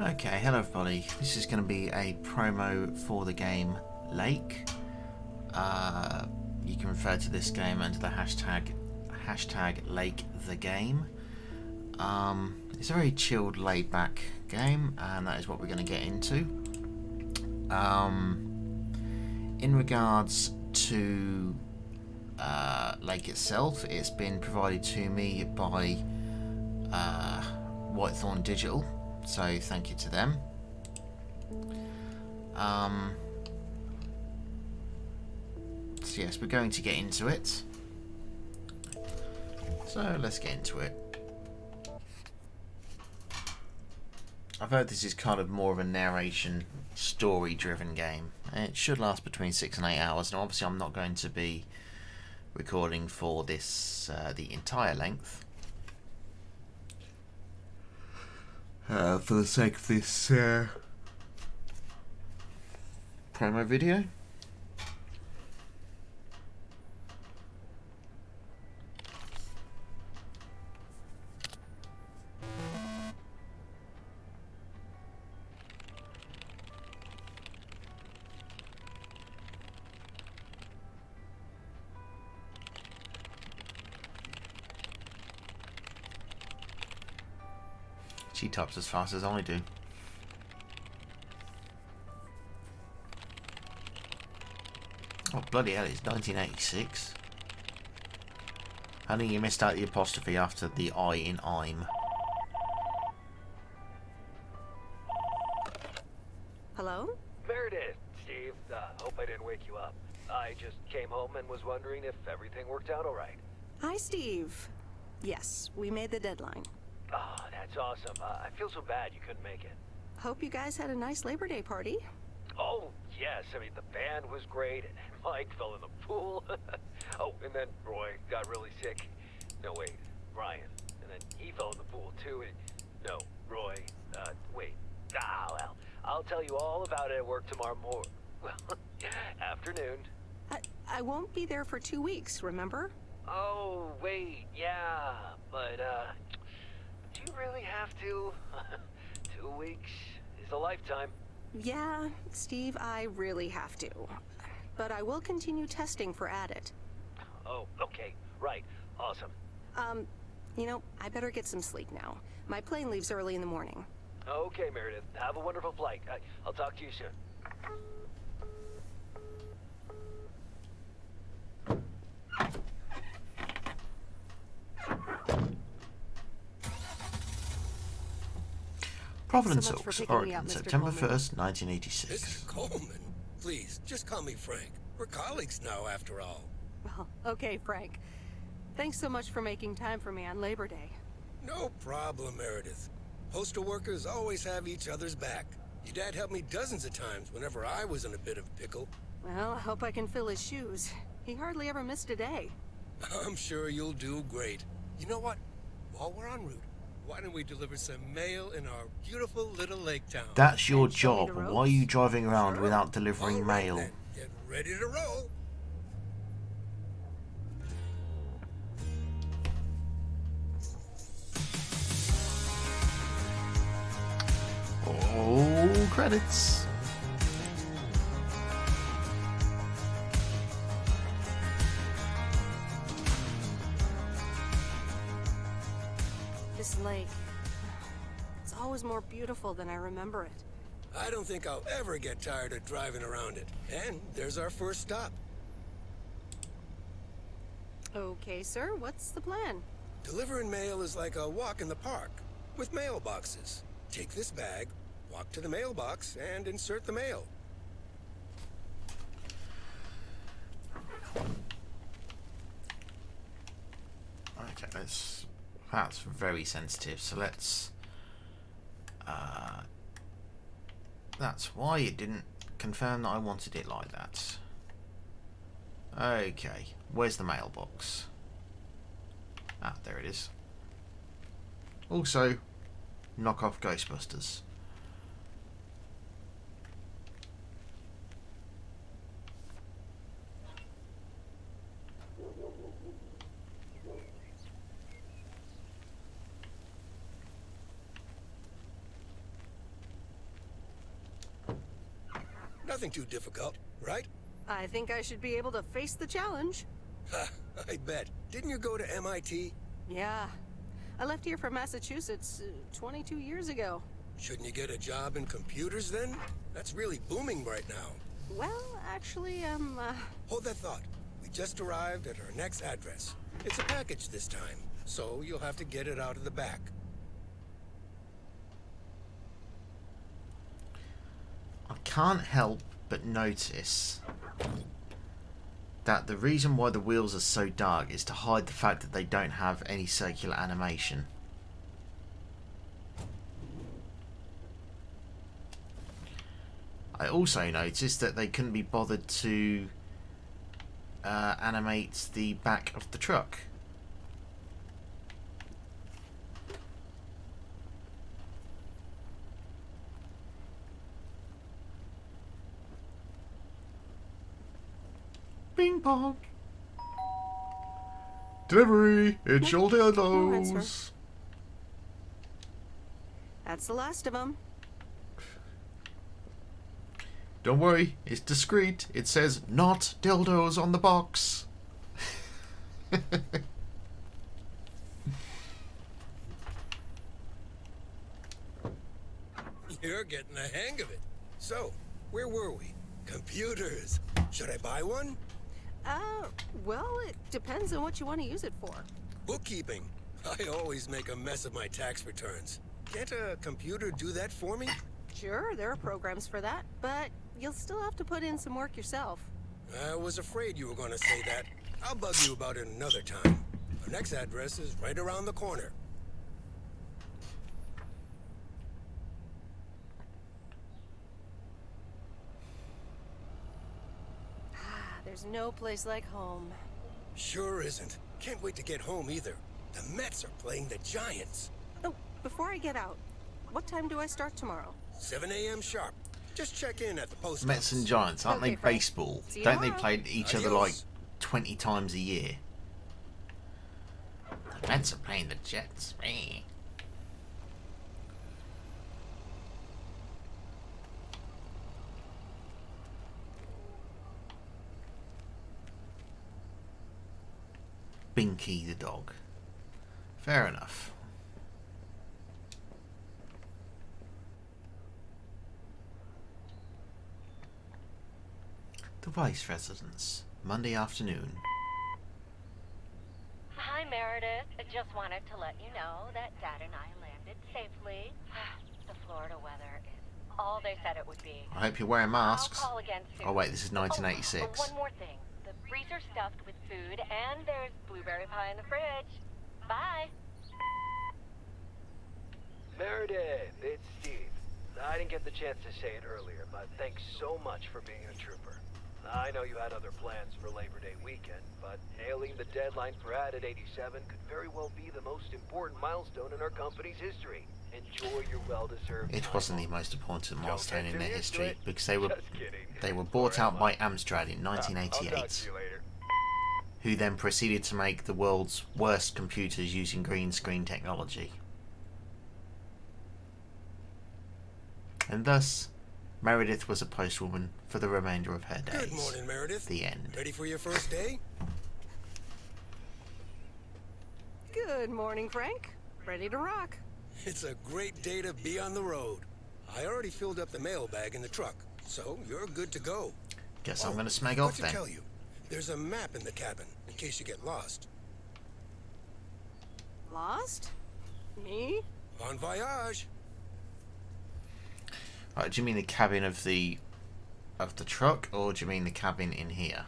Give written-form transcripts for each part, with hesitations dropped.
Okay, hello everybody. This is going to be a promo for the game Lake. You can refer to this game under the hashtag Lake the Game. It's a very chilled, laid-back game, and that is what we're going to get into. In regards to Lake itself, it's been provided to me by Whitethorn Digital. So thank you to them. So yes, we're going to get into it. So let's get into it. I've heard this is kind of more of a narration, story-driven game. It should last between 6 and 8 hours. Now, obviously, I'm not going to be recording for this the entire length. For the sake of this promo video. She types as fast as I do. Oh bloody hell, it's 1986. I think you missed out the apostrophe after the I in I'm. Hello? Meredith, Steve. Hope I didn't wake you up. I just came home and was wondering if everything worked out all right. Hi, Steve. Yes, we made the deadline. Oh, that's awesome. I feel so bad you couldn't make it. Hope you guys had a nice Labor Day party. Oh, yes. I mean, the band was great, and Mike fell in the pool. Oh, and then Roy got really sick. No, wait, Ryan. And then he fell in the pool, too. And, no, Roy. Wait. Well, I'll tell you all about it at work tomorrow morning. Well, afternoon. I won't be there for 2 weeks, remember? Oh, wait, yeah. But, do you really have to? 2 weeks is a lifetime. Yeah, Steve, I really have to. But I will continue testing for Addit. Oh, okay. Right. Awesome. You know, I better get some sleep now. My plane leaves early in the morning. Okay, Meredith. Have a wonderful flight. I'll talk to you soon. Providence so much for Oaks, picking me Oregon, up, Mr. September Coleman. 1st, 1986. Mr. Coleman, please, just call me Frank. We're colleagues now, after all. Well, okay, Frank. Thanks so much for making time for me on Labor Day. No problem, Meredith. Postal workers always have each other's back. Your dad helped me dozens of times whenever I was in a bit of a pickle. Well, I hope I can fill his shoes. He hardly ever missed a day. I'm sure you'll do great. You know what? While we're en route, why don't we deliver some mail in our beautiful little lake town? That's your And show me job. the Why are you driving around Sure. without delivering All right, mail? then. Get ready to roll. Oh, credits. This lake, it's always more beautiful than I remember it. I don't think I'll ever get tired of driving around it. And there's our first stop. Okay, sir, what's the plan? Delivering mail is like a walk in the park, with mailboxes. Take this bag, walk to the mailbox, and insert the mail. Okay, that's very sensitive. So let's. That's why it didn't confirm that I wanted it like that. Okay, where's the mailbox? Ah, there it is. Also, knock off Ghostbusters. Nothing too difficult, right? I think I should be able to face the challenge. Ha, I bet. Didn't you go to MIT? Yeah. I left here from Massachusetts 22 years ago. Shouldn't you get a job in computers then? That's really booming right now. Well, actually, Hold that thought. We just arrived at our next address. It's a package this time, so you'll have to get it out of the back. I can't help but notice that the reason why the wheels are so dark is to hide the fact that they don't have any circular animation. I also noticed that they couldn't be bothered to animate the back of the truck. Bing bong. Delivery. It's your dildos. that's the last of them. Don't worry, it's discreet. It says not dildos on the box. You're getting the hang of it. So, where were we? Computers. Should I buy one? Well, it depends on what you want to use it for. Bookkeeping. I always make a mess of my tax returns. Can't a computer do that for me? Sure, there are programs for that, but you'll still have to put in some work yourself. I was afraid you were going to say that. I'll bug you about it another time. Our next address is right around the corner. There's no place like home. Sure isn't. Can't wait to get home either. The Mets are playing the Giants. Oh, before I get out, what time do I start tomorrow? 7 a.m. sharp. Just check in at the post Mets and office. Giants, aren't Okay, they Frank. baseball? See you Don't they tomorrow. play each other Adios. like 20 times a year? The Mets are playing the Jets. Meh. Binky the dog. Fair enough. The Vice Residence, Monday afternoon. Hi, Meredith. I just wanted to let you know that Dad and I landed safely. The Florida weather is all they said it would be. I hope you're wearing masks. I'll call again soon. Oh wait, this is 1986. Oh, one more thing. The freezer's stuffed with food, and there's blueberry pie in the fridge. Bye. Meredith, it's Steve. I didn't get the chance to say it earlier, but thanks so much for being a trooper. I know you had other plans for Labor Day weekend, but nailing the deadline for Added 87 could very well be the most important milestone in our company's history. Enjoy your well-deserved It time wasn't the off. most important Don't milestone get in their too used to history it. because Just kidding. they were bought Or out am by I? Amstrad in I'll talk 1988, to you later. who then proceeded to make the world's worst computers using green screen technology. And thus, Meredith was a postwoman for the remainder of her days. Good morning, Meredith. The end. Ready for your first day? Good morning, Frank. Ready to rock. It's a great day to be on the road. I already filled up the mailbag in the truck, so you're good to go. Guess I'm going to smeg forgot off to then. tell you, there's a map in the cabin in case you get lost. Lost? Me? Bon voyage. Right, do you mean the cabin of the truck, or do you mean the cabin in here?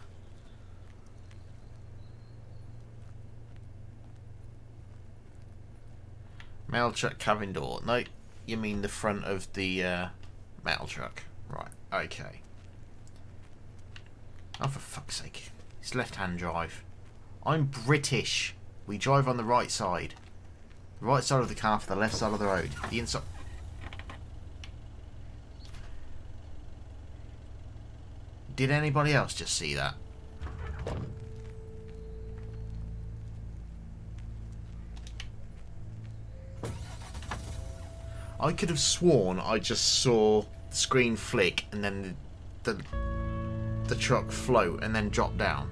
Mail truck cabin door. No, you mean the front of the mail truck. Right, okay. Oh, for fuck's sake. It's left-hand drive. I'm British. We drive on the right side. The right side of the car for the left side of the road. The inside... Did anybody else just see that? I could have sworn I just saw the screen flick and then the the truck float and then drop down.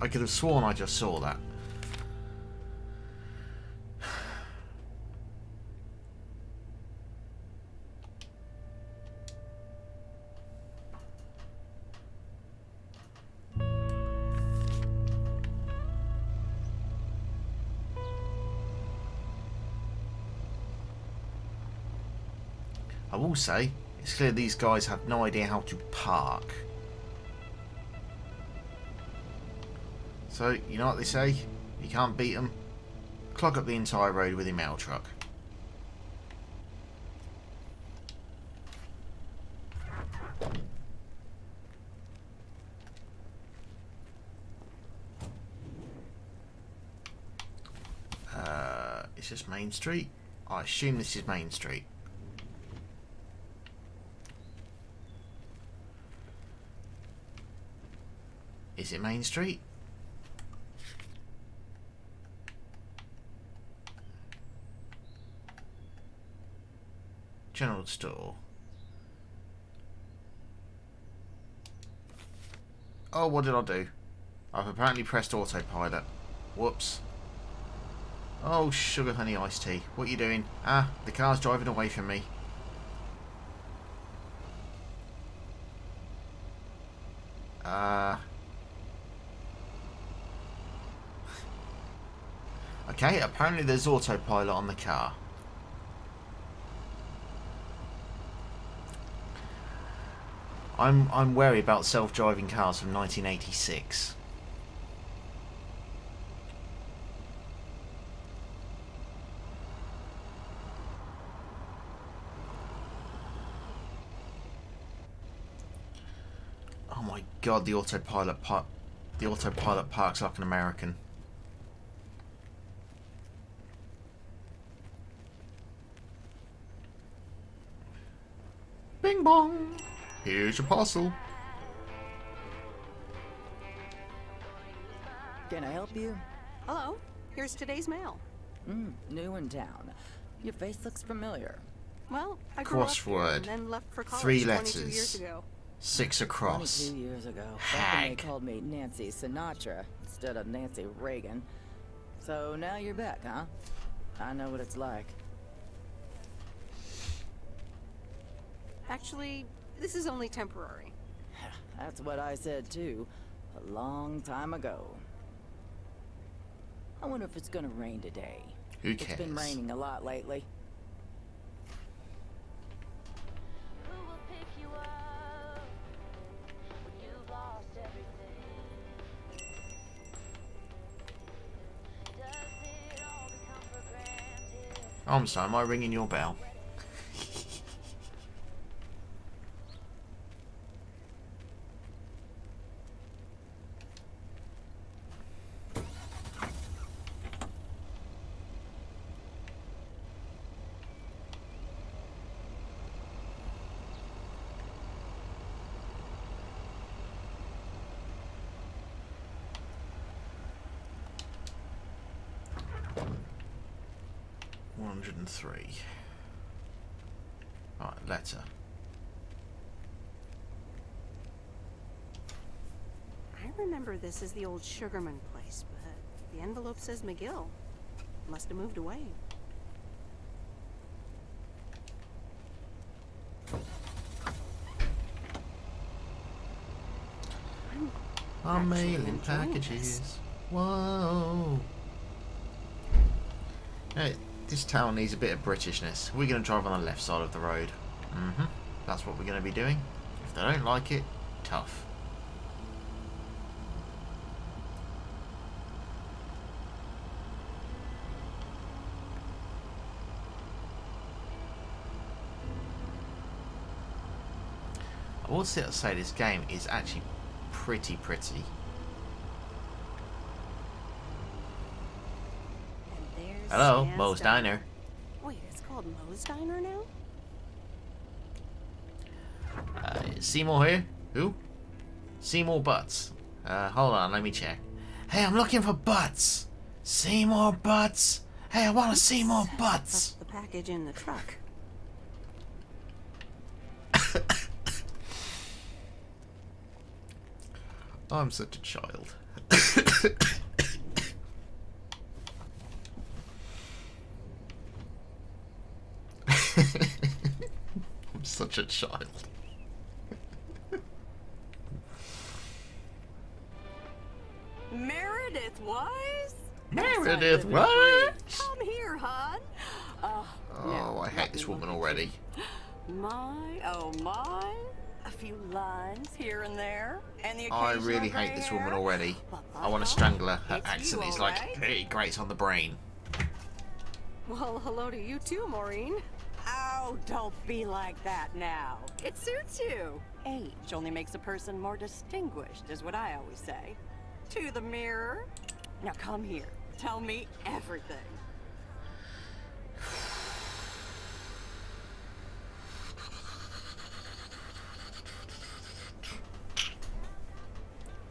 I could have sworn I just saw that. I will say, it's clear these guys have no idea how to park. So, you know what they say? You can't beat them. Clog up the entire road with your mail truck. Is this Main Street? I assume this is Main Street. Is it Main Street? General store. Oh, what did I do? I've apparently pressed autopilot. Whoops. Oh, sugar honey iced tea. What are you doing? Ah, the car's driving away from me. Okay, apparently there's autopilot on the car. I'm wary about self-driving cars from 1986. Oh my god, the autopilot parks like an American. Bing bong! Here's your parcel. Can I help you? Hello, here's today's mail. New in town. Your face looks familiar. Well, I grew up here Crossword. and then left for college 3 22 letters. years ago. 6 across. 22 years ago. Back when they Hag. called me Nancy Sinatra instead of Nancy Reagan. So now you're back, huh? I know what it's like. Actually, this is only temporary. That's what I said too, a long time ago. I wonder if it's gonna rain today. Who It's been cares? raining a lot lately. Who will pick you up when you've lost everything? Does it all become for granted? I'm sorry, am I ringing your bell? $103. Alright, letter. I remember this as the old Sugarman place, but the envelope says McGill. Must have moved away. I'm Actually mailing enjoying packages. this. Whoa. Hey, this town needs a bit of Britishness. We're going to drive on the left side of the road. That's what we're going to be doing. If they don't like it, tough. I will say this game is actually pretty. And there's Hello, Stan's Moe's Diner. Wait, it's called Moe's Diner now? Is Seymour here? Who? Seymour Butts. Hold on, let me check. Hey, I'm looking for Butts. Seymour Butts. Hey, I want to see more Butts. Left the package in the truck. I'm such a child. I'm such a child. Meredith Wise? Meredith, what? Come here, hon. Oh, I hate this woman already. My, oh my. A few lines here and there. And the I occasional really gray hate this hair. woman already. But I want to uh-huh, strangle her. Her it's accent you, is all like right. it grates on the brain. Well, hello to you too, Maureen. Oh, don't be like that now. It suits you. Age only makes a person more distinguished, is what I always say. To the mirror. Now come here. Tell me everything.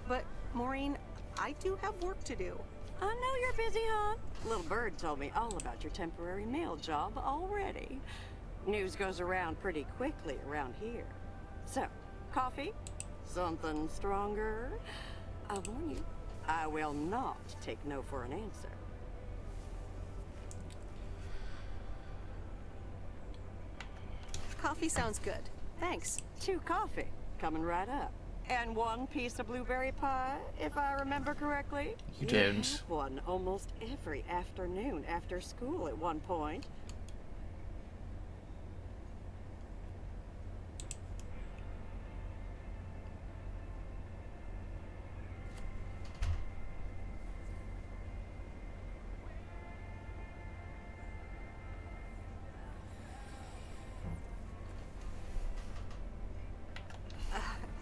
But, Maureen, I do have work to do. I know you're busy, hon. Little Bird told me all about your temporary mail job already. News goes around pretty quickly around here. So, coffee? Something stronger? I warn you, I will not take no for an answer. Coffee sounds good. Thanks. 2 coffee, coming right up. And 1 piece of blueberry pie, if I remember correctly. You You don't. had one almost every afternoon after school at one point.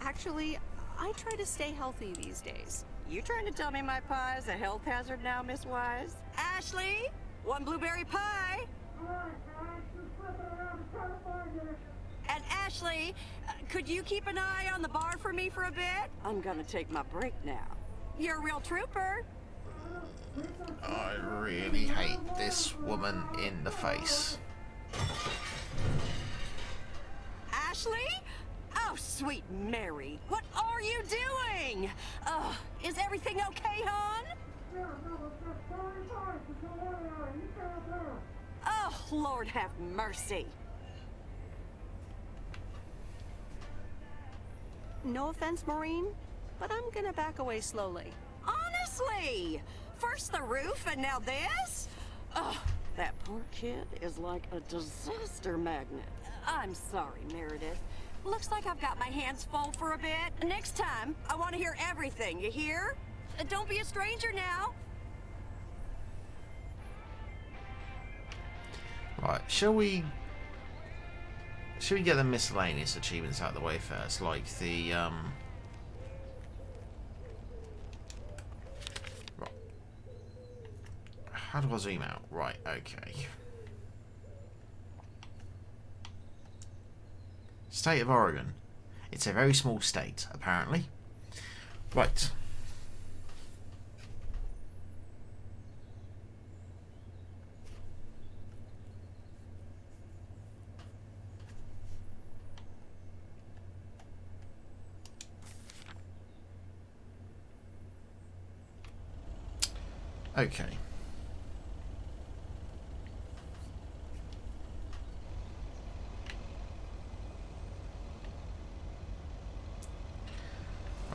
Actually, I try to stay healthy these days. You trying to tell me my pie is a health hazard now, Miss Wise? Ashley, 1 blueberry pie. And Ashley, could you keep an eye on the bar for me for a bit? I'm gonna take my break now. You're a real trooper. I really hate this woman in the face. Ashley? Oh, sweet Mary, what are you doing? Is everything okay, hon? Oh, Lord have mercy. No offense, Maureen, but I'm gonna back away slowly. Honestly, first the roof and now this? Oh, that poor kid is like a disaster magnet. I'm sorry, Meredith. Looks like I've got my hands full for a bit. Next time, I want to hear everything, you hear? Don't be a stranger now. Right, shall we get the miscellaneous achievements out of the way first, like the right. How do I zoom out? Right, okay. State of Oregon. It's a very small state, apparently. Right. Okay.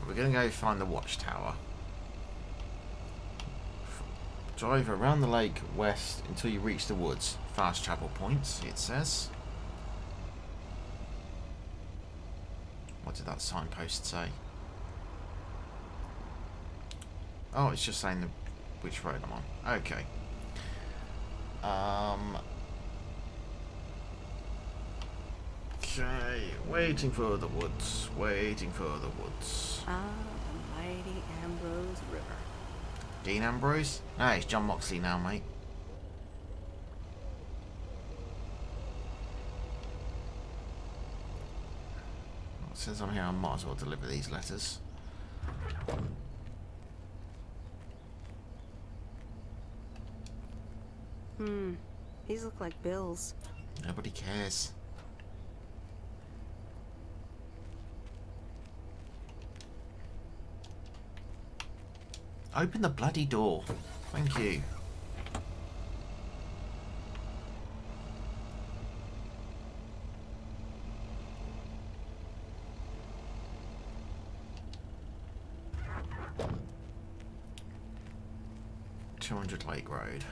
We're going to go find the watchtower. Drive around the lake west until you reach the woods. Fast travel points, it says. What did that signpost say? Oh, it's just saying which road I'm on. Okay. Okay, waiting for the woods. Waiting for the woods. Ah, the mighty Ambrose River. Dean Ambrose? No, it's John Moxley now, mate. Since I'm here, I might as well deliver these letters. These look like bills. Nobody cares. Open the bloody door. Thank you. $200 Lake Road.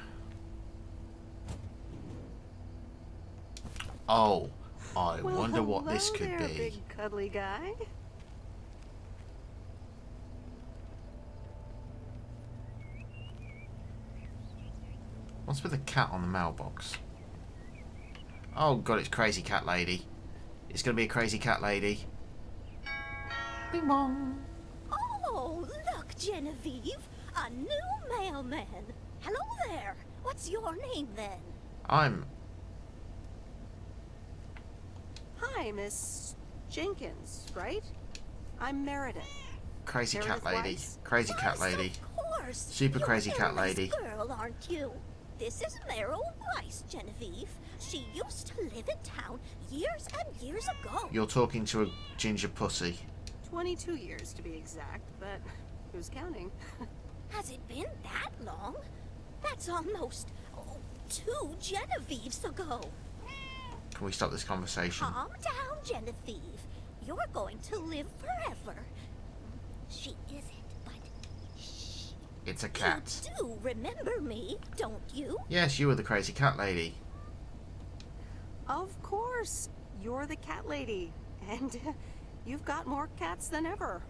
Oh, I Well, wonder what this hello could there, be. big cuddly guy. What's with the cat on the mailbox? Oh god, it's Crazy Cat Lady. It's gonna be a Crazy Cat Lady. Bing bong. Oh, look, Genevieve. A new mailman. Hello there. What's your name then? I'm Hi, Miss Jenkins, right? I'm Meredith. Crazy Cat Meredith Lady. Weiss? Crazy Cat Lady. Of course. Super You're Crazy Cat Emily's Lady. girl, aren't you? This is Meryl Weiss, Genevieve. She used to live in town years and years ago. You're talking to a ginger pussy. 22 years to be exact, but who's counting? Has it been that long? That's almost 2 Genevieves ago. Can we stop this conversation? Calm down, Genevieve. You're going to live forever. She isn't, but shh. It's a cat. You do remember me, don't you? Yes, you were the Crazy Cat Lady. Of course, you're the cat lady, and you've got more cats than ever.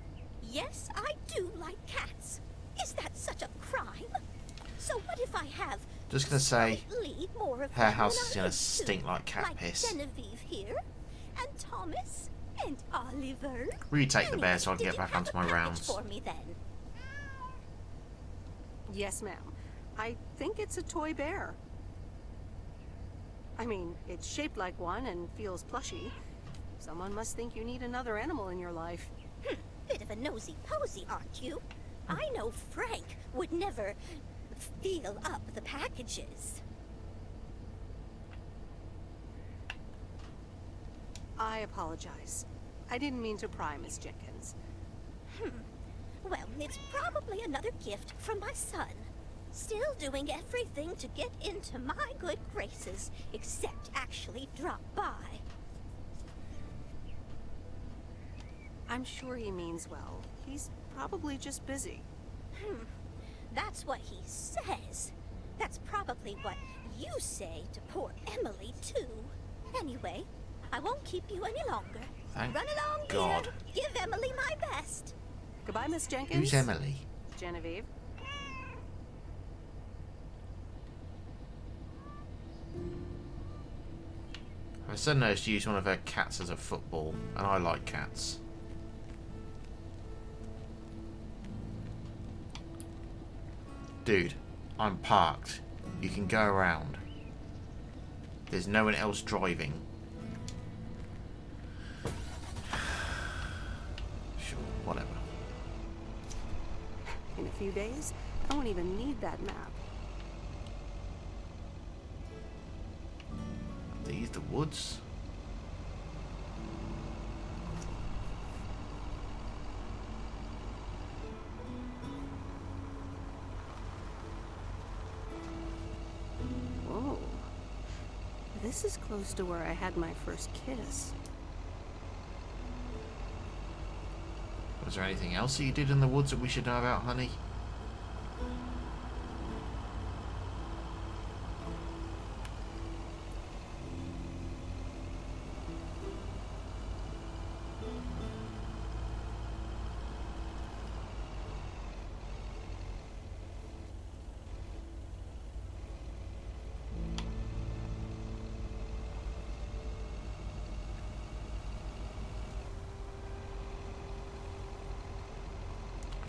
Yes, I do like cats. Is that such a crime? So what if I have Just gonna say, slightly more of her them house than is I gonna used to, stink like cat like piss. Genevieve here, and Thomas, and Oliver. Retake the bear so I can Did get you back have onto a my package rounds. for me then? Yes, ma'am. I think it's a toy bear. I mean, it's shaped like one and feels plushy. Someone must think you need another animal in your life. Bit of a nosy posy, aren't you? I know Frank would never feel up the packages. I apologize. I didn't mean to pry, Miss Jenkins. Well, it's probably another gift from my son. Still doing everything to get into my good graces, except actually drop by. I'm sure he means well. He's probably just busy. That's what he says. That's probably what you say to poor Emily, too. Anyway, I won't keep you any longer. Thank Run along, God. dear. Give Emily my best. Goodbye, Miss Jenkins. Who's Emily? Genevieve. I suddenly noticed you use one of her cats as a football, and I like cats. Dude, I'm parked. You can go around. There's no one else driving. Sure, whatever. In a few days, I won't even need that map. Are these the woods? Whoa. This is close to where I had my first kiss. Was there anything else that you did in the woods that we should know about, honey?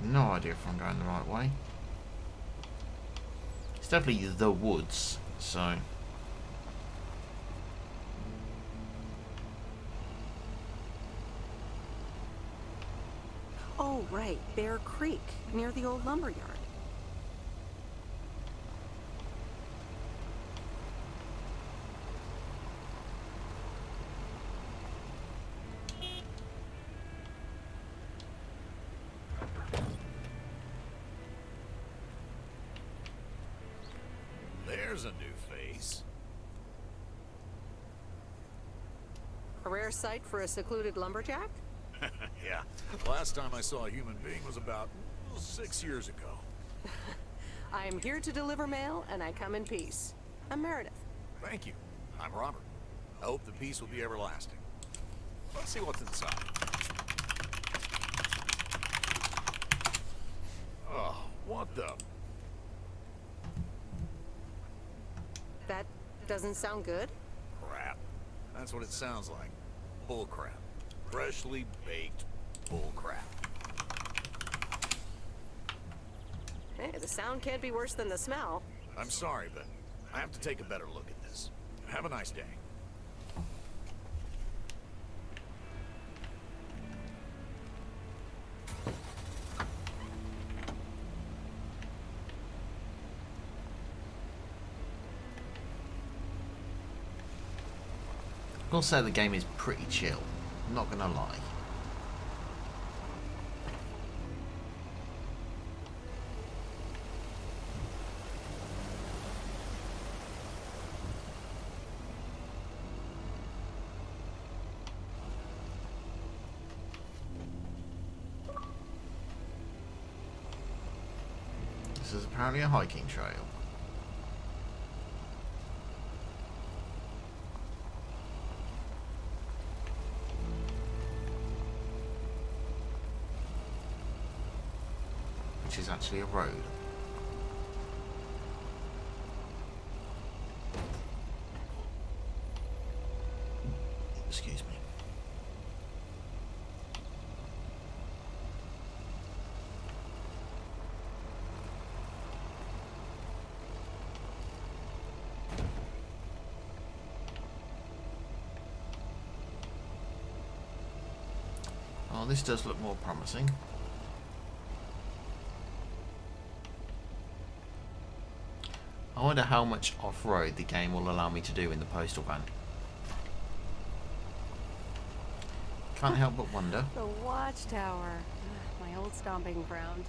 No idea if I'm going the right way. It's definitely the woods, so... Oh, right. Bear Creek, near the old lumber yard. There's a new face. A rare sight for a secluded lumberjack? Yeah. Last time I saw a human being was about 6 years ago. I am here to deliver mail, and I come in peace. I'm Meredith. Thank you. I'm Robert. I hope the peace will be everlasting. Let's see what's inside. Oh, what the? That doesn't sound good. Crap. That's what it sounds like. Bull crap. Freshly baked bull crap. Hey, the sound can't be worse than the smell. I'm sorry, but I have to take a better look at this. Have a nice day. I'll say the game is pretty chill, I'm not gonna lie. This is apparently a hiking trail. Which is actually a road. Excuse me. Oh, this does look more promising. I wonder how much off-road the game will allow me to do in the postal van. Can't help but wonder. The Watchtower. My old stomping ground.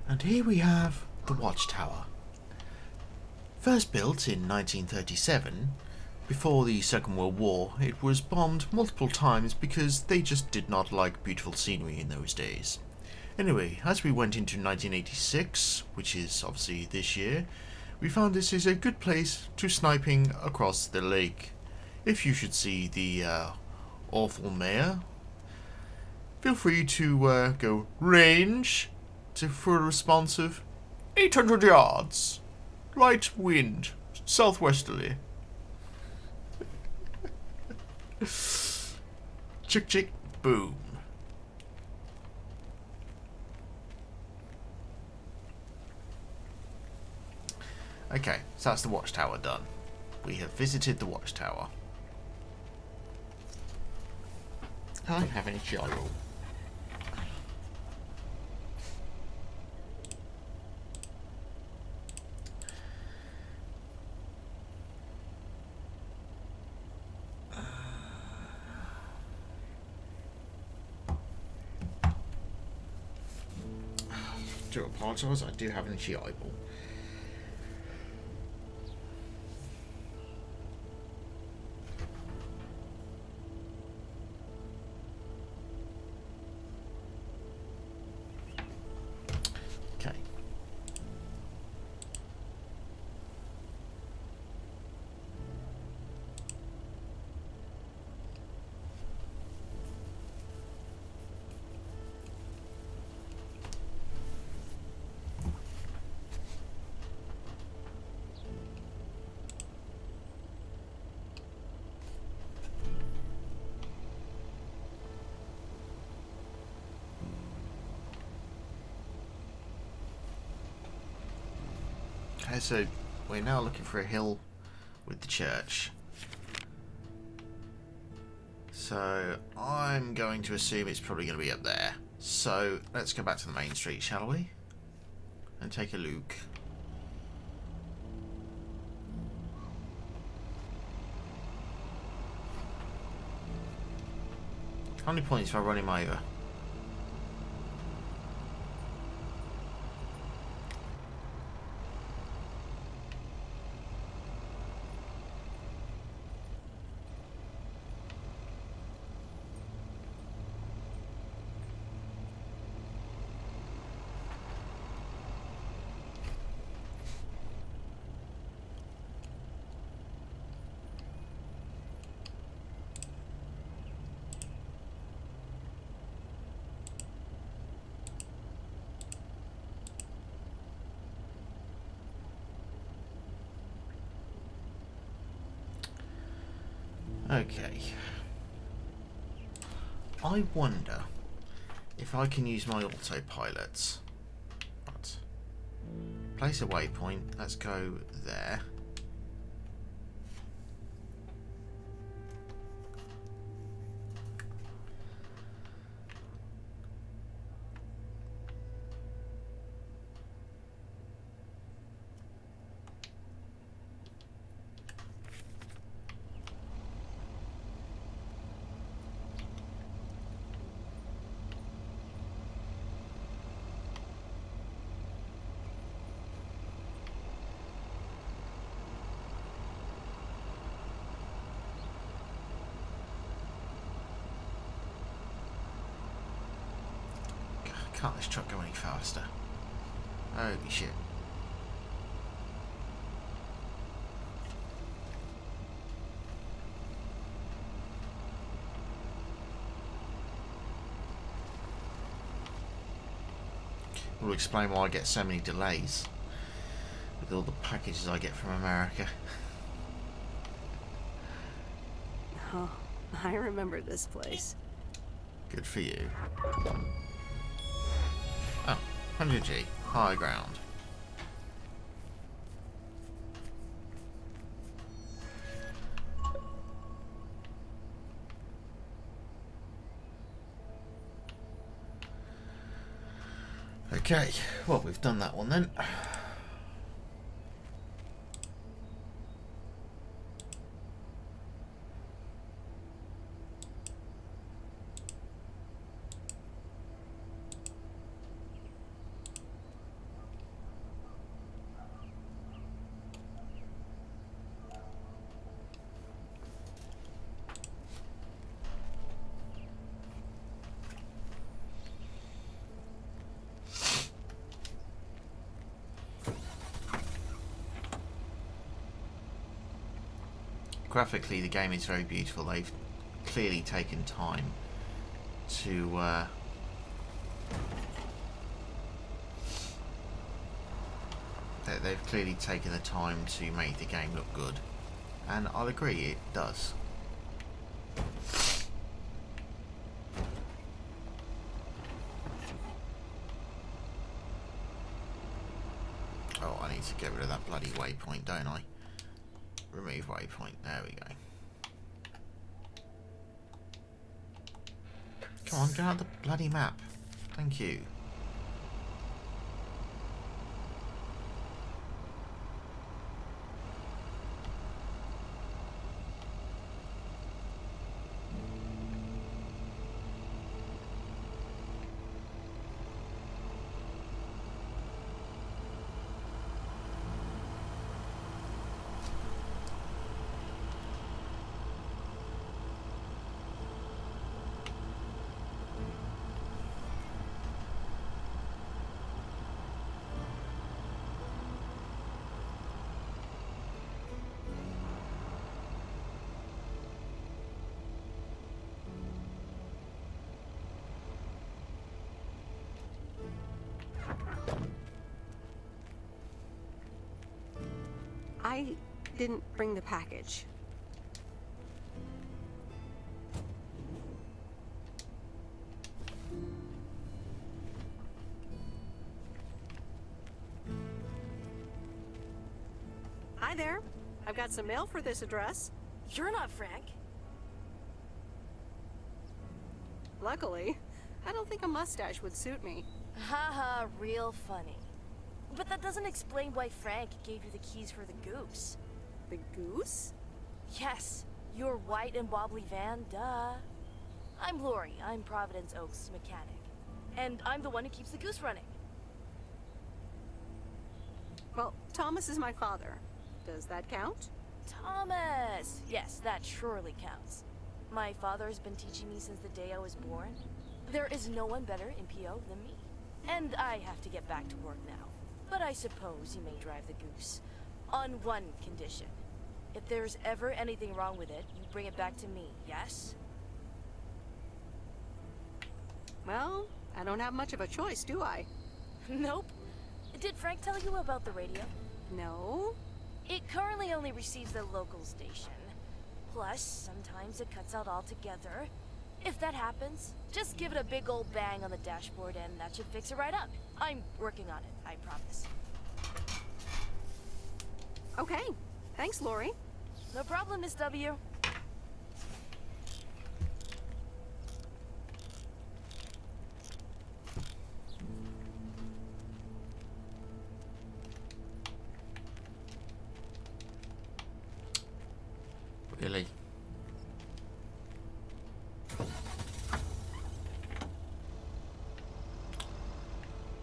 And here we have the Watchtower. First built in 1937, before the Second World War, it was bombed multiple times because they just did not like beautiful scenery in those days. Anyway, as we went into 1986, which is obviously this year, we found this is a good place to sniping across the lake. If you should see the awful mayor, feel free to go range for a response of 800 yards, light wind, southwesterly. Chick chick boom. Okay, so that's the Watchtower done. We have visited the Watchtower. I don't have any gyro. I do apologise, I do have an itchy eyeball. Okay. Okay, so we're now looking for a hill with the church. So I'm going to assume it's probably going to be up there. So let's go back to the main street, shall we? And take a look. How many points if I run him over? Okay. I wonder if I can use my autopilots. Right. Place a waypoint. Let's go there. Can't this truck go any faster? Holy shit. Will explain why I get so many delays with all the packages I get from America. Oh, I remember this place. Good for you. Oh, 100G, high ground. Okay, well, we've done that one then. Graphically, the game is very beautiful. They've clearly taken time to they've clearly taken the time to make the game look good, and I'll agree, it does. Oh, I need to get rid of that bloody waypoint, don't I? Remove waypoint. There we go. Come on, get out the bloody map. Thank you. I didn't bring the package. Hi there. I've got some mail for this address. You're not Frank. Luckily, I don't think a mustache would suit me. Haha, real funny. But that doesn't explain why Frank gave you the keys for the goose. The goose? Yes, your white and wobbly van, duh. I'm Lori, I'm Providence Oaks' mechanic. And I'm the one who keeps the goose running. Well, Thomas is my father. Does that count? Thomas! Yes, that surely counts. My father has been teaching me since the day I was born. There is no one better in PO than me. And I have to get back to work now. But I suppose you may drive the goose. On one condition. If there's ever anything wrong with it, you bring it back to me, yes? Well, I don't have much of a choice, do I? Nope. Did Frank tell you about the radio? No. It currently only receives the local station. Plus, sometimes it cuts out altogether. If that happens, just give it a big old bang on the dashboard and that should fix it right up. I'm working on it, I promise. Okay. Thanks, Lori. No problem, Miss W. Really?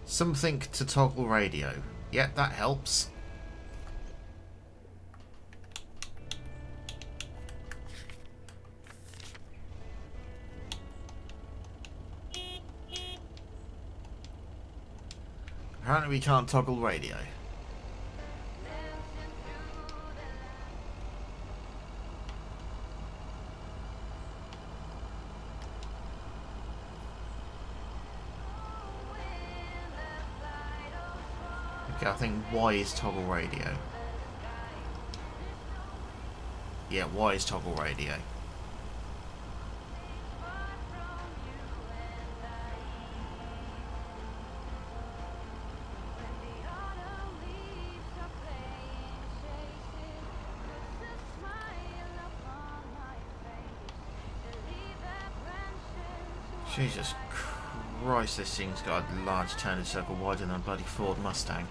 Something to toggle radio. Yeah, that helps. Apparently we can't toggle radio. Okay, I think Y is toggle radio. Yeah, Y is toggle radio. Jesus Christ, this thing's got a large turning circle wider than a bloody Ford Mustang.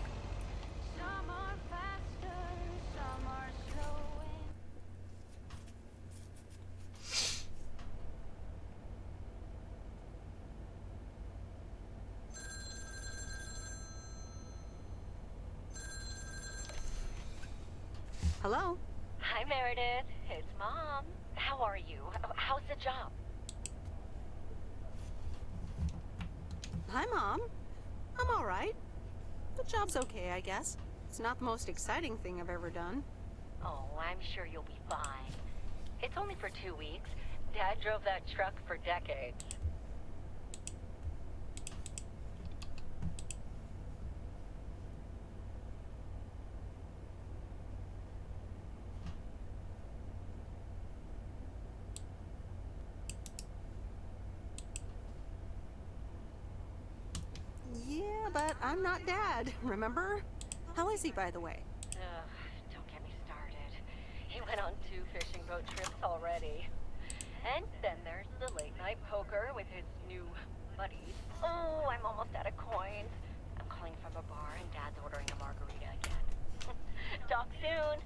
Hello? Hi, Meredith. It's Mom. How are you? How's the job? Hi, Mom. I'm all right. The job's okay, I guess. It's not the most exciting thing I've ever done. Oh, I'm sure you'll be fine. It's only for 2 weeks. Dad drove that truck for decades. Yeah, but I'm not Dad, remember? How is he, by the way? Ugh, don't get me started. He went on 2 fishing boat trips already. And then there's the late night poker with his new buddies. Oh, I'm almost out of coins. I'm calling from a bar and Dad's ordering a margarita again. Talk soon.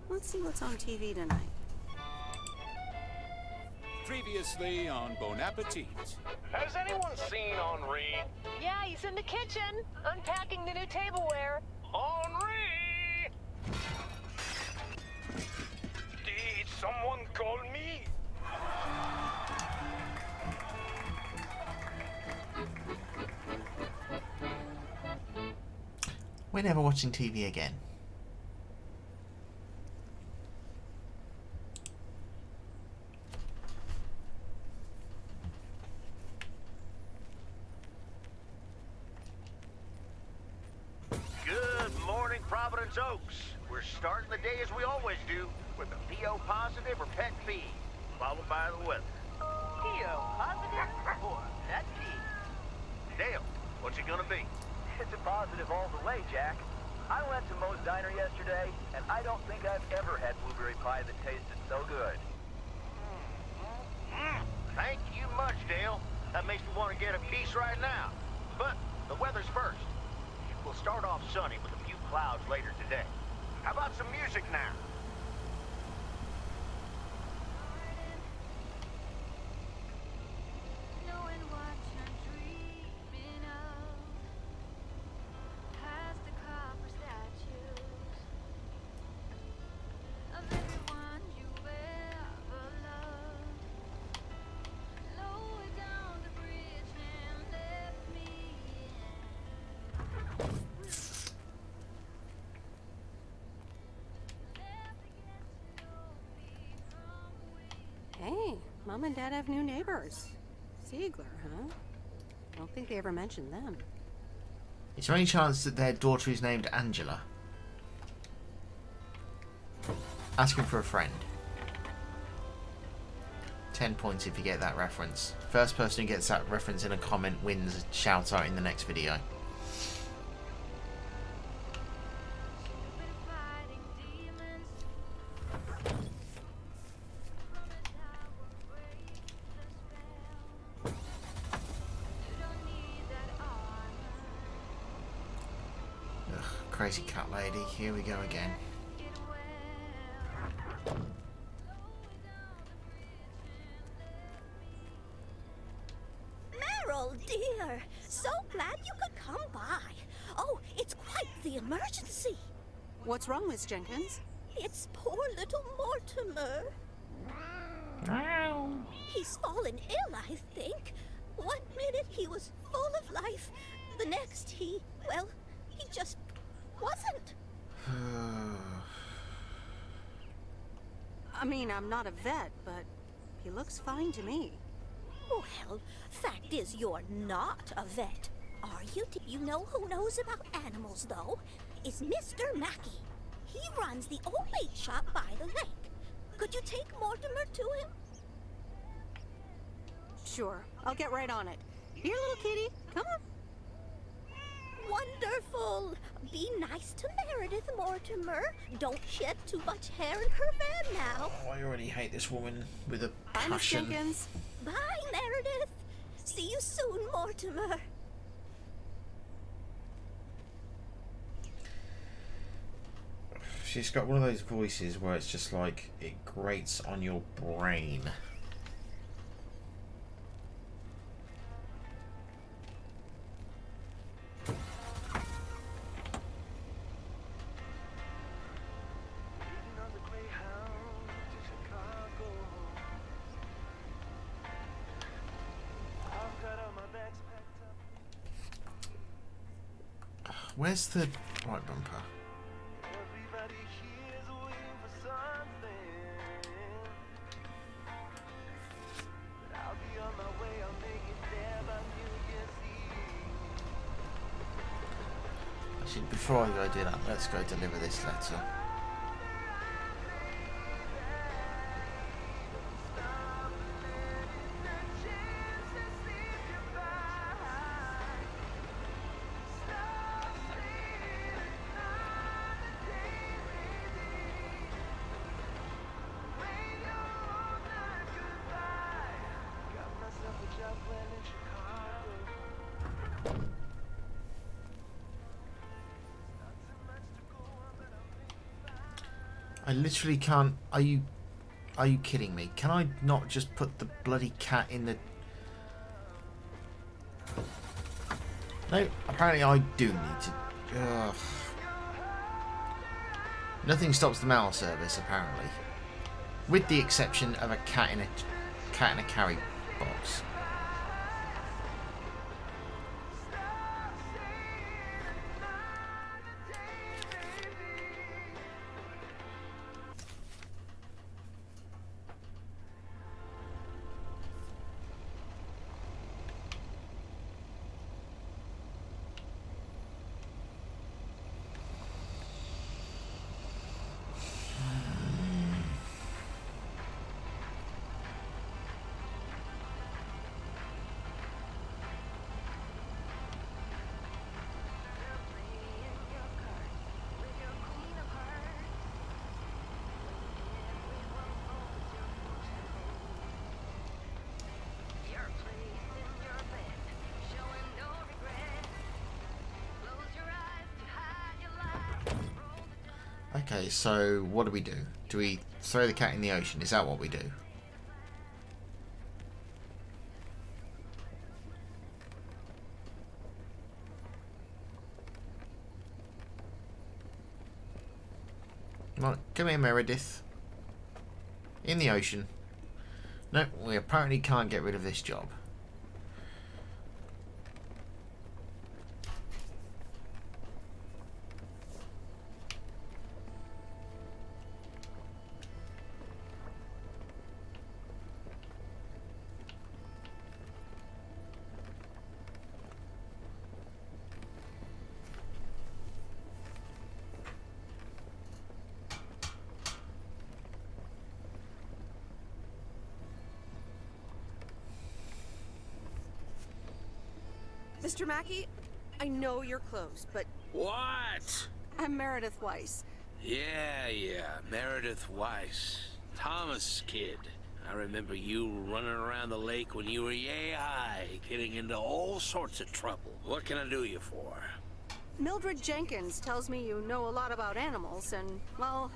Let's see what's on TV tonight. Previously on Bon Appetit. Has anyone seen Henri? Yeah, he's in the kitchen, unpacking the new tableware. Henri! Did someone call me? We're never watching TV again. Good morning, Providence Oaks. We're starting the day as we always do, with a PO positive or pet peeve, followed by the weather. PO positive or pet peeve? Dale, what's it gonna be? It's a positive all the way, Jack. I went to Moe's Diner yesterday, and I don't think I've ever had blueberry pie that tasted so good. Thank you much, Dale. That makes me want to get a piece right now. But the weather's first. We'll start off sunny with a few clouds later today. How about some music now? Hey, Mom and Dad have new neighbors. Ziegler, huh? I don't think they ever mentioned them. Is there any chance that their daughter is named Angela? Asking for a friend. 10 points if you get that reference. First person who gets that reference in a comment wins a shout out in the next video. Crazy cat lady, here we go again. Meryl, dear, so glad you could come by. Oh, it's quite the emergency. What's wrong, Miss Jenkins? It's poor little Mortimer. He's fallen ill, I think. One minute he was full of life, the next he just wasn't. I mean, I'm not a vet, but he looks fine to me. Well, fact is you're not a vet, are you? You know who knows about animals, though? Is Mr. Mackey. He runs the old bait shop by the lake. Could you take Mortimer to him? Sure, I'll get right on it. Here, little kitty, come on. Wonderful. Be nice to Meredith, Mortimer. Don't shed too much hair in her van now. Oh, I already hate this woman with a Bye, Miss passion. Jenkins. Bye, Meredith. See you soon, Mortimer. She's got one of those voices where it's just like it grates on your brain. Where's the right bumper? Actually, before I go do that, let's go deliver this letter. I literally can't. Are you kidding me? Can I not just put the bloody cat in the... No, apparently I do need to... Ugh. Nothing stops the mail service, apparently. With the exception of a cat in a carry box. Okay, so what do? Do we throw the cat in the ocean? Is that what we do? Come on, come here, Meredith. In the ocean. No, we apparently can't get rid of this job. Mr. Mackey, I know you're close, but What? I'm Meredith Weiss. Yeah, Meredith Weiss. Thomas' kid. I remember you running around the lake when you were yay high, getting into all sorts of trouble. What can I do you for? Mildred Jenkins tells me you know a lot about animals, and, well...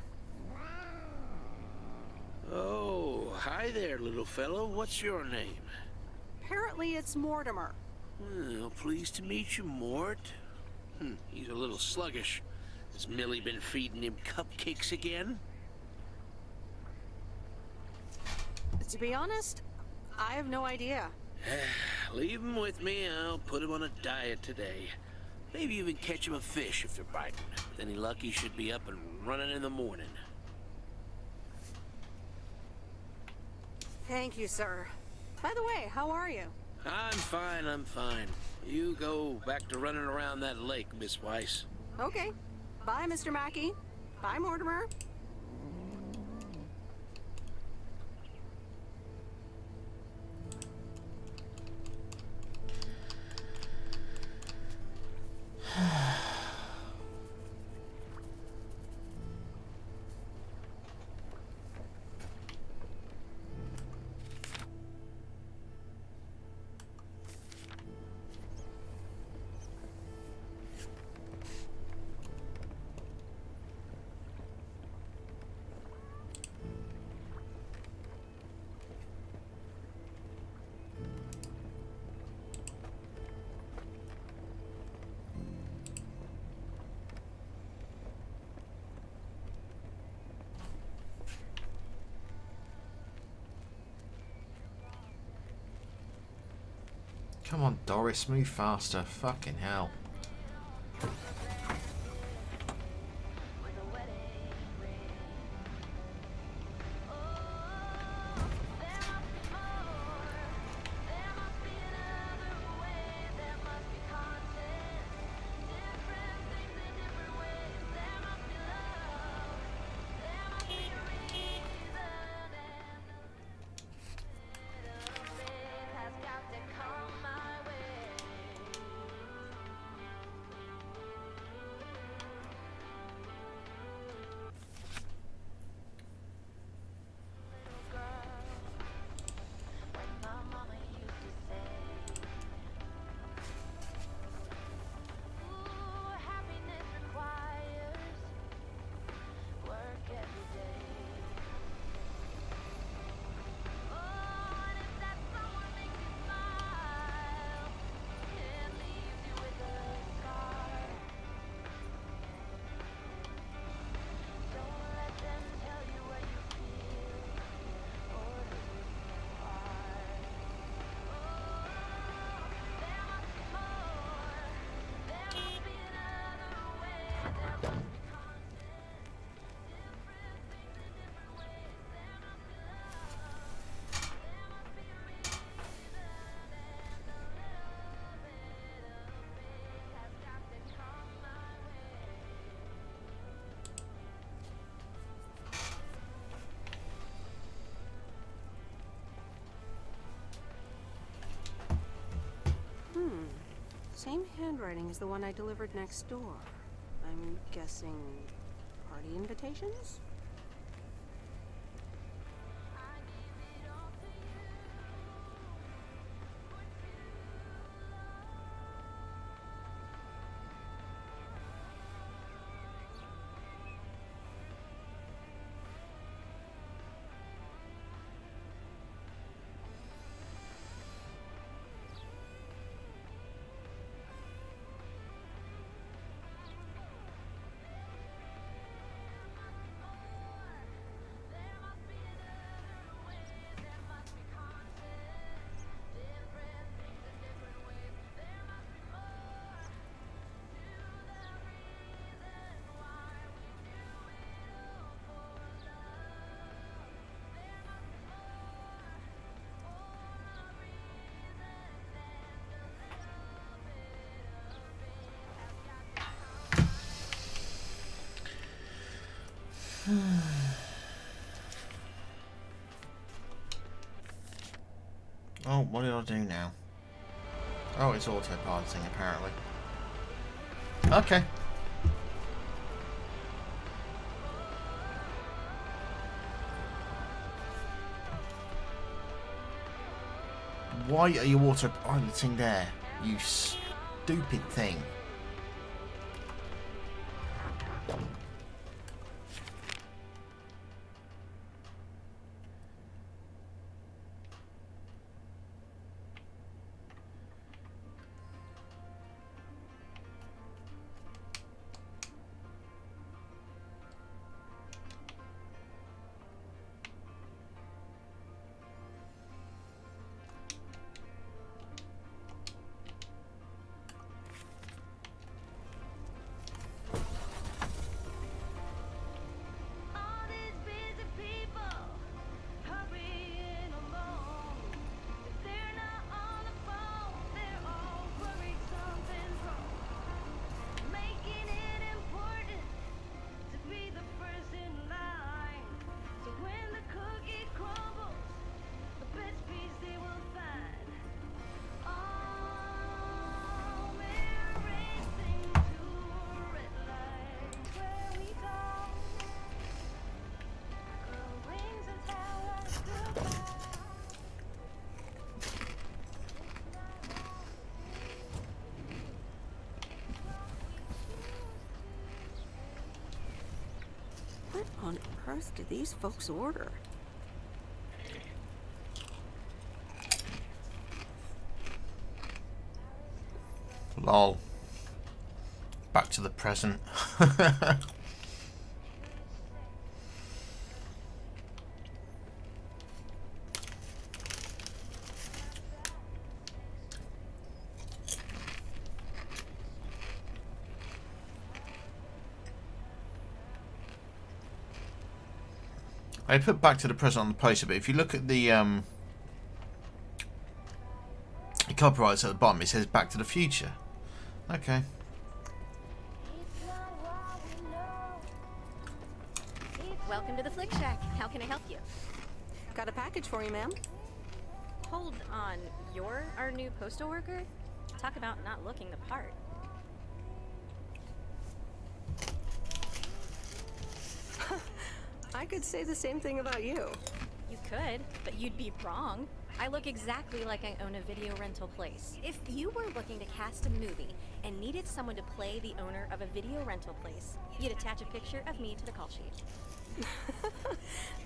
Oh, hi there, little fellow. What's your name? Apparently it's Mortimer. Well, pleased to meet you, Mort. He's a little sluggish. Has Millie been feeding him cupcakes again? To be honest, I have no idea. Leave him with me. I'll put him on a diet today. Maybe even catch him a fish if they're biting. With any luck, he should be up and running in the morning. Thank you, sir. By the way, how are you? I'm fine. You go back to running around that lake, Miss Weiss. Okay. Bye, Mr. Mackey. Bye, Mortimer. Come on, Doris, move faster. Fucking hell. Same handwriting as the one I delivered next door. I'm guessing party invitations? Oh, what did I do now? Oh, it's autopiloting apparently. Okay. Why are you autopiloting there, you stupid thing? What on earth did these folks order? Lol. Back to the present. I put back to the present on the poster, but if you look at the copyrights at the bottom, it says back to the future. Okay. Welcome to the Flick Shack. How can I help you? Got a package for you, ma'am. Hold on. You're our new postal worker? Talk about not looking the part. I could say the same thing about you. You could, but you'd be wrong. I look exactly like I own a video rental place. If you were looking to cast a movie and needed someone to play the owner of a video rental place, you'd attach a picture of me to the call sheet.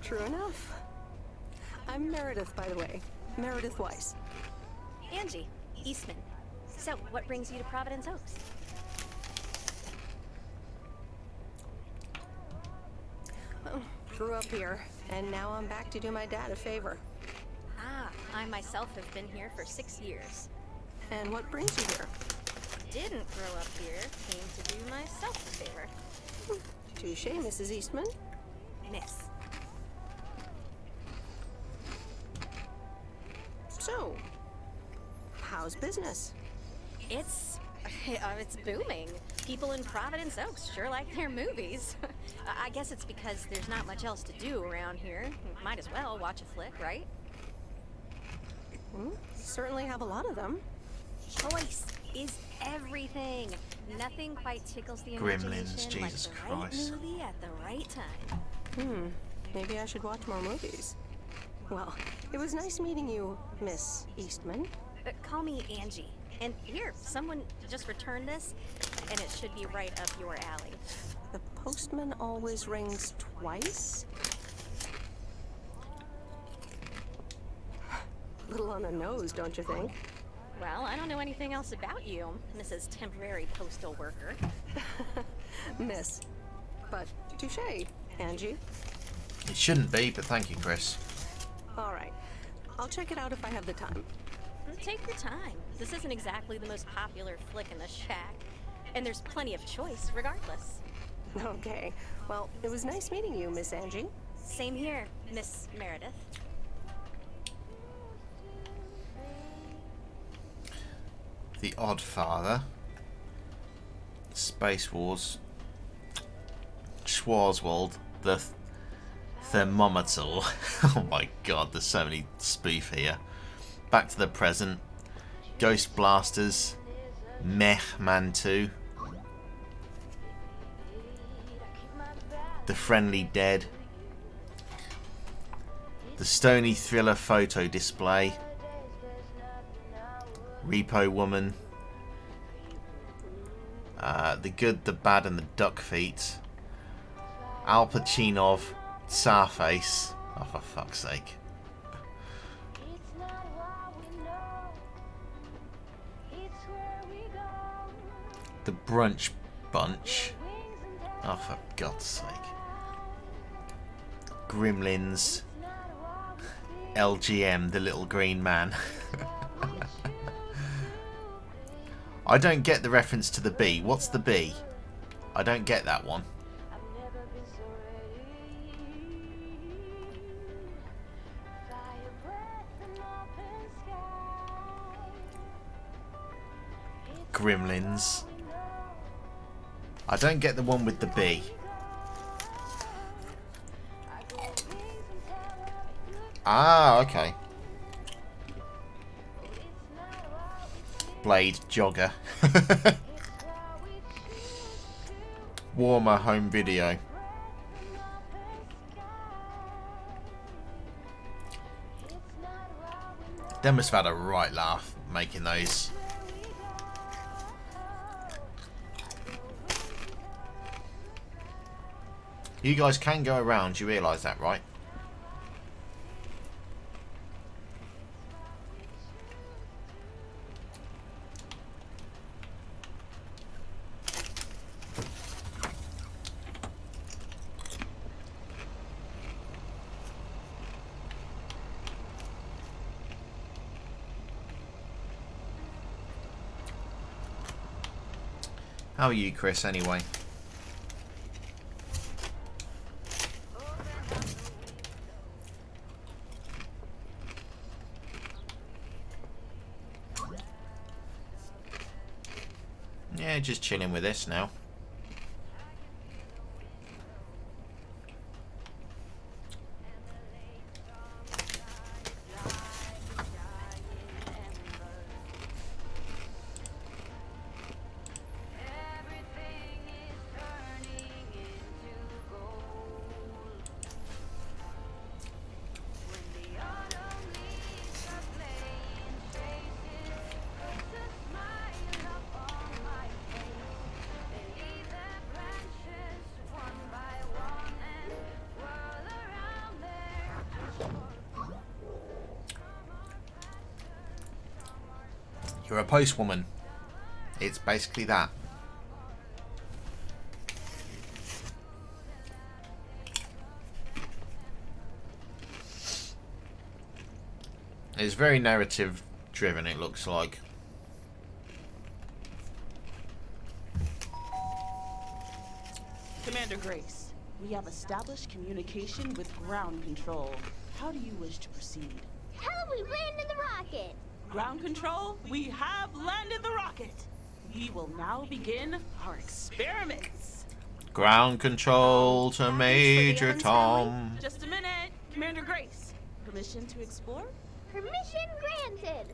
True enough. I'm Meredith, by the way. Meredith Weiss. Angie, Eastman. So, what brings you to Providence Oaks? Oh, grew up here, and now I'm back to do my dad a favor. Ah, I myself have been here for 6 years. And what brings you here? Didn't grow up here, came to do myself a favor. Touché, Mrs. Eastman. Miss. So, how's business? It's booming. People in Providence Oaks sure like their movies. I guess it's because there's not much else to do around here. Might as well watch a flick, right? Certainly have a lot of them. Choice is everything. Nothing quite tickles the Gremlins, imagination Jesus like the Christ. right movie at the right time. Maybe I should watch more movies. Well, it was nice meeting you, Miss Eastman. Call me Angie. And here, someone just returned this, and it should be right up your alley. The postman always rings twice? A little on the nose, don't you think? Well, I don't know anything else about you, Mrs. Temporary Postal Worker. Miss. But touché, Angie. It shouldn't be, but thank you, Chris. All right. I'll check it out if I have the time. Take your time. This isn't exactly the most popular flick in the shack, and there's plenty of choice regardless. Okay. Well, it was nice meeting you, Miss Angie. Same here, Miss Meredith. The Odd Father. Space Wars. Schwarzwald. the thermometer. Oh my god, there's so many spoof here. Back to the Present, Ghost Blasters, Meh Man 2, The Friendly Dead, The Stony Thriller Photo Display, Repo Woman, The Good, the Bad and the Duck Feet, Al Pacino, Sarface, oh for fuck's sake, The Brunch Bunch, oh for God's sake, Gremlins, LGM, the Little Green Man. I don't get the reference to the bee. What's the bee? I don't get that one. Gremlins. I don't get the one with the bee. Ah, okay. Blade Jogger. Warmer home video. They must have had a right laugh making those. You guys can go around, you realise that, right? How are you, Chris, anyway? Yeah, just chilling with this now. You're a postwoman. It's basically that. It's very narrative driven, it looks like. Commander Grace, we have established communication with ground control. How do you wish to proceed? How we landed the rocket? Ground control, we have landed the rocket. We will now begin our experiments. Ground control to Major Tom. Just a minute. Commander Grace, permission to explore? Permission granted.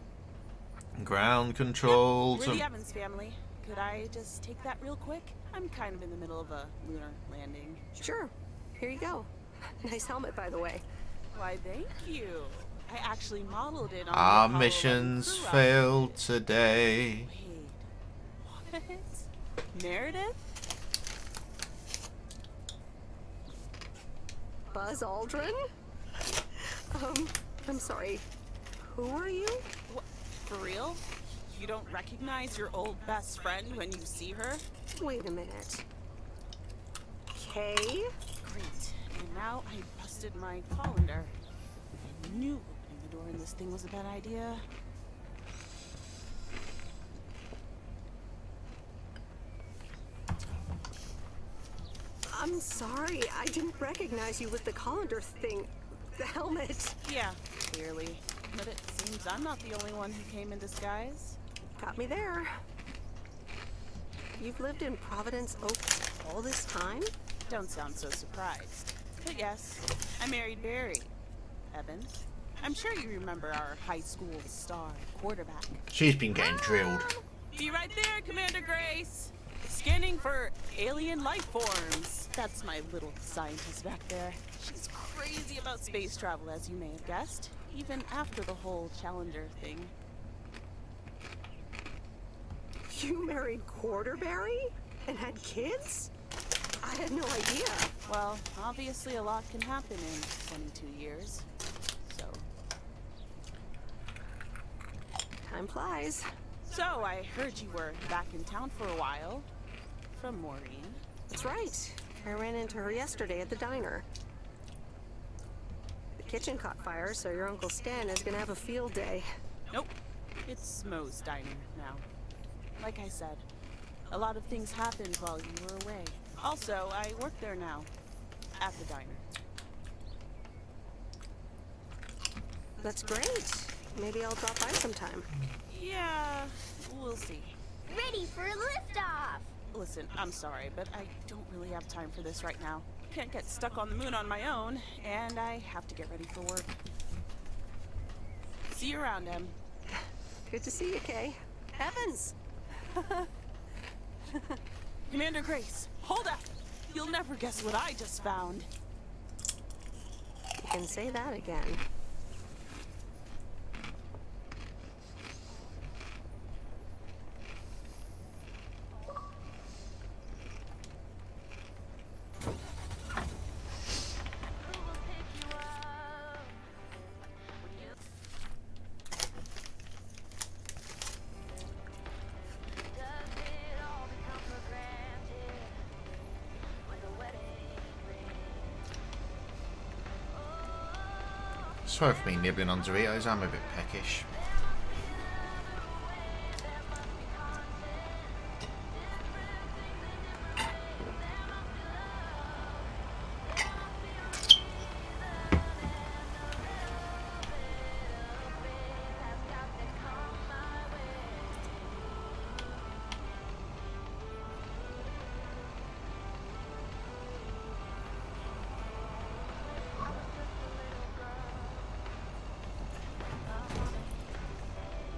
Ground control We're to... the Evans family. Could I just take that real quick? I'm kind of in the middle of a lunar landing. Sure. Here you go. Nice helmet, by the way. Why, thank you. I actually modeled it on Our the missions Apollo failed today. Wait, what? Meredith? Buzz Aldrin? I'm sorry. Who are you? What, for real? You don't recognize your old best friend when you see her? Wait a minute. Kay? Great. And now I busted my colander. I knew opening the door in this thing was a bad idea. I'm sorry. I didn't recognize you with the colander thing. The helmet. Yeah, clearly. But it seems I'm not the only one who came in disguise. Got me there. You've lived in Providence Oak all this time? Don't sound so surprised. But yes, I married Barry. Evans. I'm sure you remember our high school star quarterback. She's been getting drilled. Be right there, Commander Grace. Scanning for alien life forms. That's my little scientist back there. She's crazy about space travel, as you may have guessed, even after the whole Challenger thing. You married Quarterberry? And had kids? I had no idea. Well, obviously a lot can happen in 22 years. So. Time flies. So, I heard you were back in town for a while. From Maureen. That's right. I ran into her yesterday at the diner. The kitchen caught fire, so your Uncle Stan is gonna have a field day. Nope. It's Mo's diner now. Like I said, a lot of things happened while you were away. Also, I work there now. At the diner. That's great. Maybe I'll drop by sometime. Yeah, we'll see. Ready for a liftoff! Listen, I'm sorry, but I don't really have time for this right now. Can't get stuck on the moon on my own, and I have to get ready for work. See you around, Em. Good to see you, Kay. Evans! Commander Grace, hold up! You'll never guess what I just found. You can say that again. Sorry for me nibbling on Doritos, I'm a bit peckish.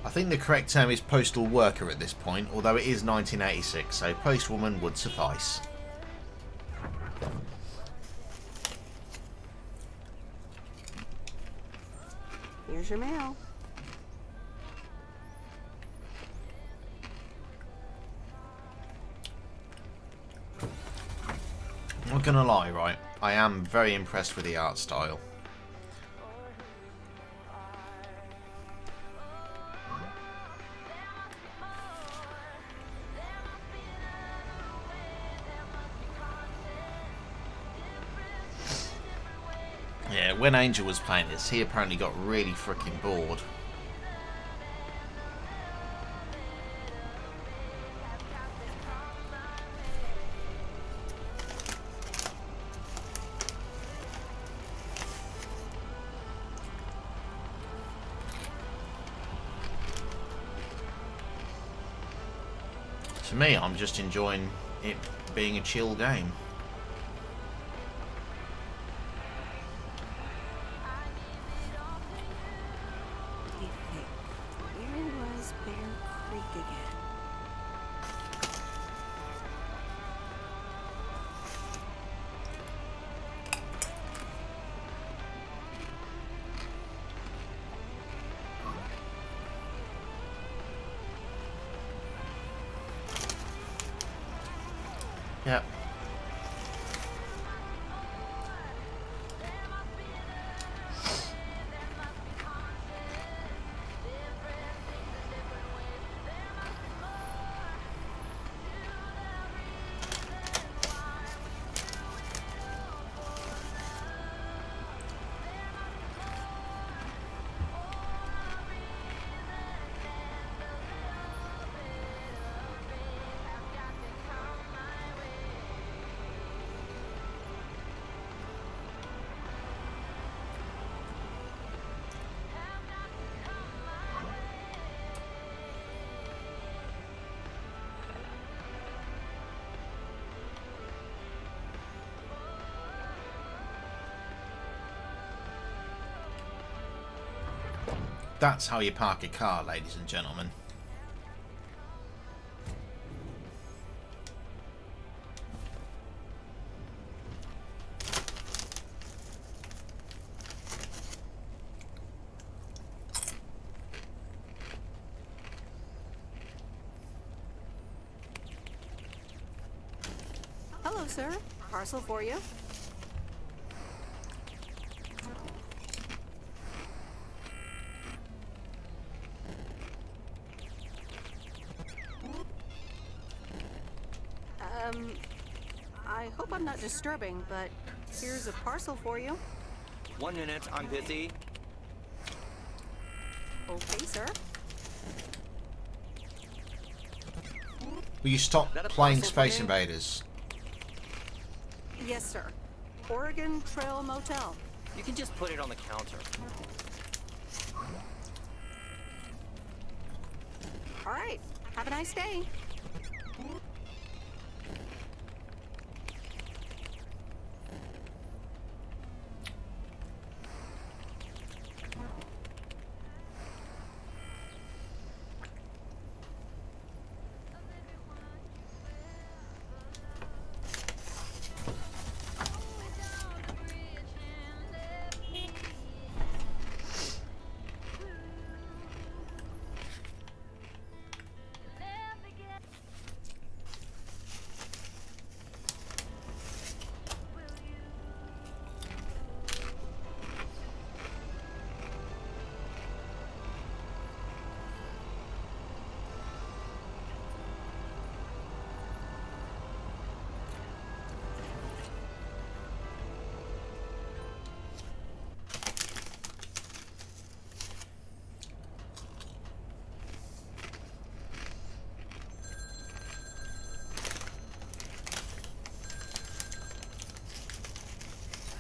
I think the correct term is postal worker at this point, although it is 1986, so postwoman would suffice. Here's your mail. I'm not gonna lie, right? I am very impressed with the art style. Yeah, when Angel was playing this, he apparently got really freaking bored. To me, I'm just enjoying it being a chill game. Where was Bear Creek again? Yep. That's how you park a car, ladies and gentlemen. Hello, sir. Parcel for you. I hope I'm not disturbing, but here's a parcel for you. 1 minute, I'm busy. Okay, sir. Will you stop playing Space Invaders? Yes, sir. Oregon Trail Motel. You can just put it on the counter. All right. Have a nice day.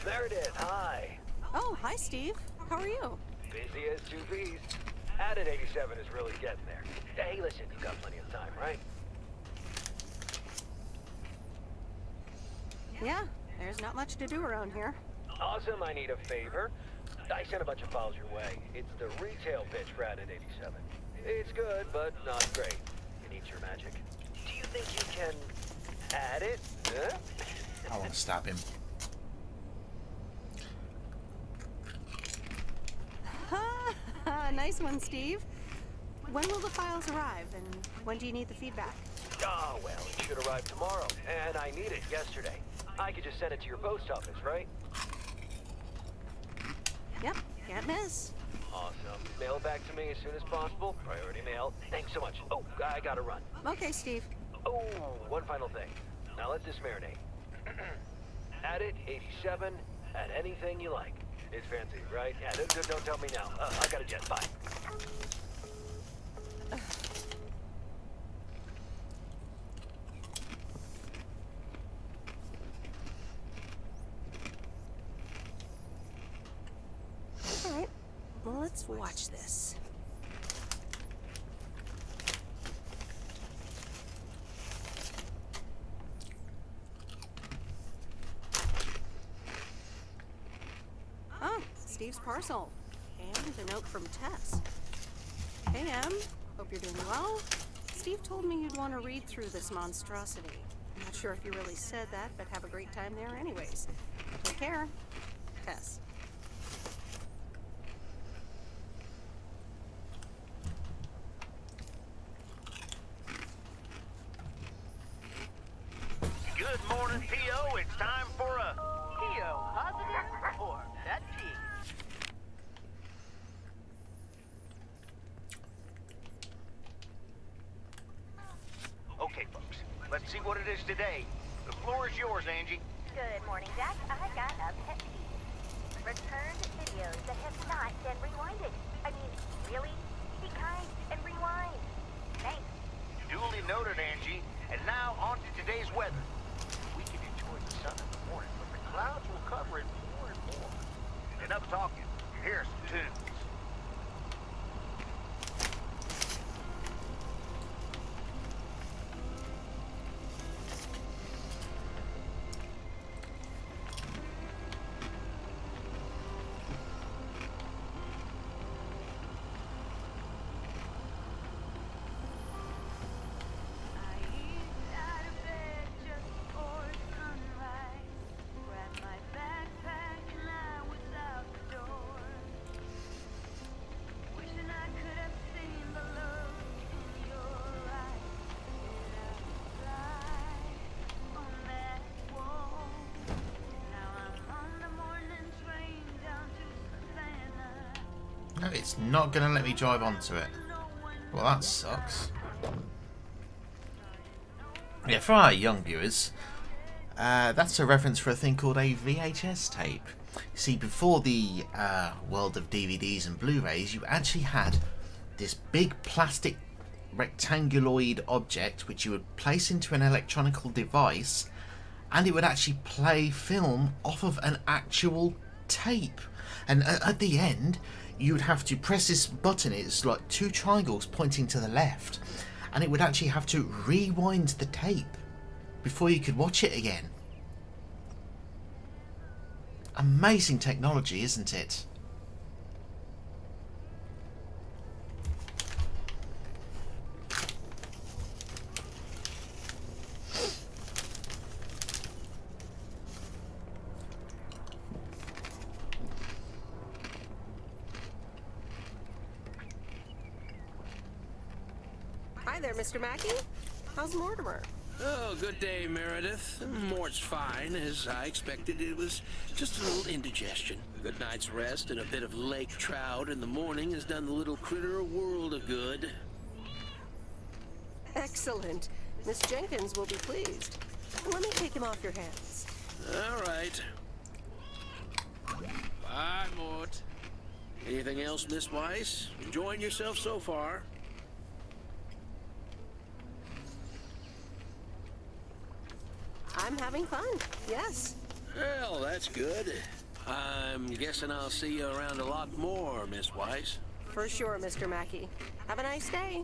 Meredith, hi. Oh, hi, Steve. How are you? Busy as two bees. Added 87 is really getting there. Hey, listen, you got plenty of time, right? Yeah, there's not much to do around here. Awesome, I need a favor. I sent a bunch of files your way. It's the retail pitch for Added 87. It's good, but not great. It needs your magic. Do you think you can add it? Huh? I want to stab him. Nice one, Steve. When will the files arrive, and when do you need the feedback? Oh, well, it should arrive tomorrow, and I need it yesterday. I could just send it to your post office, right? Yep, can't miss. Awesome. Mail it back to me as soon as possible. Priority mail. Thanks so much. Oh, I gotta run. Okay, Steve. Oh, one final thing. Now let this marinate. Add it, 87, add anything you like. It's fancy, right? Yeah, don't tell me now. I gotta jet. Bye. All right, well, let's watch this. Oh, Steve's parcel. And a note from Tess. Hey, Em. Hope you're doing well. Steve told me you'd want to read through this monstrosity. I'm not sure if you really said that, but have a great time there anyways. Take care. Tess. Good morning, P.O. It's time for a... P.O. Positive or that P? Okay, folks. Let's see what it is today. The floor is yours, Angie. Good morning, Jack. I got a pet peeve. Returned videos that have not been rewinded. I mean, really? Be kind and rewind. Thanks. Duly noted, Angie. And now on to today's weather. We can enjoy the sun in the morning, but the clouds will cover it more and more. Enough talking. Here's some tunes. No, it's not going to let me drive onto it. Well, that sucks. Yeah, for our young viewers, that's a reference for a thing called a VHS tape. See, before the world of DVDs and Blu-rays, you actually had this big plastic rectanguloid object which you would place into an electronical device, and it would actually play film off of an actual tape. And at the end, you would have to press this button. It's like two triangles pointing to the left, and it would actually have to rewind the tape before you could watch it again. Amazing technology, isn't it? Hi there, Mr. Mackey. How's Mortimer? Oh, good day, Meredith. Mort's fine, as I expected. It was just a little indigestion. A good night's rest and a bit of lake trout in the morning has done the little critter a world of good. Excellent. Miss Jenkins will be pleased. Let me take him off your hands. All right. Bye, Mort. Anything else, Miss Weiss? Enjoying yourself so far? I'm having fun, yes. Well, that's good. I'm guessing I'll see you around a lot more, Miss Weiss. For sure, Mr. Mackey. Have a nice day.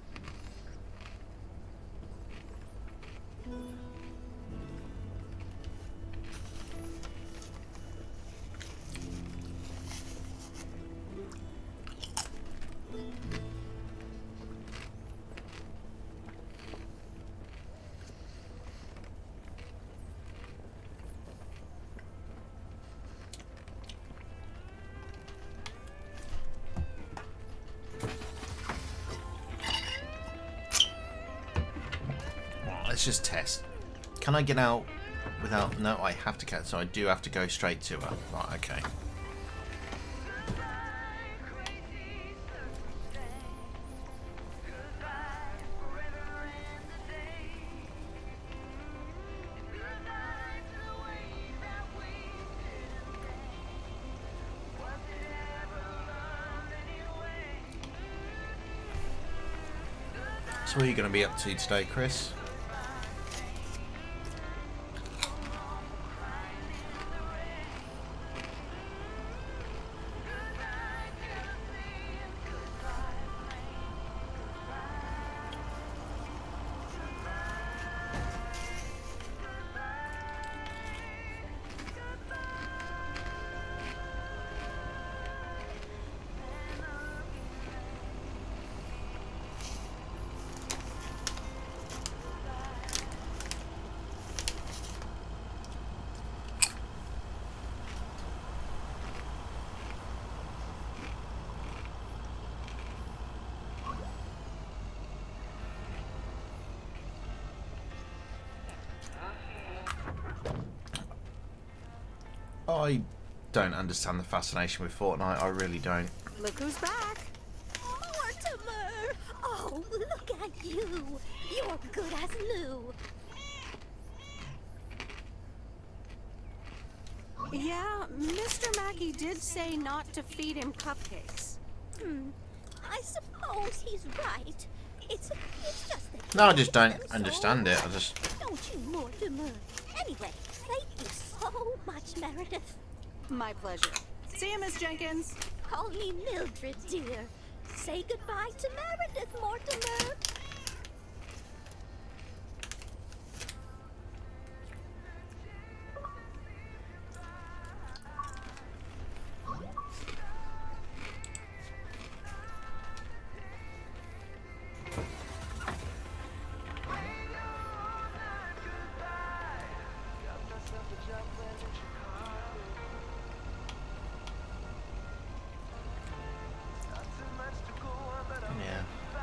Let's just test. Can I get out without... No, I have to catch, so I do have to go straight to her. Right, okay. So what are you going to be up to today, Chris? I don't understand the fascination with Fortnite. I really don't. Look who's back. Mortimer! Oh, look at you. You're good as new. Yeah, Mr. Mackey did say not to feed him cupcakes. I suppose he's right. It's just that... No, I just don't understand it. I just... Don't you, Mortimer? Anyway, thank you so much, Meredith. My pleasure. See you, Miss Jenkins. Call me Mildred, dear. Say goodbye to Meredith, Mortimer.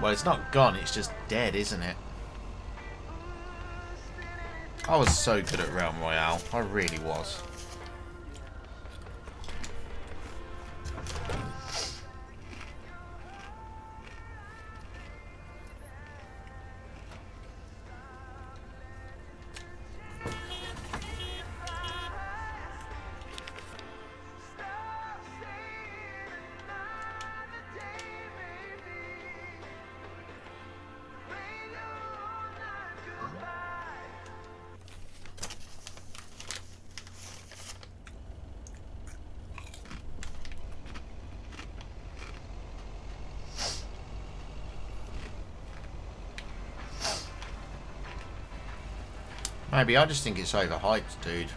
Well, it's not gone, it's just dead, isn't it? I was so good at Realm Royale. I really was. Maybe I just think it's overhyped, dude.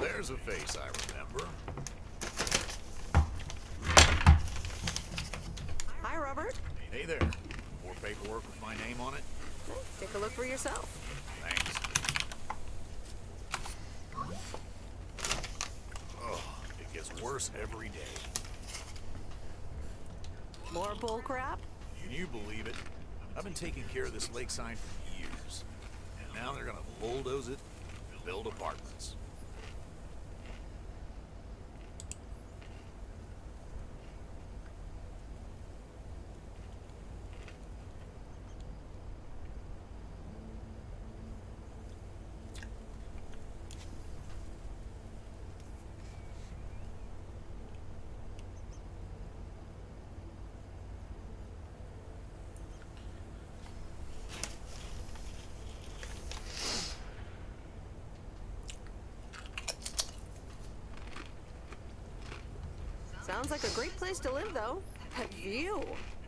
There's a face I remember. Hi, Robert. Hey there. More paperwork with my name on it? Take a look for yourself. Thanks. Oh, it gets worse every day. More bull crap? Can you believe it? I've been taking care of this lake sign for years. And now they're gonna bulldoze it and build apartments. Sounds like a great place to live, though. That view.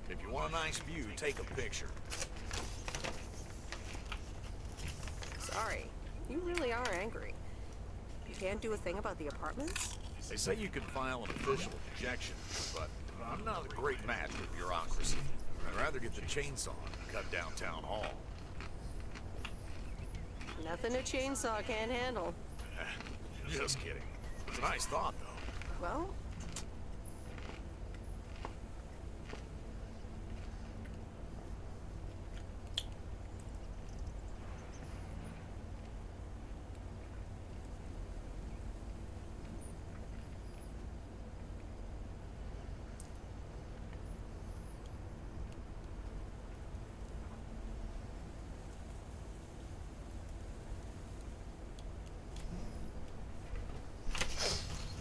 If you want a nice view, take a picture. Sorry. You really are angry. You can't do a thing about the apartments? They say you can file an official objection, but I'm not a great match for bureaucracy. I'd rather get the chainsaw and cut down town hall. Nothing a chainsaw can't handle. Just kidding. It's a nice thought, though. Well,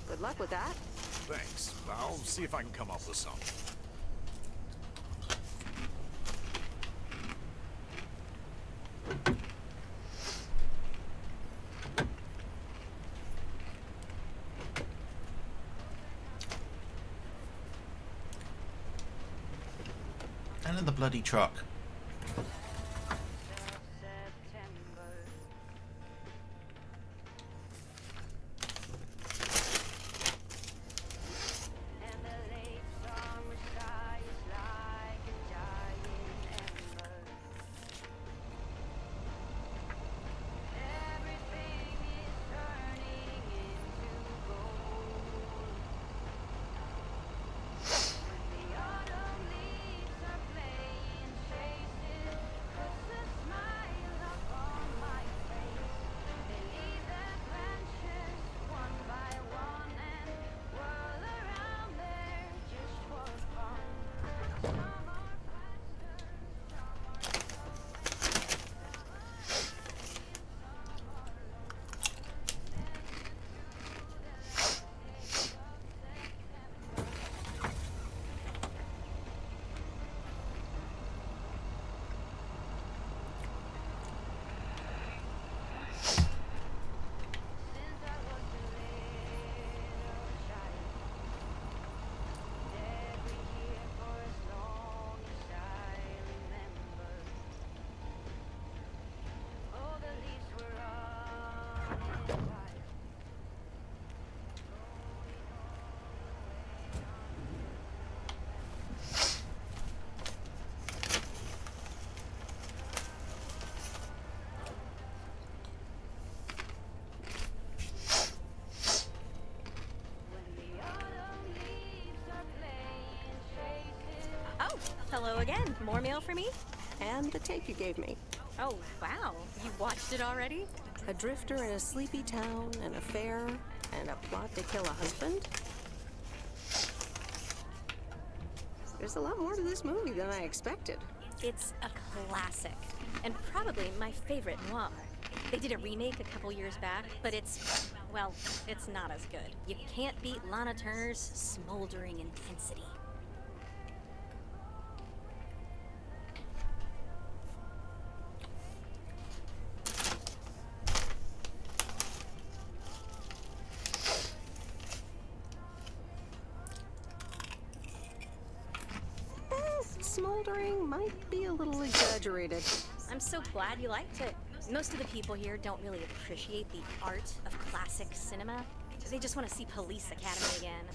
good luck with that. Thanks. I'll see if I can come up with something. And in the bloody truck. Hello again. More mail for me? And the tape you gave me. Oh, wow. You watched it already? A drifter in a sleepy town, an affair, and a plot to kill a husband? There's a lot more to this movie than I expected. It's a classic, and probably my favorite noir. They did a remake a couple years back, but it's not as good. You can't beat Lana Turner's smoldering intensity. Smoldering might be a little exaggerated. I'm so glad you liked it. Most of the people here don't really appreciate the art of classic cinema. They just want to see Police Academy again.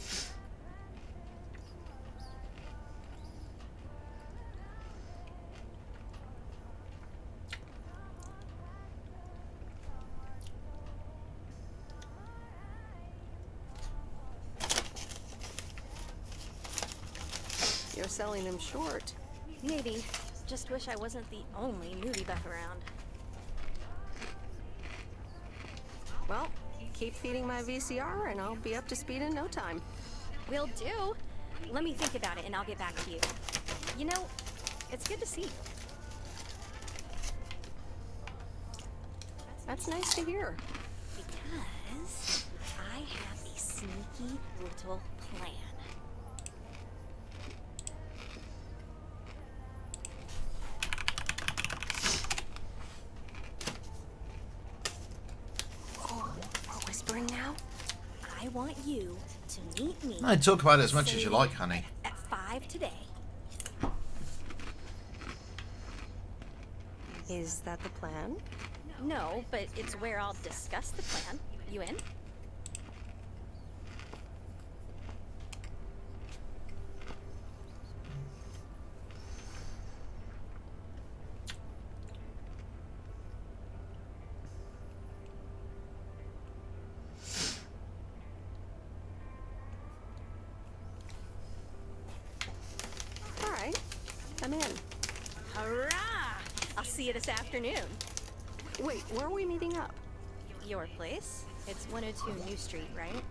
You're selling them short. Maybe. Just wish I wasn't the only movie buff around. Well, keep feeding my VCR and I'll be up to speed in no time. Will do. Let me think about it and I'll get back to you. You know, it's good to see you. That's nice to hear. Because I have a sneaky little plan. Now? I want you to meet me. No, talk about it as much as you like, honey. At 5 today. Is that the plan? No, but it's where I'll discuss the plan. You in? I'm in. Hurrah! I'll see you this afternoon. Wait, where are we meeting up? Your place? It's 102 New Street, right?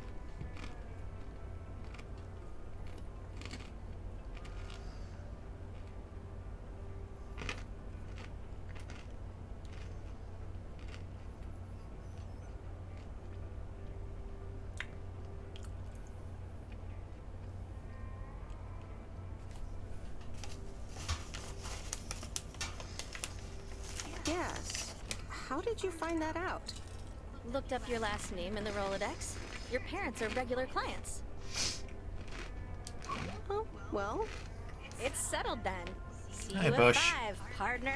Yes. How did you find that out? Looked up your last name in the Rolodex. Your parents are regular clients. Oh, well. It's settled then. See Hey, you Bush. at 5, partner.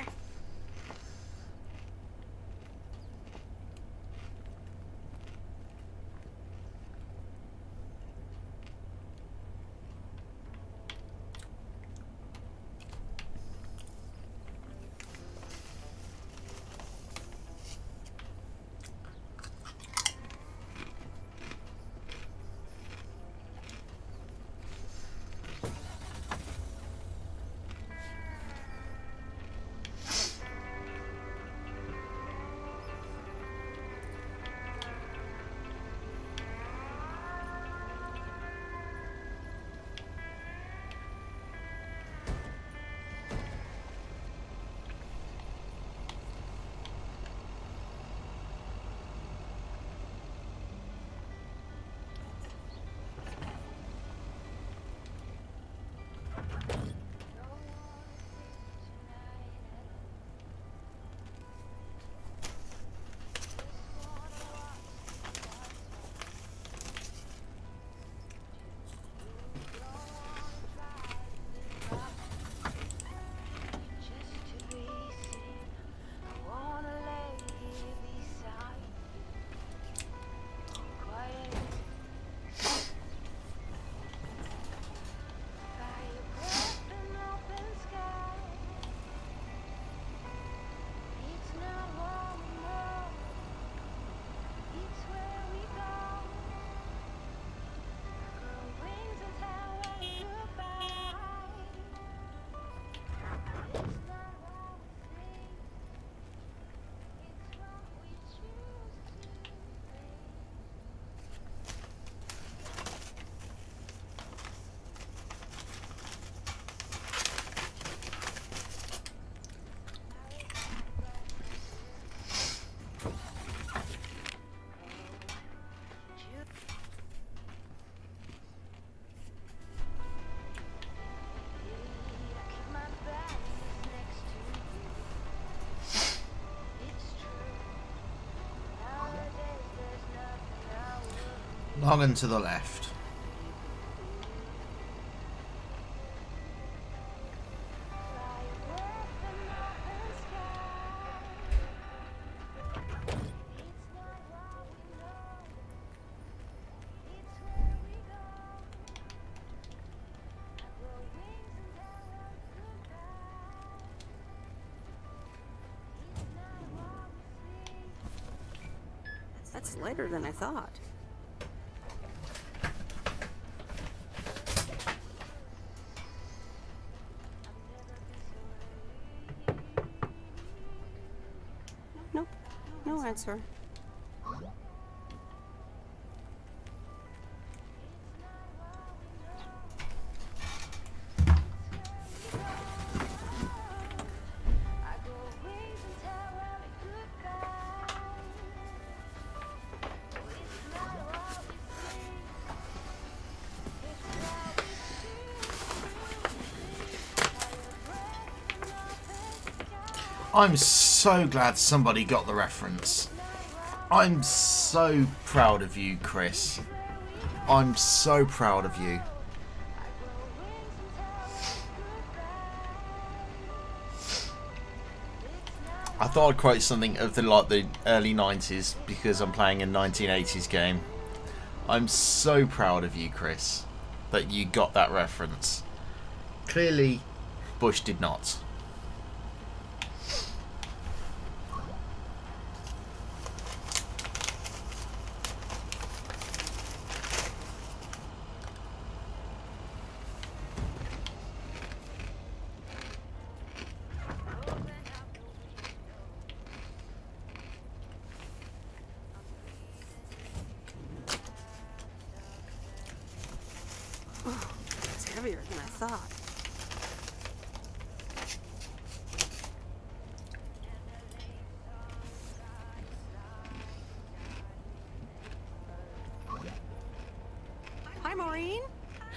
Long and to the left. That's lighter than I thought. Nope, no answer. I'm so glad somebody got the reference. I'm so proud of you, Chris. I'm so proud of you. I thought I'd quote something of the early 90s because I'm playing a 1980s game. I'm so proud of you, Chris, that you got that reference. Clearly, Bush did not. It's heavier than I thought. Hi, Maureen.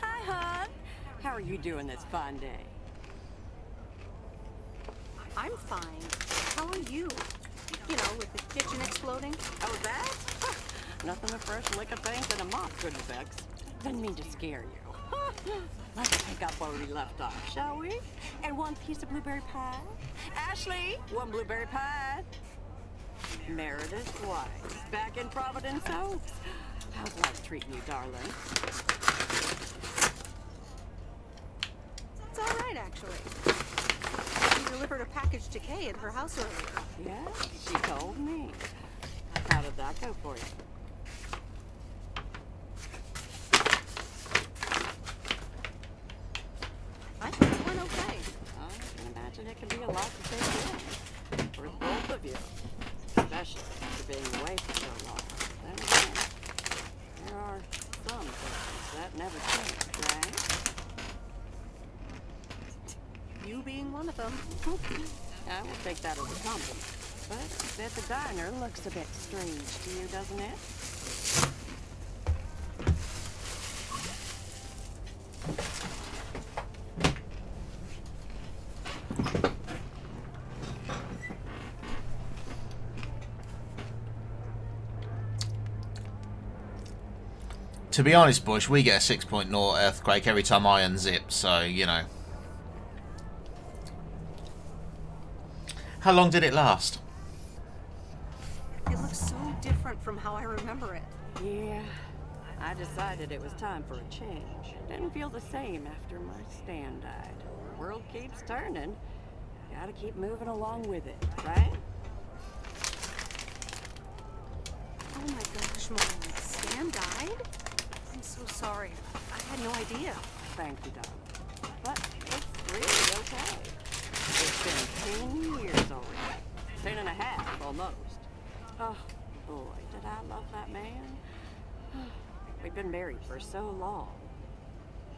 Hi, hon. How are you doing this fine day? I'm fine. How are you? You know, with the kitchen exploding. Oh, that? Nothing a fresh lick of paint and a mop couldn't fix. Didn't mean to scare you. Let's pick up where we left off, shall we? And one piece of blueberry pie. Ashley, one blueberry pie. Meredith Weiss, back in Providence Oaks. How's life treating you, darling? It's all right, actually. She delivered a package to Kay at her house earlier. Yeah, she told me. How did that go for you? I think it went okay. I can imagine it can be a lot to take in. For both of you. Especially after being away for so long. Then again, there are some things that never change, right? You being one of them. I will take that as a compliment. But that the diner looks a bit strange to you, doesn't it? To be honest, Bush, we get a 6.0 earthquake every time I unzip, so, you know. How long did it last? It looks so different from how I remember it. Yeah, I decided it was time for a change. Didn't feel the same after my Stan died. The world keeps turning. Gotta keep moving along with it, right? Oh my gosh, Maureen. Stan died? I'm so sorry. I had no idea. Thank you, darling. But it's really okay. It's been 10 years already. 10 and a half, almost. Oh, boy, did I love that man. We'd been married for so long.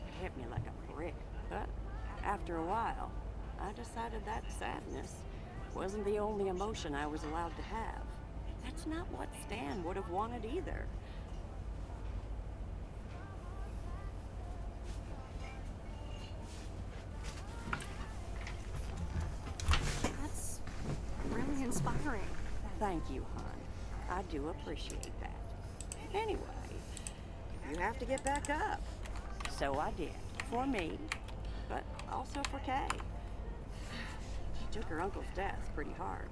It hit me like a brick. But after a while, I decided that sadness wasn't the only emotion I was allowed to have. That's not what Stan would have wanted either. That's really inspiring. Thank you, hon. I do appreciate that. Anyway, you have to get back up. So I did. For me, but also for Kay. She took her uncle's death pretty hard.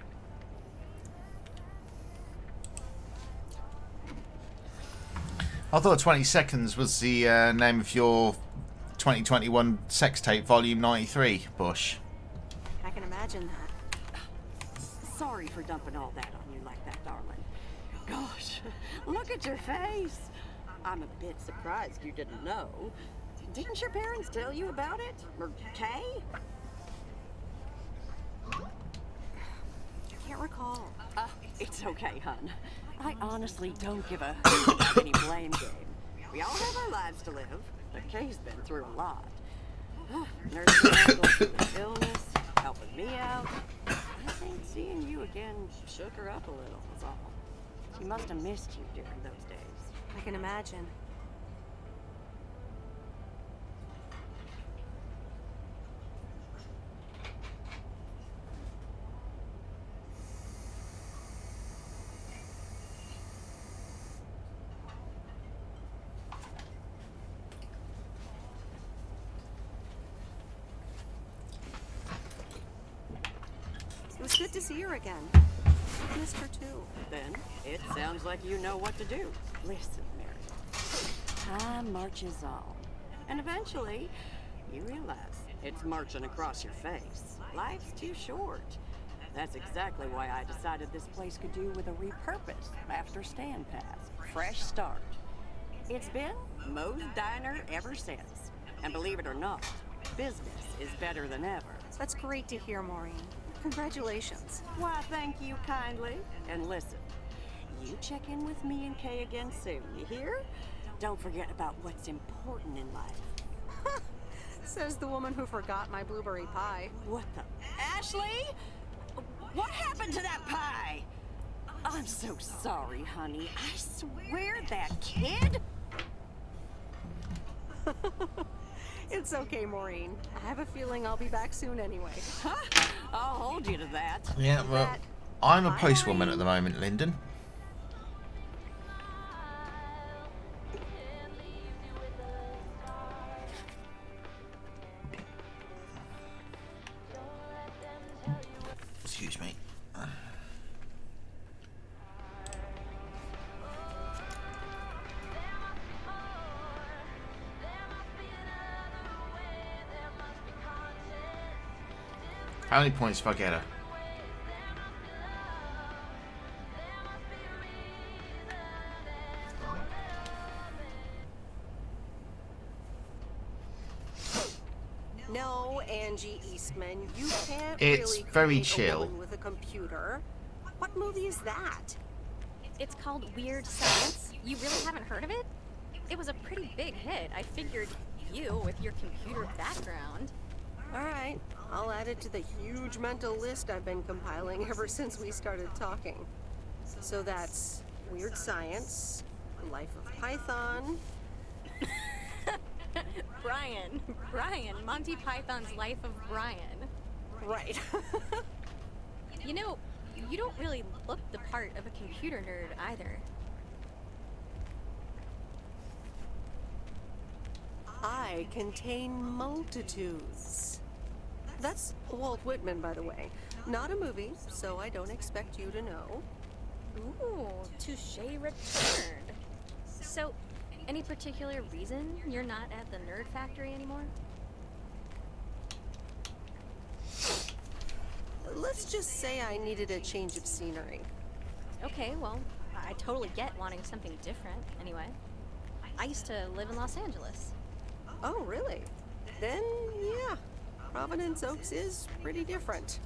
I thought 20 Seconds was the name of your 2021 sex tape, volume 93, Bush. I can imagine that. Sorry for dumping all that on you like that, darling. Gosh, look at your face. I'm a bit surprised you didn't know. Didn't your parents tell you about it? Or Kay? I can't recall. It's okay, hun. I honestly don't give a hoot about any blame game. We all have our lives to live, but Kay's been through a lot. Nursing Uncle through his illness, helping me out. I think seeing you again shook her up a little, was all. She must have missed you during those days. I can imagine. It was good to see her again. I missed her too. Then, it sounds like you know what to do. Listen, Meredith. Time marches on. And eventually, you realize it's marching across your face. Life's too short. That's exactly why I decided this place could do with a repurpose after Stand Pass. Fresh start. It's been Moe's Diner ever since. And believe it or not, business is better than ever. That's great to hear, Maureen. Congratulations. Why, thank you kindly. And listen, you check in with me and Kay again soon, you hear? Don't forget about what's important in life. Says the woman who forgot my blueberry pie. What the? Ashley? What happened to that pie? I'm so sorry, honey. I swear that kid... It's okay, Maureen. I have a feeling I'll be back soon anyway. Huh? I'll hold you to that. Yeah, well, I'm a postwoman at the moment, Lyndon. Excuse me. How many points if I get her? No, Angie Eastman, you can't It's really very create chill. a woman with a computer. What movie is that? It's called Weird Science. You really haven't heard of it? It was a pretty big hit. I figured you, with your computer background. All right, I'll add it to the huge mental list I've been compiling ever since we started talking. So that's Weird Science, Life of Python. Brian, Monty Python's Life of Brian. Right. You know, you don't really look the part of a computer nerd either. I contain multitudes. That's Walt Whitman, by the way. Not a movie, so I don't expect you to know. Ooh, touche returned. So, any particular reason you're not at the Nerd Factory anymore? Let's just say I needed a change of scenery. Okay, well, I totally get wanting something different, anyway. I used to live in Los Angeles. Oh, really? Then, yeah. Providence Oaks is pretty different.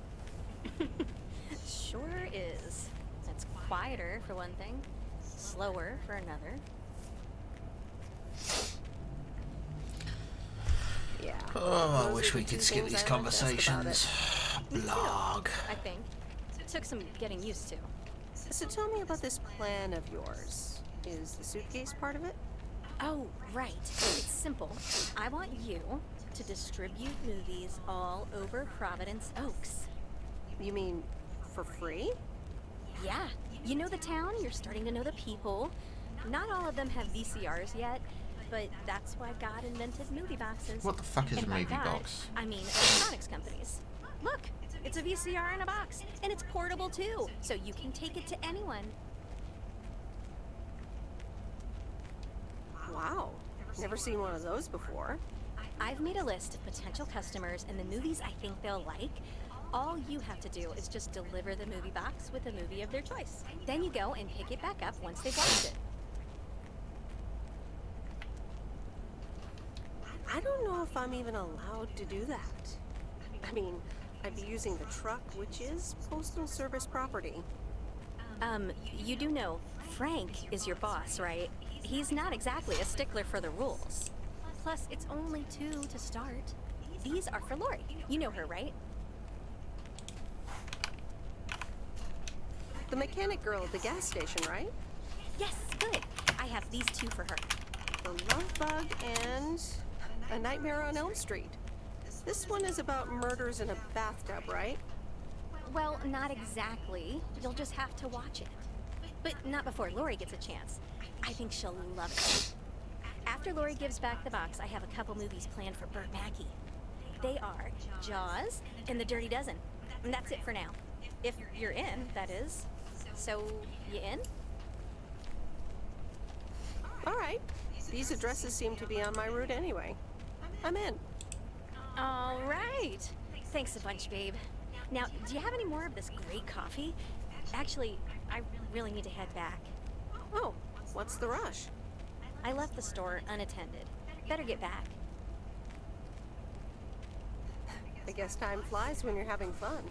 Sure is. It's quieter, for one thing. Slower, for another. Yeah. Oh, I wish we could skip these conversations. Blog. I think. It took some getting used to. So tell me about this plan of yours. Is the suitcase part of it? Oh, right. It's simple. I want you to distribute movies all over Providence Oaks. You mean for free? Yeah. You know the town, you're starting to know the people. Not all of them have VCRs yet, but that's why God invented movie boxes. What the fuck is And a by movie God, box? I mean electronics companies. Look, it's a VCR in a box, and it's portable too, so you can take it to anyone. Wow, never seen one of those before. I've made a list of potential customers and the movies I think they'll like. All you have to do is just deliver the movie box with a movie of their choice. Then you go and pick it back up once they've watched it. I don't know if I'm even allowed to do that. I mean, I'd be using the truck, which is Postal Service property. You do know Frank is your boss, right? He's not exactly a stickler for the rules. Plus, it's only 2 to start. These are for Lori. You know her, right? The mechanic girl at the gas station, right? Yes, good. I have these 2 for her. The Love Bug and A Nightmare on Elm Street. This one is about murders in a bathtub, right? Well, not exactly. You'll just have to watch it. But not before Lori gets a chance. I think she'll love it. After Lori gives back the box, I have a couple movies planned for Burt Mackey. They are Jaws and The Dirty Dozen. And that's it for now. If you're in, that is. So, you in? All right. These addresses seem to be on my route anyway. I'm in. All right. Thanks a bunch, babe. Now, do you have any more of this great coffee? Actually, I really need to head back. Oh, what's the rush? I left the store unattended. Better get back. I guess time flies when you're having fun.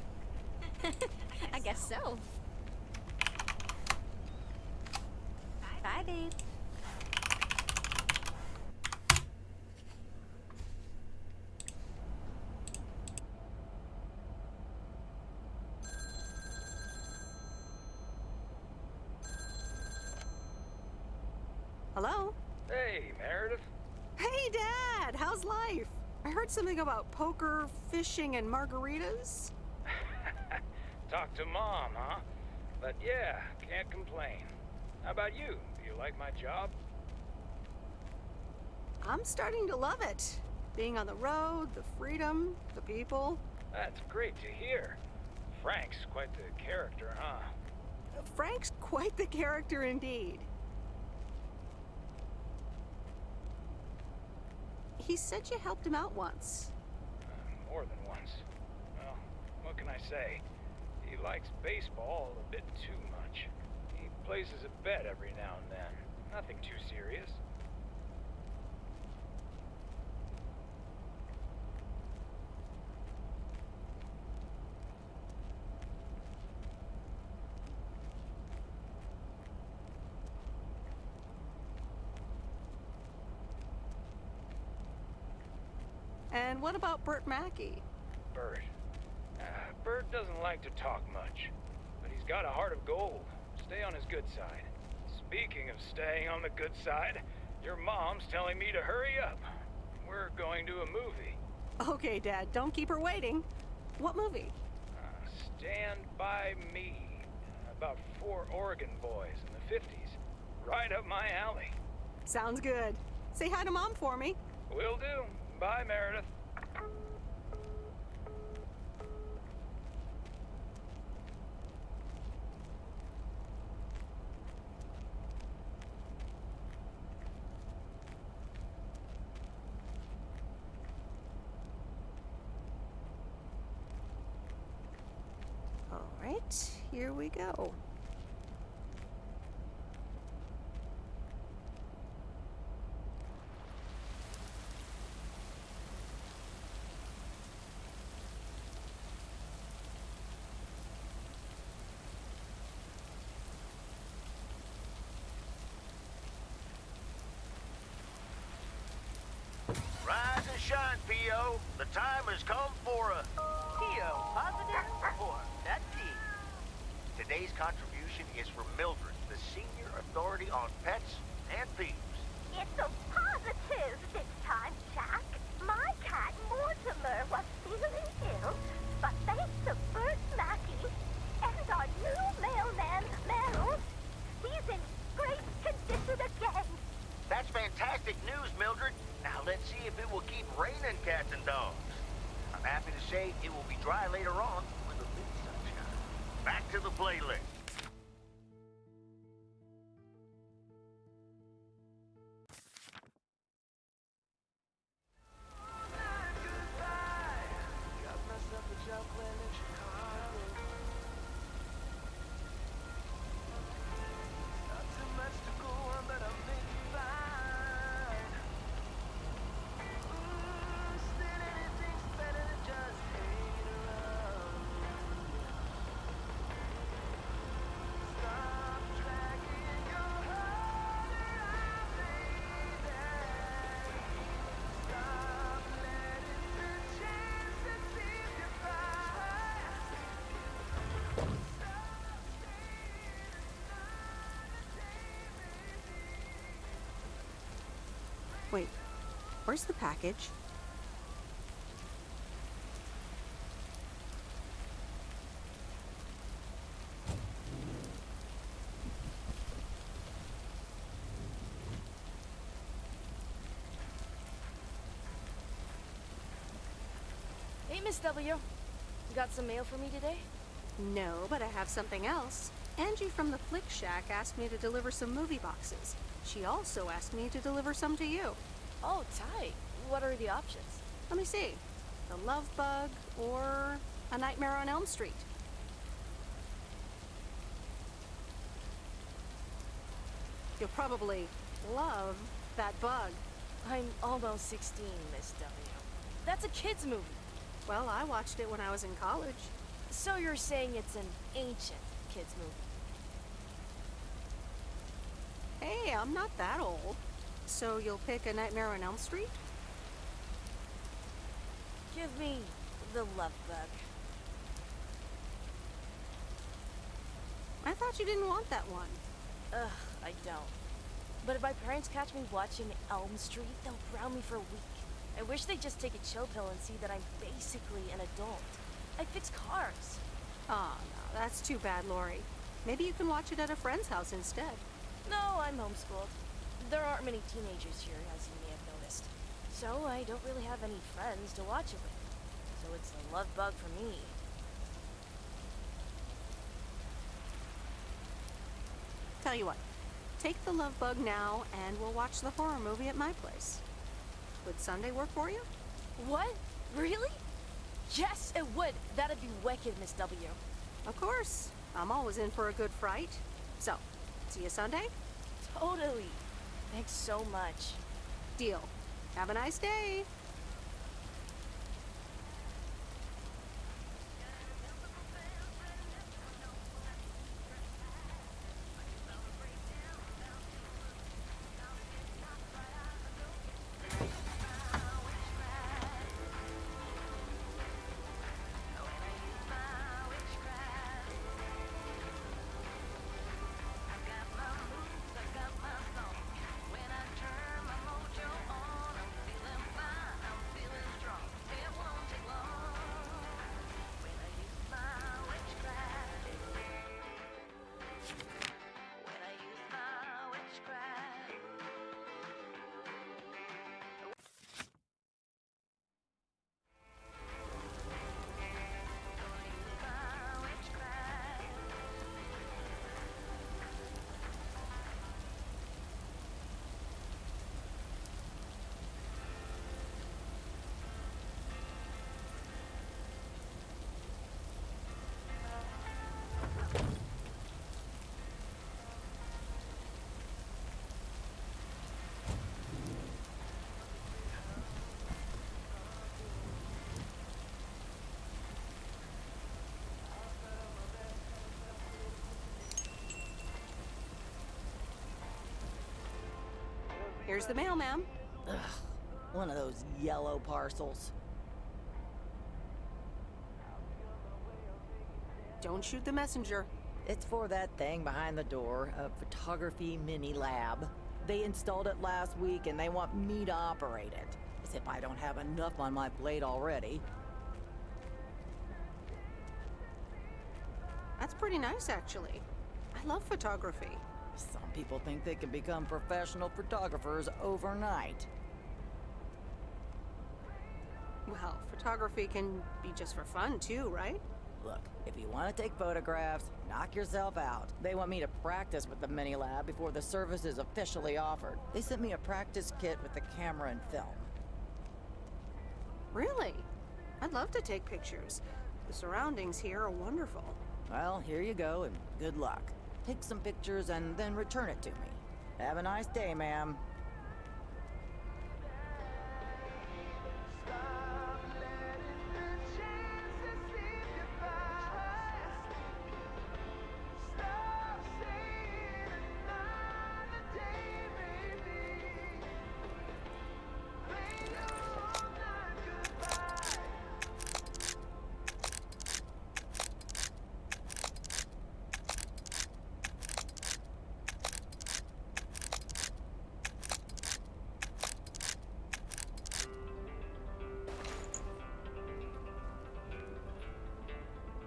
I guess so. Bye, babe. Hello? Hey, Meredith. Hey, Dad! How's life? I heard something about poker, fishing, and margaritas. Talk to Mom, huh? But yeah, can't complain. How about you? Do you like my job? I'm starting to love it. Being on the road, the freedom, the people. That's great to hear. Frank's quite the character, huh? Frank's quite the character indeed. He said you helped him out once. More than once. Well, what can I say? He likes baseball a bit too much. He places a bet every now and then. Nothing too serious. And what about Burt Mackey? Burt. Burt doesn't like to talk much, but he's got a heart of gold. Stay on his good side. Speaking of staying on the good side, your mom's telling me to hurry up. We're going to a movie. Okay, Dad, don't keep her waiting. What movie? Stand By Me. About 4 Oregon boys in the 50s. Right up my alley. Sounds good. Say hi to Mom for me. Will do. Bye, Meredith. All right, here we go. Rise and shine, P.O. The time has come for a... P.O. positive or that P. Today's contribution is for Mildred, the senior authority on pets and thieves. It's a positive this time, Jack. My cat Mortimer was feeling ill, but thanks to Burt Mackey and our new mailman, Merrill, he's in great condition if it will keep raining cats and dogs. I'm happy to say it will be dry later on with a little sunshine. Back to the playlist. Wait, where's the package? Hey, Miss W. You got some mail for me today? No, but I have something else. Angie from the Flick Shack asked me to deliver some movie boxes. She also asked me to deliver some to you. Oh, tight. What are the options? Let me see. The Love Bug or A Nightmare on Elm Street. You'll probably love that bug. I'm almost 16, Miss W. That's a kid's movie. Well, I watched it when I was in college. So you're saying it's an ancient kid's movie? Hey, I'm not that old. So you'll pick A Nightmare on Elm Street? Give me the Love Bug. I thought you didn't want that one. Ugh, I don't. But if my parents catch me watching Elm Street, they'll ground me for a week. I wish they'd just take a chill pill and see that I'm basically an adult. I fix cars. Oh, no, that's too bad, Lori. Maybe you can watch it at a friend's house instead. No, I'm homeschooled. There aren't many teenagers here, as you may have noticed. So I don't really have any friends to watch it with. So it's the Love Bug for me. Tell you what, take the Love Bug now and we'll watch the horror movie at my place. Would Sunday work for you? What? Really? Yes, it would. That'd be wicked, Miss W. Of course. I'm always in for a good fright. So, see you Sunday? Totally. Thanks so much. Deal. Have a nice day. Here's the mail, ma'am. Ugh, one of those yellow parcels. Don't shoot the messenger. It's for that thing behind the door, a photography mini lab. They installed it last week and they want me to operate it. As if I don't have enough on my plate already. That's pretty nice, actually. I love photography. Some people think they can become professional photographers overnight. Well, photography can be just for fun too, right? Look, if you want to take photographs, knock yourself out. They want me to practice with the mini lab before the service is officially offered. They sent me a practice kit with the camera and film. Really? I'd love to take pictures. The surroundings here are wonderful. Well, here you go, and good luck. Take some pictures and then return it to me. Have a nice day, ma'am.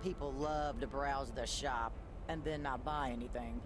People love to browse the shop and then not buy anything.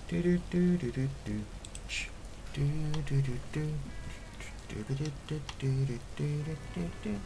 Do do do do do do. Do do do do. Do do do do do do do do.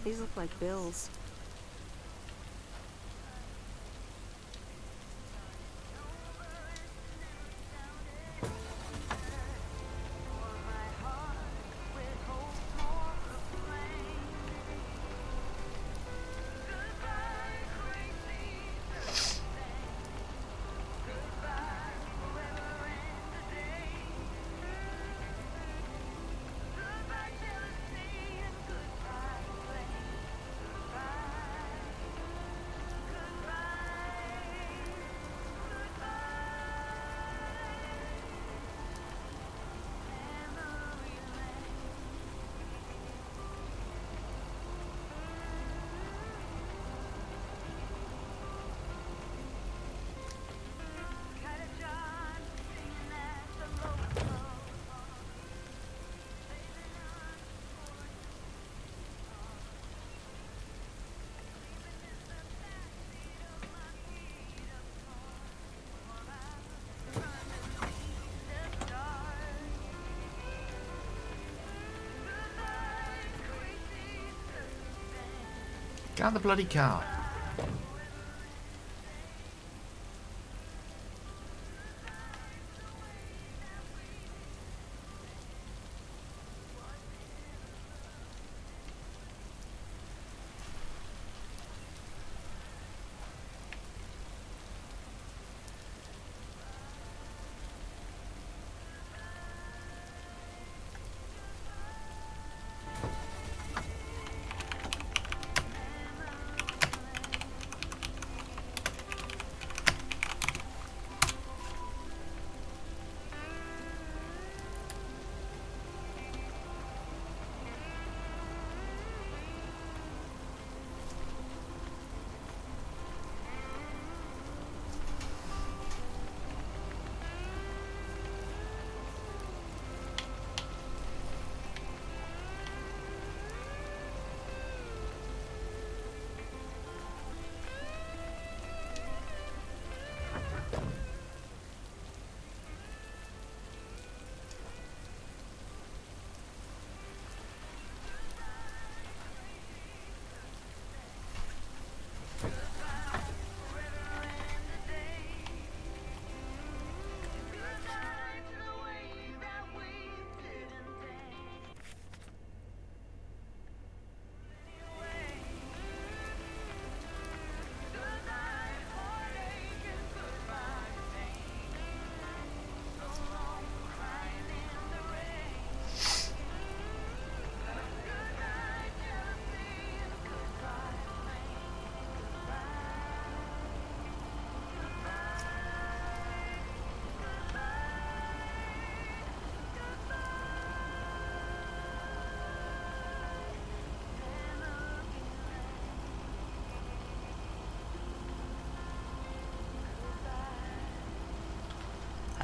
These look like bills. Get out the bloody car.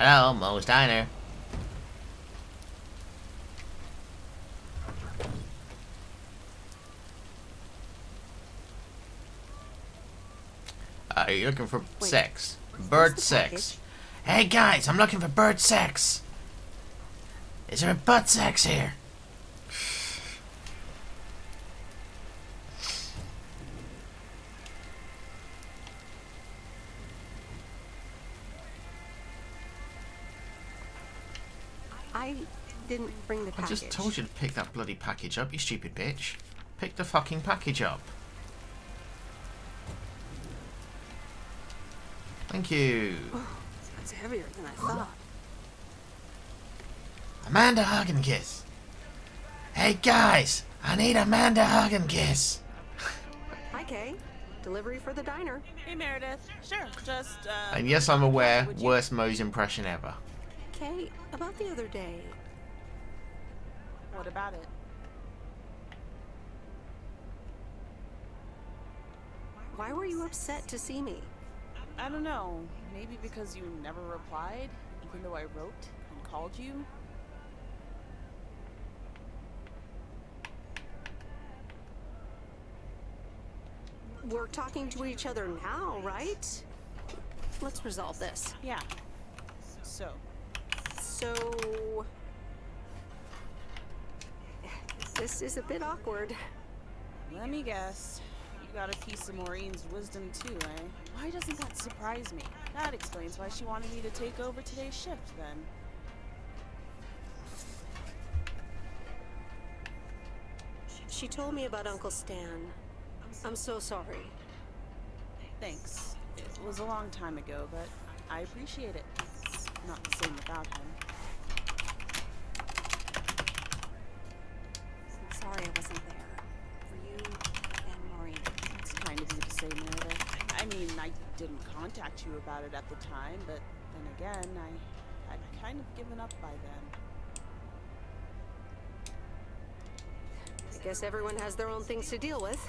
Hello, Moe's Diner. Are you looking for sex? Bird sex. Hey guys, I'm looking for bird sex. Is there a butt sex here? I didn't bring the I package. just told you to pick that bloody package up, you stupid bitch. Pick the fucking package up. Thank you. Oh, that's heavier than I thought. Amanda hug and kiss. Hey guys, I need Amanda hug and kiss. Hi, Kay. Delivery for the diner. Hey, Meredith. Sure, just, And yes, I'm aware, worst Moe's impression ever. Kay, about the other day. What about it? Why were you upset to see me? I don't know. Maybe because you never replied, even though I wrote and called you? We're talking to each other now, right? Let's resolve this. Yeah. So, this is a bit awkward. let me guess. You got a piece of Maureen's wisdom too, eh? Why doesn't that surprise me? That explains why she wanted me to take over today's shift, then. She told me about Uncle Stan. I'm so sorry. Thanks. It was a long time ago, but I appreciate it. It's not the same without him. I'm sorry I wasn't there. For you and Maureen. It's kind of you to say, Meredith. I mean, I didn't contact you about it at the time, but then again, I'd kind of given up by then. I guess everyone has their own things to deal with.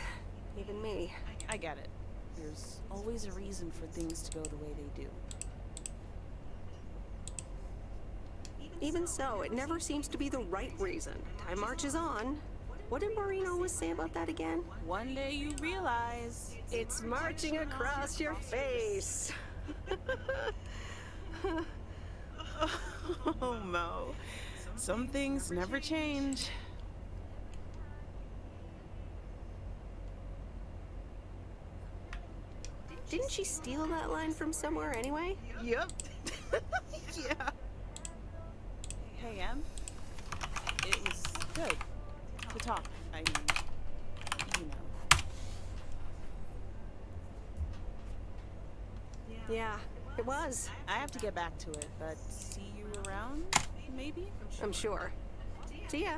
Even me. I get it. There's always a reason for things to go the way they do. Even so, it never seems to be the right reason. Time marches on. What did Maureen always say about that again? One day you realize... It's marching across your face. Oh, Mo. Some things never change. Didn't she steal that line from somewhere anyway? Yep. Yeah. Hey, Em. It was good to talk. I mean, you know. Yeah, it was. I have to get back to it, but see you around, maybe? I'm sure. See ya.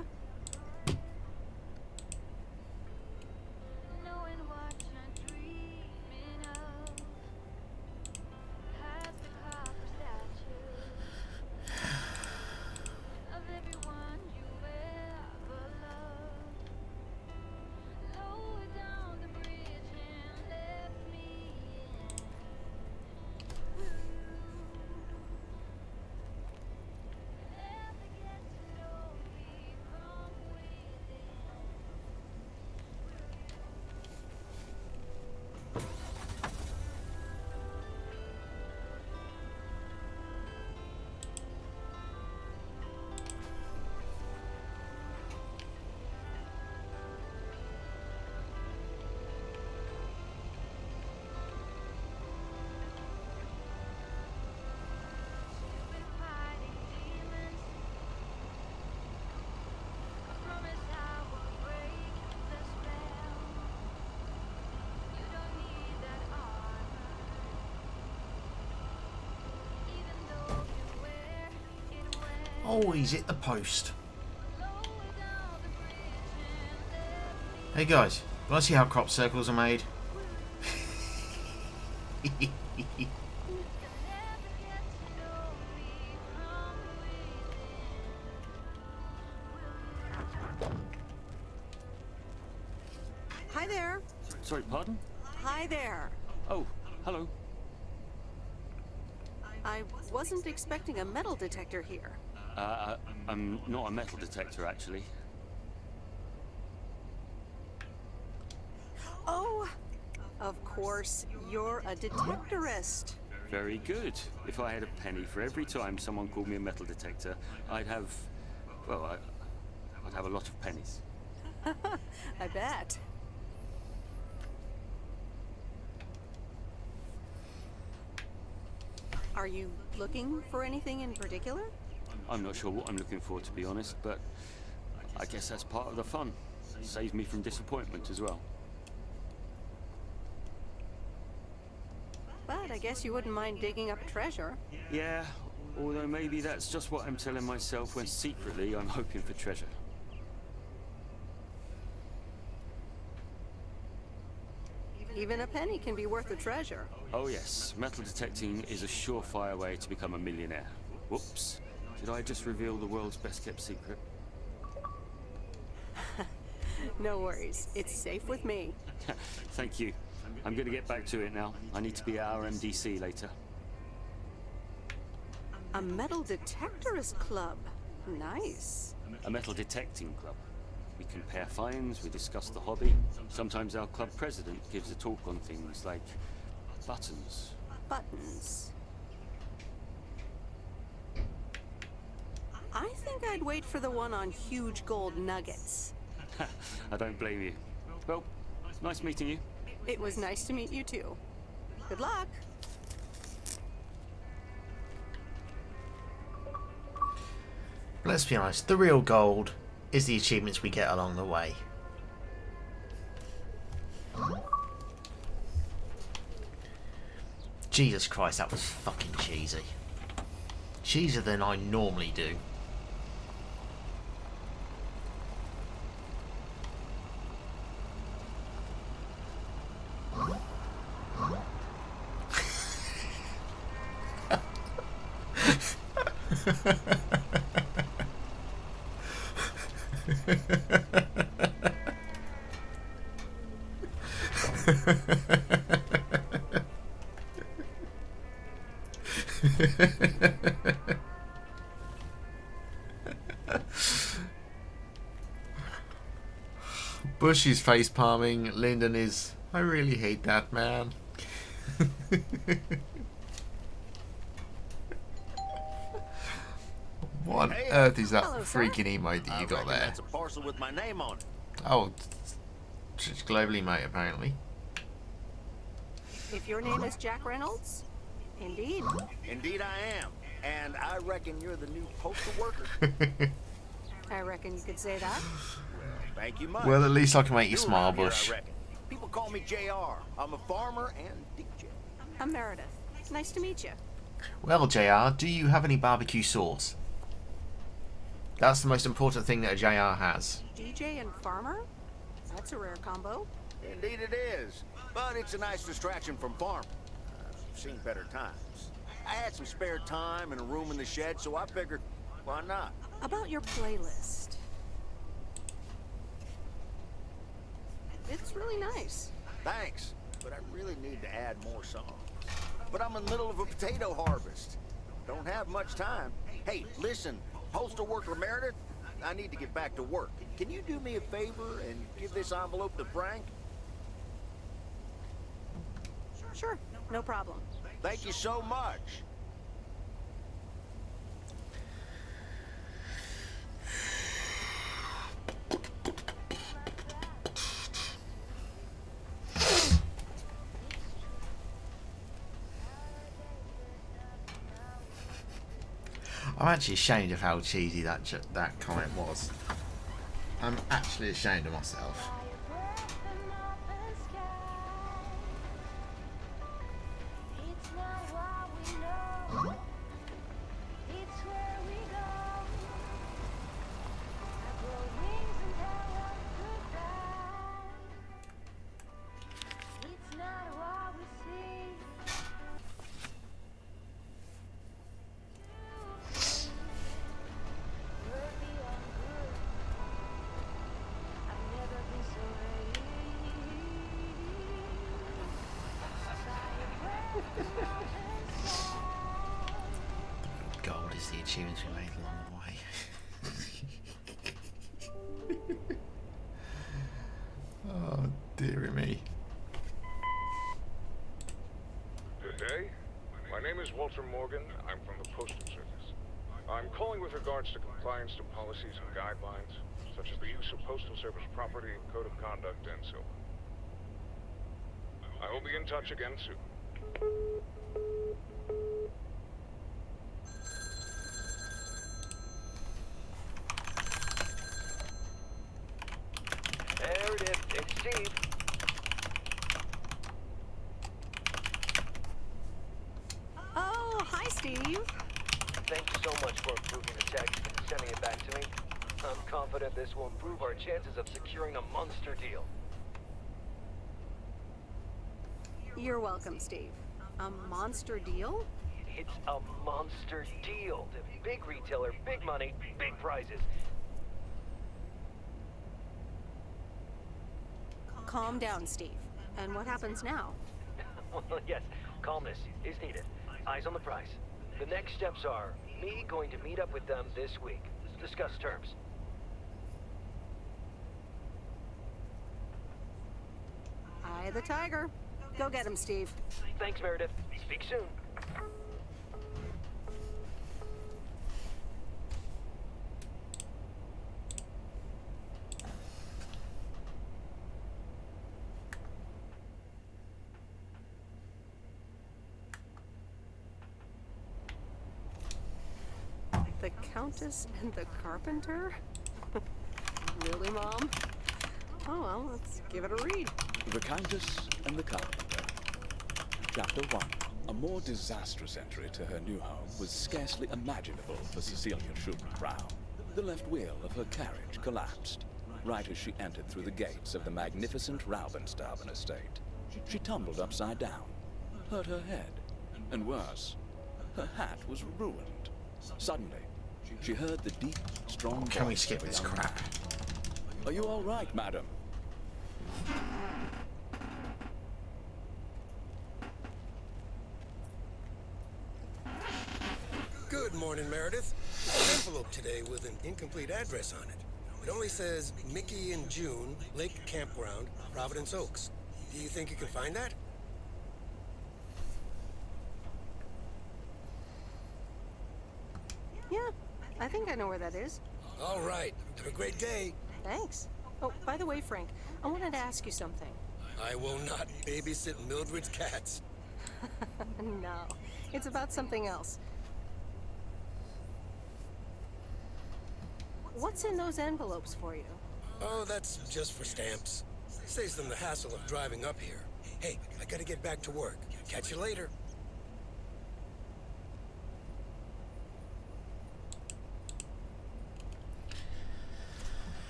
Oh, he's hit the post. Hey guys, want to see how crop circles are made? Hi there. Sorry, pardon? Hi there. Oh, hello. I wasn't expecting a metal detector here. I'm not a metal detector, actually. Oh, of course, you're a detectorist. Very good. If I had a penny for every time someone called me a metal detector, I'd have... well, I'd have a lot of pennies. I bet. Are you looking for anything in particular? I'm not sure what I'm looking for, to be honest, but I guess that's part of the fun. Saves me from disappointment as well. But I guess you wouldn't mind digging up treasure. Yeah, although maybe that's just what I'm telling myself when secretly I'm hoping for treasure. Even a penny can be worth a treasure. Oh yes, metal detecting is a surefire way to become a millionaire. Whoops. Did I just reveal the world's best kept secret? No worries. It's safe with me. Thank you. I'm going to get back to it now. I need to be at our MDC later. A metal detectorist club. Nice. A metal detecting club. We compare finds, we discuss the hobby. Sometimes our club president gives a talk on things like buttons. Buttons. I think I'd wait for the one on huge gold nuggets. I don't blame you. Well, nice meeting you. It was nice to meet you too. Good luck. Let's be honest, the real gold is the achievements we get along the way. Jesus Christ, that was fucking cheesy. Cheesier than I normally do. Bush is face palming. Lyndon is, I really hate that man. What on earth is that freaking emote that you got there? That's a parcel with my name on it. Oh, it's globally mate apparently. If your name is Jack Reynolds, indeed. Indeed I am. And I reckon you're the new postal worker. I reckon you could say that. Thank you much. Well, at least I can make you smile, Bush. People call me JR. I'm a farmer and DJ. I'm Meredith. Nice to meet you. Well, JR, do you have any barbecue sauce? That's the most important thing that a JR has. DJ and farmer? That's a rare combo. Indeed it is. But it's a nice distraction from farming. I've seen better times. I had some spare time and a room in the shed, so I figured, why not? About your playlist. It's really nice. Thanks, but I really need to add more songs. But I'm in the middle of a potato harvest. Don't have much time. Hey, listen, postal worker Meredith, I need to get back to work. Can you do me a favor and give this envelope to Frank? Sure, no problem. Thank you so much. I'm actually ashamed of how cheesy that comment was. I'm actually ashamed of myself. achievements we made along the way. Oh, dearie me. Good day. My name is Walter Morgan. I'm from the Postal Service. I'm calling with regards to compliance to policies and guidelines, such as the use of Postal Service property, code of conduct, and so on. I will be in touch again soon. There it is. It's Steve. Oh, hi, Steve. Thanks so much for improving the text and sending it back to me. I'm confident this will improve our chances of securing a monster deal. You're welcome, Steve. A monster deal? It's a monster deal. The big retailer, big money, big prizes. Calm down, Steve. And what happens now? Well, yes, calmness is needed. Eyes on the prize. The next steps are me going to meet up with them this week. Discuss terms. Eye the tiger. Go get him, Steve. Thanks, Meredith. Speak soon. The Countess and the Carpenter? Really, Mom? Oh, well, let's give it a read. The Countess and the Carpenter. Chapter 1. A more disastrous entry to her new home was scarcely imaginable for Cecilia Schumann-Brown. The left wheel of her carriage collapsed, right as she entered through the gates of the magnificent Raubenstaben estate. She tumbled upside down, hurt her head, and worse, her hat was ruined. Suddenly, she heard the deep, strong Can we voice skip of a this young crap? man. Are you all right, madam? Good morning, Meredith. There's an envelope today with an incomplete address on it. It only says Mickey and June, Lake Campground, Providence Oaks. Do you think you can find that? Yeah, I think I know where that is. All right. Have a great day. Thanks. Oh, by the way, Frank, I wanted to ask you something. I will not babysit Mildred's cats. No, it's about something else. What's in those envelopes for you? Oh, that's just for stamps. Saves them the hassle of driving up here. Hey, I gotta get back to work. Catch you later.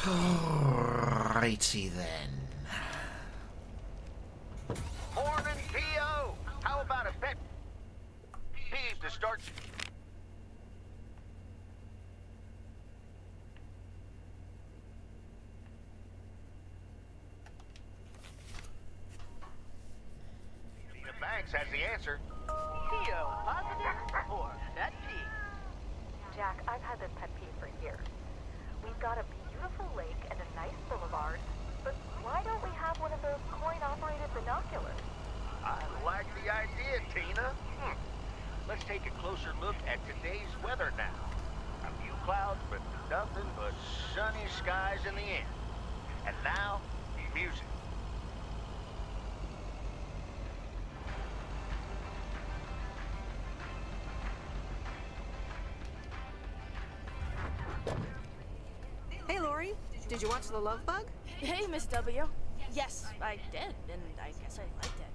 Alrighty then. Morning, P.O. How about a pet peeve to start? Tina Banks has the answer. Theo, positive or pet peeve? Jack, I've had this pet peeve for years. We've got a beautiful lake and a nice boulevard, but why don't we have one of those coin-operated binoculars? I like the idea, Tina. Let's take a closer look at today's weather now. A few clouds, but nothing but sunny skies in the end. And now, music. Hey, Lori, did you watch The Love Bug? Hey, Miss W. Yes, I did, and I guess I liked it.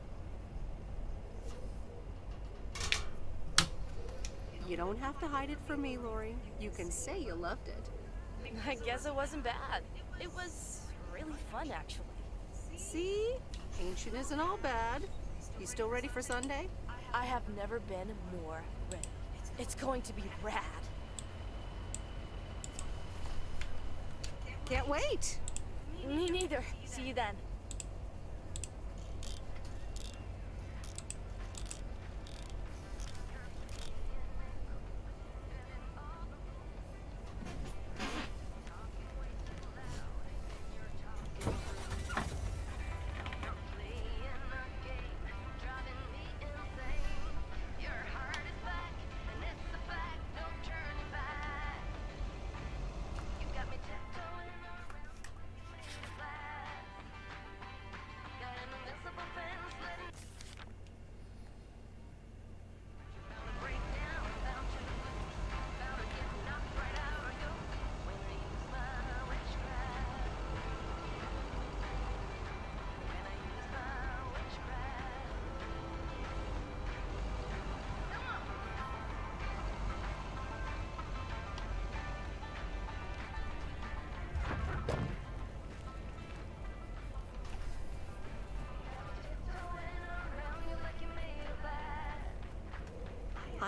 You don't have to hide it from me, Lori. You can say you loved it. I guess it wasn't bad. It was really fun, actually. See? Ancient isn't all bad. You still ready for Sunday? I have never been more ready. It's going to be rad. Can't wait. Me neither. See you then.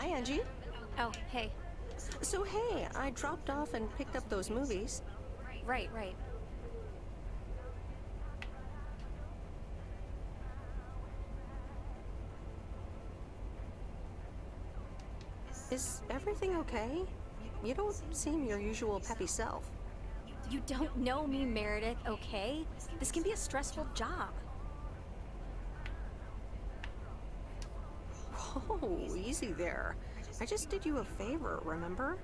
Hi, Angie. Oh, hey. So, hey, I dropped off and picked up those movies. Right. Is everything okay? You don't seem your usual peppy self. You don't know me, Meredith, okay? This can be a stressful job. Oh, easy there. I just did you a favor, remember?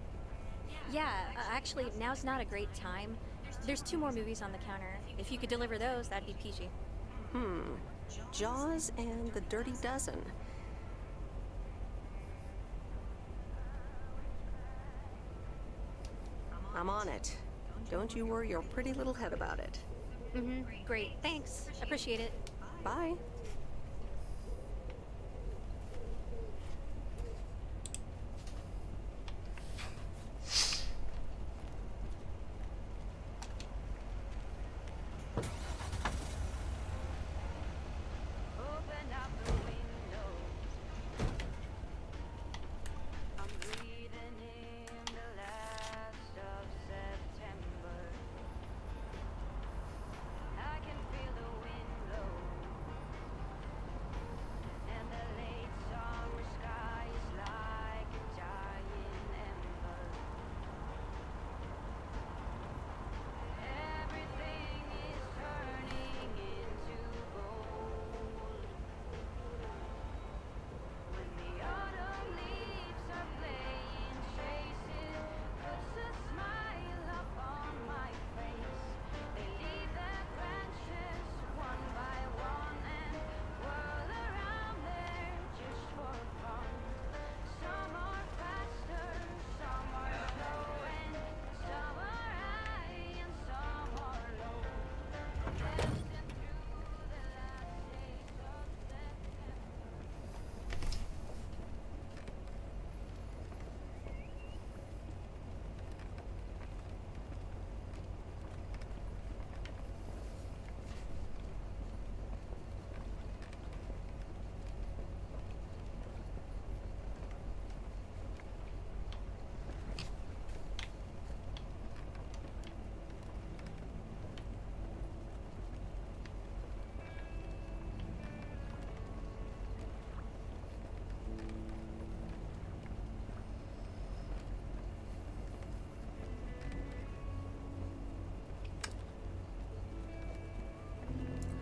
Yeah, actually, now's not a great time. There's 2 more movies on the counter. If you could deliver those, that'd be peachy. Jaws and The Dirty Dozen. I'm on it. Don't you worry your pretty little head about it. Great. Thanks. Appreciate it. Bye.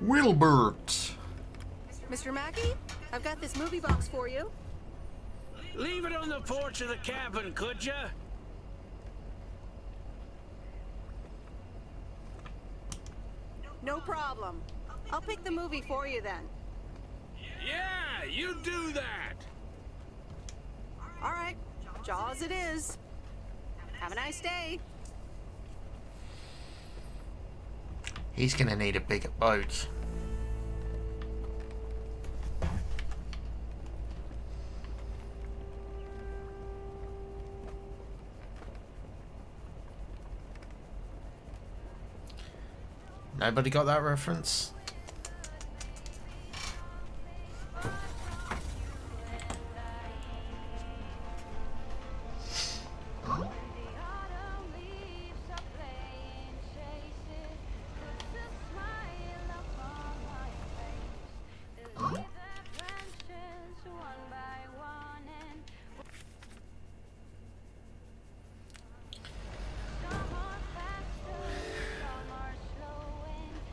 Wilbert! Mr. Mackey, I've got this movie box for you. Leave it on the porch of the cabin, could ya? No problem. I'll pick the movie for you then. Yeah, you do that! All right, Jaws it is. Have a nice day. He's gonna need a bigger boat. Nobody got that reference?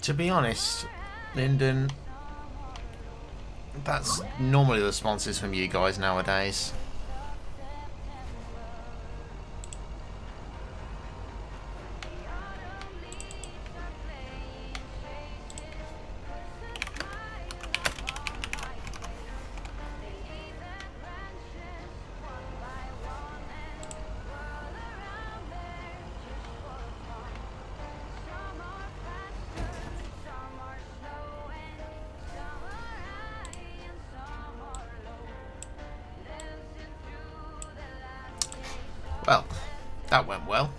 To be honest, Lyndon, that's normally the responses from you guys nowadays. Well, that went well.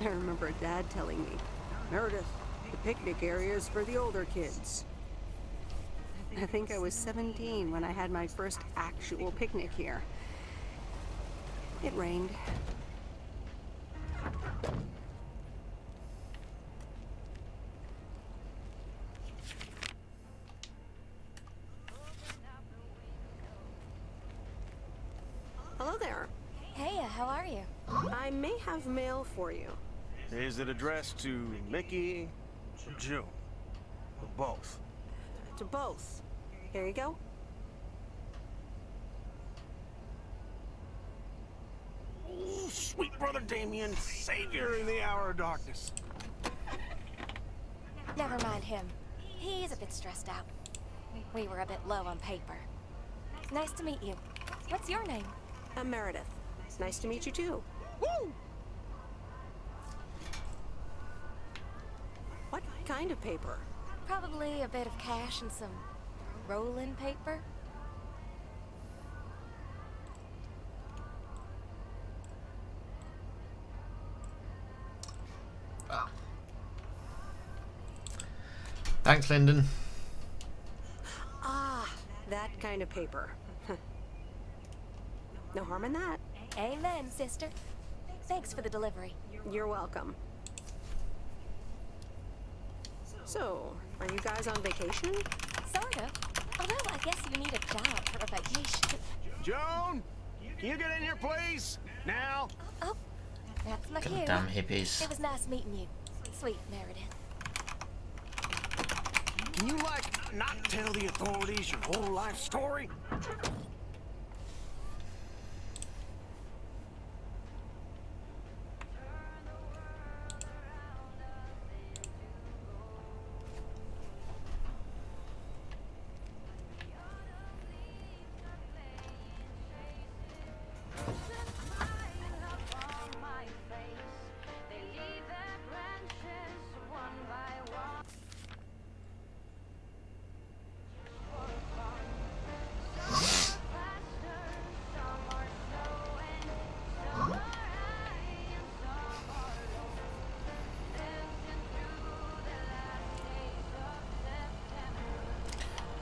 I remember Dad telling me, Meredith, the picnic area is for the older kids. I think I was 17 when I had my first actual picnic here. It rained. Hello there. Hey, how are you? I may have mail for you. Is it addressed to Mickey or June? Or both? To both. Here you go. Oh, sweet brother Damien, savior in the hour of darkness. Never mind him. He's a bit stressed out. We were a bit low on paper. Nice to meet you. What's your name? I'm Meredith. It's nice to meet you too. Woo! What kind of paper? Probably a bit of cash and some rolling paper. Oh. Thanks, Lyndon. Ah, that kind of paper. No harm in that. Amen, sister. Thanks for the delivery. You're welcome. So, are you guys on vacation? Sort of. Although I guess you need a job for a vacation. Joan, can you get in here, please? Now. Oh, that's my cue. Damn hippies. It was nice meeting you, sweet Meredith. Can you, like, not tell the authorities your whole life story?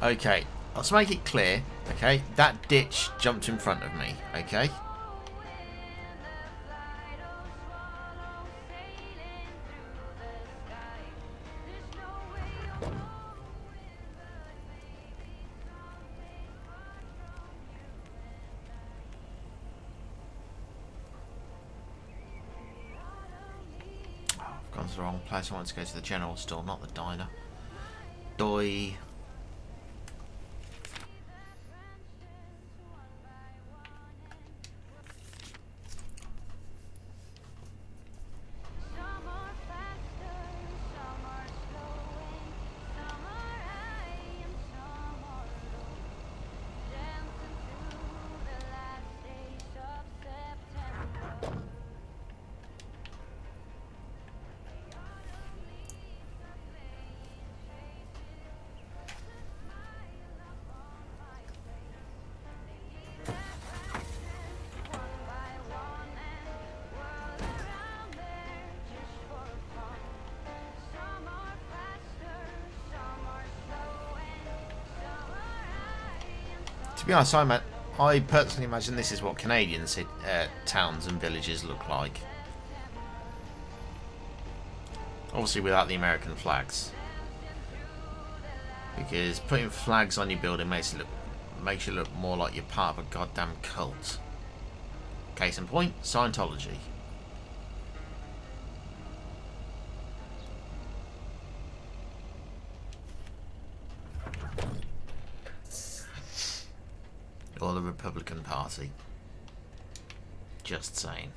Okay, let's make it clear, okay? That ditch jumped in front of me, okay? Oh, I've gone to the wrong place. I wanted to go to the general store, not the diner. Doi. To be honest, I personally imagine this is what Canadian towns and villages look like. Obviously without the American flags. Because putting flags on your building makes you look more like you're part of a goddamn cult. Case in point, Scientology. Or the Republican Party. Just saying.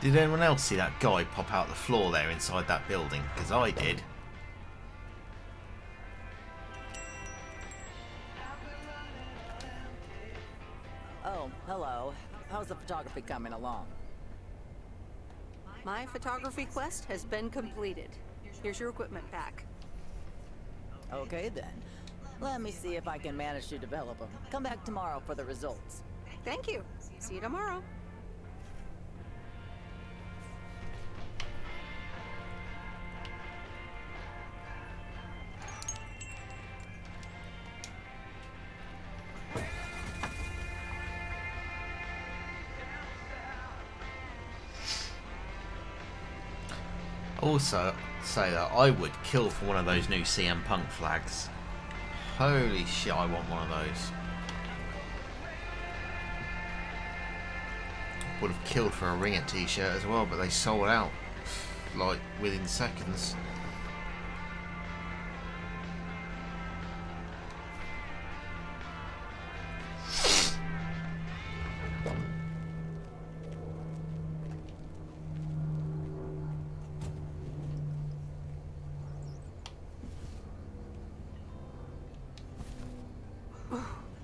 Did anyone else see that guy pop out the floor there inside that building? Because I did. Oh, hello. How's the photography coming along? My photography quest has been completed. Here's your equipment back. Okay then. Let me see if I can manage to develop them. Come back tomorrow for the results. Thank you. See you tomorrow. Also, say that I would kill for one of those new CM Punk flags. Holy shit, I want one of those. Would have killed for a Ringer t-shirt as well, but they sold out like within seconds.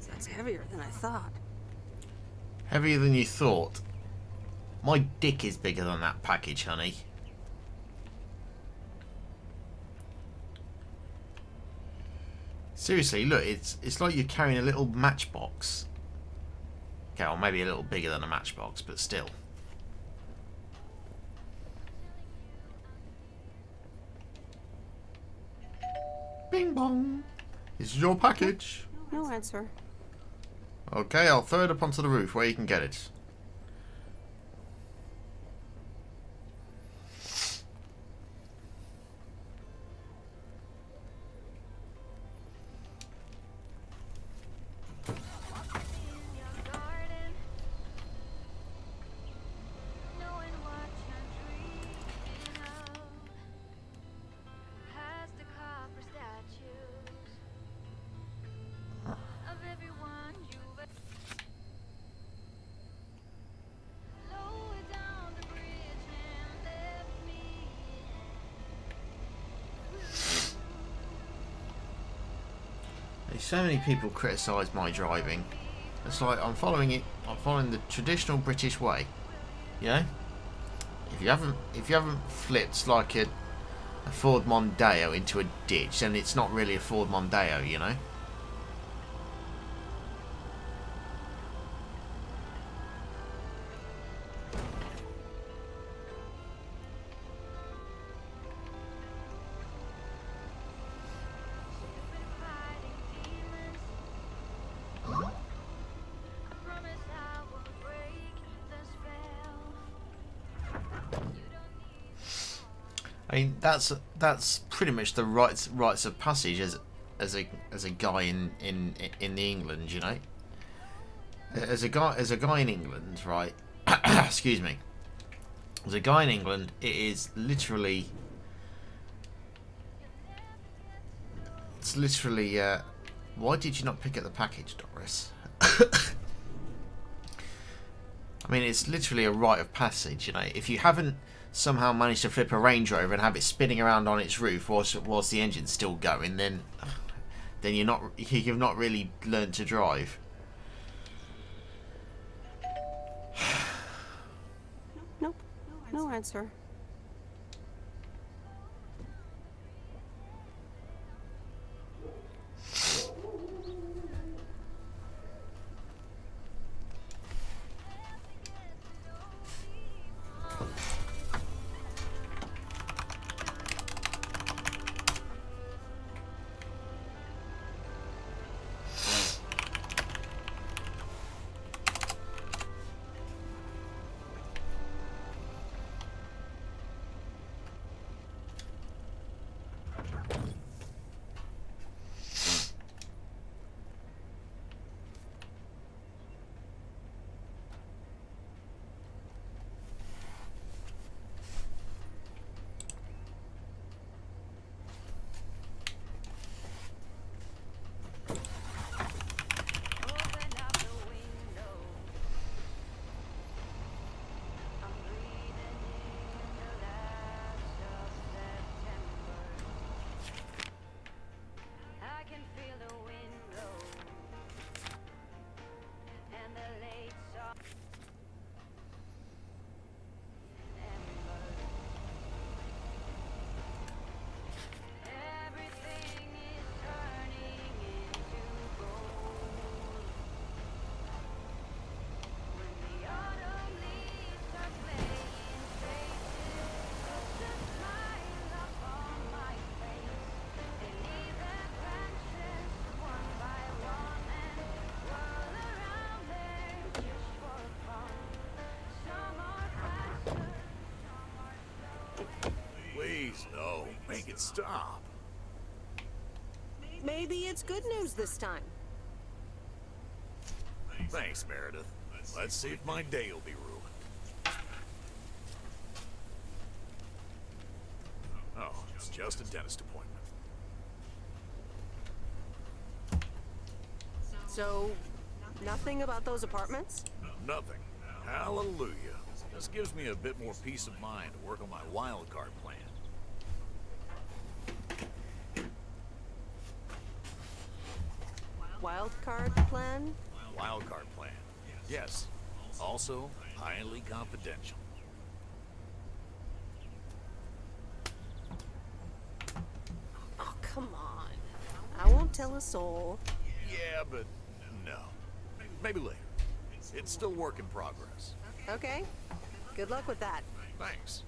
That's heavier than I thought. Heavier than you thought? My dick is bigger than that package, honey. Seriously, look, it's like you're carrying a little matchbox. Okay, or maybe a little bigger than a matchbox, but still. Bing bong. This is your package. No answer. Okay, I'll throw it up onto the roof where you can get it. So many people criticise my driving. It's like I'm following the traditional British way. You know? If you haven't flipped like a Ford Mondeo into a ditch, then it's not really a Ford Mondeo, you know? I mean, that's pretty much the rites of passage as a guy in the England, you know. As a guy in England, right? Excuse me. As a guy in England, it is literally. It's literally. Why did you not pick up the package, Doris? I mean, it's literally a rite of passage, you know. If you haven't somehow managed to flip a Range Rover and have it spinning around on its roof whilst the engine's still going, then you've not really learned to drive. Nope. No answer. it stop. Maybe it's good news this time. Thanks, Meredith. Let's see if my day will be ruined. Oh, it's just a dentist appointment. So, nothing about those apartments? Nothing. Hallelujah. This gives me a bit more peace of mind to work on my wild card plan. Wild card plan? Wild card plan. Yes. Also, highly confidential. Oh, come on. I won't tell a soul. Yeah, but no. Maybe later. It's still work in progress. Okay. Good luck with that. Thanks.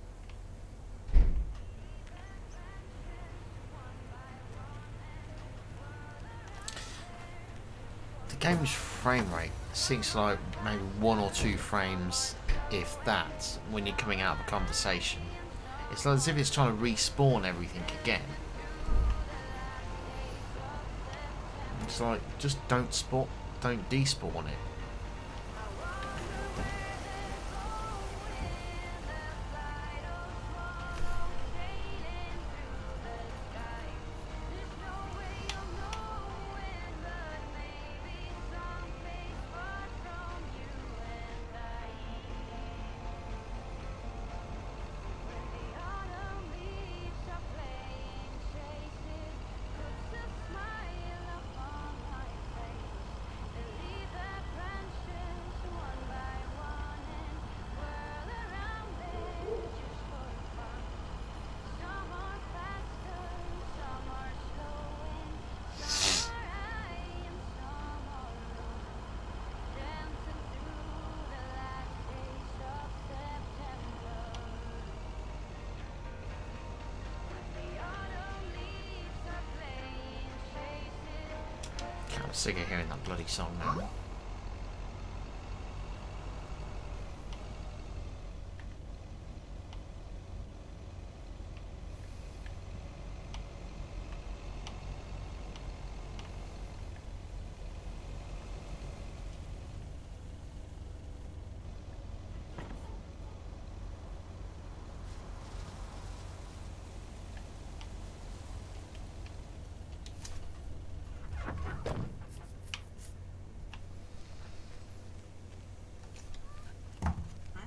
The game's frame rate sinks like maybe 1 or 2 frames, if that, when you're coming out of a conversation. It's like as if it's trying to respawn everything again. It's like, just don't despawn it. I'm sick of hearing that bloody song now.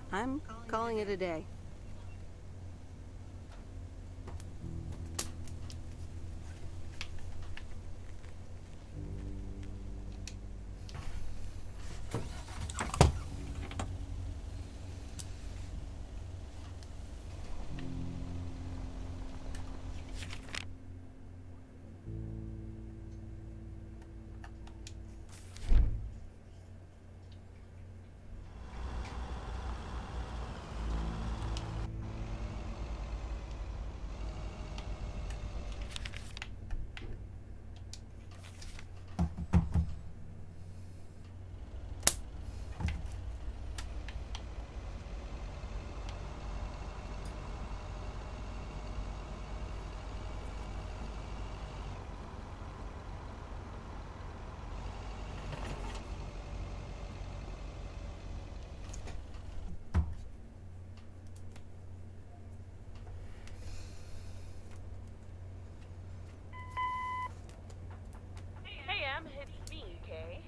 I'm calling it a day. It's me, Kay.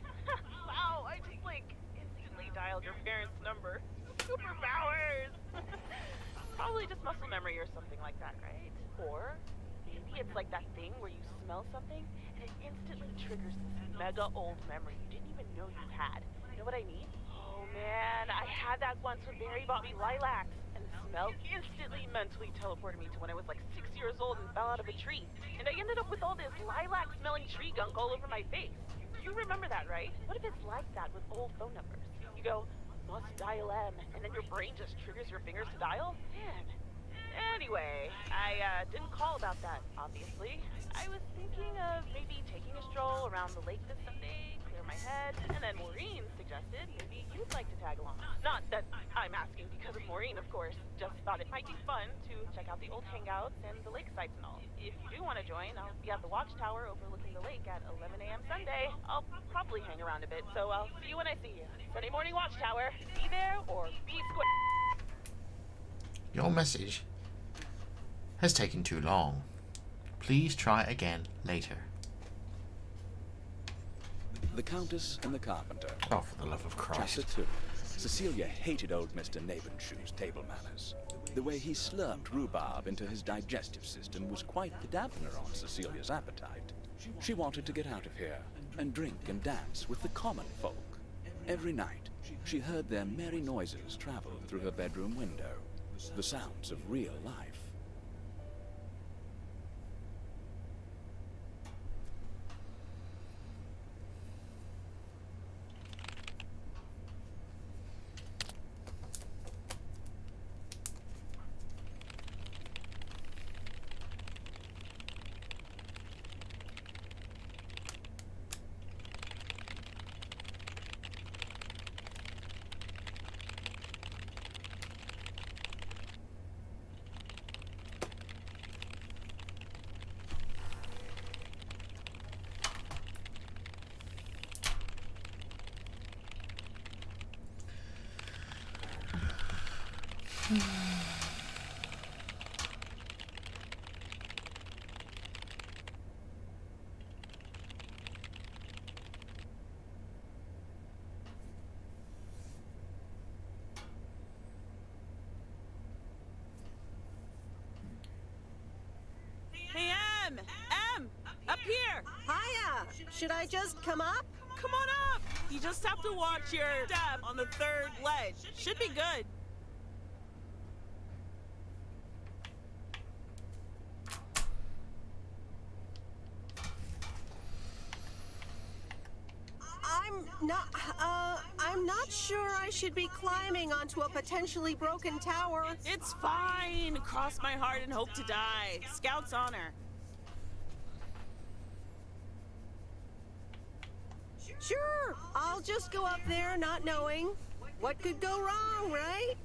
Wow, I just instantly dialed your parents' number. Superpowers! Probably just muscle memory or something like that, right? Or maybe it's like that thing where you smell something and it instantly triggers this mega old memory you didn't even know you had. You know what I mean? Oh man, I had that once when Barry bought me lilacs, and the smell instantly mentally teleported me to when I was 6 years old and fell out of a tree. And I ended up with all this lilac-smelling tree gunk all over my face. You remember that, right? What if it's like that with old phone numbers? You go, must dial M, and then your brain just triggers your fingers to dial? Man. Anyway, I didn't call about that, obviously. I was thinking of maybe taking a stroll around the lake this Sunday, clear my head, and then then Maureen suggested maybe you'd like to tag along. Not that I'm asking because of Maureen, of course. Just thought it might be fun to check out the old hangouts and the lake sites and all. If you do want to join, I'll be at the watchtower overlooking the lake at 11 a.m. Sunday. I'll probably hang around a bit, so I'll see you when I see you. Sunday morning watchtower. Be there or be square. Your message has taken too long. Please try again later. The Countess and the Carpenter. Oh, for the love of Christ. Chapter 2. Cecilia hated old Mr. Nabenshoe's table manners. The way he slurped rhubarb into his digestive system was quite the dampener on Cecilia's appetite. She wanted to get out of here and drink and dance with the common folk. Every night, she heard their merry noises travel through her bedroom window, the sounds of real life. Hey, Em! Up here! Hiya! Should I just come up? Come on up! You just have to watch your step on the third ledge. Should be good. I'm not sure I should be climbing onto a potentially broken tower. It's fine. Cross my heart and hope to die. Scout's honor. Sure, I'll just go up there not knowing. What could go wrong, right?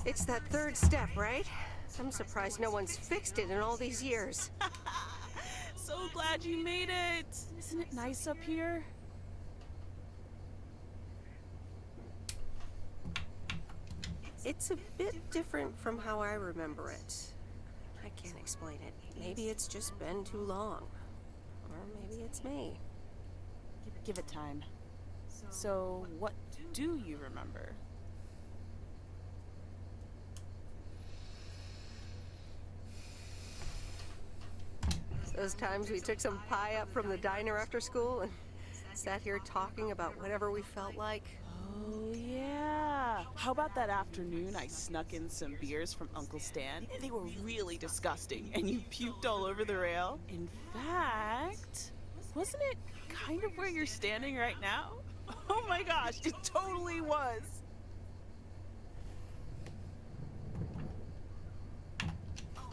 It's that third step, right? I'm surprised no one's fixed it in all these years. So glad you made it. Isn't it nice up here? It's a bit different from how I remember it. I can't explain it. Maybe it's just been too long. Or maybe it's me. Give it time. So, what do you remember? Those times we took some pie up from the diner after school and sat here talking about whatever we felt like. Oh, yeah. How about that afternoon I snuck in some beers from Uncle Stan? They were really disgusting, and you puked all over the rail. In fact, wasn't it kind of where you're standing right now? Oh my gosh, it totally was.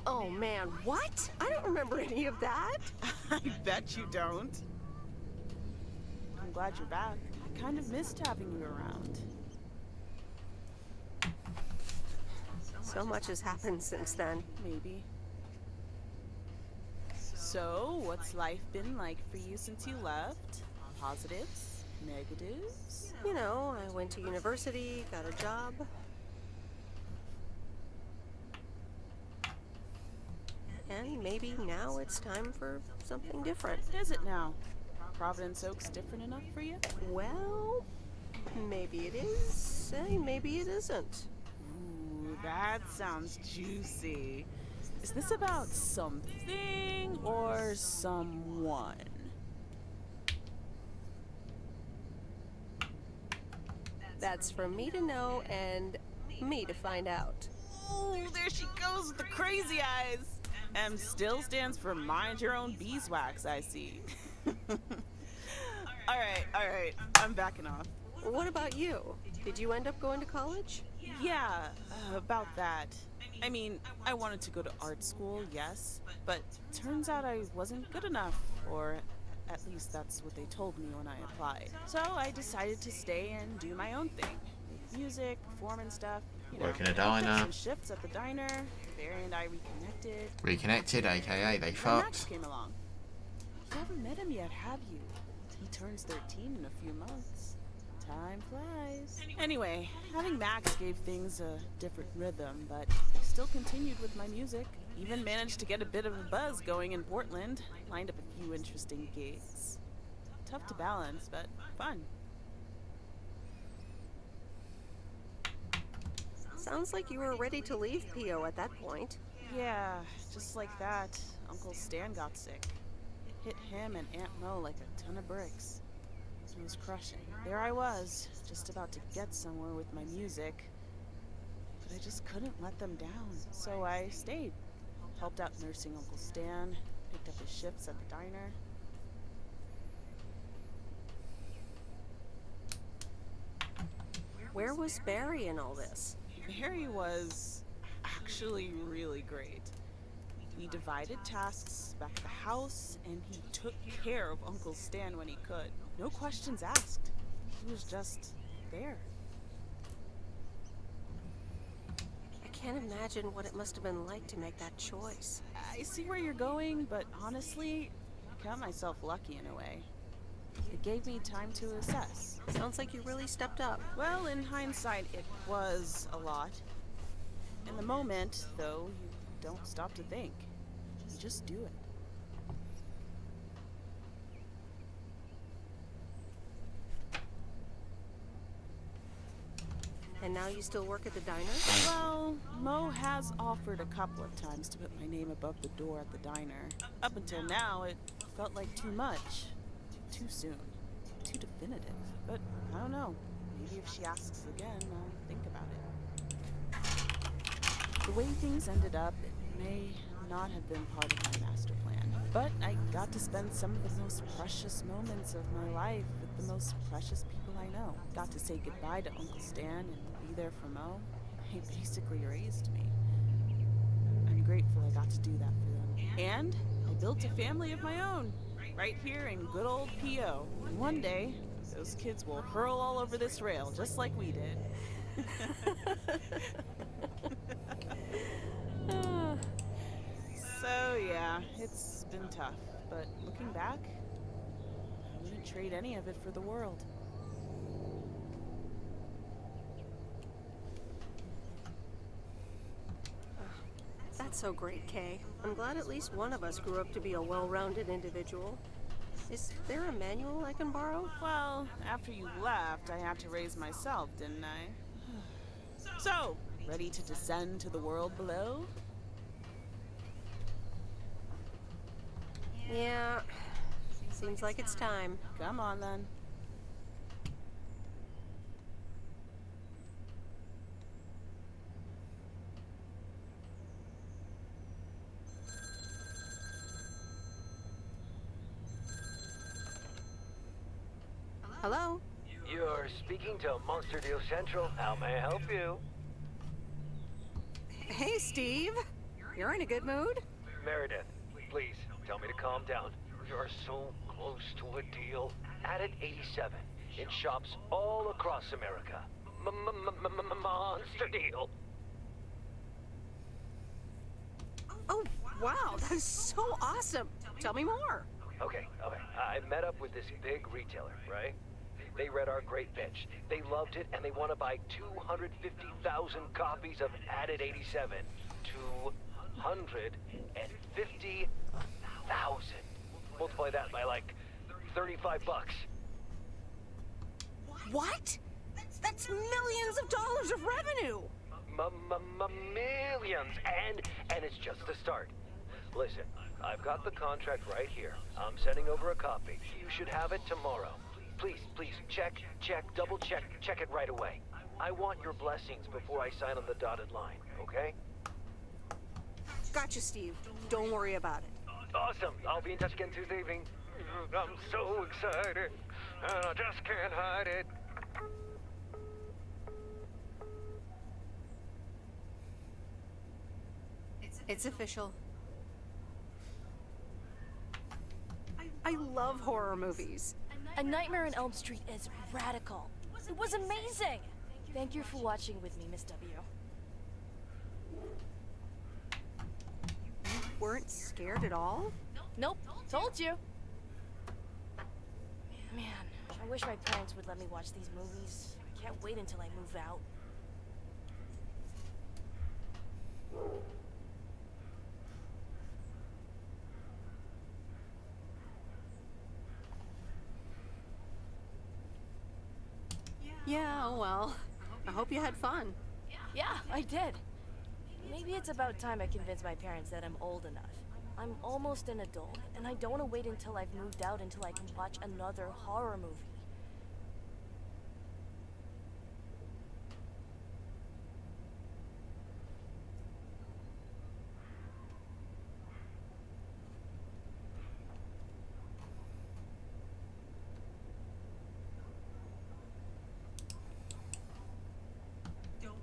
Oh man, what? I don't remember any of that. I bet you don't. I'm glad you're back. I kind of missed having you around. So much has happened since then. Maybe. So, what's life been like for you since you left? Positives? Negatives? You know, I went to university, got a job. And maybe now it's time for something different. Is it now? Providence Oaks different enough for you? Well, maybe it is, and maybe it isn't. Ooh, that sounds juicy. Is this about something or someone? That's for me to know and me to find out. Ooh, there she goes with the crazy eyes. M still stands for mind your own beeswax, I see. All right, I'm backing off. What about you? Did you end up going to college? Yeah, about that. I mean, I wanted to go to art school, yes, but turns out I wasn't good enough, or at least that's what they told me when I applied. So I decided to stay and do my own thing. Make music, perform and stuff. You know, Work in a picked up diner. some shifts at the diner. Barry and I reconnected. Reconnected, aka they Then Max fucked. came along. You haven't met him yet, have you? He turns 13 in a few months. Time flies. Anyway, having Max gave things a different rhythm, but I still continued with my music. Even managed to get a bit of a buzz going in Portland. Lined up a few interesting gigs. Tough to balance, but fun. Sounds like you were ready to leave PO at that point. Yeah, just like that, Uncle Stan got sick. Hit him and Aunt Mo like a ton of bricks. It was crushing. There I was, just about to get somewhere with my music. But I just couldn't let them down, so I stayed. Helped out nursing Uncle Stan, picked up his shifts at the diner. Where was Barry in all this? Barry was actually really great. We divided tasks back at the house, and he took care of Uncle Stan when he could. No questions asked. He was just there. I can't imagine what it must have been like to make that choice. I see where you're going, but honestly, I count myself lucky in a way. It gave me time to assess. Sounds like you really stepped up. Well, in hindsight, it was a lot. In the moment, though, you don't stop to think. You just do it. And now you still work at the diner? Well, Mo has offered a couple of times to put my name above the door at the diner. Up until now, it felt like too much. Too soon. Too definitive. But I don't know. Maybe if she asks again, I'll think about it. The way things ended up, it may not have been part of my master plan. But I got to spend some of the most precious moments of my life with the most precious people I know. Got to say goodbye to Uncle Stan and be there for Mo. They basically raised me. I'm grateful I got to do that for them. And I built a family of my own, right here in good old PO. And one day, those kids will hurl all over this rail, just like we did. So yeah, it's been tough, but looking back, I wouldn't trade any of it for the world. That's so great, Kay. I'm glad at least one of us grew up to be a well-rounded individual. Is there a manual I can borrow? Well, after you left, I had to raise myself, didn't I? So, ready to descend to the world below? Yeah, seems like it's time. Come on, then. Hello? You're speaking to Monster Deal Central. How may I help you? Hey, Steve. You're in a good mood? Meredith, please tell me to calm down. You're so close to a deal. Added 87 in shops all across America. Monster Deal. Oh, wow, that's so awesome. Tell me more. Okay. I met up with this big retailer, right? They read our great pitch. They loved it, and they want to buy 250,000 copies of Added 87. 250,000. Multiply that by like $35. What? That's millions of dollars of revenue. Millions, and it's just the start. Listen, I've got the contract right here. I'm sending over a copy. You should have it tomorrow. Please, check, double check it right away. I want your blessings before I sign on the dotted line, okay? Gotcha, Steve. Don't worry about it. Awesome. I'll be in touch again Tuesday evening. I'm so excited, and I just can't hide it. It's official. I love horror movies. A Nightmare on Elm Street is radical. It was amazing! Thank you for watching with me, Miss W. You weren't scared at all? Nope, told you. Man, I wish my parents would let me watch these movies. I can't wait until I move out. Yeah, well, I hope you had fun. Yeah, I did. Maybe it's about time I convince my parents that I'm old enough. I'm almost an adult, and I don't want to wait until I've moved out until I can watch another horror movie.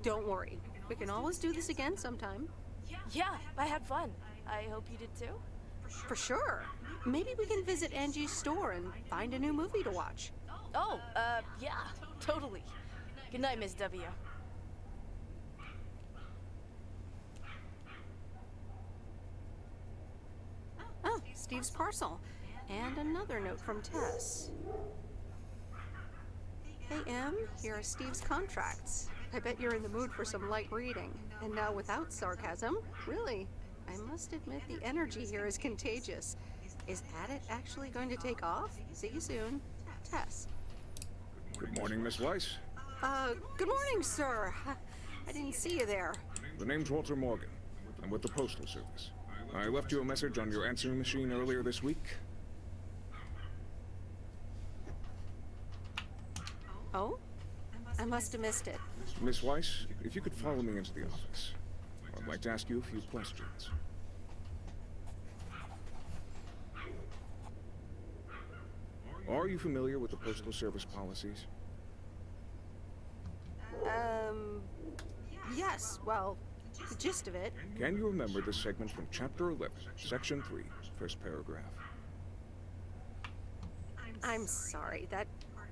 Don't worry. We can always do this again sometime. Yeah, I had fun. I hope you did too. For sure. Maybe we can visit Angie's store and find a new movie to watch. Oh, yeah, totally. Good night, Miss W. Oh, Steve's parcel. And another note from Tess. Hey, Em, here are Steve's contracts. I bet you're in the mood for some light reading. And now without sarcasm, really, I must admit the energy here is contagious. Is Adit actually going to take off? See you soon. Tess. Good morning, Miss Weiss. Good morning, sir. I didn't see you there. The name's Walter Morgan. I'm with the Postal Service. I left you a message on your answering machine earlier this week. Oh? I must have missed it. Miss Weiss, if you could follow me into the office, I'd like to ask you a few questions. Are you familiar with the Postal Service policies? Yes, well, the gist of it. Can you remember this segment from Chapter 11, Section 3, first paragraph? I'm sorry, that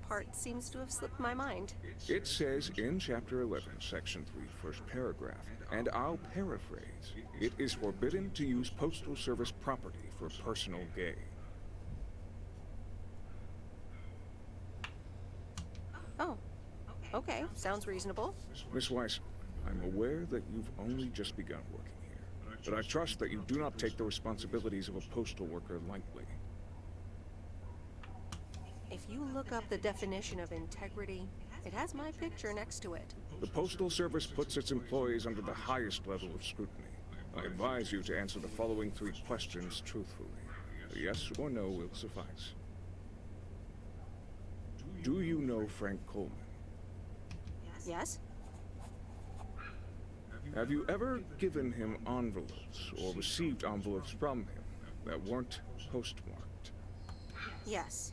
part seems to have slipped my mind. It says in Chapter 11, Section 3, first paragraph, and I'll paraphrase, it is forbidden to use Postal Service property for personal gain. Oh, okay, sounds reasonable. Miss Weiss, I'm aware that you've only just begun working here, but I trust that you do not take the responsibilities of a postal worker lightly. If you look up the definition of integrity, it has my picture next to it. The Postal Service puts its employees under the highest level of scrutiny. I advise you to answer the following 3 questions truthfully. A yes or no will suffice. Do you know Frank Coleman? Yes? Have you ever given him envelopes or received envelopes from him that weren't postmarked? Yes.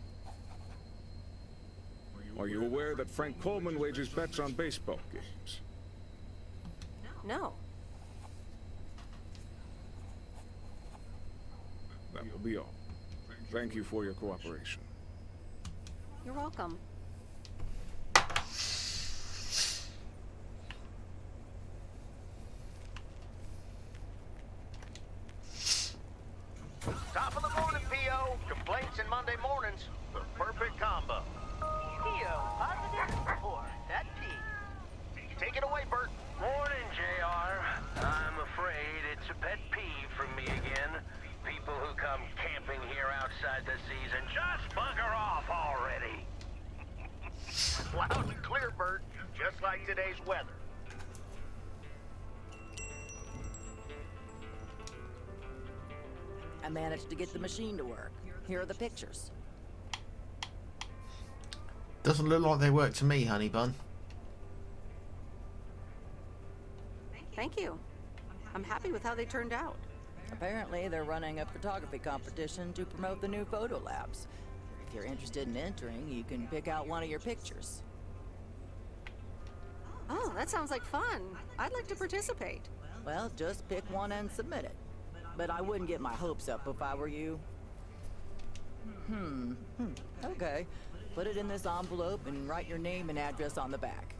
Are you aware that Frank Coleman wagers bets on baseball games? No. That will be all. Thank you for your cooperation. You're welcome. Top of the morning, P.O. Complaints and Monday mornings. The perfect combo. P.O. positive or that P? Take it away, Bert. Morning, JR. I'm afraid it's a pet peeve for me again. People who come camping here outside the season, just bugger off already. Loud and clear, Bert. Just like today's weather. I managed to get the machine to work. Here are the pictures. Doesn't look like they work to me, honey bun. Thank you. I'm happy with how they turned out. Apparently, they're running a photography competition to promote the new photo labs. If you're interested in entering, you can pick out one of your pictures. Oh, that sounds like fun. I'd like to participate. Well, just pick one and submit it. But I wouldn't get my hopes up if I were you. Okay. Put it in this envelope and write your name and address on the back.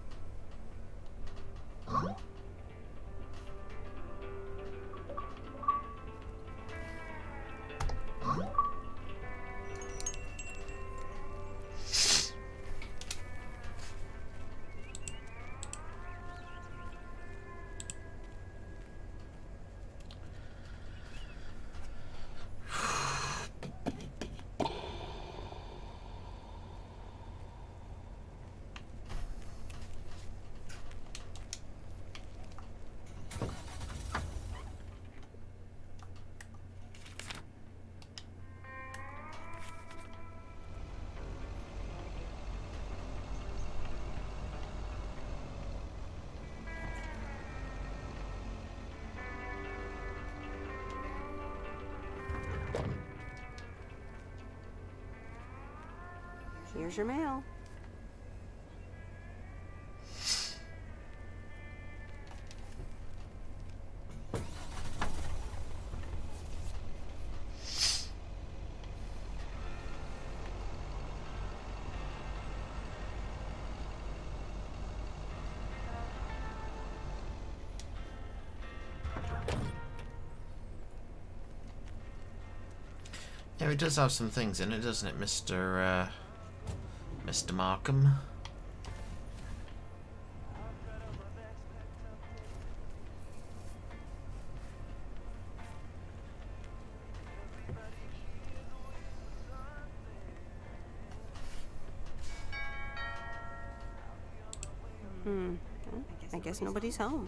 Here's your mail. Yeah, it does have some things in it, doesn't it, Mr. Markham? I guess nobody's home.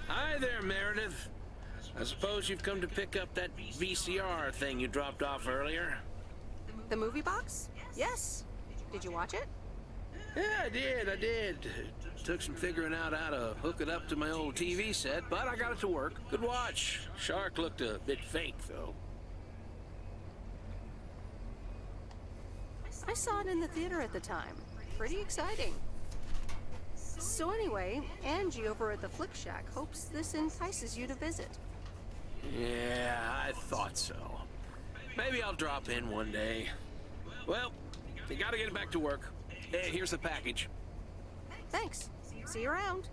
Hi there, Meredith. I suppose you've come to pick up that VCR thing you dropped off earlier? The movie box? Yes. Did you watch it? Yeah, I did. Took some figuring out how to hook it up to my old TV set, but I got it to work. Good watch. Shark looked a bit fake, though. I saw it in the theater at the time. Pretty exciting. So anyway, Angie over at the Flick Shack hopes this entices you to visit. Yeah, I thought so. Maybe I'll drop in one day. Well, you gotta get back to work. Hey, here's the package. Thanks. See you around.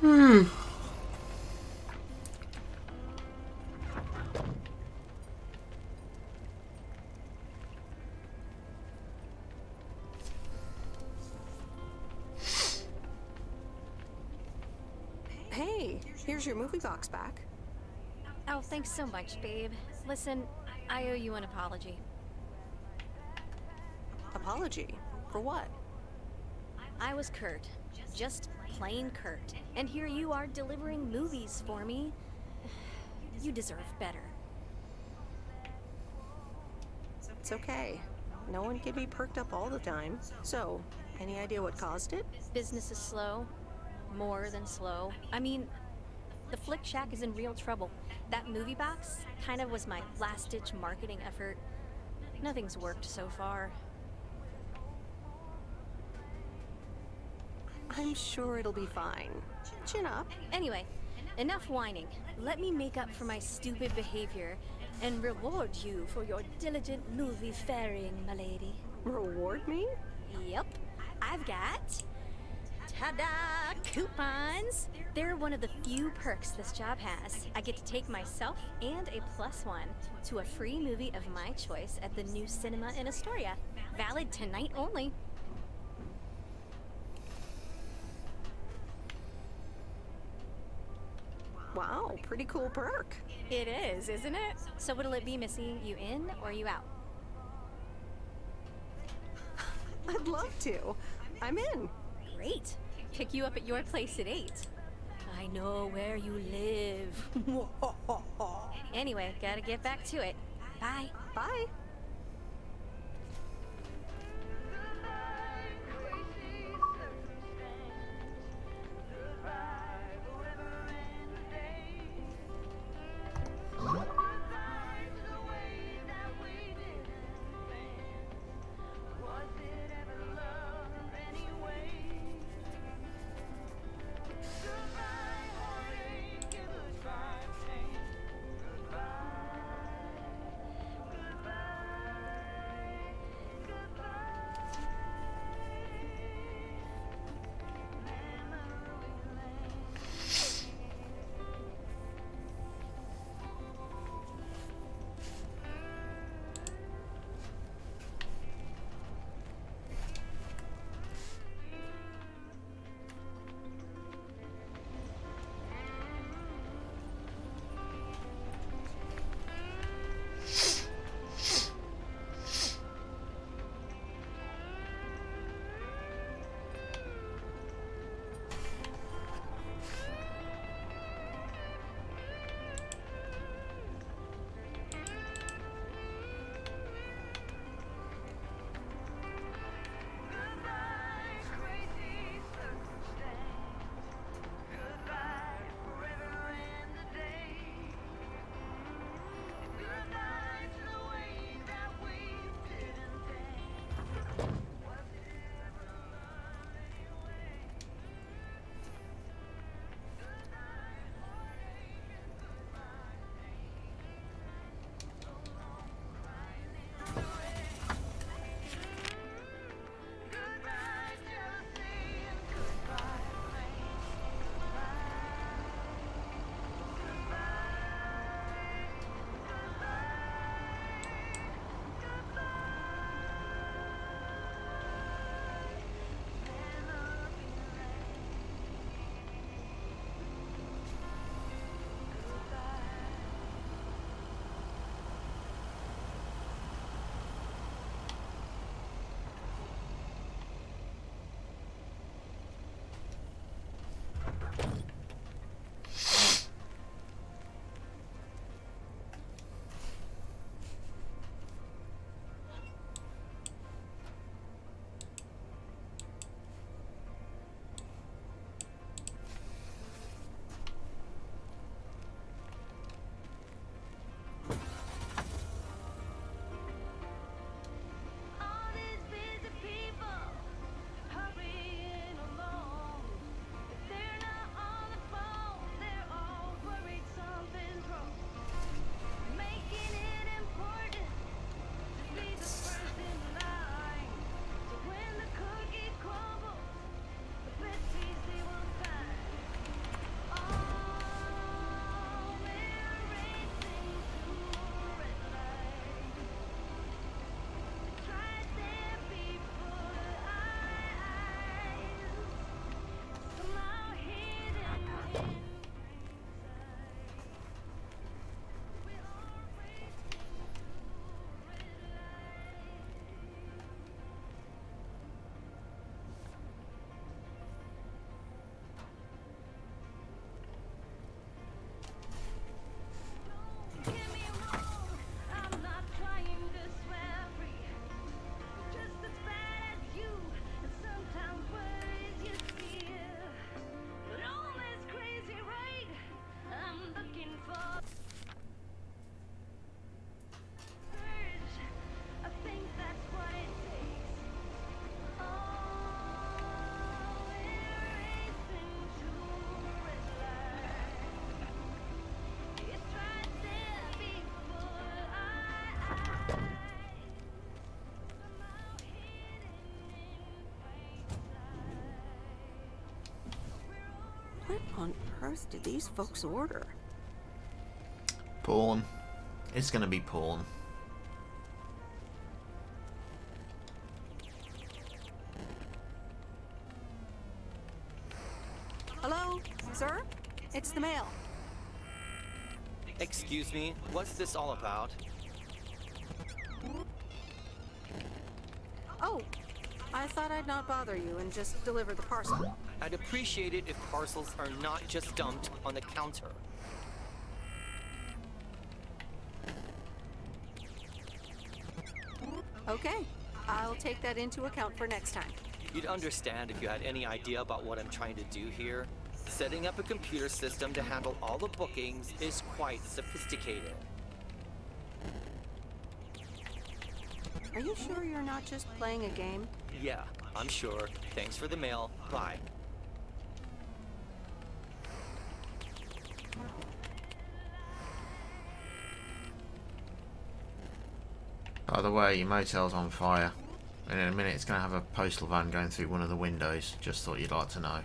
Hey, here's your movie box back. Oh, thanks so much, babe. Listen, I owe you an apology. Apology? For what? I was Kurt. Just plain Kurt. And here you are delivering movies for me. You deserve better. It's okay. No one can be perked up all the time. So, any idea what caused it? Business is slow. More than slow. I mean, the Flick Shack is in real trouble. That movie box kind of was my last-ditch marketing effort. Nothing's worked so far. I'm sure it'll be fine. Chin up. Anyway, enough whining. Let me make up for my stupid behavior and reward you for your diligent movie faring, my lady. Reward me? Yep. I've got... ta-da! Coupons! They're one of the few perks this job has. I get to take myself and a +1 to a free movie of my choice at the new cinema in Astoria. Valid tonight only. Wow, pretty cool perk. It is, isn't it? So what'll it be, Missy? You in or you out? I'd love to. I'm in. Great. Pick you up at your place at 8. I know where you live. Anyway, gotta get back to it. Bye. Bye. earth did these folks order? Porn. It's gonna be porn. Hello, sir? It's the mail. Excuse me, what's this all about? Oh, I thought I'd not bother you and just deliver the parcel. I'd appreciate it if parcels are not just dumped on the counter. Okay, I'll take that into account for next time. You'd understand if you had any idea about what I'm trying to do here. Setting up a computer system to handle all the bookings is quite sophisticated. Are you sure you're not just playing a game? Yeah, I'm sure. Thanks for the mail. Bye. By the way, your motel's on fire. And in a minute it's going to have a postal van going through one of the windows. Just thought you'd like to know.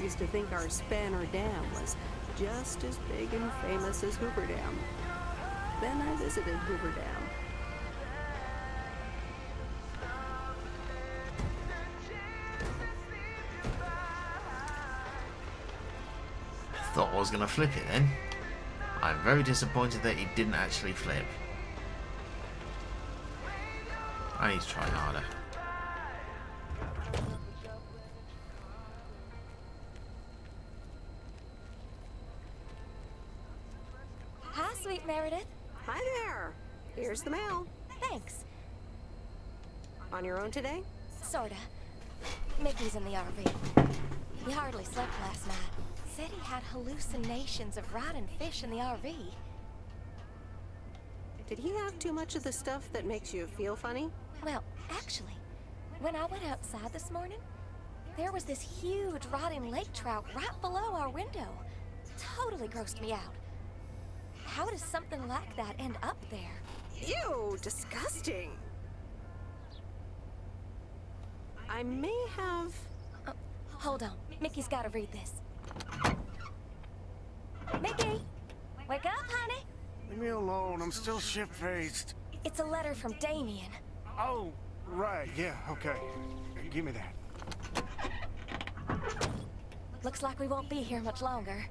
Used to think our Spanner Dam was just as big and famous as Hoover Dam. Then I visited Hoover Dam. Thought I was going to flip it then. I'm very disappointed that he didn't actually flip. I need to try harder. Hi, sweet Meredith. Hi there. Here's the mail. Thanks. On your own today? Sorta. Mickey's in the RV. He hardly slept last night. Said he had hallucinations of riding fish in the RV. Did he have too much of the stuff that makes you feel funny? Well, actually, when I went outside this morning, there was this huge rotting lake trout right below our window. Totally grossed me out. How does something like that end up there? Ew, disgusting. I may have... Hold on. Mickey's gotta read this. Mickey! Wake up, honey! Leave me alone. I'm still shit-faced. It's a letter from Damien. Oh, right. Yeah, okay. Give me that. Looks like we won't be here much longer.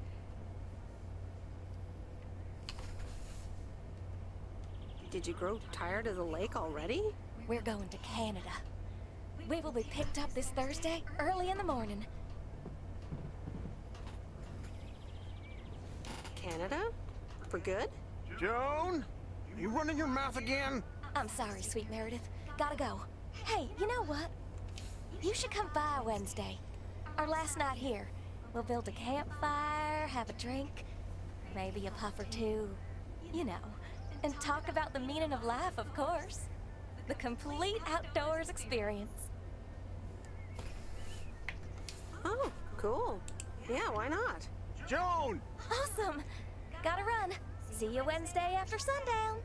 Did you grow tired of the lake already? We're going to Canada. We will be picked up this Thursday, early in the morning. Canada? For good? Joan? You running your mouth again? I'm sorry, sweet Meredith. Gotta go. Hey, you know what? You should come by Wednesday. Our last night here. We'll build a campfire, have a drink, maybe a puff or two, you know, and talk about the meaning of life, of course. The complete outdoors experience. Oh, cool. Yeah, why not? Joan! Awesome! Gotta run. See you Wednesday after sundown.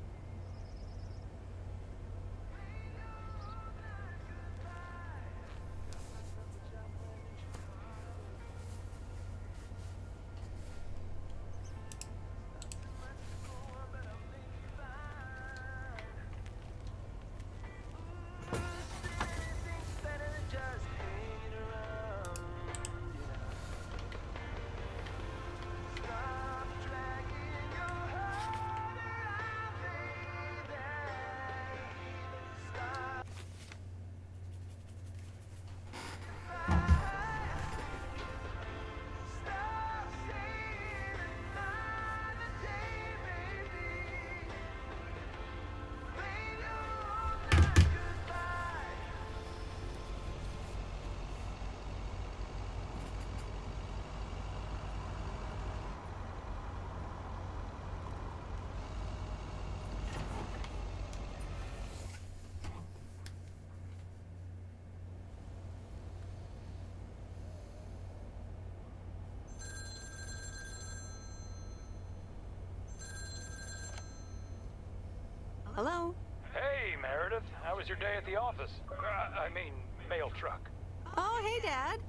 Hello? Hey, Meredith. How was your day at the office? I mean, mail truck. Oh, hey, Dad.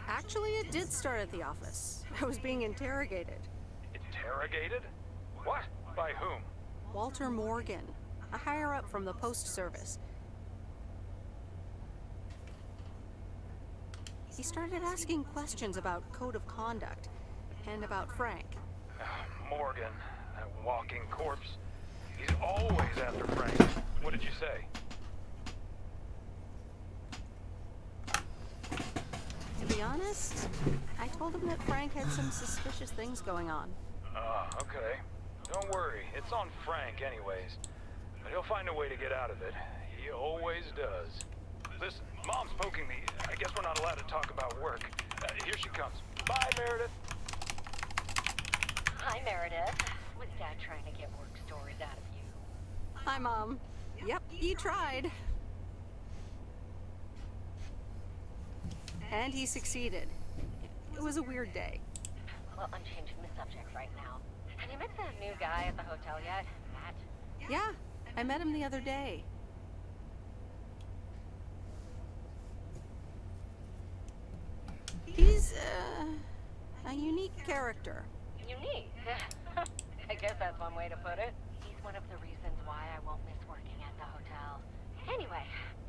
Actually, it did start at the office. I was being interrogated. Interrogated? What? By whom? Walter Morgan, a higher-up from the Post Service. He started asking questions about code of conduct and about Frank. Morgan, that walking corpse. He's always after Frank. What did you say? To be honest, I told him that Frank had some suspicious things going on. Okay. Don't worry, it's on Frank anyways. But he'll find a way to get out of it. He always does. Listen, Mom's poking me. I guess we're not allowed to talk about work. Here she comes. Bye, Meredith. Hi, Meredith. Was Dad trying to get work stories out of you? Hi, Mom. Yep, he tried. And he succeeded. It was a weird day. Well, I'm changing the subject right now. Have you met that new guy at the hotel yet? Matt? Yeah, I met him the other day. He's, a unique character. Unique? I guess that's one way to put it. He's one of the reasons why I won't miss working at the hotel. Anyway,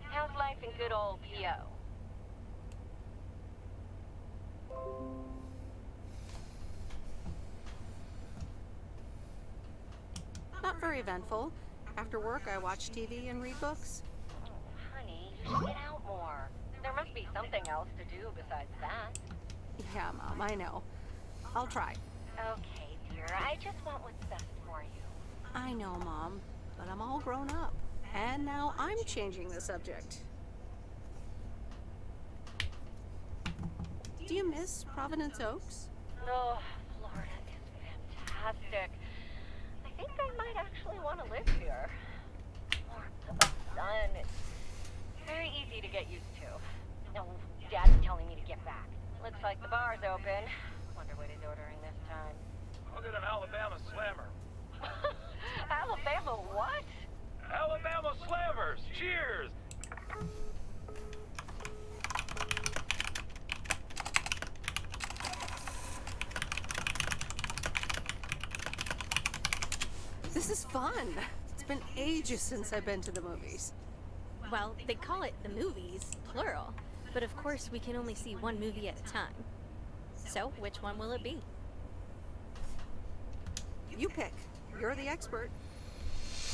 how's life in good old P.O.? Not very eventful. After work, I watch TV and read books. Oh, honey, you should get out more. There must be something else to do besides that. Yeah, Mom, I know. I'll try. Okay, dear, I just want what's best for you. I know, Mom, but I'm all grown up. And now I'm changing the subject. Do you miss Providence Oaks? Oh, Florida is fantastic. I think I might actually want to live here. Lots of sun. It's very easy to get used to. No, Dad's telling me to get back. Looks like the bar's open. Wonder what he's ordering this time. I'll get an Alabama Slammer. Alabama what? Alabama Slammers! Cheers! This is fun. It's been ages since I've been to the movies. Well, they call it the movies, plural. But of course, we can only see one movie at a time. So, which one will it be? You pick. You're the expert.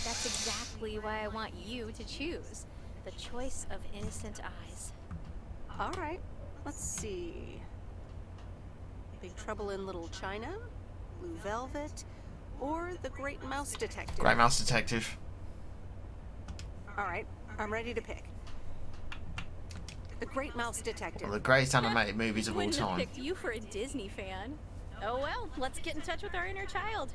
That's exactly why I want you to choose. The choice of innocent eyes. All right. Let's see. Big Trouble in Little China, Blue Velvet, or The Great Mouse Detective. Great Mouse Detective. All right. I'm ready to pick. The Great Mouse Detective. One of the greatest animated movies of all Wouldn't have time. picked you for a Disney fan. Oh well, let's get in touch with our inner child.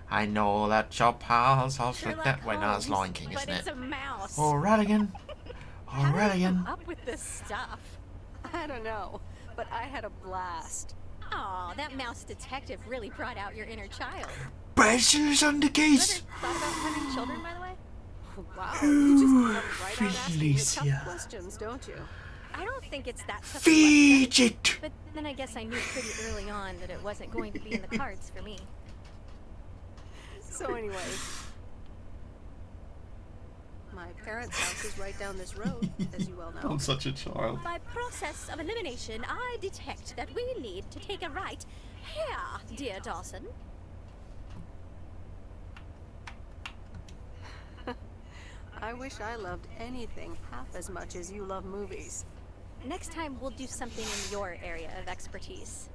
I know that your pals are like Sherlock that. Wait, no, that's Holmes, Lion King, but isn't it's it? a mouse. Oh, Radigan. Oh, Radigan. Up with this stuff. I don't know, but I had a blast. Aw, that mouse detective really brought out your inner child. Braces on the case. Thought about having children, by the way? Wow, you just come right out asking the Felicia. tough questions, don't you? I don't think it's that tough. Fidget. But then I guess I knew pretty early on that it wasn't going to be in the cards for me. So anyway, my parents' house is right down this road, as you well know. I'm such a child. By process of elimination, I detect that we need to take a right here, dear Dawson. I wish I loved anything half as much as you love movies. Next time, we'll do something in your area of expertise.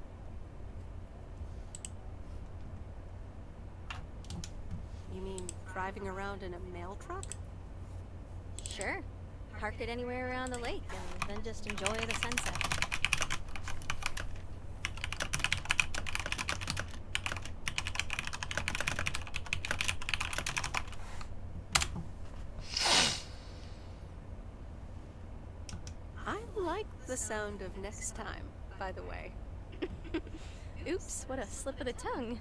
You mean driving around in a mail truck? Sure. Park it anywhere around the lake and then just enjoy the sunset. I like the sound of next time, by the way. Oops, what a slip of the tongue.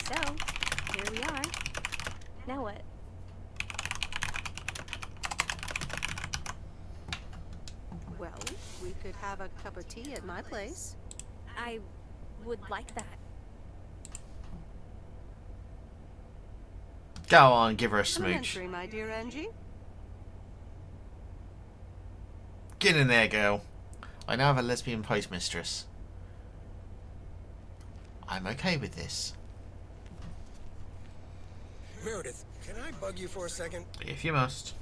So, here we are. Now what? Well, we could have a cup of tea at my place. I would like that. Go on, give her a smooch. Complimentary, my dear Angie. Get in there, girl. I now have a lesbian postmistress. I'm okay with this. Meredith, can I bug you for a second? If you must.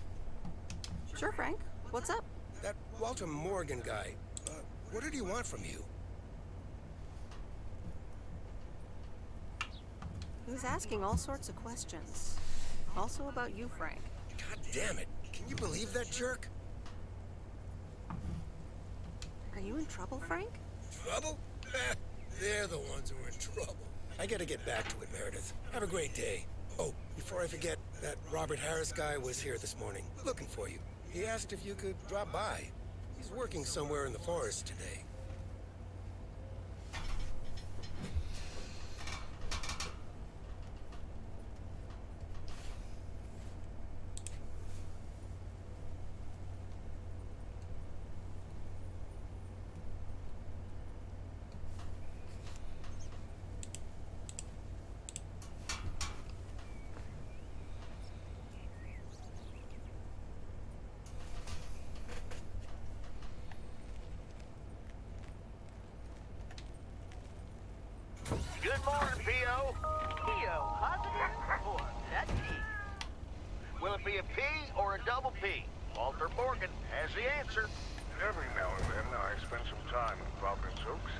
Sure, Frank. What's up? That Walter Morgan guy, what did he want from you? He was asking all sorts of questions. Also about you, Frank. God damn it. Can you believe that jerk? Are you in trouble, Frank? Trouble? They're the ones who are in trouble. I gotta get back to it, Meredith. Have a great day. Oh, before I forget, that Robert Harris guy was here this morning, looking for you. He asked if you could drop by. He's working somewhere in the forest today. Good morning, P.O. P.O. positive or that P? Will it be a P or a double P? Walter Morgan has the answer. Every now and then I spend some time in Providence Oaks,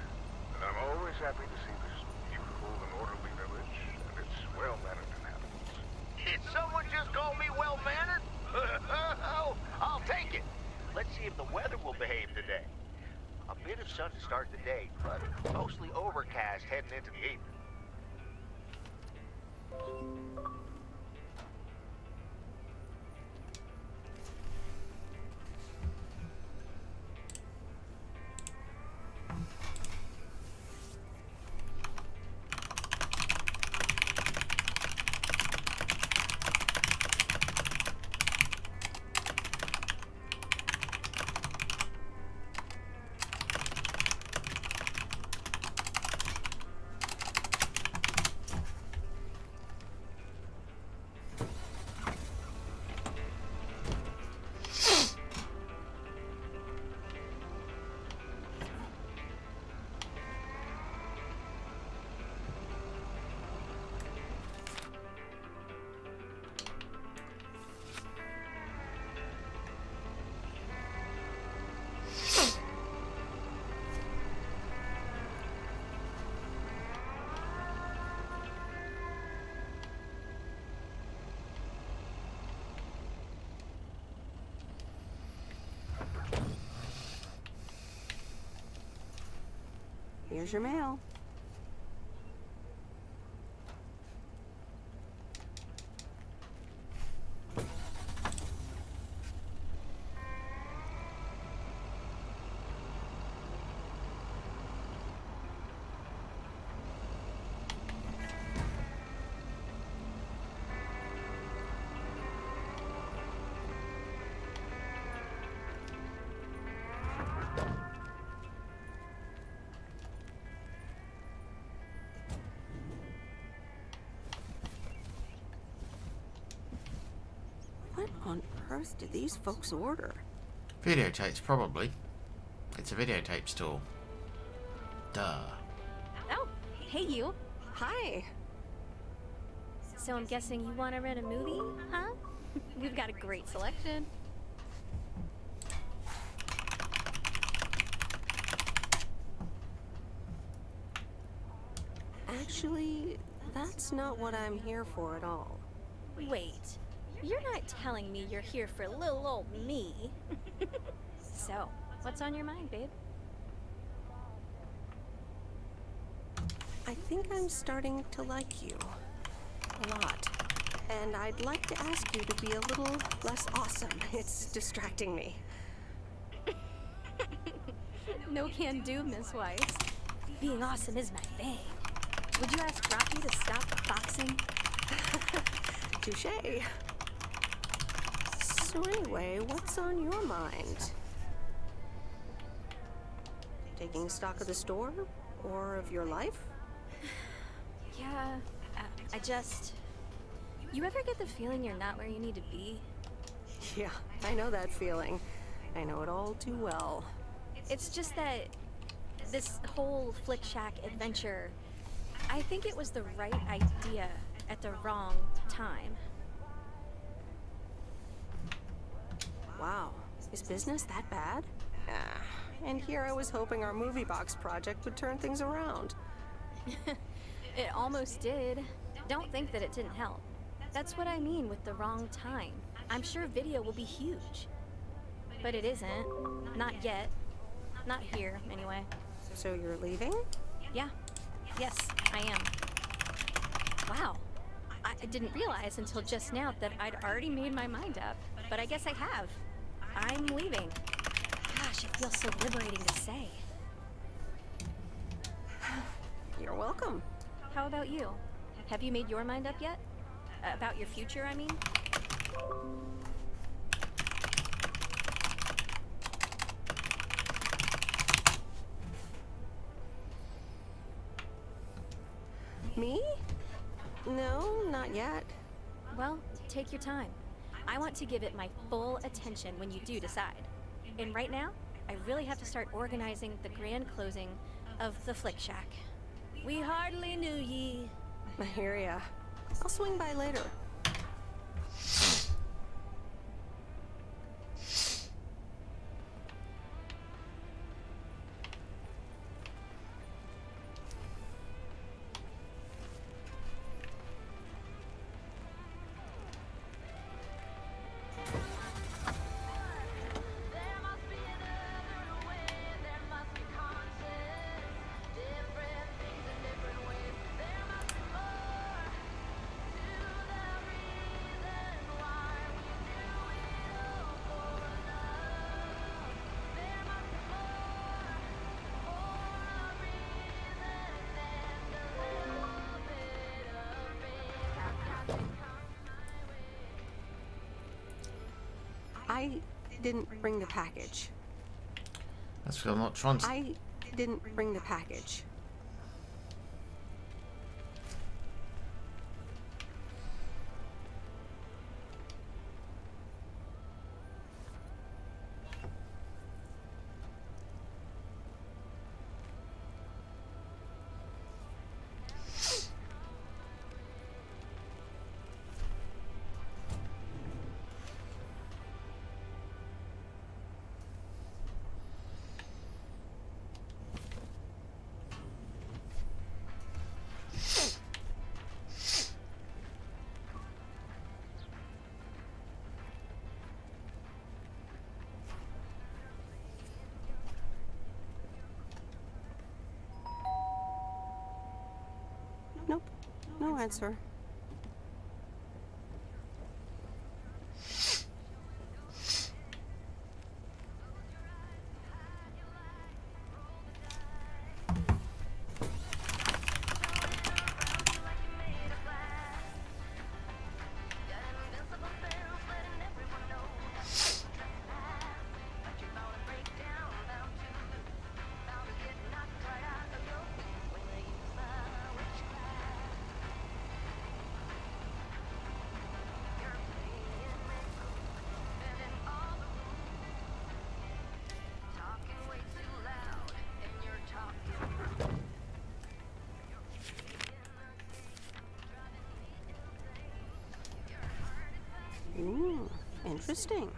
and I'm always happy to see this beautiful and orderly village and its well-mannered inhabitants. Did someone just call me well-mannered? Oh, I'll take it. Let's see if the weather will behave today. A bit of sun to start the day, but mostly overcast heading into the evening. Here's your mail. What on earth did these folks order? Videotapes, probably. It's a videotape store. Duh. Oh, hey you. Hi. So I'm guessing you want to rent a movie, huh? We've got a great selection. Actually, that's not what I'm here for at all. Wait, you're not telling me you're here for little old me. So, what's on your mind, babe? I think I'm starting to like you. A lot. And I'd like to ask you to be a little less awesome. It's distracting me. No can do, Miss Weiss. Being awesome is my thing. Would you ask Rocky to stop boxing? Touché. So anyway, what's on your mind? Taking stock of the store? Or of your life? Yeah, I just... You ever get the feeling you're not where you need to be? Yeah, I know that feeling. I know it all too well. It's just that this whole Flick Shack adventure, I think it was the right idea at the wrong time. Wow, is business that bad? Ah, and here I was hoping our movie box project would turn things around. It almost did. Don't think that it didn't help. That's what I mean with the wrong time. I'm sure video will be huge. But it isn't. Not yet. Not here, anyway. So you're leaving? Yeah. Yes, I am. Wow. I didn't realize until just now that I'd already made my mind up. But I guess I have. I'm leaving. Gosh, it feels so liberating to say. You're welcome. How about you? Have you made your mind up yet? About your future, I mean? Me? No, not yet. Well, take your time. I want to give it my full attention when you do decide. And right now, I really have to start organizing the grand closing of the Flick Shack. We hardly knew ye. I hear ya. I'll swing by later. I didn't bring the package. That's because I'm not trying to... I didn't bring the package. Nope, no answer. Ooh, interesting.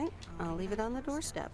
right, I'll leave it on the doorstep.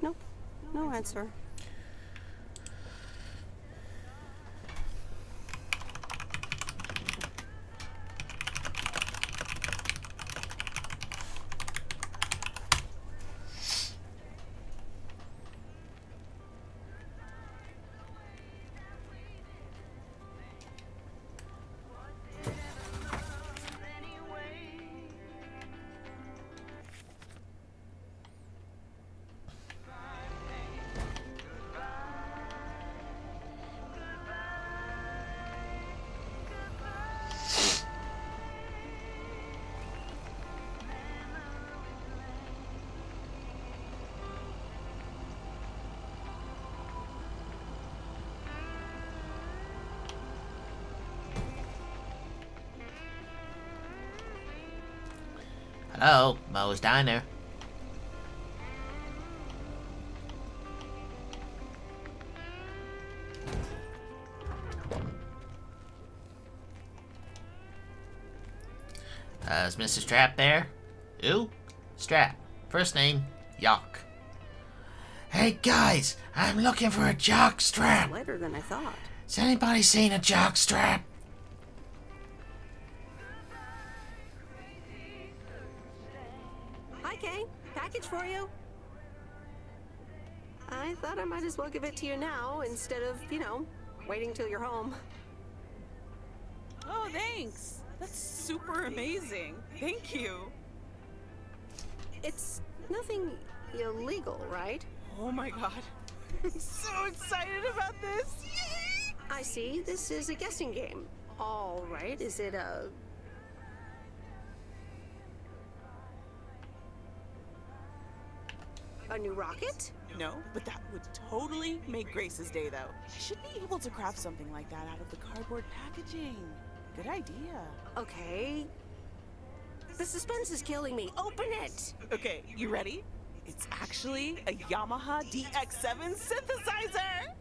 Nope, no answer. Hello, Moe's Diner. Is Mr. Strap there? Who? Strap. First name, Yock. Hey guys, I'm looking for a jock strap. Later than I thought. Has anybody seen a jock strap? Hi, Kay. Package for you. I thought I might as well give it to you now instead of, waiting till you're home. Oh, thanks. That's super amazing. Thank you. It's nothing illegal, right? Oh my god. I'm so excited about this. Yay! I see. This is a guessing game. All right. Is it a... a new rocket? No, but that would totally make Grace's day, though. I should be able to craft something like that out of the cardboard packaging. Good idea. Okay. The suspense is killing me. Open it! Okay, you ready? It's actually a Yamaha DX7 synthesizer!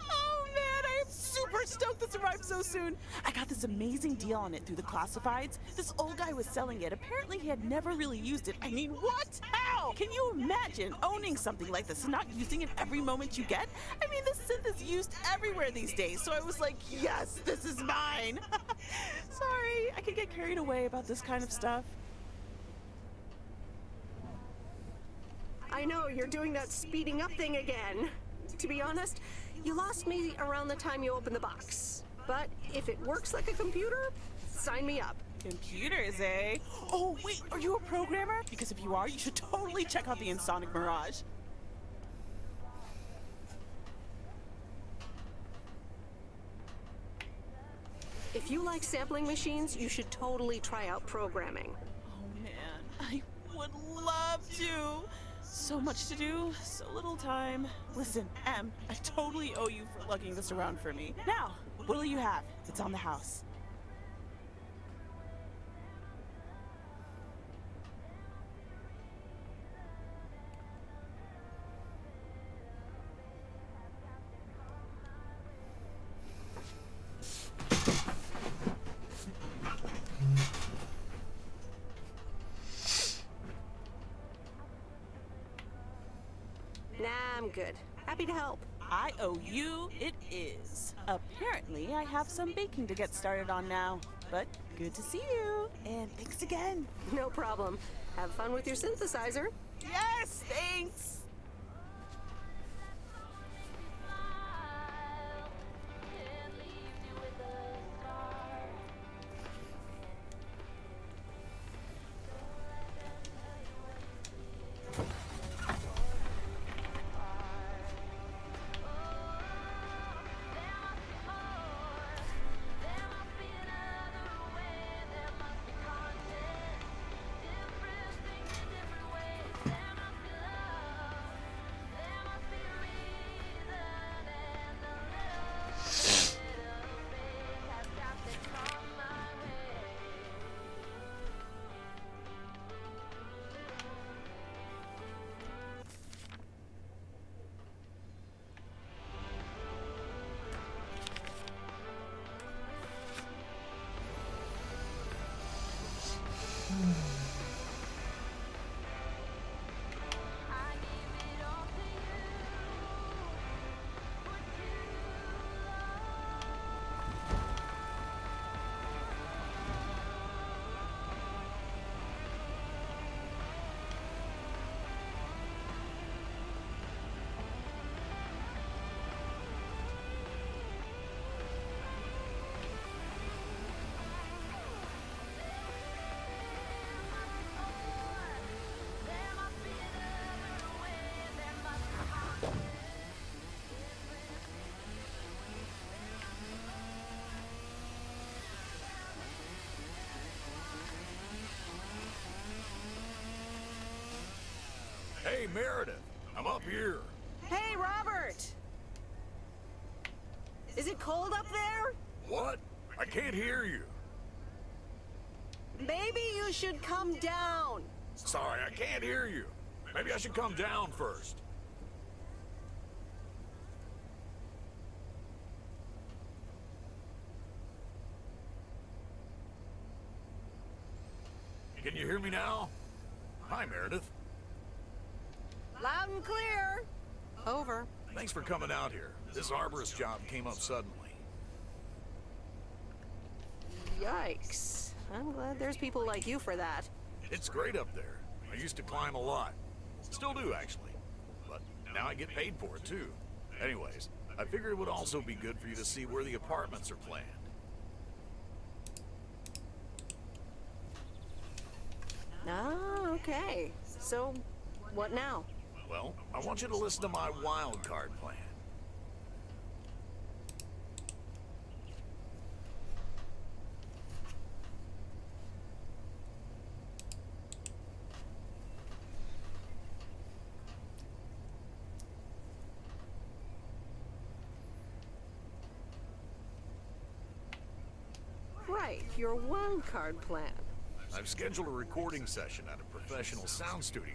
Oh man, I am super super stoked this arrived so soon. I got this amazing deal on it through the classifieds. This old guy was selling it. Apparently he had never really used it. I mean, what? How? Can you imagine owning something like this and not using it every moment you get? I mean, this synth is used everywhere these days, so I was like, yes, this is mine. Sorry, I could get carried away about this kind of stuff. I know, you're doing that speeding up thing again. To be honest, you lost me around the time you opened the box. But if it works like a computer, sign me up. Computers, eh? Oh, wait, are you a programmer? Because if you are, you should totally check out the Insonic Mirage. If you like sampling machines, you should totally try out programming. Oh man, I would love to. So much to do, so little time. Listen, Em, I totally owe you for lugging this around for me. Now, what'll you have? It's on the house. Nah, I'm good. Happy to help. I owe you, it is. Apparently, I have some baking to get started on now. But good to see you. And thanks again. No problem. Have fun with your synthesizer. Yes, thanks. Hey, Meredith, I'm up here. Hey, Robert! Is it cold up there? What? I can't hear you. Maybe you should come down. Sorry, I can't hear you. Maybe I should come down first. Can you hear me now? Hi, Meredith. Loud and clear. Over. Thanks for coming out here. This arborist job came up suddenly. Yikes. I'm glad there's people like you for that. It's great up there. I used to climb a lot. Still do, actually. But now I get paid for it, too. Anyways, I figured it would also be good for you to see where the apartments are planned. Ah, okay. So, what now? Well, I want you to listen to my wild card plan. Right, your wild card plan. I've scheduled a recording session at a professional sound studio.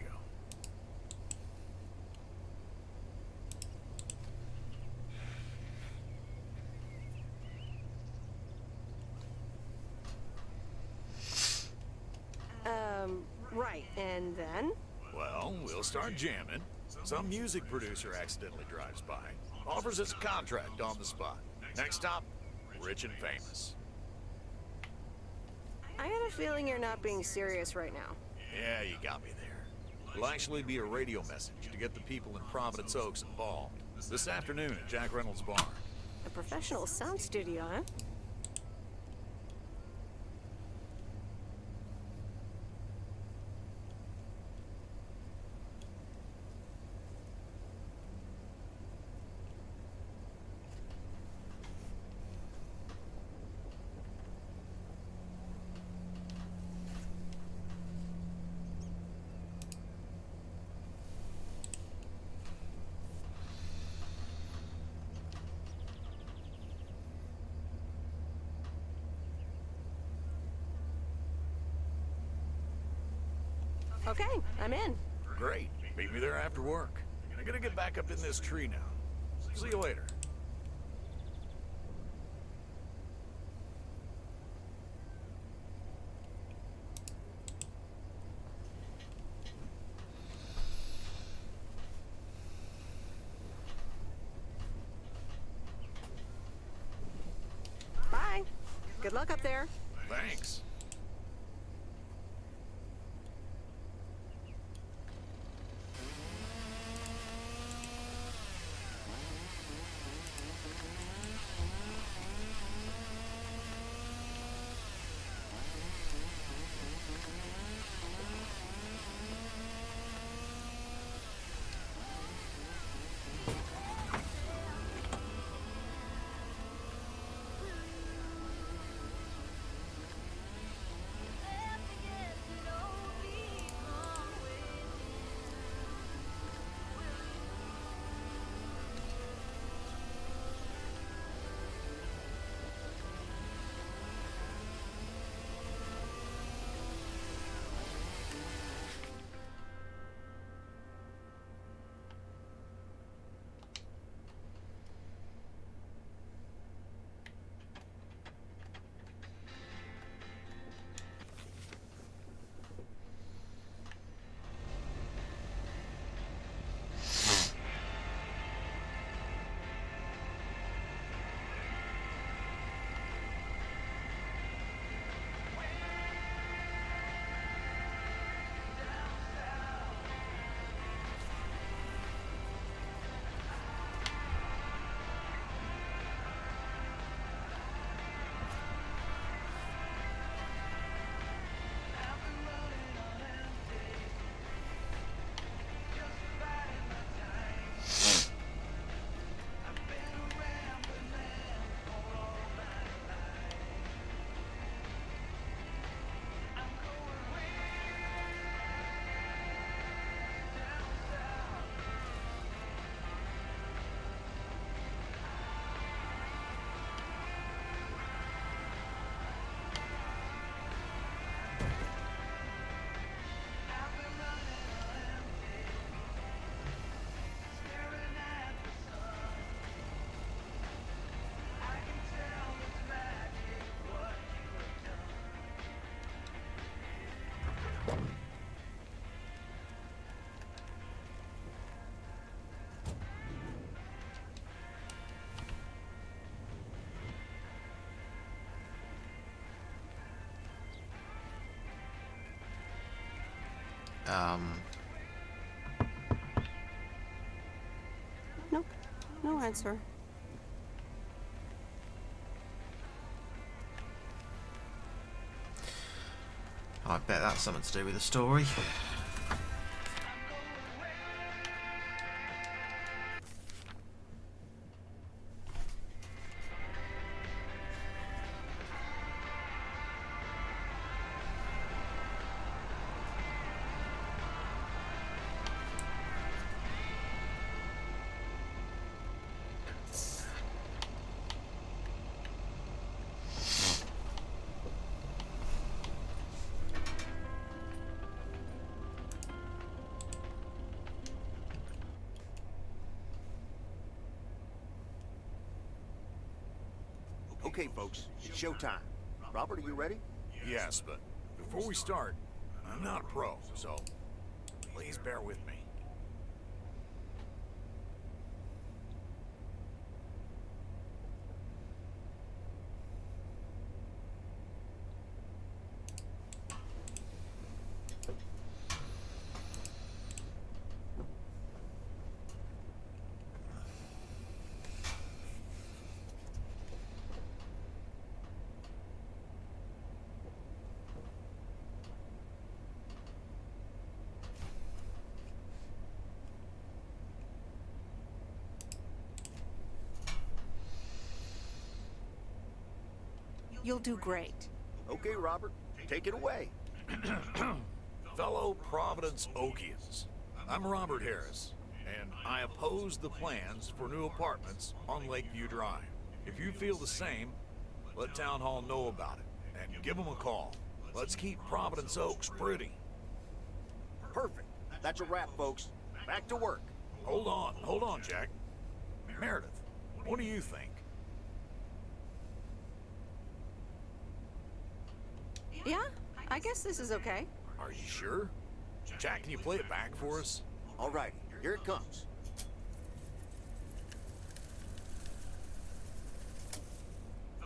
Right, and then? Well, we'll start jamming. Some music producer accidentally drives by, offers us a contract on the spot. Next stop, rich and famous. I got a feeling you're not being serious right now. Yeah, you got me there. It'll actually be a radio message to get the people in Providence Oaks involved. This afternoon at Jack Reynolds' bar. A professional sound studio, huh? Okay, I'm in. Great. Meet me there after work. I gotta get back up in this tree now. See you later. Bye. Good luck up there. Thanks. Nope. No answer. I bet that's something to do with the story. Okay, folks, it's showtime. Robert, are you ready? Yes, but before we start, I'm not a pro, so please bear with me. You'll do great. Okay, Robert, take it away. Fellow Providence Okians, I'm Robert Harris, and I oppose the plans for new apartments on Lakeview Drive. If you feel the same, let Town Hall know about it, and give them a call. Let's keep Providence Oaks pretty. Perfect. That's a wrap, folks. Back to work. Hold on, Jack. Meredith, what do you think? Yeah, I guess this is okay. Are you sure? Jack, can you play it back for us? All right, here it comes.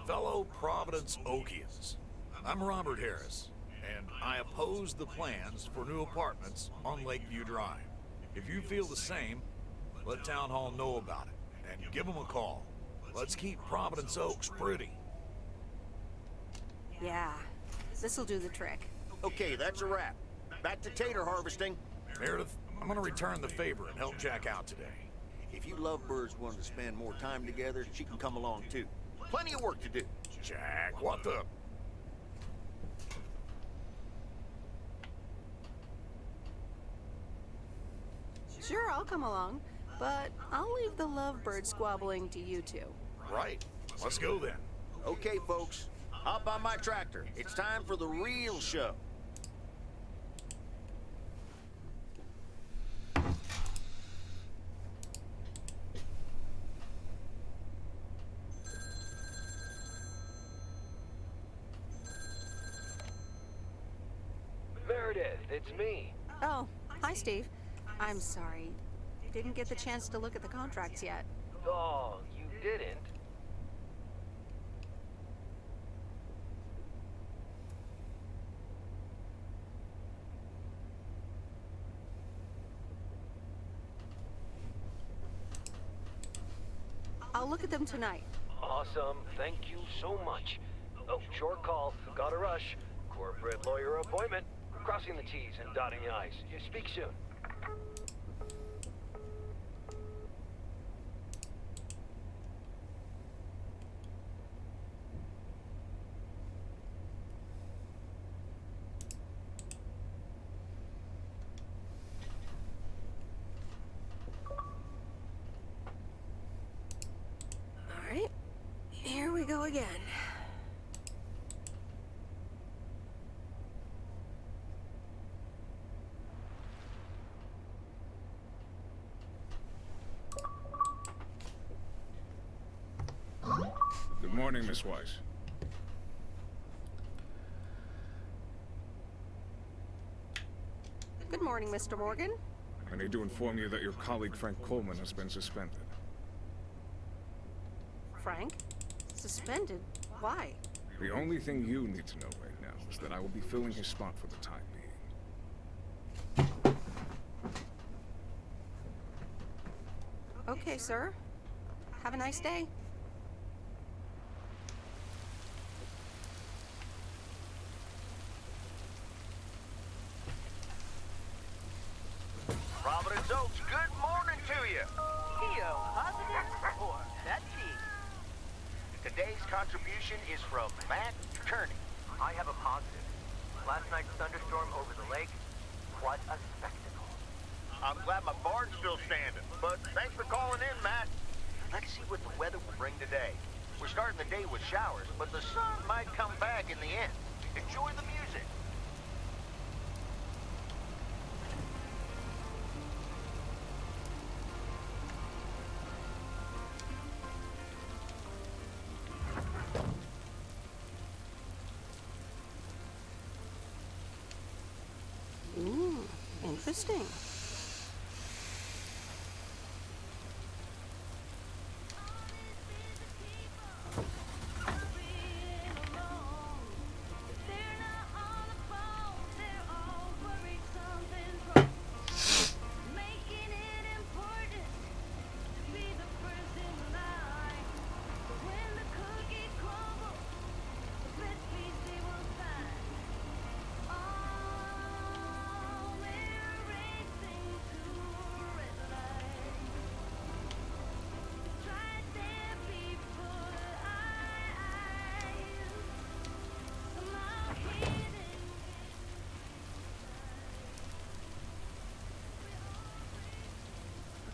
Fellow Providence Okians, I'm Robert Harris, and I oppose the plans for new apartments on Lakeview Drive. If you feel the same, let Town Hall know about it, and give them a call. Let's keep Providence Oaks pretty. Yeah, this'll do the trick. Okay, that's a wrap. Back to tater harvesting. Meredith, I'm gonna return the favor and help Jack out today. If you lovebirds want to spend more time together, she can come along too. Plenty of work to do. Jack, what the... Sure, I'll come along, but I'll leave the lovebird squabbling to you two. Right. Let's go then. Okay, folks. Hop on my tractor. It's time for the real show. Meredith, it's me. Oh, hi, Steve. I'm sorry. Didn't get the chance to look at the contracts yet. Oh, you didn't? I'll look at them tonight. Awesome. Thank you so much. Oh, short call. Gotta rush. Corporate lawyer appointment. Crossing the T's and dotting the I's. You speak soon. All right, here we go again. Good morning, Miss Weiss. Good morning, Mr. Morgan. I need to inform you that your colleague Frank Coleman has been suspended. Frank? Suspended? Why? The only thing you need to know right now is that I will be filling his spot for the time being. Okay, sir. Have a nice day. Providence Oaks, good morning to you. Theo, positive or that cheese? Today's contribution is from Matt Kearney. I have a positive. Last night's thunderstorm over the lake, what a spectacle. I'm glad my barn's still standing, but thanks for calling in, Matt. Let's see what the weather will bring today. We're starting the day with showers, but the sun might come back in the end. Enjoy the music. Interesting.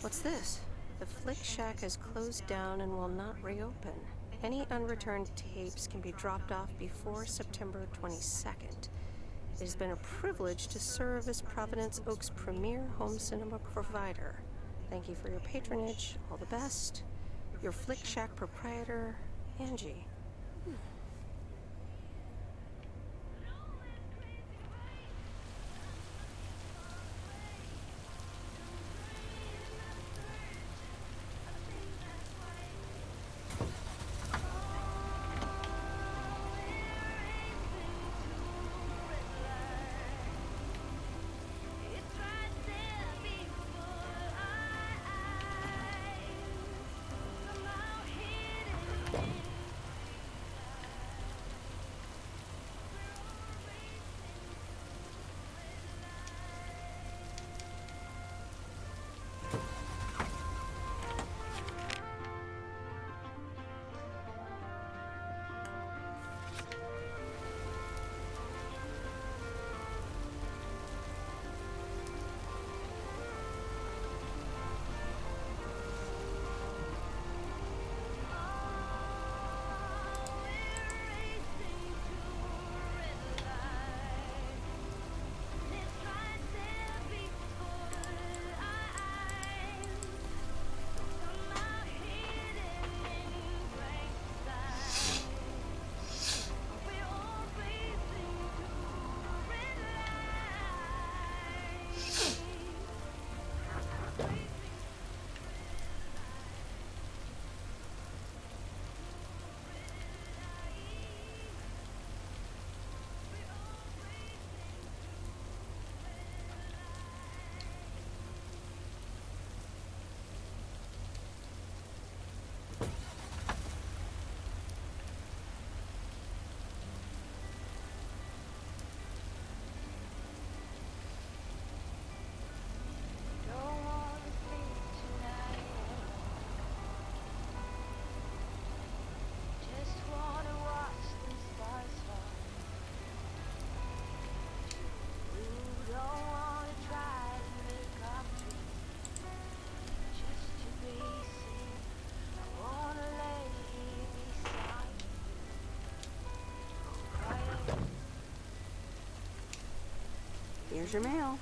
What's this? The Flick Shack has closed down and will not reopen. Any unreturned tapes can be dropped off before September 22nd. It has been a privilege to serve as Providence Oak's premier home cinema provider. Thank you for your patronage. All the best. Your Flick Shack proprietor, Angie. Here's your mail.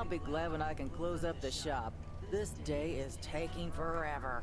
I'll be glad when I can close up the shop. This day is taking forever.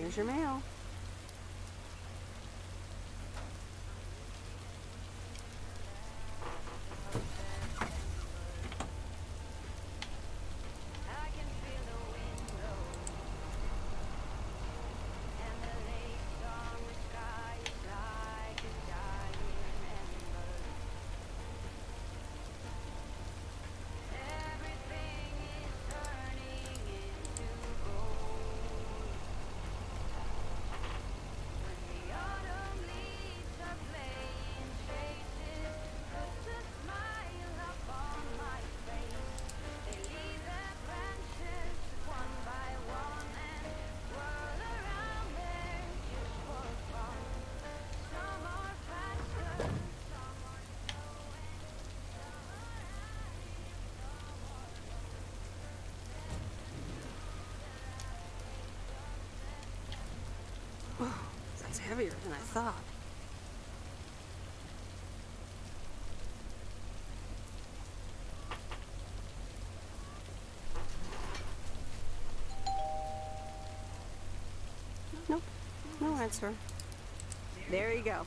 Here's your mail. That's heavier than I thought. Nope, no answer. There you go.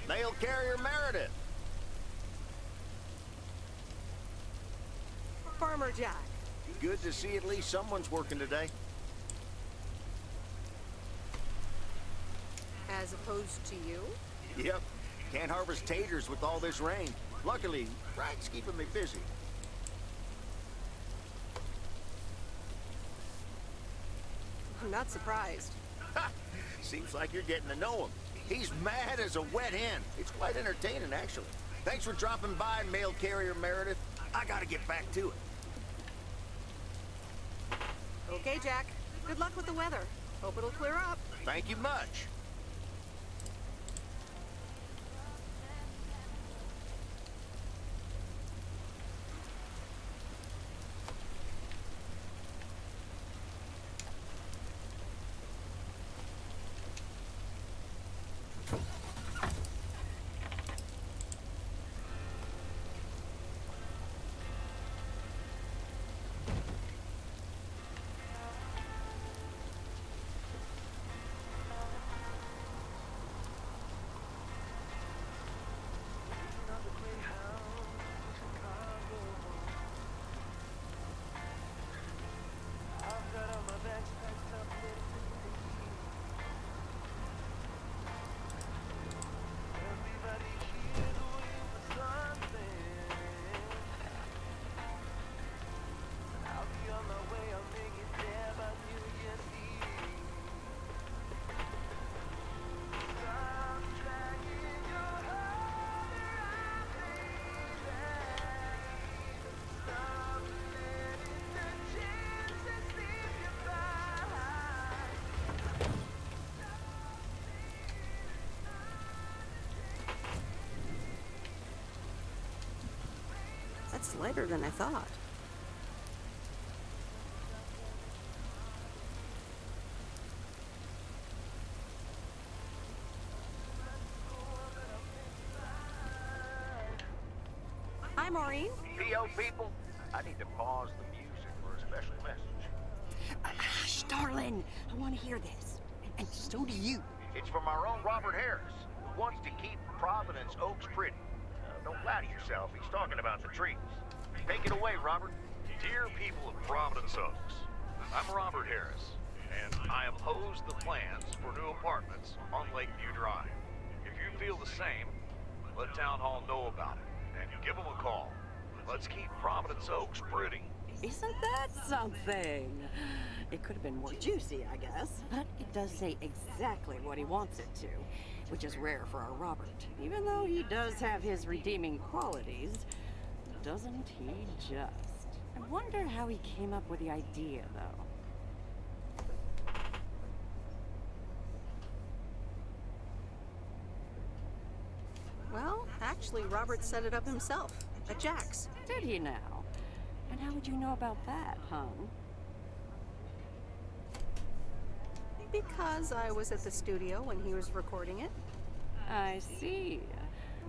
Mail carrier Meredith. Farmer Jack. Good to see at least someone's working today. As opposed to you? Yep. Can't harvest taters with all this rain. Luckily, rain's keeping me busy. I'm not surprised. Seems like you're getting to know him. He's mad as a wet hen. It's quite entertaining, actually. Thanks for dropping by, mail carrier Meredith. I gotta get back to it. Okay, Jack. Good luck with the weather. Hope it'll clear up. Thank you much. That's lighter than I thought. Hi, Maureen. PO people, I need to pause the music for a special message. Hush, darling. I want to hear this. And so do you. It's from our own Robert Harris, who wants to keep Providence Oaks pretty. Don't lie to yourself. He's talking about the trees. Take it away, Robert. Dear people of Providence Oaks, I'm Robert Harris, and I oppose the plans for new apartments on Lakeview Drive. If you feel the same, let Town Hall know about it, and give them a call. Let's keep Providence Oaks pretty. Isn't that something? It could have been more juicy, I guess. But it does say exactly what he wants it to, which is rare for our Robert. Even though he does have his redeeming qualities, doesn't he just? I wonder how he came up with the idea, though. Well, actually, Robert set it up himself at Jack's. Did he now? And how would you know about that, hon? Because I was at the studio when he was recording it. I see.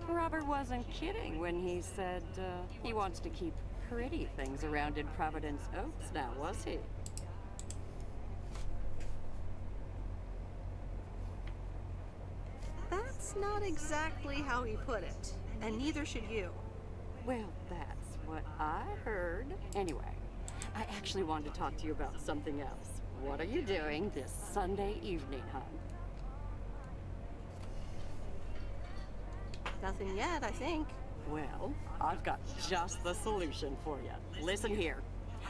Robert wasn't kidding when he said he wants to keep pretty things around in Providence Oaks now, was he? That's not exactly how he put it, and neither should you. Well, that's what I heard. Anyway, I actually wanted to talk to you about something else. What are you doing this Sunday evening, hon? Nothing yet, I think. Well, I've got just the solution for you. Listen here.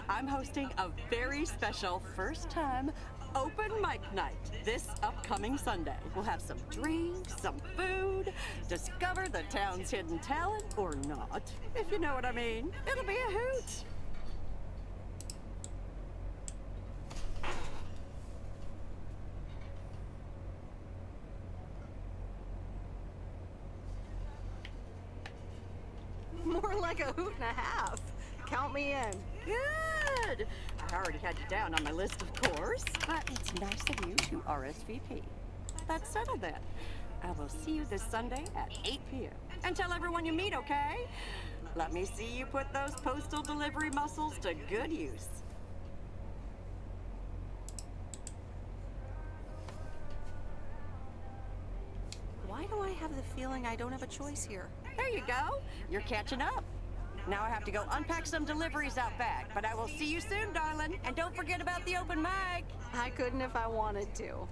I'm hosting a very special first-time open mic night this upcoming Sunday. We'll have some drinks, some food, discover the town's hidden talent, or not, if you know what I mean. It'll be a hoot. More like a hoot and a half. Count me in. Good! I already had you down on my list, of course, but it's nice of you to RSVP. That's settled then. I will see you this Sunday at 8 p.m. And tell everyone you meet, okay? Let me see you put those postal delivery muscles to good use. Why do I have the feeling I don't have a choice here? There you go. You're catching up. Now I have to go unpack some deliveries out back, but I will see you soon, darling. And don't forget about the open mic. I couldn't if I wanted to.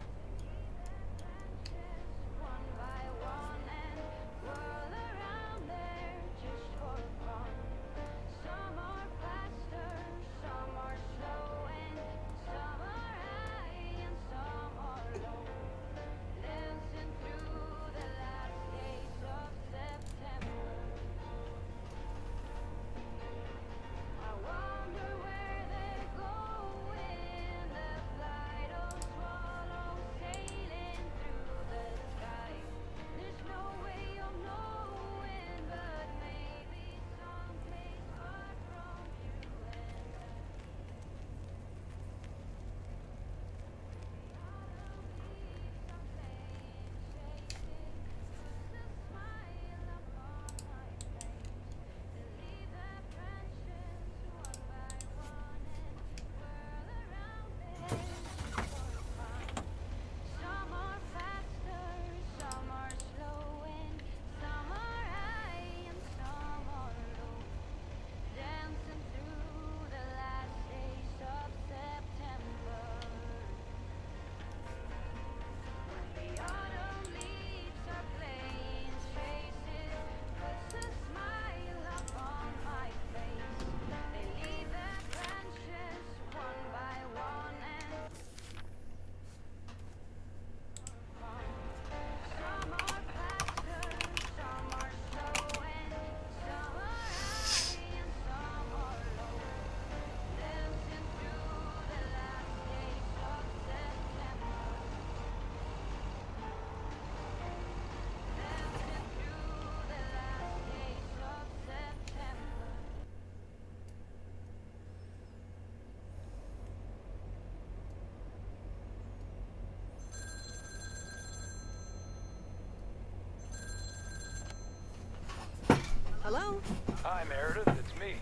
Hello? Hi, Meredith. It's me.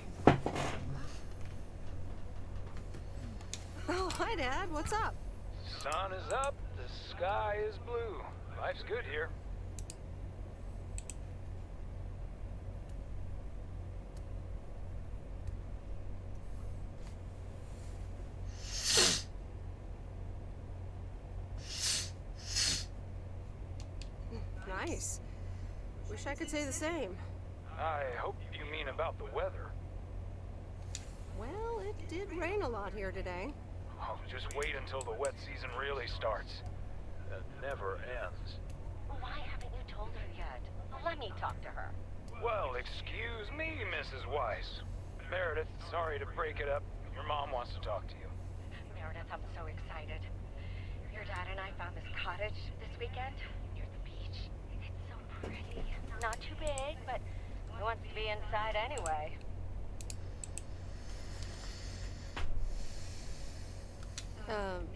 Oh, hi, Dad. What's up? Sun is up. The sky is blue. Life's good here. Nice. Wish I could say the same. I hope you mean about the weather. Well, it did rain a lot here today. Oh, just wait until the wet season really starts. It never ends. Why haven't you told her yet? Let me talk to her. Well, excuse me, Mrs. Weiss. Meredith, sorry to break it up. Your mom wants to talk to you. Meredith, I'm so excited. Your dad and I found this cottage this weekend near the beach. It's so pretty. Not too big, but who wants to be inside anyway?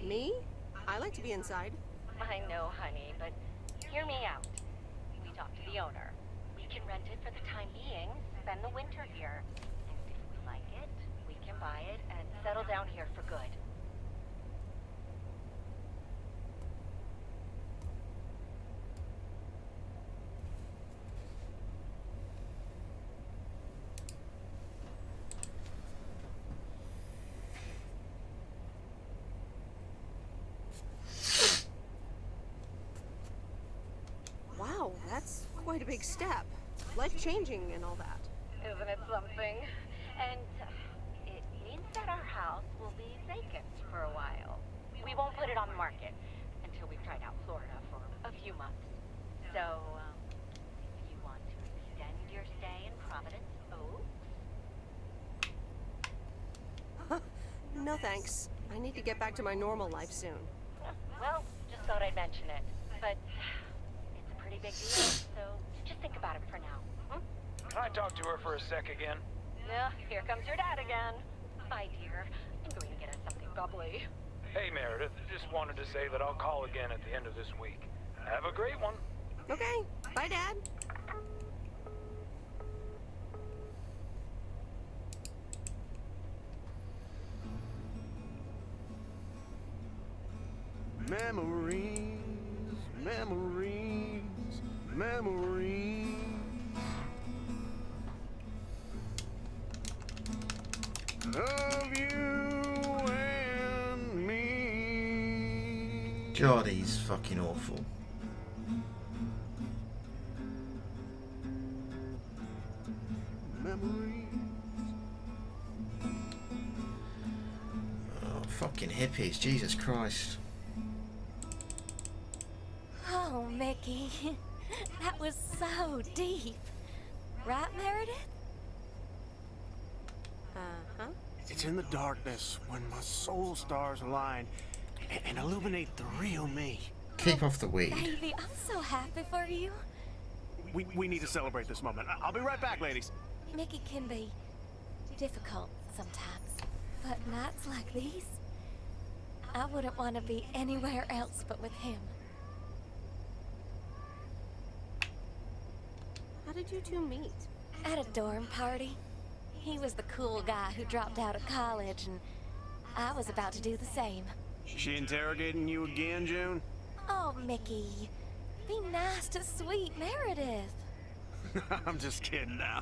Me? I like to be inside. I know, honey, but hear me out. We talked to the owner. We can rent it for the time being, spend the winter here. And if we like it, we can buy it and settle down here for good. Wow, that's quite a big step. Life-changing and all that. Isn't it something? And it means that our house will be vacant for a while. We won't put it on the market until we've tried out Florida for a few months. So, if you want to extend your stay in Providence Oaks... No thanks. I need to get back to my normal life soon. Well, just thought I'd mention it. But it's a pretty big deal, so just think about it for now. Can I talk to her for a sec again? Yeah, here comes your dad again. Hi, dear. I'm going to get us something bubbly. Hey, Meredith. Just wanted to say that I'll call again at the end of this week. Have a great one. Okay. Bye, Dad. Memories, memories, memories. Of you and me. God, he's fucking awful. Memories. Oh, fucking hippies, Jesus Christ. Oh, Mickey. That was so deep. Right, Meredith? Uh-huh. It's in the darkness when my soul stars align and illuminate the real me. Keep off the weed. Baby, I'm so happy for you. We need to celebrate this moment. I'll be right back, ladies. Mickey can be difficult sometimes, but nights like these, I wouldn't want to be anywhere else but with him. How did you two meet? At a dorm party. He was the cool guy who dropped out of college, and I was about to do the same. She interrogating you again, June? Oh, Mickey. Be nice to sweet Meredith. I'm just kidding now.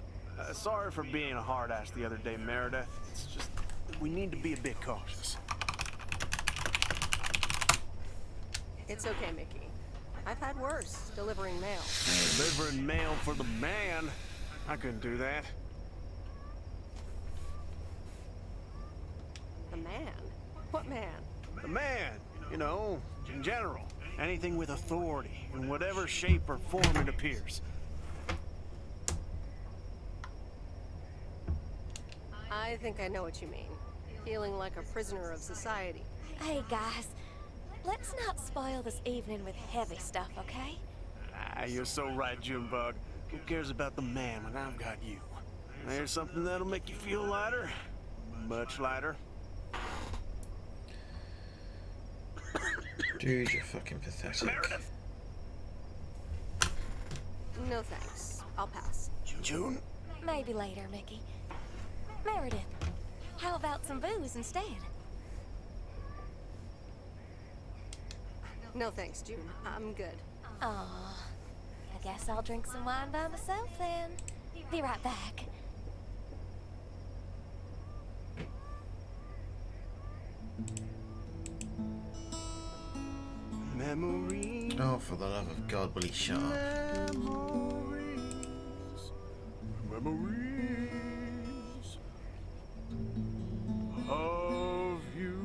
Sorry for being a hard ass the other day, Meredith. It's just, we need to be a bit cautious. It's okay, Mickey. I've had worse, delivering mail. Delivering mail for the man? I couldn't do that. The man? What man? The man, you know, in general. Anything with authority, in whatever shape or form it appears. I think I know what you mean. Feeling like a prisoner of society. Hey, guys. Let's not spoil this evening with heavy stuff, okay? Ah, you're so right, Junebug. Who cares about the man when I've got you? There's something that'll make you feel lighter. Much lighter. Dude, you're fucking pathetic. Meredith! No thanks. I'll pass. June? Maybe later, Mickey. Meredith, how about some booze instead? No thanks, June. I'm good. Aw, I guess I'll drink some wine by myself then. Be right back. Memories. Oh, for the love of God, will he shut up? Memories of you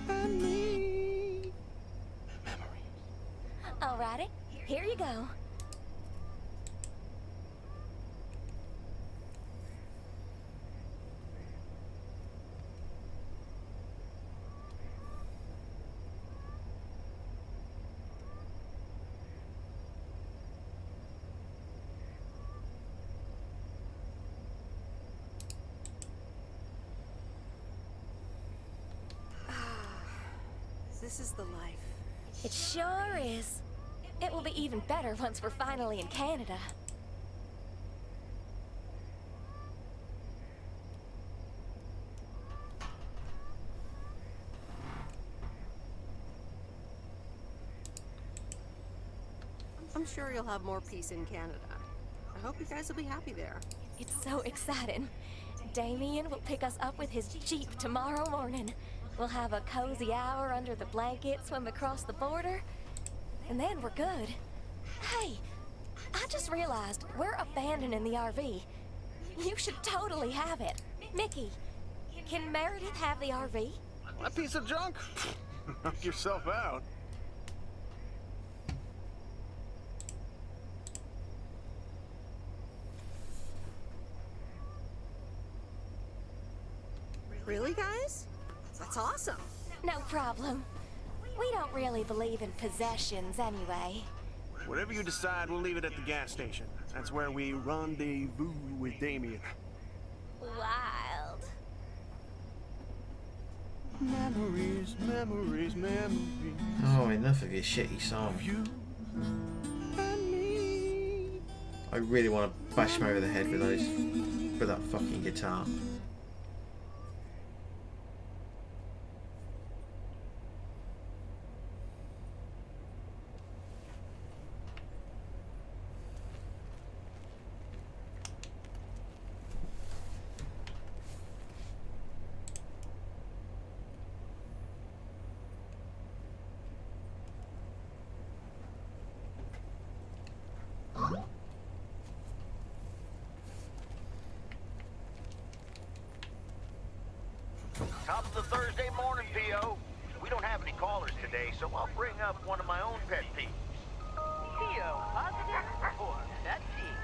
and me. Alrighty, here you go. This is the life. It sure is. It will be even better once we're finally in Canada. I'm sure you'll have more peace in Canada. I hope you guys will be happy there. It's so exciting. Damien will pick us up with his Jeep tomorrow morning. We'll have a cozy hour under the blanket, swim across the border, and then we're good. Hey, I just realized we're abandoning the RV. You should totally have it. Mickey, can Meredith have the RV? That piece of junk? Knock yourself out. Really, guys? That's awesome. No problem. We don't really believe in possessions anyway. Whatever you decide, we'll leave it at the gas station. That's where we rendezvous with Damien. Wild. Memories, memories, memories. Oh, enough of your shitty song. I really want to bash him over the head with that fucking guitar. Top of the Thursday morning, P.O. We don't have any callers today, so I'll bring up one of my own pet peeves. P.O. positive or that team?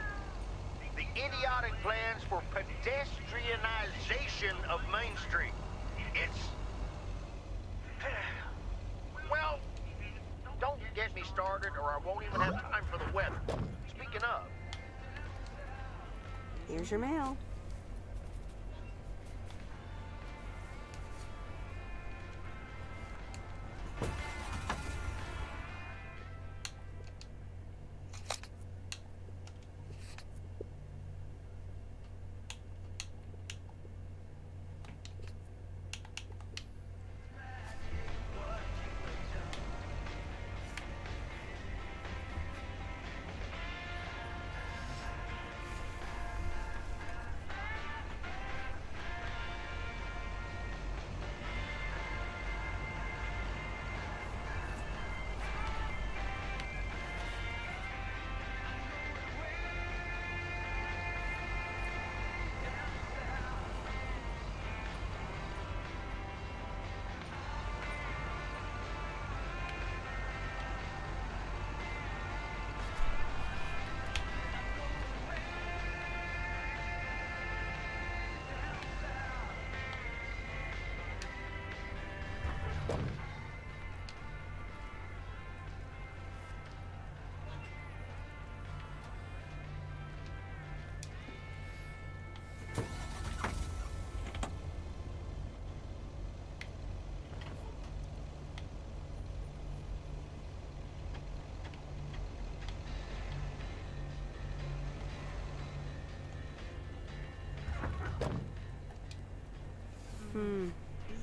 The idiotic plans for pedestrianization of Main Street. It's... Well, don't get me started or I won't even have time for the weather. Speaking of... Here's your mail.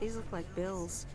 These look like bills.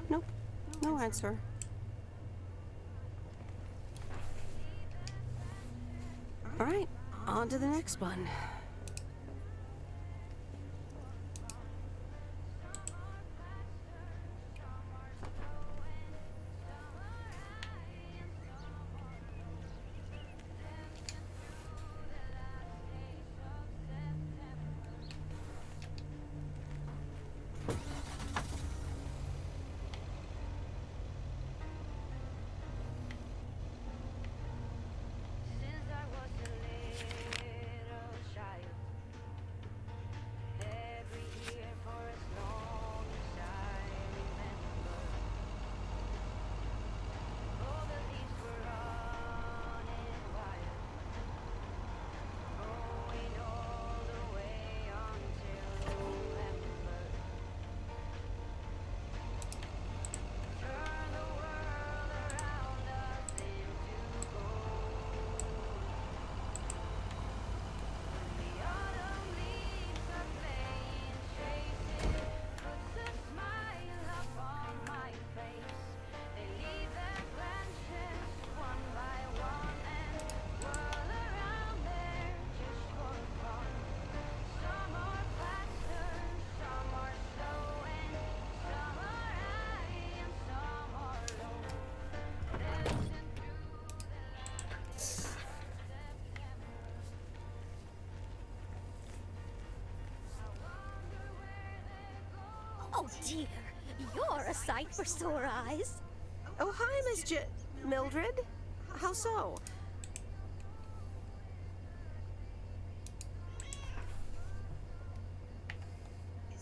Nope, no answer. All right, on to the next one. Oh dear, you're a sight for sore eyes. Oh, hi, Miss Mildred. How so?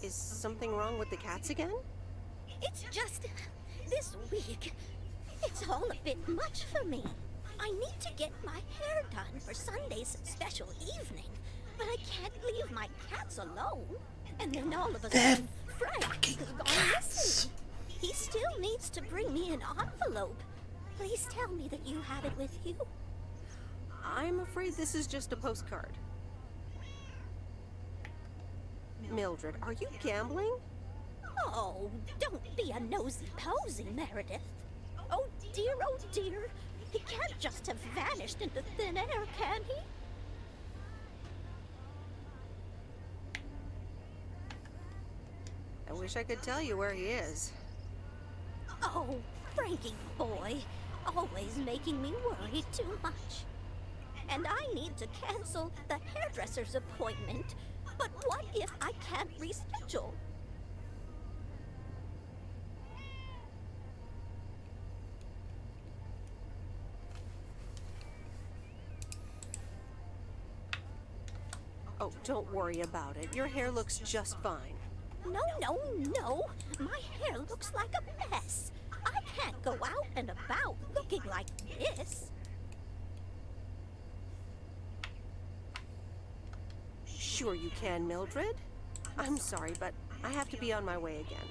Is something wrong with the cats again? It's just this week. It's all a bit much for me. I need to get my hair done for Sunday's special evening, but I can't leave my cats alone. And then all of a sudden, Frank has gone missing. He still needs to bring me an envelope. Please tell me that you have it with you. I'm afraid this is just a postcard. Mildred, are you gambling? Oh, don't be a nosy-posy, Meredith. Oh dear, he can't just have vanished into thin air, can he? I wish I could tell you where he is. Oh, Frankie boy, always making me worry too much. And I need to cancel the hairdresser's appointment. But what if I can't reschedule? Oh, don't worry about it. Your hair looks just fine. No. My hair looks like a mess. I can't go out and about looking like this. Sure you can, Mildred. I'm sorry, but I have to be on my way again.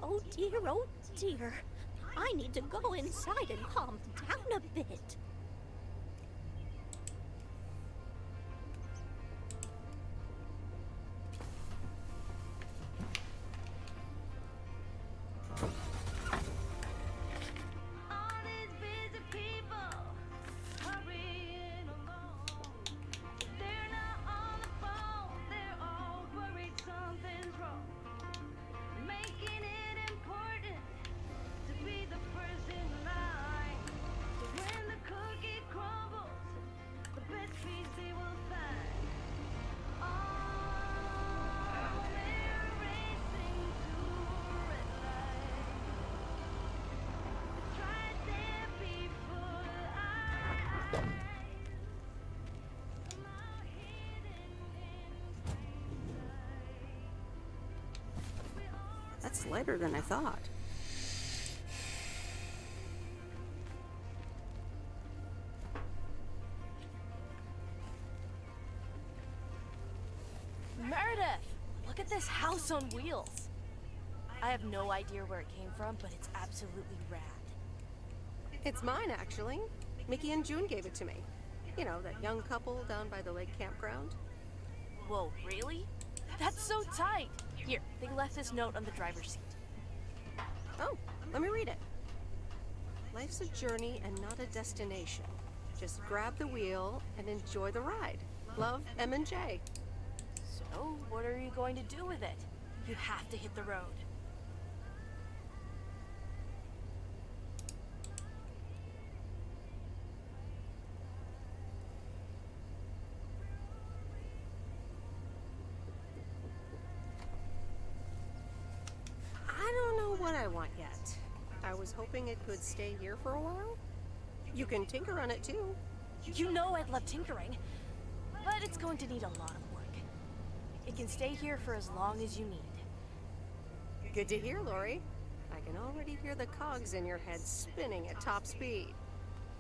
Oh dear. I need to go inside and calm down a bit. That's lighter than I thought. Meredith! Look at this house on wheels. I have no idea where it came from, but it's absolutely rad. It's mine, actually. Mickey and June gave it to me. You know, that young couple down by the lake campground. Whoa, really? That's so tight! Here, they left this note on the driver's seat. Oh, let me read it. Life's a journey and not a destination. Just grab the wheel and enjoy the ride. Love, M and J. So, what are you going to do with it? You have to hit the road. I don't know what I want yet. I was hoping it could stay here for a while. You can tinker on it too. You know I'd love tinkering, but it's going to need a lot of work. It can stay here for as long as you need. Good to hear, Lori. I can already hear the cogs in your head spinning at top speed.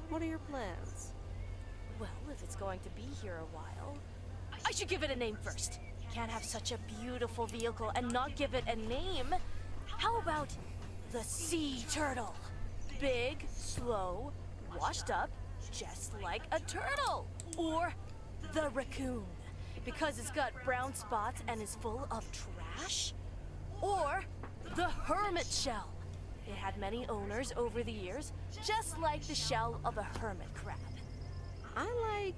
What are your plans? Well, if it's going to be here a while, I should give it a name first. Can't have such a beautiful vehicle and not give it a name. How about the Sea Turtle? Big, slow, washed up, just like a turtle. Or the Raccoon, because it's got brown spots and is full of trash. Or the Hermit Shell. It had many owners over the years, just like the shell of a hermit crab. I like...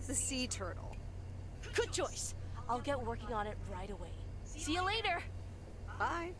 the Sea Turtle. Good choice. I'll get working on it right away. See you later. Bye.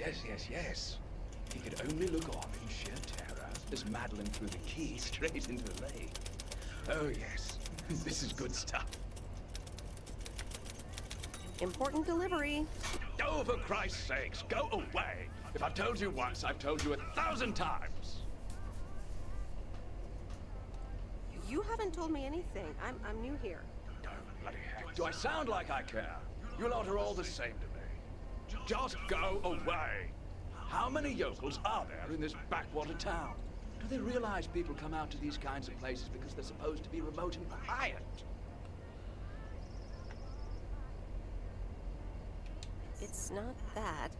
Yes. He could only look on in sheer terror as Madeline threw the key straight into the lake. Oh, yes. This is good stuff. Important delivery. Oh, for Christ's sakes, go away! If I've told you once, I've told you 1,000 times! You haven't told me anything. I'm new here. Oh, bloody heck. Do I sound like I care? You lot are all the same to me. Just go away! How many yokels are there in this backwater town? Do they realize people come out to these kinds of places because they're supposed to be remote and quiet? It's not that.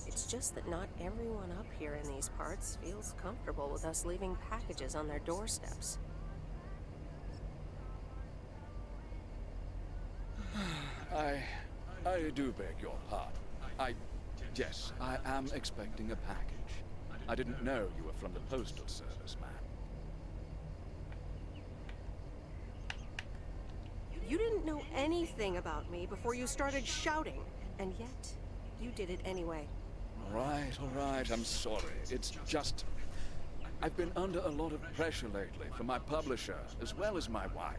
It's just that not everyone up here in these parts feels comfortable with us leaving packages on their doorsteps. I do beg your pardon. Yes, I am expecting a package. I didn't know you were from the Postal Service, ma'am. You didn't know anything about me before you started shouting, and yet you did it anyway. All right, I'm sorry. It's just... I've been under a lot of pressure lately from my publisher, as well as my wife.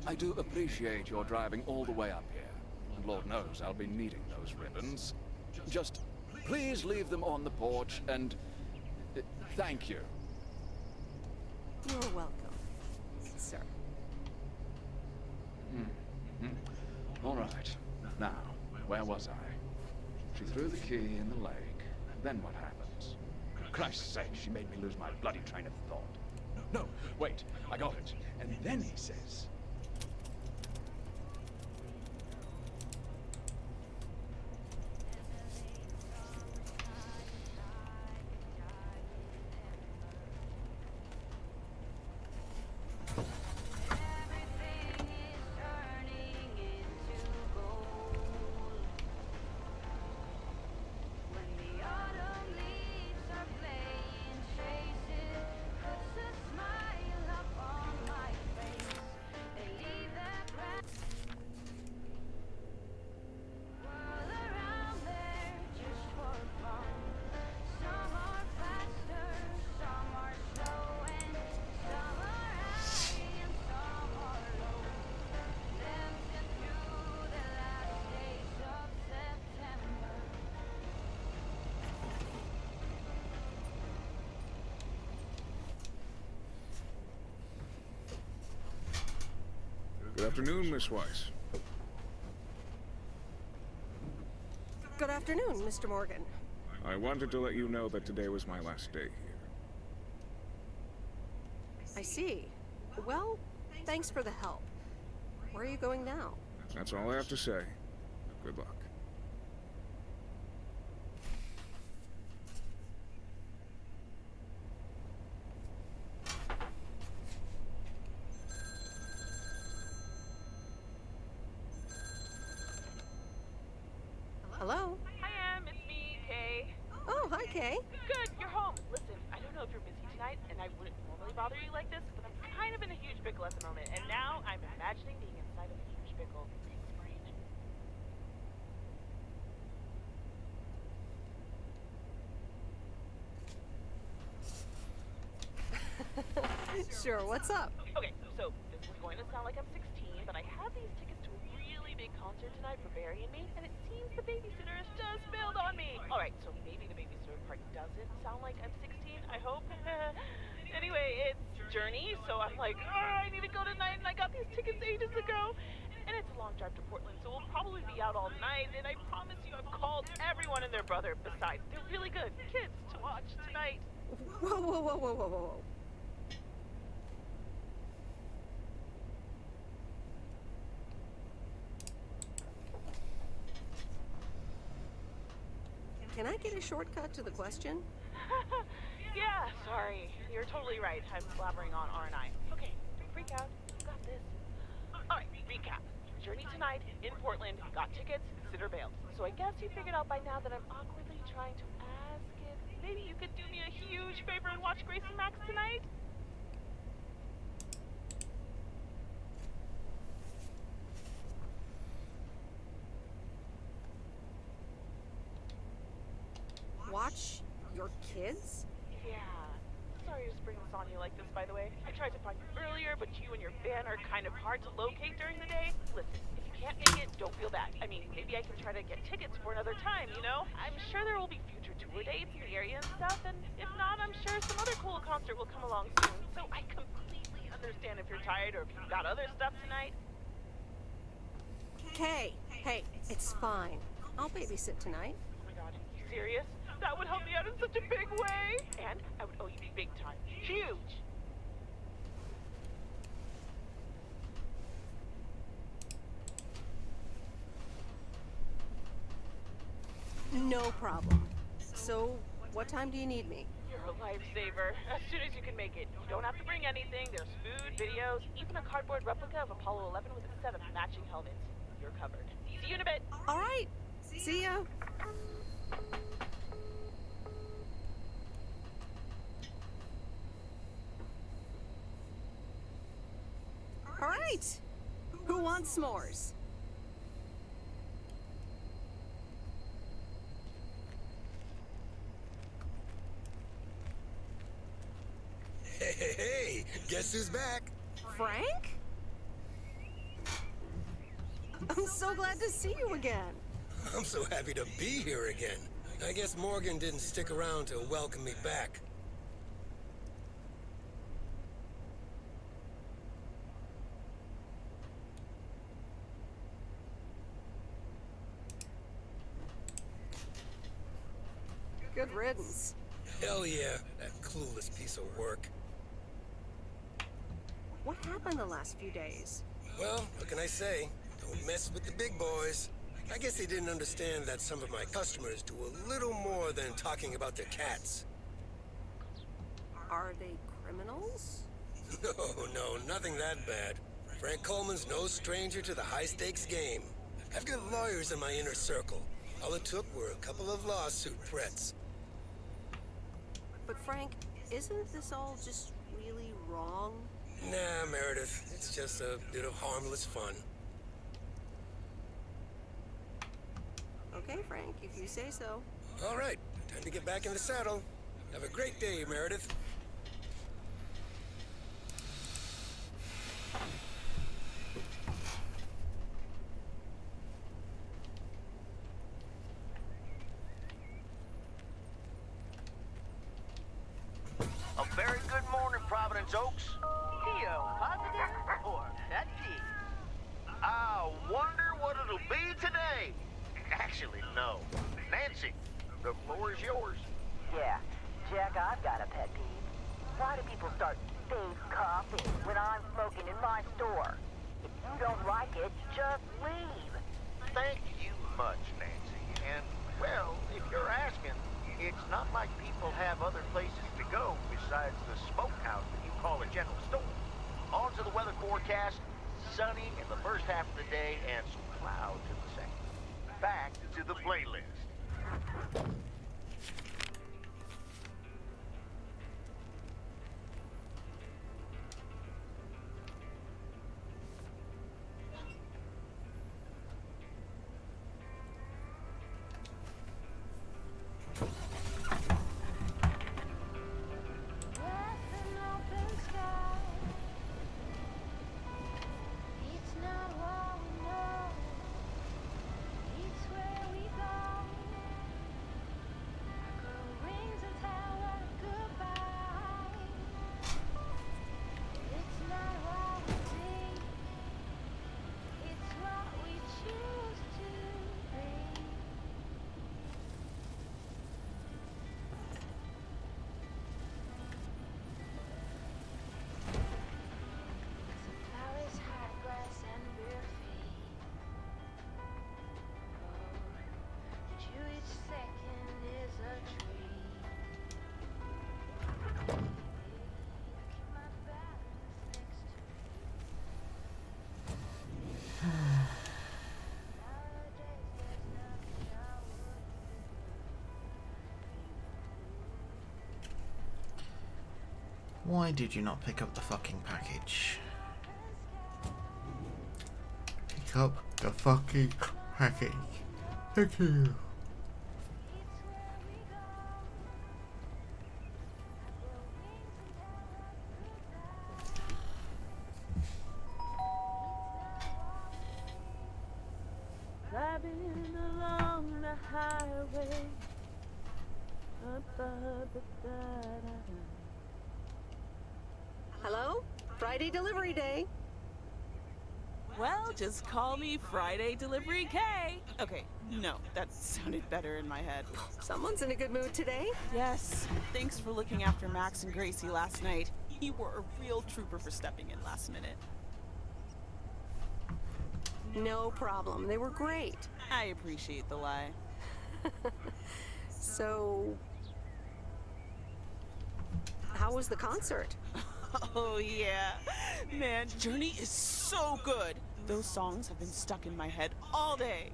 I do appreciate your driving all the way up here. And Lord knows I'll be needing those ribbons. Just please leave them on the porch and... thank you. You're welcome, sir. All right. Now, where was I? She threw the key in the lake. Then what happens? Christ's sake, she made me lose my bloody train of thought. No, wait, I got it. And then he says... Good afternoon, Miss Weiss. Good afternoon, Mr. Morgan. I wanted to let you know that today was my last day here. I see. Well, thanks for the help. Where are you going now? That's all I have to say. Good luck. Hello? Hi, Em. It's me, Kay. Oh, hi, Kay. Good, you're home. Listen, I don't know if you're busy tonight, and I wouldn't normally bother you like this, but I'm kind of in a huge pickle at the moment, and now I'm imagining being inside of a huge pickle. Thanks, brain. Sure, what's up? Okay, so this is going to sound like I'm 16, but I have these tickets to a really big concert tonight for Barry and me, and it seems the babysitter has just bailed on me. Alright, so maybe the babysitter part doesn't sound like I'm 16, I hope. Anyway, it's Journey, so I'm like, I need to go tonight, and I got these tickets ages ago. And it's a long drive to Portland, so we'll probably be out all night, and I promise you I've called everyone and their brother. Besides, they're really good kids to watch tonight. Whoa. Can I get a shortcut to the question? Yeah, sorry. You're totally right. I'm blabbering on, aren't I? Okay, don't freak out. Got this. Alright, recap. Journey tonight in Portland. Got tickets. Sitter bailed. So I guess you figured out by now that I'm awkwardly trying to ask if maybe you could do me a huge favor and watch Grace and Max tonight? watch your kids? Yeah. Sorry to spring this on you like this, by the way. I tried to find you earlier, but you and your van are kind of hard to locate during the day. Listen, if you can't make it, don't feel bad. I mean, maybe I can try to get tickets for another time, you know? I'm sure there will be future tour dates in the area and stuff, and if not, I'm sure some other cool concert will come along soon. So I completely understand if you're tired or if you've got other stuff tonight. Hey, it's fine. I'll babysit tonight. Oh my god, you serious? That would help me out in such a big way! And I would owe you big time. Huge! No problem. So, what time do you need me? You're a lifesaver. As soon as you can make it. You don't have to bring anything. There's food, videos, even a cardboard replica of Apollo 11 with a set of matching helmets. You're covered. See you in a bit. All right. See ya. All right. Who wants s'mores? Hey, guess who's back? Frank? I'm so glad to see you again. I'm so happy to be here again. I guess Morgan didn't stick around to welcome me back. Good riddance. Hell yeah, that clueless piece of work. What happened the last few days? Well, what can I say? Don't mess with the big boys. I guess they didn't understand that some of my customers do a little more than talking about their cats. Are they criminals? No, nothing that bad. Frank Coleman's no stranger to the high-stakes game. I've got lawyers in my inner circle. All it took were a couple of lawsuit threats. But Frank, isn't this all just really wrong? Nah, Meredith. It's just a bit of harmless fun. Okay, Frank, if you say so. All right, time to get back in the saddle. Have a great day, Meredith. A very good morning, Providence Oaks. Theo, positive or pet peeve? I wonder what it'll be today. Actually, no. Nancy, the floor is yours. Yeah, Jack, I've got a pet peeve. Why do people start face coughing when I'm smoking in my store? If you don't like it, just leave. Thank you much, Nancy. And, well, if you're asking, it's not like people have other places to go besides the smokehouse that you call a general store. On to the weather forecast, sunny in the first half of the day and some clouds in the second. Back to the playlist. Why did you not pick up the fucking package? Pick up the fucking package. Thank you. way. Hello? Friday delivery day. Well, just call me Friday Delivery K. Okay, no, that sounded better in my head. Someone's in a good mood today. Yes, thanks for looking after Max and Gracie last night. You were a real trooper for stepping in last minute. No problem. They were great. I appreciate the lie. So, how was the concert? Oh yeah. Man, Journey is so good. Those songs have been stuck in my head all day.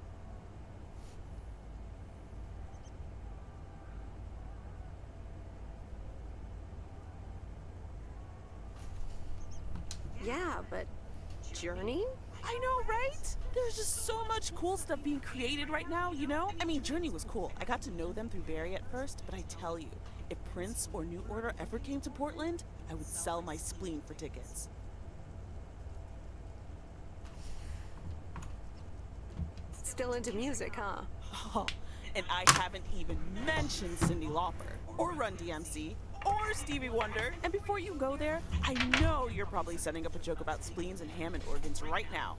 Yeah, but Journey? I know, right? There's just so much cool stuff being created right now, you know? I mean, Journey was cool. I got to know them through Barry at first, but I tell you, if Prince or New Order ever came to Portland, I would sell my spleen for tickets. Still into music, huh? Oh, and I haven't even mentioned Cyndi Lauper, or Run DMC, or Stevie Wonder. And before you go there, I know you're probably setting up a joke about spleens and Hammond organs right now.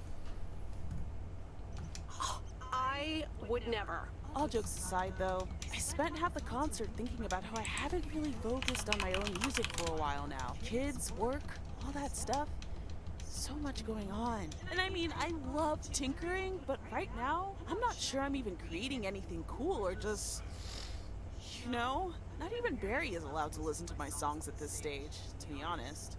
I would never. All jokes aside, though, I spent half the concert thinking about how I haven't really focused on my own music for a while now. Kids, work, all that stuff. So much going on. And I mean, I love tinkering, but right now, I'm not sure I'm even creating anything cool or just, you know, not even Barry is allowed to listen to my songs at this stage, to be honest.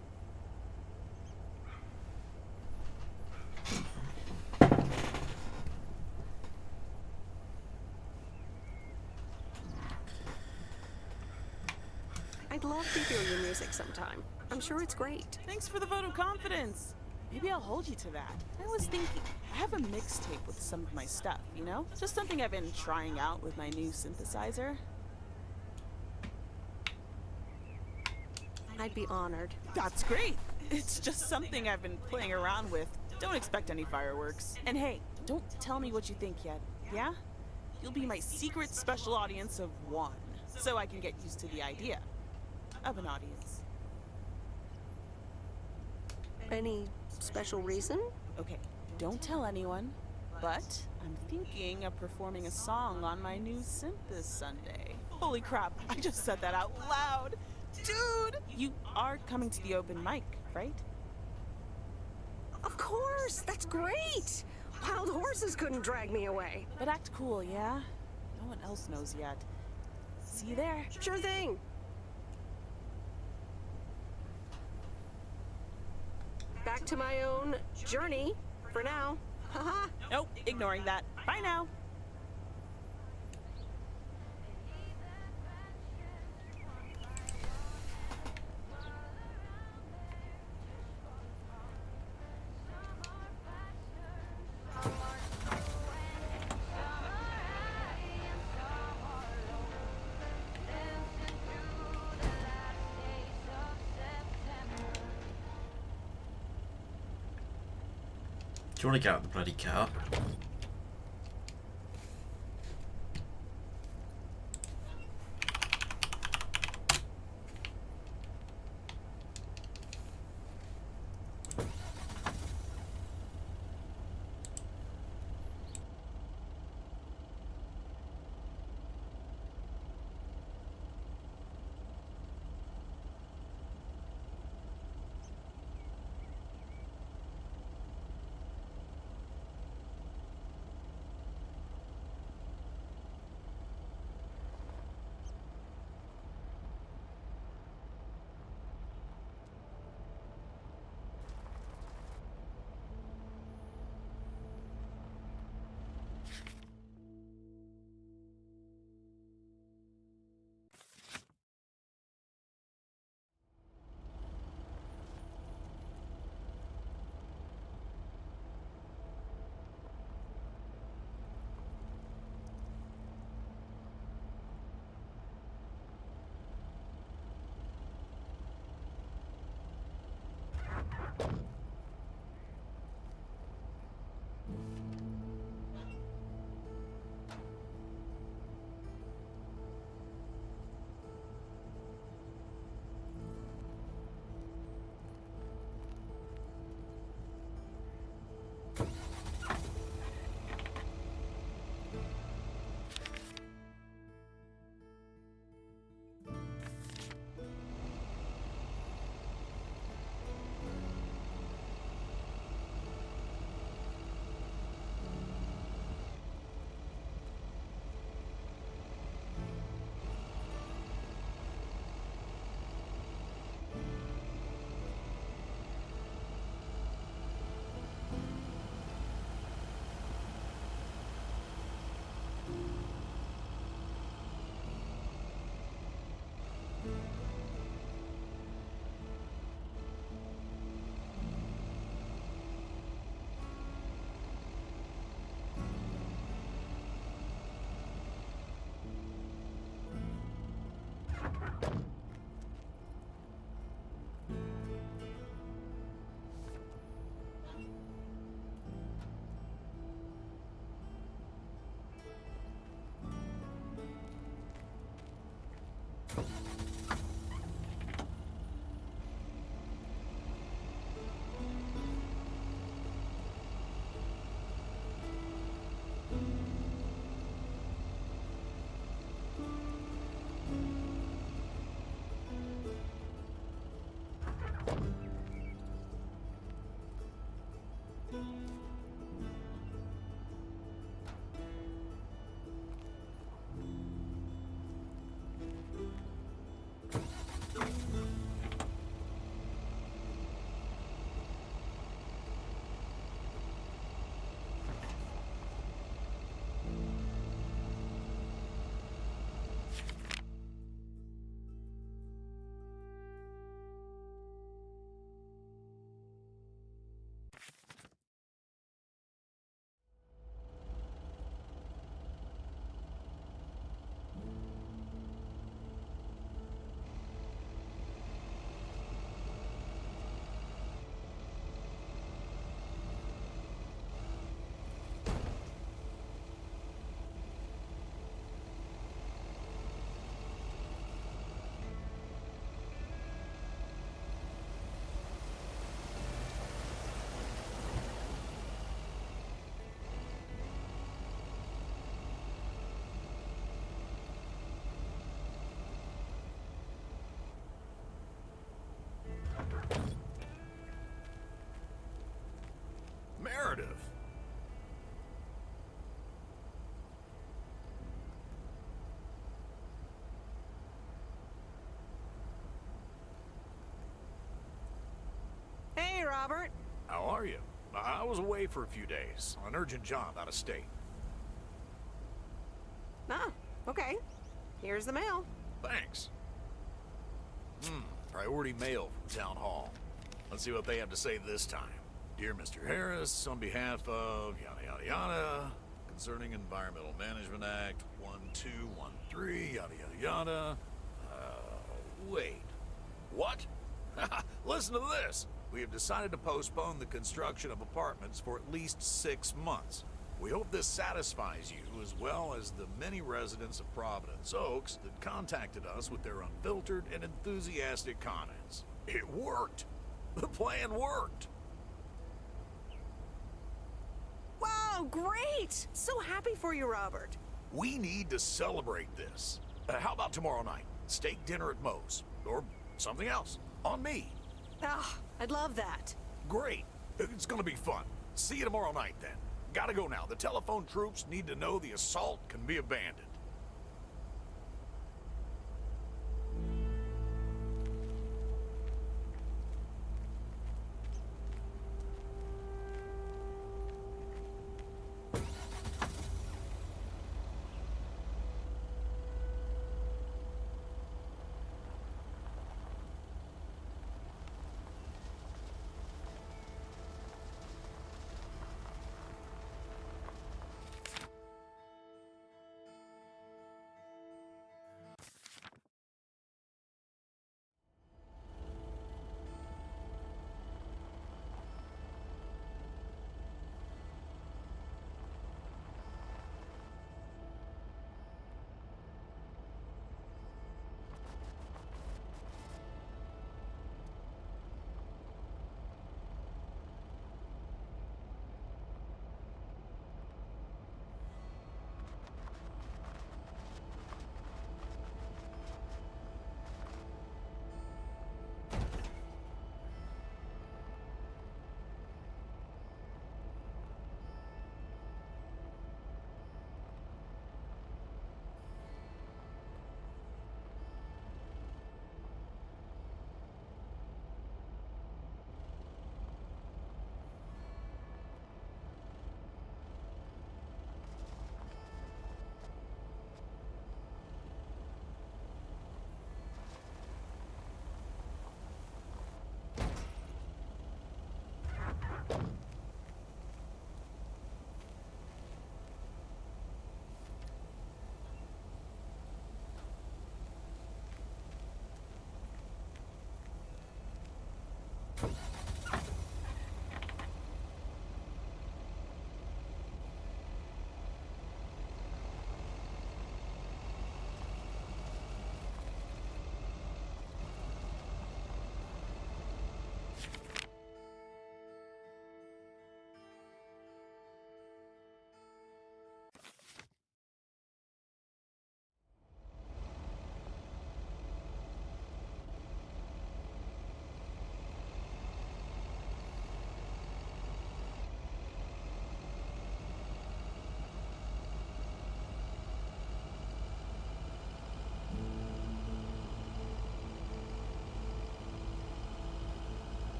I'd love to hear your music sometime. I'm sure it's great. Thanks for the vote of confidence. Maybe I'll hold you to that. I was thinking, I have a mixtape with some of my stuff, you know? Just something I've been trying out with my new synthesizer. I'd be honored. That's great. It's just something I've been playing around with. Don't expect any fireworks. And hey, don't tell me what you think yet, yeah? You'll be my secret special audience of one, so I can get used to the idea of an audience. Any special reason? Okay, don't tell anyone, but I'm thinking of performing a song on my new synth this Sunday. Holy crap, I just said that out loud. Dude, you are coming to the open mic, right? Of course, that's great. Wild horses couldn't drag me away. But act cool, yeah? No one else knows yet. See you there. Sure thing. Back to my own journey for now. Haha. Nope, ignoring that. Bye now. Do you want to get out of the bloody car? Meredith. Hey, Robert. How are you? I was away for a few days on an urgent job out of state. Ah, okay. Here's the mail. Thanks. Priority mail from Town Hall. Let's see what they have to say this time. Dear Mr. Harris, on behalf of yada yada yada, concerning Environmental Management Act 1213, yada yada yada. Wait. What? Listen to this. We have decided to postpone the construction of apartments for at least 6 months. We hope this satisfies you as well as the many residents of Providence Oaks that contacted us with their unfiltered and enthusiastic comments. It worked. The plan worked. Wow, great! So happy for you, Robert. We need to celebrate this. How about tomorrow night? Steak dinner at Moe's. Or something else. On me. Ah, I'd love that. Great. It's gonna be fun. See you tomorrow night then. Gotta go now. The telephone troops need to know the assault can be abandoned.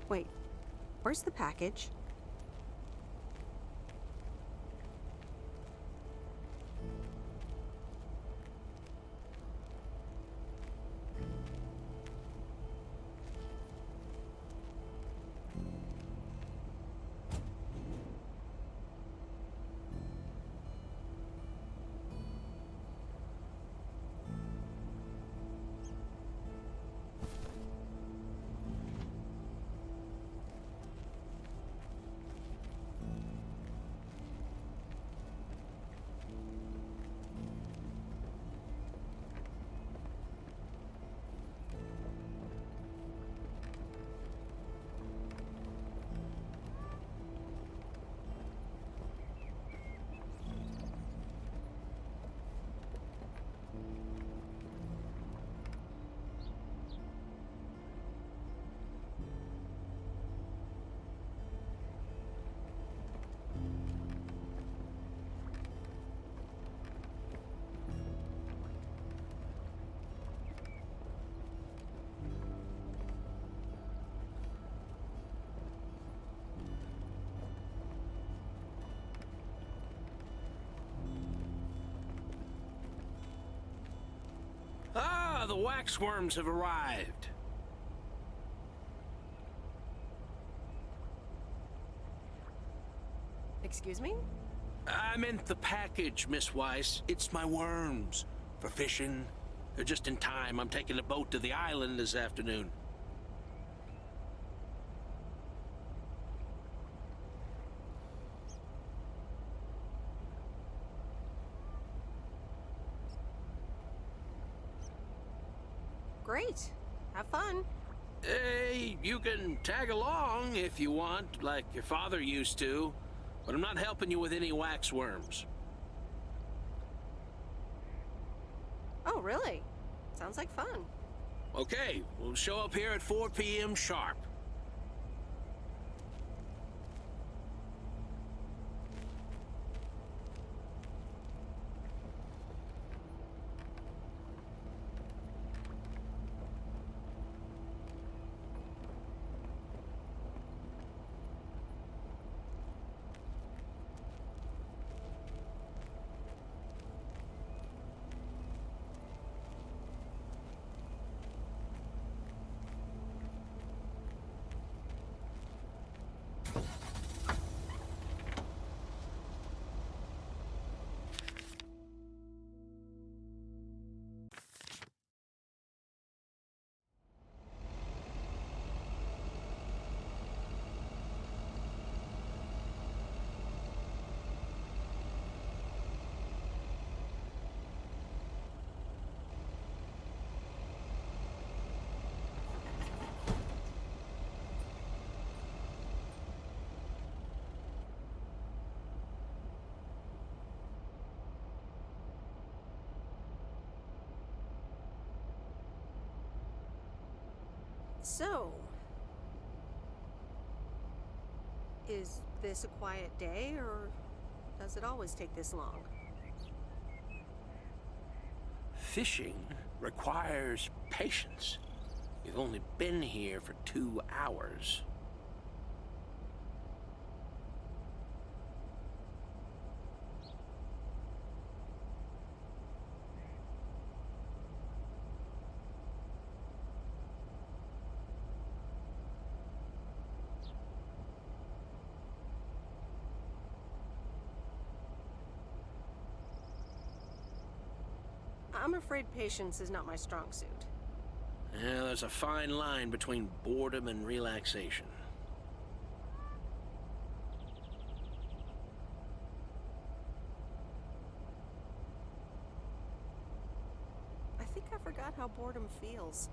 Wait, where's the package? Ah, the waxworms have arrived. Excuse me? I meant the package, Miss Weiss. It's my worms. For fishing. They're just in time. I'm taking a boat to the island this afternoon. Great. Have fun. Hey, you can tag along if you want, like your father used to. But I'm not helping you with any waxworms. Oh, really? Sounds like fun. Okay, we'll show up here at 4 p.m. sharp. So, is this a quiet day, or does it always take this long? Fishing requires patience. We've only been here for 2 hours. I'm afraid patience is not my strong suit. Yeah, there's a fine line between boredom and relaxation. I think I forgot how boredom feels.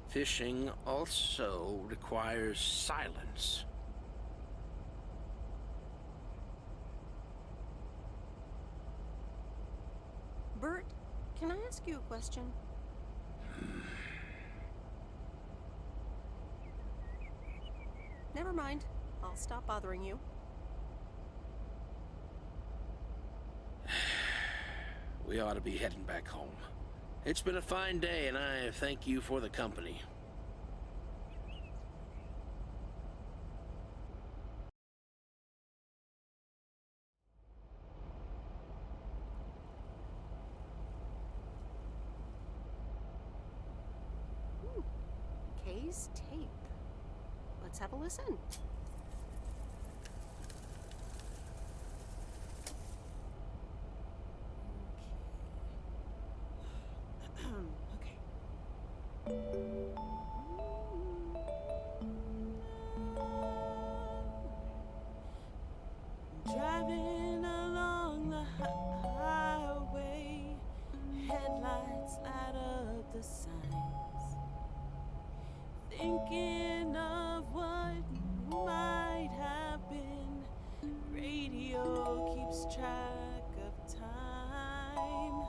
Fishing also requires silence. Bert, can I ask you a question? Never mind. I'll stop bothering you. We ought to be heading back home. It's been a fine day, and I thank you for the company. Kay's tape. Let's have a listen. Driving along the highway, headlights light up the signs. Thinking of what might have been. Radio keeps track of time.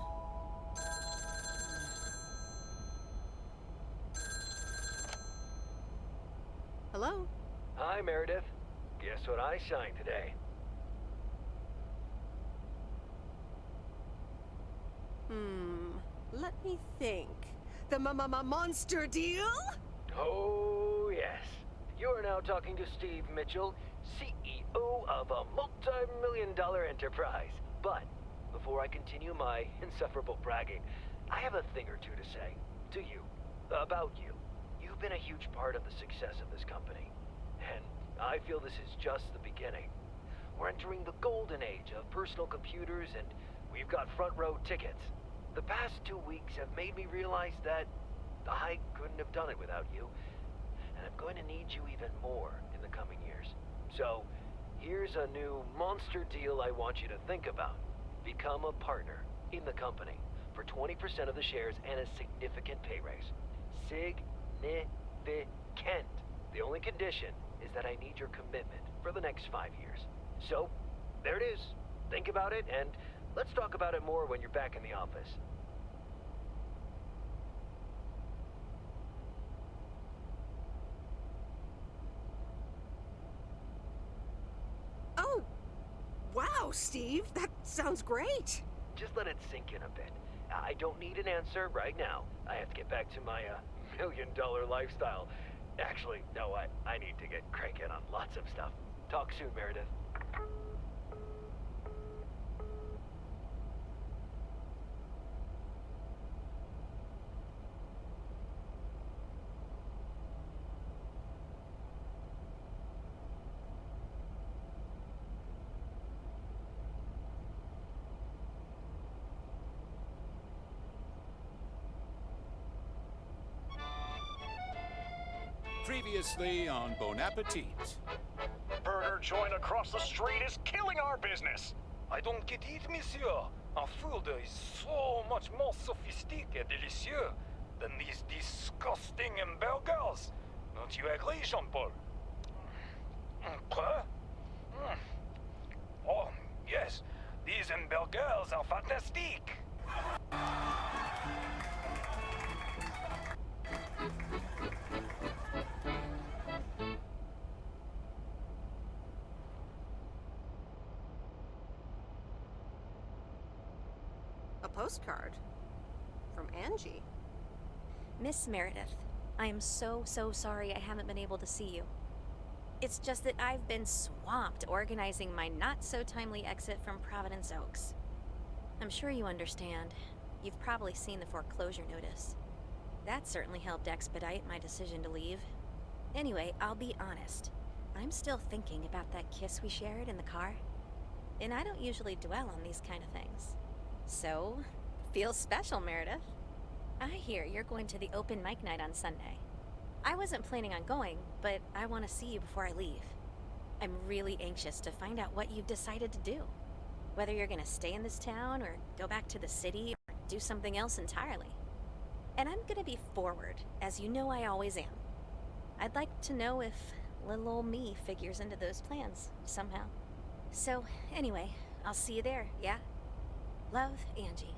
Hello? Hi, Meredith. Guess what I signed today? Let me think. The monster deal? Oh, yes. You are now talking to Steve Mitchell, CEO of a multi-million-dollar enterprise. But before I continue my insufferable bragging, I have a thing or two to say to you, about you. You've been a huge part of the success of this company, and I feel this is just the beginning. We're entering the golden age of personal computers, and we've got front row tickets. The past 2 weeks have made me realize that I couldn't have done it without you, and I'm going to need you even more in the coming years. So, here's a new monster deal I want you to think about. Become a partner in the company for 20% of the shares and a significant pay raise. Significant. The only condition is that I need your commitment for the next 5 years. So, there it is. Think about it, and let's talk about it more when you're back in the office. Oh! Wow, Steve! That sounds great! Just let it sink in a bit. I don't need an answer right now. I have to get back to my million-dollar lifestyle. Actually, no, I need to get cranking on lots of stuff. Talk soon, Meredith. Previously on Bon Appetit. Burger joint across the street is killing our business. I don't get it, monsieur. Our food is so much more sophisticated and delicious than these disgusting hamburgers. Don't you agree, Jean-Paul? Quoi? Oh, yes. These hamburgers are fantastic. A postcard? From Angie? Miss Meredith, I am so sorry I haven't been able to see you. It's just that I've been swamped organizing my not-so-timely exit from Providence Oaks. I'm sure you understand. You've probably seen the foreclosure notice. That certainly helped expedite my decision to leave. Anyway, I'll be honest. I'm still thinking about that kiss we shared in the car. And I don't usually dwell on these kind of things. So, Feels special, Meredith. I hear you're going to the open mic night on Sunday. I wasn't planning on going, but I want to see you before I leave. I'm really anxious to find out what you've decided to do. Whether you're going to stay in this town or go back to the city or do something else entirely. And I'm going to be forward, as you know I always am. I'd like to know if little old me figures into those plans somehow. So, anyway, I'll see you there, yeah? Love, Angie.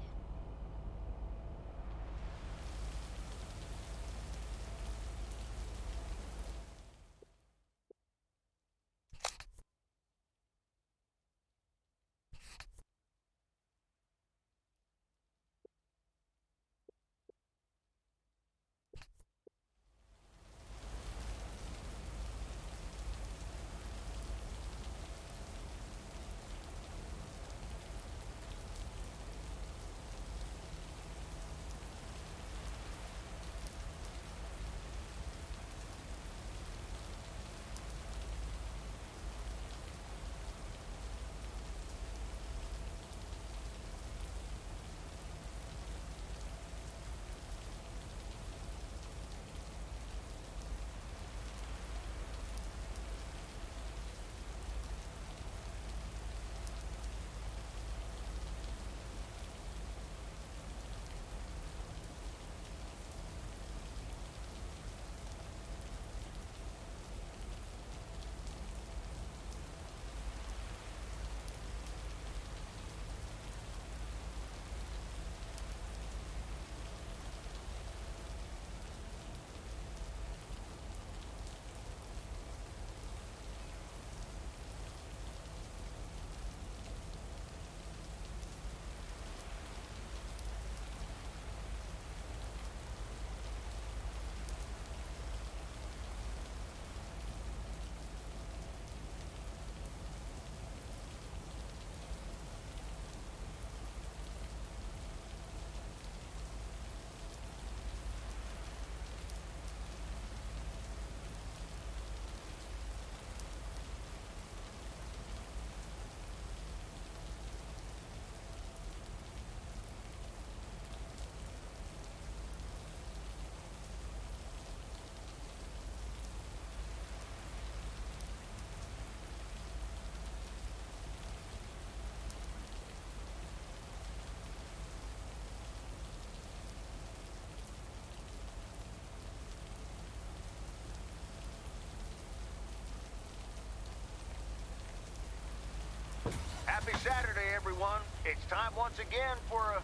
Happy Saturday, everyone. It's time once again for a...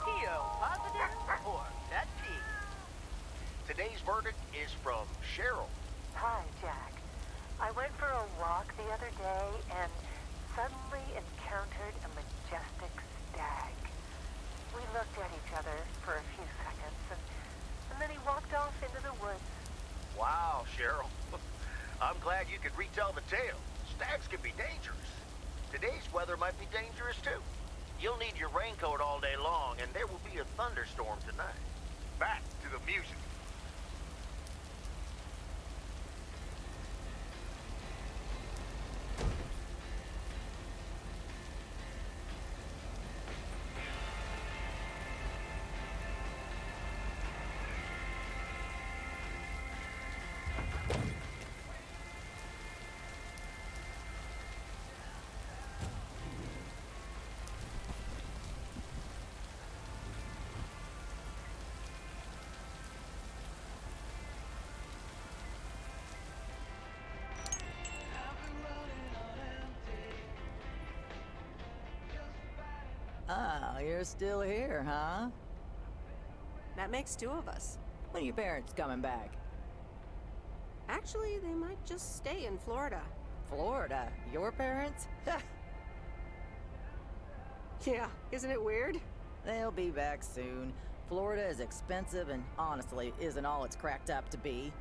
PO positive or pet peeve? Today's verdict is from Cheryl. Hi, Jack. I went for a walk the other day and suddenly encountered a majestic stag. We looked at each other for a few seconds and then he walked off into the woods. Wow, Cheryl. I'm glad you could retell the tale. Stags can be dangerous. Today's weather might be dangerous, too. You'll need your raincoat all day long, and there will be a thunderstorm tonight. Back to the music. Oh, you're still here, huh? That makes two of us. When are your parents coming back? Actually, they might just stay in Florida. Florida? Your parents? Yeah, isn't it weird? They'll be back soon. Florida is expensive and honestly isn't all it's cracked up to be.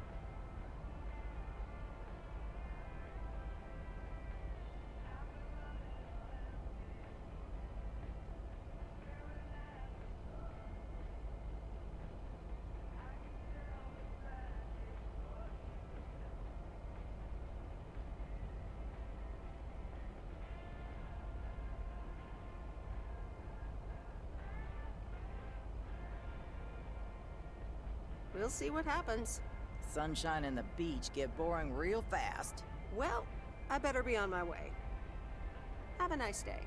We'll see what happens. Sunshine and the beach get boring real fast. Well, I better be on my way. Have a nice day.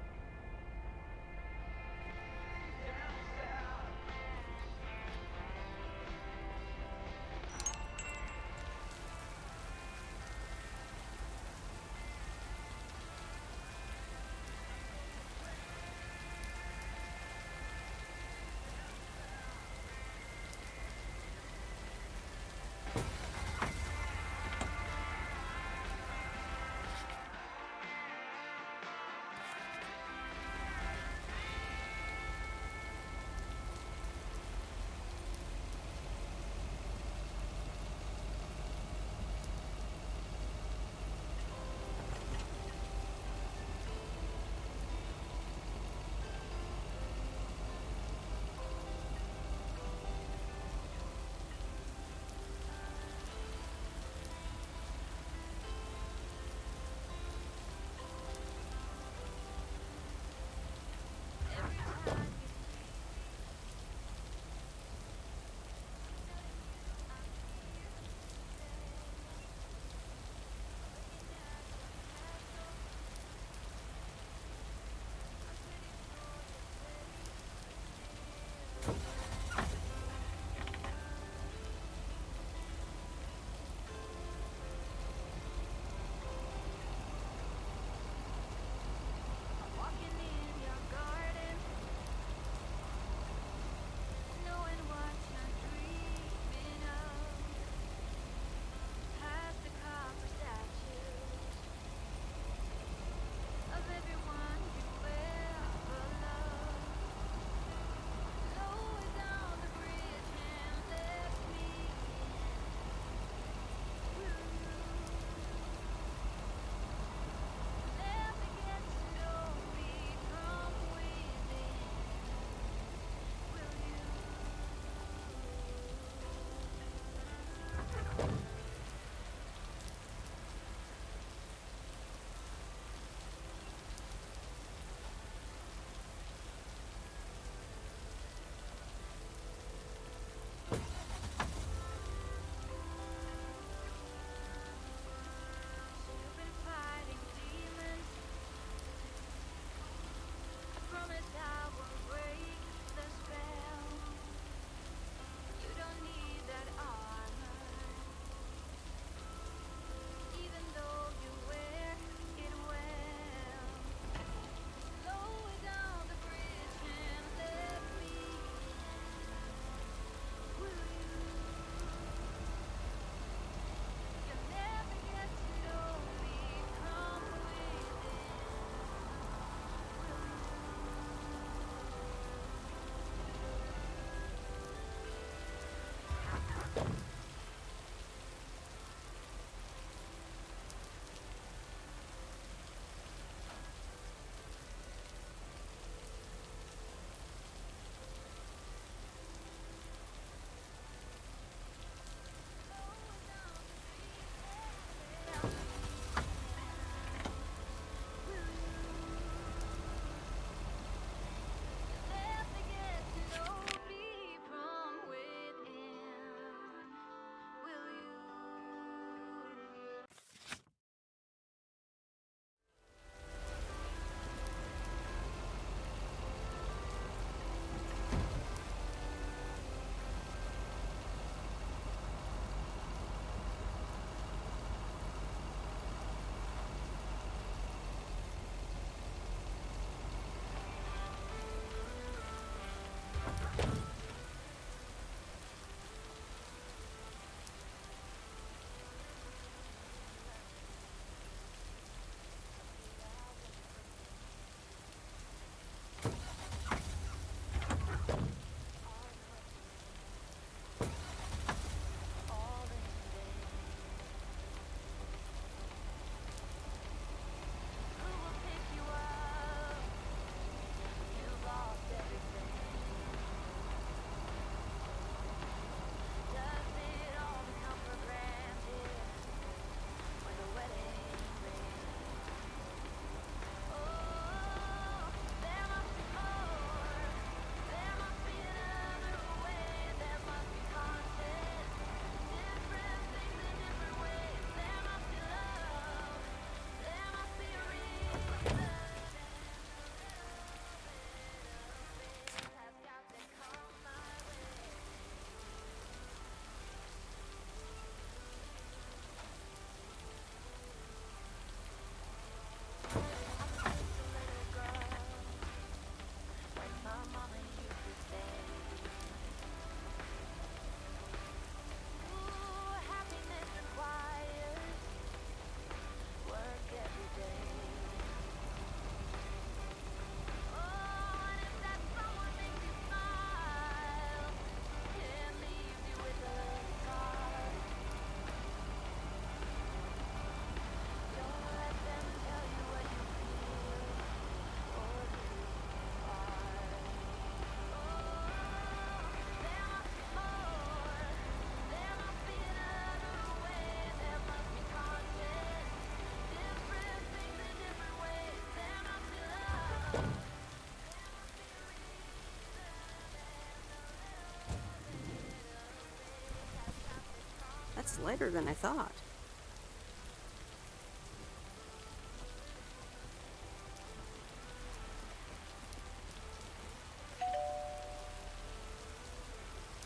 It's lighter than I thought.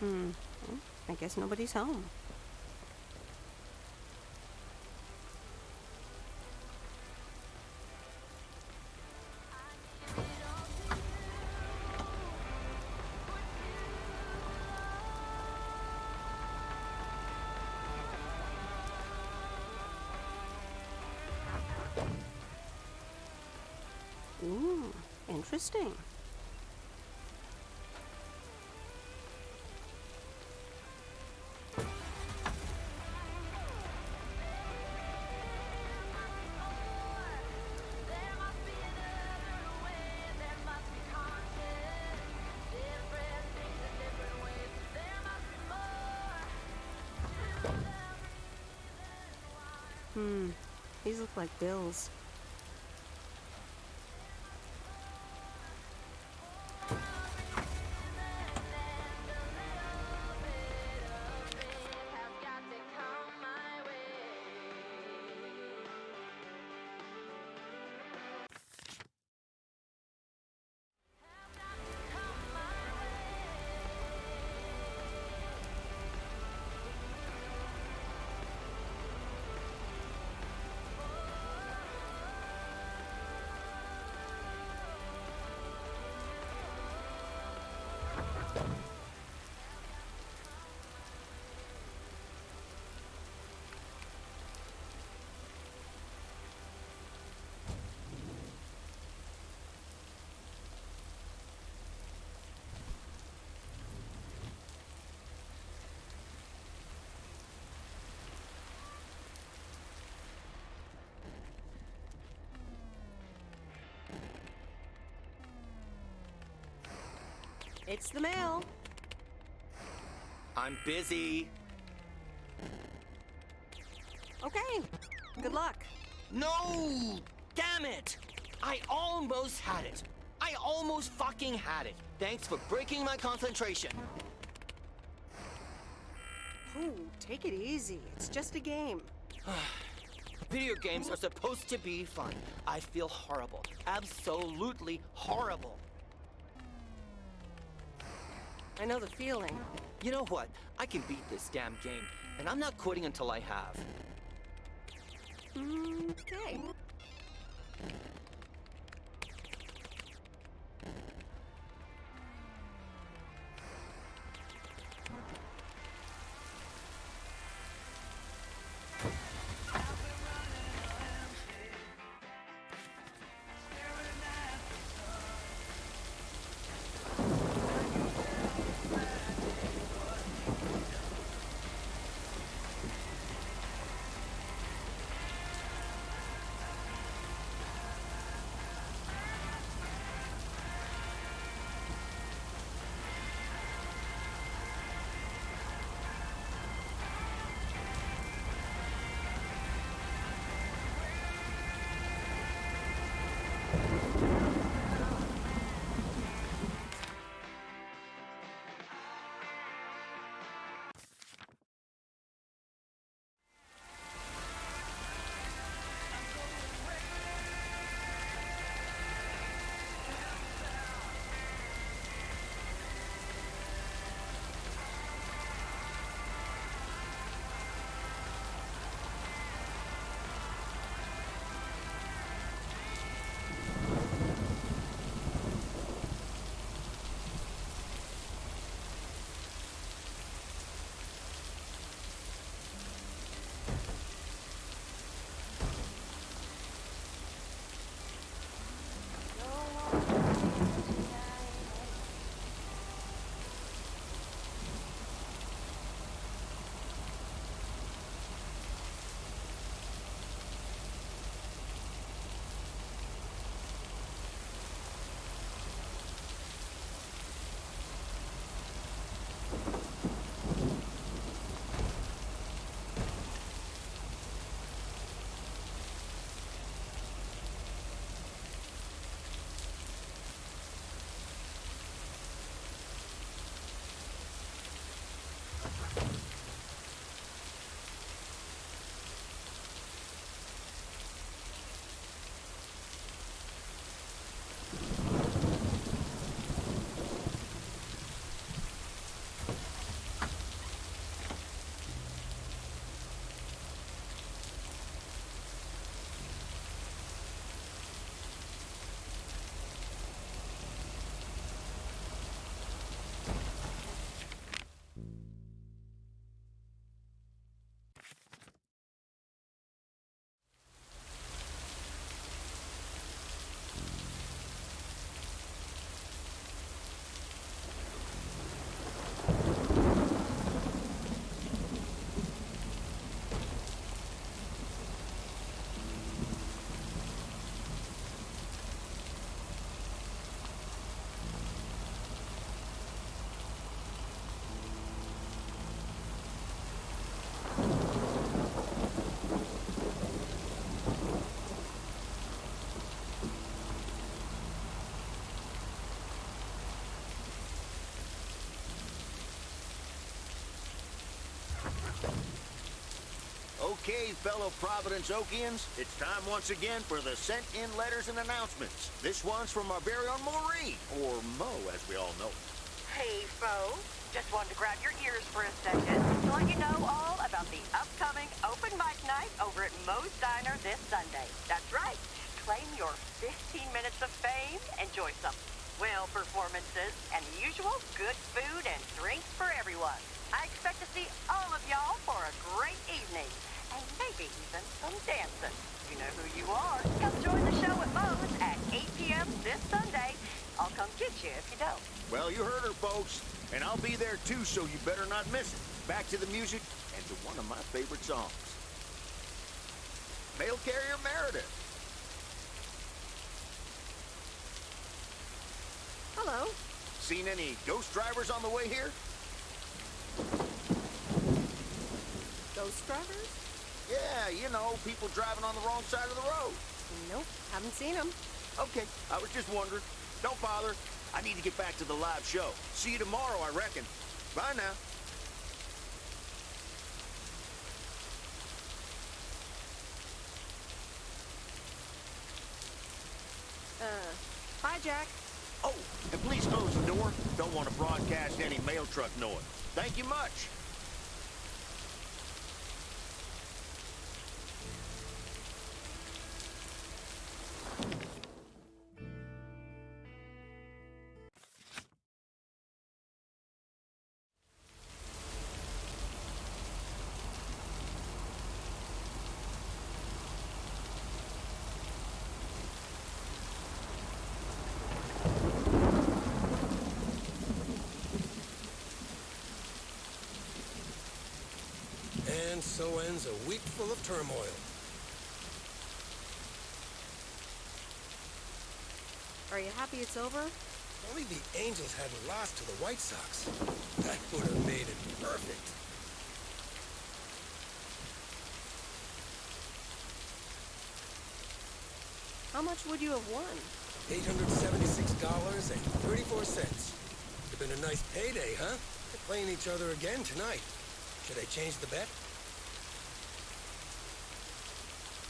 Well, I guess nobody's home. Ooh, interesting. These look like bills. It's the mail. I'm busy. Okay. Good luck. No! Damn it! I almost had it. I almost fucking had it. Thanks for breaking my concentration. Ooh, take it easy. It's just a game. Video games are supposed to be fun. I feel horrible. Absolutely horrible. I know the feeling. You know what? I can beat this damn game, and I'm not quitting until I have. Okay. Okay, fellow Providence Okians, it's time once again for the sent-in letters and announcements. This one's from our very own Maureen, or Mo, as we all know. Hey, folks. Just wanted to grab your ears for a second to let you know all about the upcoming open mic night over at Moe's Diner this Sunday. That's right. Claim your 15 minutes of fame, enjoy some swell performances, and the usual good food and drinks for everyone. I expect to see all of y'all for a great evening, and maybe even some dancing. You know who you are. Come join the show at Moe's at 8 p.m. this Sunday. I'll come get you if you don't. Well, you heard her, folks, and I'll be there too, so you better not miss it. Back to the music and to one of my favorite songs. Mail Carrier Meredith. Hello. Seen any ghost drivers on the way here? Ghost drivers? Yeah, you know, people driving on the wrong side of the road. Nope, haven't seen them. Okay, I was just wondering. Don't bother. I need to get back to the live show. See you tomorrow, I reckon. Bye now. Bye, Jack. Oh, and please close the door. Don't want to broadcast any mail truck noise. Thank you much. And so ends a week full of turmoil. Are you happy it's over? If only the Angels hadn't lost to the White Sox. That would have made it perfect. How much would you have won? $876.34. It'd been a nice payday, huh? They're playing each other again tonight. Should I change the bet?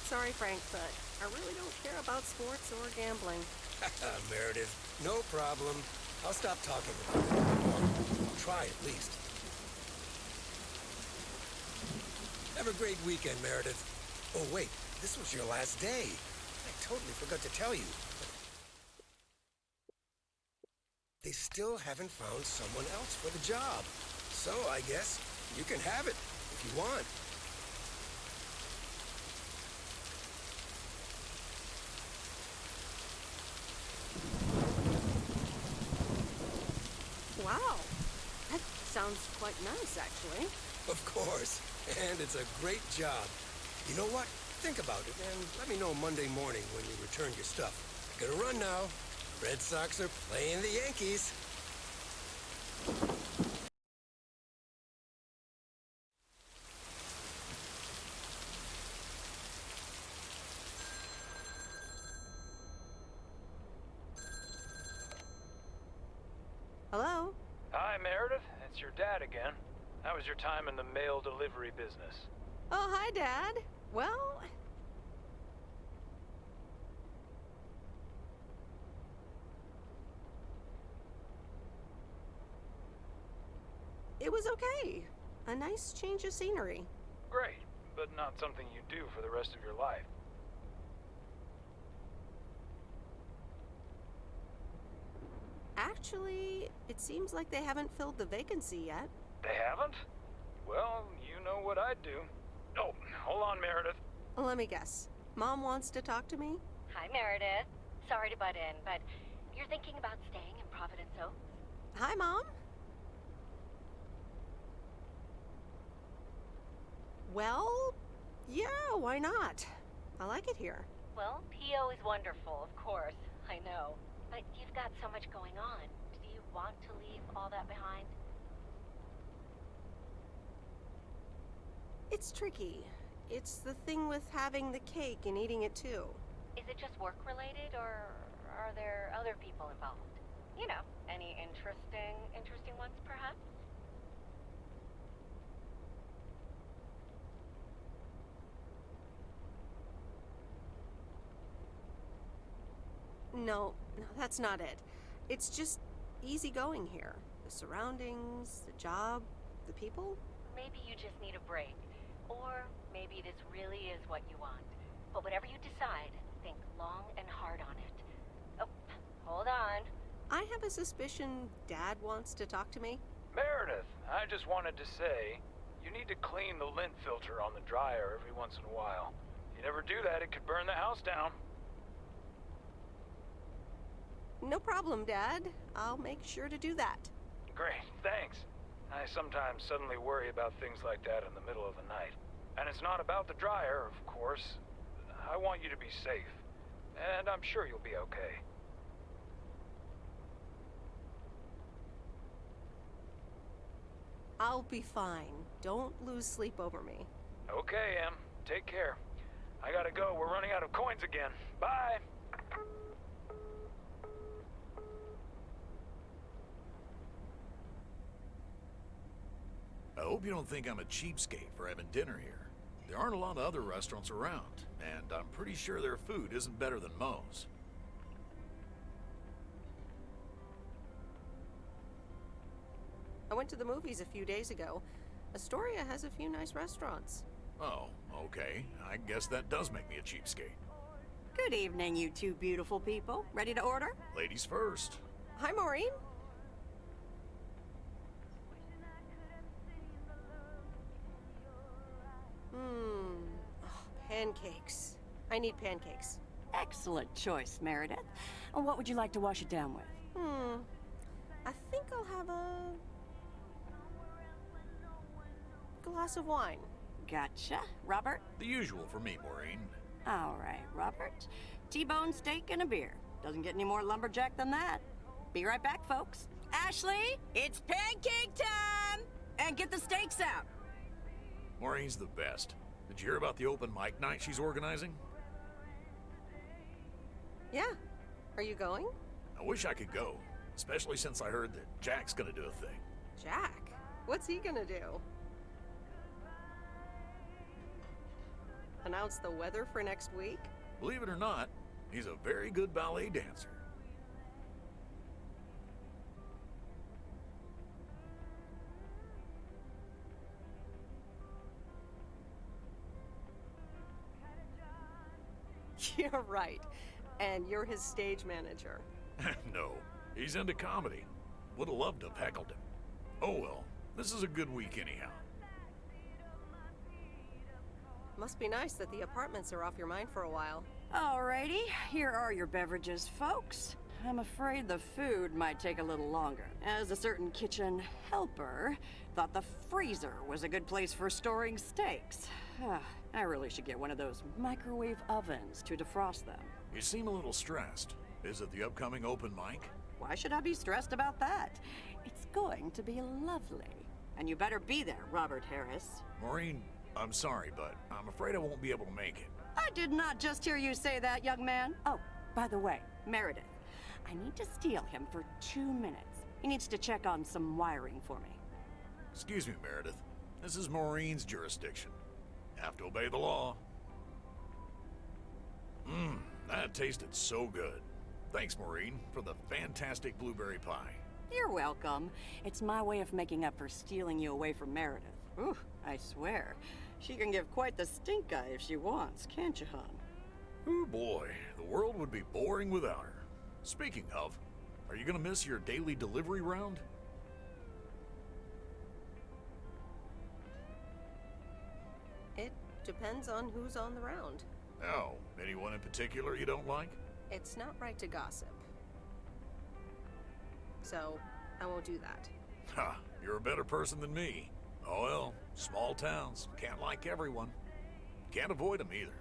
Sorry, Frank, but I really don't care about sports or gambling. Meredith, no problem. I'll stop talking about it. I'll try at least. Have a great weekend, Meredith. Oh, wait, this was your last day. I totally forgot to tell you. They still haven't found someone else for the job. So I guess you can have it if you want. Wow, that sounds quite nice, actually. Of course, and it's a great job. You know what? Think about it, and let me know Monday morning when you return your stuff. I gotta run now. Red Sox are playing the Yankees. Hello? Hi, Meredith. It's your dad again. How was your time in the mail delivery business? Oh, hi, Dad. Well... it was okay. A nice change of scenery. Great, but not something you do for the rest of your life. Actually, it seems like they haven't filled the vacancy yet. They haven't? Well, you know what I'd do. Oh, hold on, Meredith. Let me guess. Mom wants to talk to me? Hi, Meredith. Sorry to butt in, but you're thinking about staying in Providence Oaks? Hi, Mom. Well, yeah, why not? I like it here. Well, PO is wonderful, of course. I know. But you've got so much going on. Do you want to leave all that behind? It's tricky. It's the thing with having the cake and eating it too. Is it just work-related, or are there other people involved? You know, any interesting ones, perhaps? No, that's not it. It's just easy going here. The surroundings, the job, the people. Maybe you just need a break. Or maybe this really is what you want. But whatever you decide, think long and hard on it. Oh, hold on. I have a suspicion Dad wants to talk to me. Meredith, I just wanted to say, you need to clean the lint filter on the dryer every once in a while. If you never do that, it could burn the house down. No problem, Dad. I'll make sure to do that. Great, thanks. I sometimes suddenly worry about things like that in the middle of the night. And it's not about the dryer, of course. I want you to be safe. And I'm sure you'll be okay. I'll be fine. Don't lose sleep over me. Okay, Em. Take care. I gotta go. We're running out of coins again. Bye! I hope you don't think I'm a cheapskate for having dinner here. There aren't a lot of other restaurants around, and I'm pretty sure their food isn't better than Moe's. I went to the movies a few days ago. Astoria has a few nice restaurants. Oh, okay. I guess that does make me a cheapskate. Good evening, you two beautiful people. Ready to order? Ladies first. Hi, Maureen. Pancakes. I need pancakes. Excellent choice, Meredith. And what would you like to wash it down with? I think I'll have a glass of wine. Gotcha. Robert? The usual for me, Maureen. All right, Robert. T-bone steak and a beer. Doesn't get any more lumberjack than that. Be right back, folks. Ashley, it's pancake time! And get the steaks out. Maureen's the best. Did you hear about the open mic night she's organizing? Yeah. Are you going? I wish I could go, especially since I heard that Jack's gonna do a thing. Jack? What's he gonna do? Announce the weather for next week? Believe it or not, he's a very good ballet dancer. You're right. And you're his stage manager. No, he's into comedy. Would have loved to have heckled him. Oh well, this is a good week anyhow. Must be nice that the apartments are off your mind for a while. Alrighty, here are your beverages, folks. I'm afraid the food might take a little longer, as a certain kitchen helper thought the freezer was a good place for storing steaks. I really should get one of those microwave ovens to defrost them. You seem a little stressed. Is it the upcoming open mic? Why should I be stressed about that? It's going to be lovely. And you better be there, Robert Harris. Maureen, I'm sorry, but I'm afraid I won't be able to make it. I did not just hear you say that, young man. Oh, by the way, Meredith, I need to steal him for 2 minutes. He needs to check on some wiring for me. Excuse me, Meredith. This is Maureen's jurisdiction. Have to obey the law. That tasted so good. Thanks, Maureen, for the fantastic blueberry pie. You're welcome. It's my way of making up for stealing you away from Meredith. Ooh, I swear. She can give quite the stink eye if she wants, can't you, hon? Oh boy, the world would be boring without her. Speaking of, are you gonna miss your daily delivery round? It depends on who's on the round. Oh, anyone in particular you don't like? It's not right to gossip. So, I won't do that. Ha, you're a better person than me. Oh well, small towns, can't like everyone. Can't avoid them either.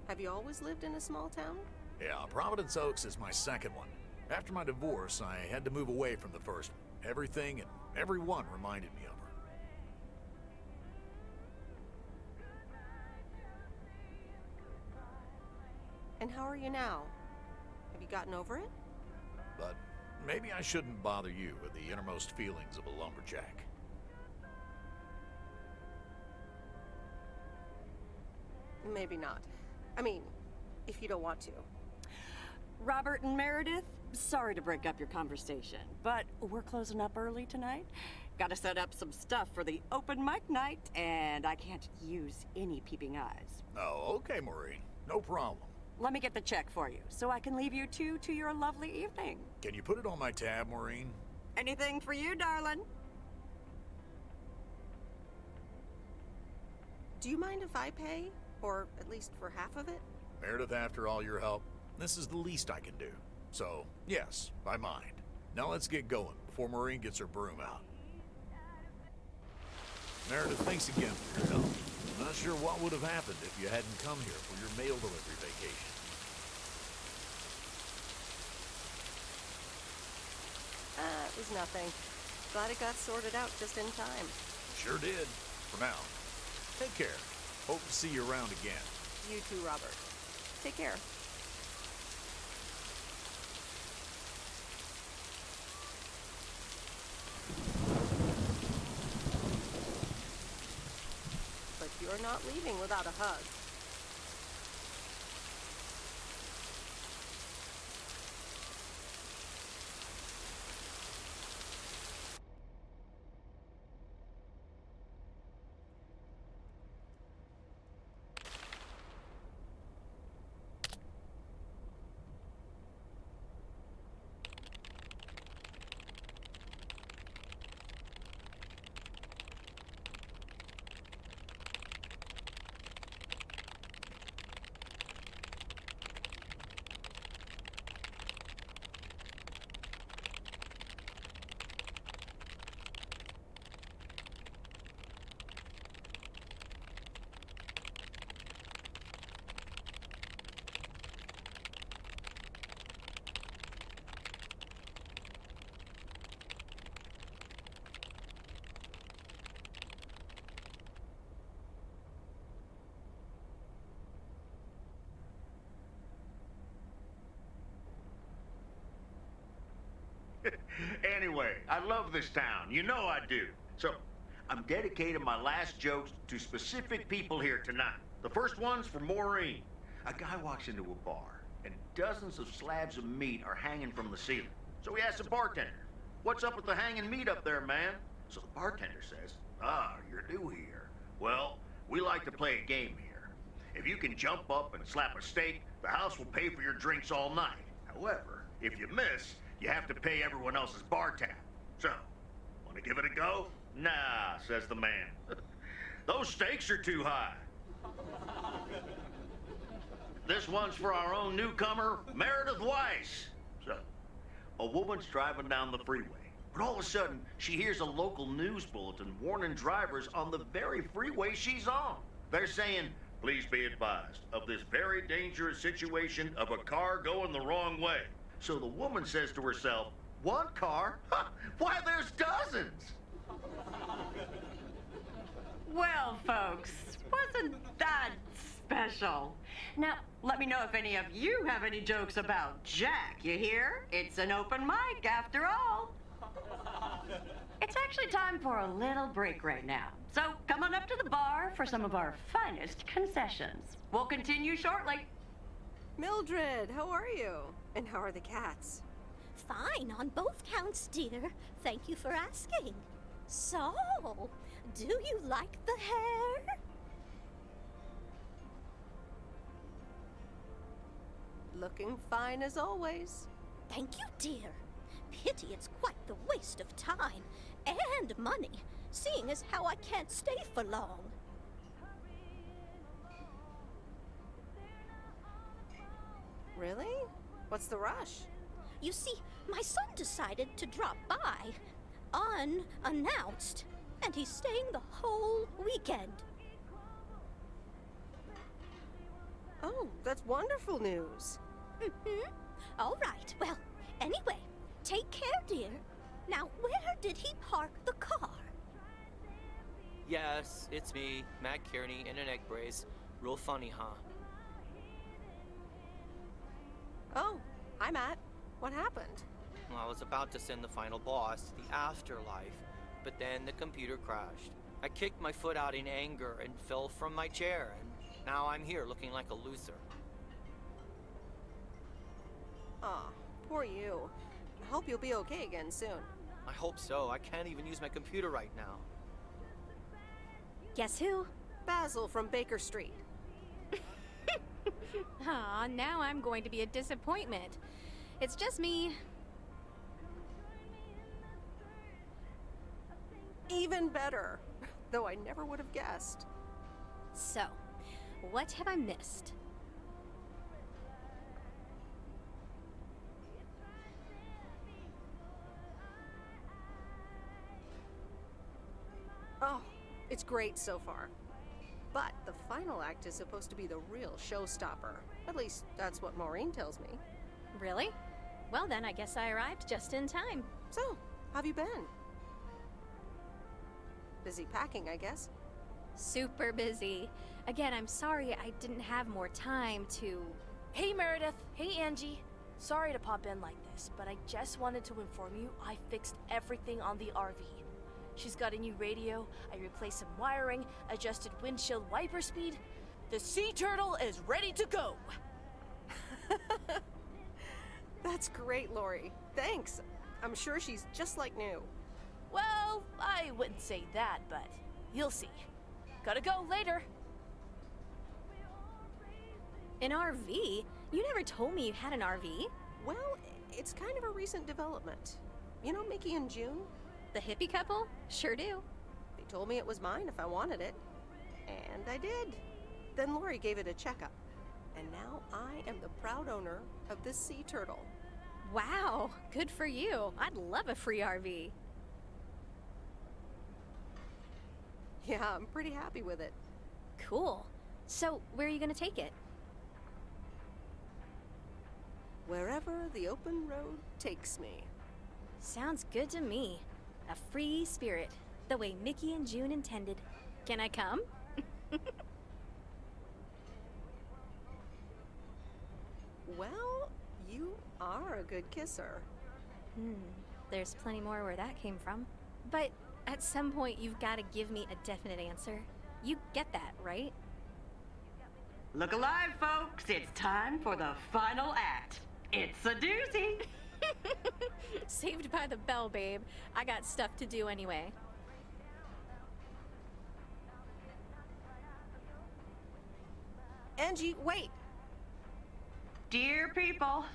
Have you always lived in a small town? Yeah, Providence Oaks is my second one. After my divorce, I had to move away from the first one. Everything and everyone reminded me of her. And how are you now? Have you gotten over it? But maybe I shouldn't bother you with the innermost feelings of a lumberjack. maybe not. I mean, if you don't want to. Robert and Meredith, sorry to break up your conversation, but we're closing up early tonight. Gotta set up some stuff for the open mic night, and I can't use any peeping eyes. Oh, okay, Maureen. No problem. Let me get the check for you, so I can leave you two to your lovely evening. Can you put it on my tab, Maureen? Anything for you, darling? Do you mind if I pay? Or at least for half of it? Meredith, after all your help, this is the least I can do. So, yes, I mind. Now let's get going before Maureen gets her broom out. Meredith, thanks again for your help. I'm not sure what would have happened if you hadn't come here for your mail delivery vacation. It was nothing. Glad it got sorted out just in time. Sure did. For now. Take care. Hope to see you around again. You too, Robert. Take care. But you're not leaving without a hug. Anyway, I love this town. You know I do. So, I'm dedicating my last jokes to specific people here tonight. The first one's for Maureen. A guy walks into a bar, and dozens of slabs of meat are hanging from the ceiling. So he asks the bartender, "What's up with the hanging meat up there, man?" So the bartender says, "Ah, you're new here. Well, we like to play a game here. If you can jump up and slap a steak, the house will pay for your drinks all night. However, if you miss, you have to pay everyone else's bar tab. So, want to give it a go?" "Nah," says the man. "Those stakes are too high." This one's for our own newcomer, Meredith Weiss. So, a woman's driving down the freeway, but all of a sudden, she hears a local news bulletin warning drivers on the very freeway she's on. They're saying, "Please be advised of this very dangerous situation of a car going the wrong way." So the woman says to herself, "One car? Ha! Why, there's dozens!" Well, folks, wasn't that special? Now, let me know if any of you have any jokes about Jack, you hear? It's an open mic after all. It's actually time for a little break right now. So come on up to the bar for some of our finest concessions. We'll continue shortly. Mildred, how are you? And how are the cats? Fine on both counts, dear. Thank you for asking. So, do you like the hair? Looking fine as always. Thank you, dear. Pity it's quite the waste of time and money, seeing as how I can't stay for long. Really? What's the rush? You see, my son decided to drop by, unannounced, and he's staying the whole weekend. Oh, that's wonderful news. Mm-hmm. All right, well, anyway, take care, dear. Now, where did he park the car? Yes, it's me, Matt Kearney, in an egg brace. Real funny, huh? Oh, hi, Matt. What happened? Well, I was about to send the final boss to the afterlife, but then the computer crashed. I kicked my foot out in anger and fell from my chair, and Now I'm here looking like a loser. Aw, poor you. I hope you'll be okay again soon. I hope so. I can't even use my computer right now. Guess who? Basil from Baker Street. Aw, now I'm going to be a disappointment. It's just me. Even better. Though I never would have guessed. So, what have I missed? Oh, it's great so far. But the final act is supposed to be the real showstopper. At least, that's what Maureen tells me. Really? Well then, I guess I arrived just in time. So, how've you been? Busy packing, I guess. Super busy. Again, I'm sorry I didn't have more time to... Hey Meredith, hey Angie. Sorry to pop in like this, but I just wanted to inform you I fixed everything on the RV. She's got a new radio, I replaced some wiring, adjusted windshield wiper speed. The sea turtle is ready to go! That's great, Lori. Thanks. I'm sure she's just like new. Well, I wouldn't say that, but you'll see. Gotta go later. An RV? You never told me you had an RV. Well, it's kind of a recent development. You know Mickey and June? The hippie couple? Sure do. They told me it was mine if I wanted it. And I did. Then Lori gave it a checkup. And now I am the proud owner of this sea turtle. Wow, good for you. I'd love a free RV. Yeah, I'm pretty happy with it. Cool. So, where are you gonna take it? Wherever the open road takes me. Sounds good to me. A free spirit, the way Mickey and June intended. Can I come? Well, you are a good kisser. There's plenty more where that came from. But at some point, you've got to give me a definite answer. You get that, right? Look alive, folks. It's time for the final act. It's a doozy. Saved by the bell, babe. I got stuff to do anyway. Angie, wait! Dear people,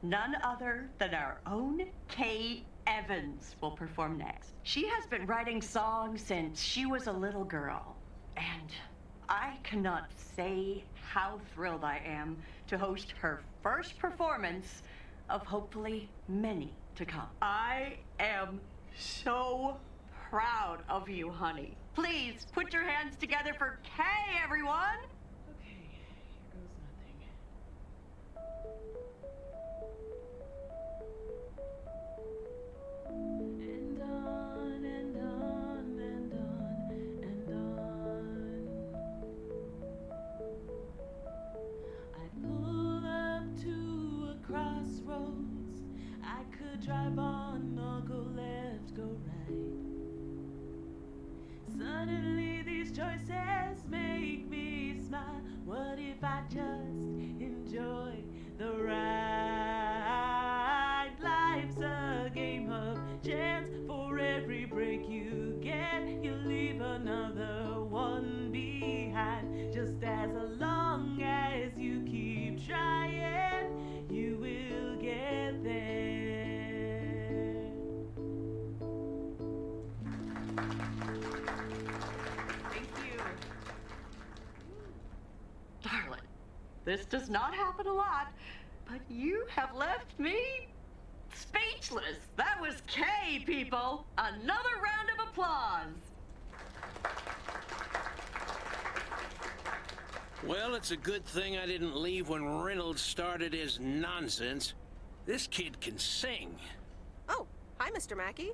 none other than our own Kay Evans will perform next. She has been writing songs since she was a little girl, and I cannot say how thrilled I am to host her first performance of hopefully many to come. I am so proud of you, honey. Please put your hands together for Kay, everyone! And on and on and on and on. I'd pull up to a crossroads. I could drive on or go left, go right. Suddenly these choices make me smile. What if I just enjoy the ride? Life's a game of chance. For every break you get, you leave another one behind. Just as long as you keep trying, you will get there. Thank you. Darling, this does not happen a lot, but you have left me speechless. That was Kay, people. Another round of applause. Well, it's a good thing I didn't leave when Reynolds started his nonsense. This kid can sing. Oh, hi, Mr. Mackey.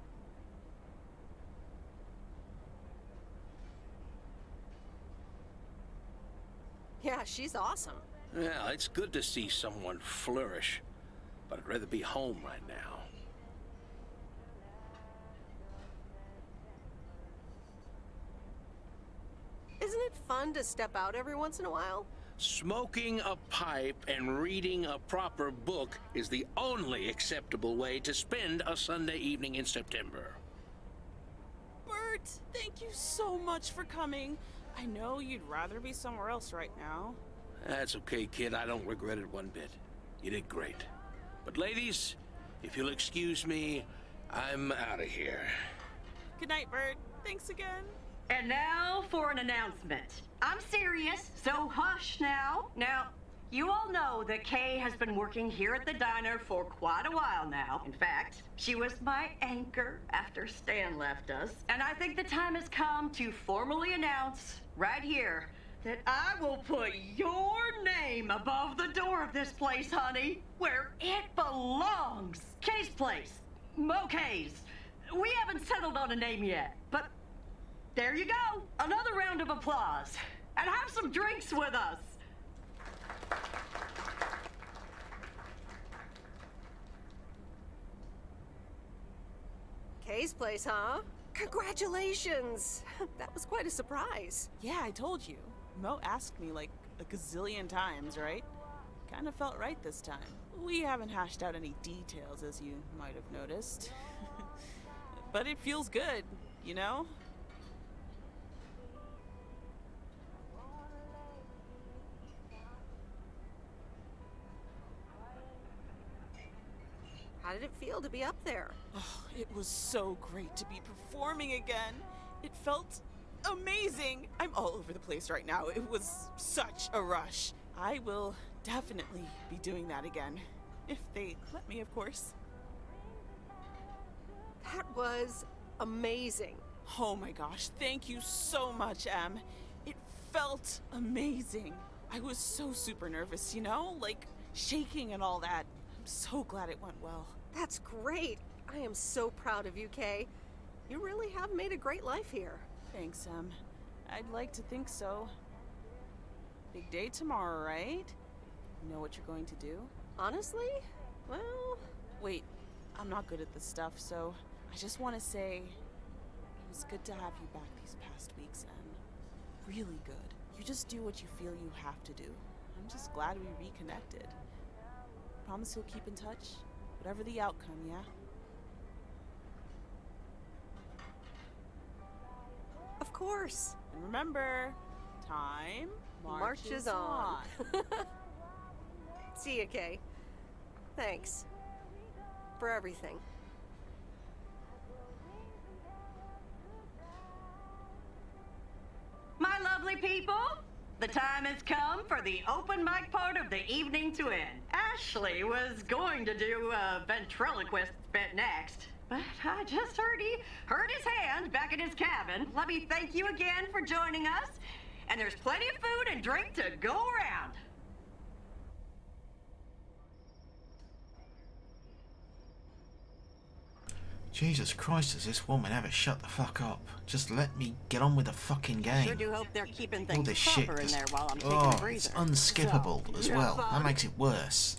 Yeah, she's awesome. Well, it's good to see someone flourish, but I'd rather be home right now. Isn't it fun to step out every once in a while? Smoking a pipe and reading a proper book is the only acceptable way to spend a Sunday evening in September. Bert, thank you so much for coming. I know you'd rather be somewhere else right now. That's okay, kid. I don't regret it one bit. You did great. But ladies, if you'll excuse me, I'm out of here. Good night, Bert. Thanks again. And now for an announcement. I'm serious, so hush now. Now, you all know that Kay has been working here at the diner for quite a while now. In fact, she was my anchor after Stan left us. And I think the time has come to formally announce right here that I will put your name above the door of this place, honey, where it belongs. Kay's place. Mo Kay's. We haven't settled on a name yet, but there you go. Another round of applause. And have some drinks with us. Kay's place, huh? Congratulations! That was quite a surprise. Yeah, I told you. Mo asked me like a gazillion times, right? Kind of felt right this time. We haven't hashed out any details, as you might have noticed. But it feels good, you know? How did it feel to be up there? Oh, it was so great to be performing again. It felt amazing. I'm all over the place right now. It was such a rush. I will definitely be doing that again. If they let me, of course. That was amazing. Oh my gosh, thank you so much, Em. It felt amazing. I was so super nervous, you know? Like, shaking and all that. I'm so glad it went well. That's great. I am so proud of you, Kay. You really have made a great life here. Thanks, Em. I'd like to think so. Big day tomorrow, right? You know what you're going to do? Honestly? Well... Wait, I'm not good at this stuff, so I just want to say it was good to have you back these past weeks, Em. Really good. You just do what you feel you have to do. I'm just glad we reconnected. Promise you'll keep in touch, whatever the outcome, yeah? Of course. And remember, time marches on. See ya, Kay. Thanks. For everything. My lovely people, the time has come for the open mic part of the evening to end. Ashley was going to do a ventriloquist bit next, but I just heard he hurt his hand back in his cabin. Let me thank you again for joining us, and there's plenty of food and drink to go around. Jesus Christ, does this woman ever shut the fuck up? Just let me get on with the fucking game. Sure do hope they're keeping All things this shit proper in just, there while I'm taking a breather. it's unskippable So, as you well. have That fun? makes it worse.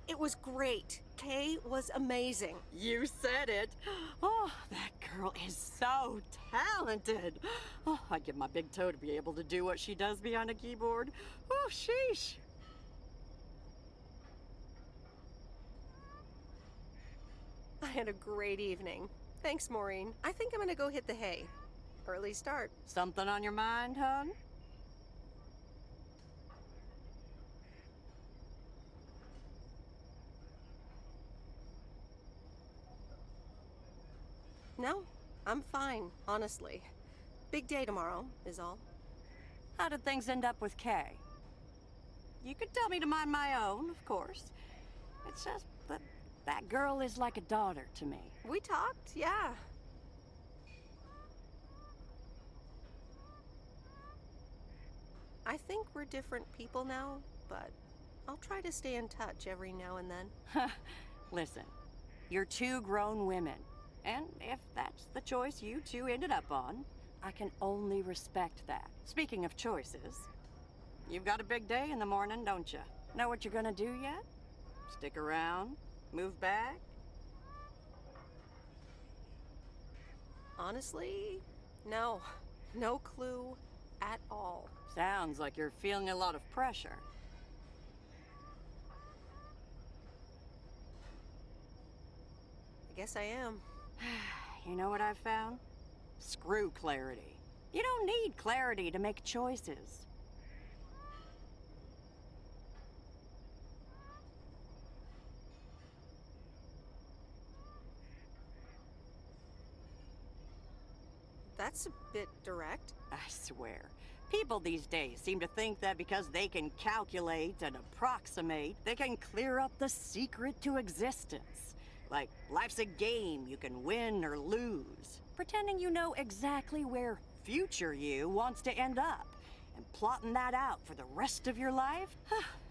It was great. Kay was amazing. You said it. Oh, that girl is so talented. Oh, I'd give my big toe to be able to do what she does behind a keyboard. Oh, sheesh. I had a great evening. Thanks, Maureen. I think I'm gonna go hit the hay. Early start. Something on your mind, hon? No, I'm fine, honestly. Big day tomorrow, is all. How did things end up with Kay? You could tell me to mind my own, of course. It's just that that girl is like a daughter to me. We talked, yeah. I think we're different people now, but I'll try to stay in touch every now and then. Listen, you're two grown women. And if that's the choice you two ended up on, I can only respect that. Speaking of choices, you've got a big day in the morning, don't you? Know what you're gonna do yet? Stick around? Move back? Honestly, no. No clue at all. Sounds like you're feeling a lot of pressure. I guess I am. You know what I've found? Screw clarity. You don't need clarity to make choices. That's a bit direct. I swear. People these days seem to think that because they can calculate and approximate, they can clear up the secret to existence. Like, life's a game you can win or lose. Pretending you know exactly where future you wants to end up. And plotting that out for the rest of your life?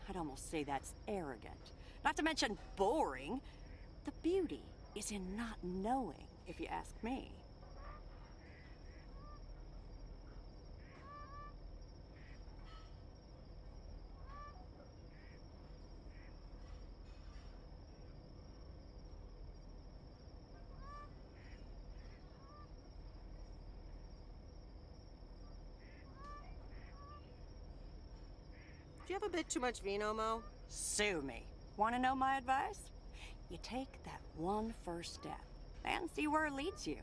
I'd almost say that's arrogant. Not to mention boring. The beauty is in not knowing, if you ask me. Do you have a bit too much vino, Mo? Sue me. Want to know my advice? You take that one first step and see where it leads you.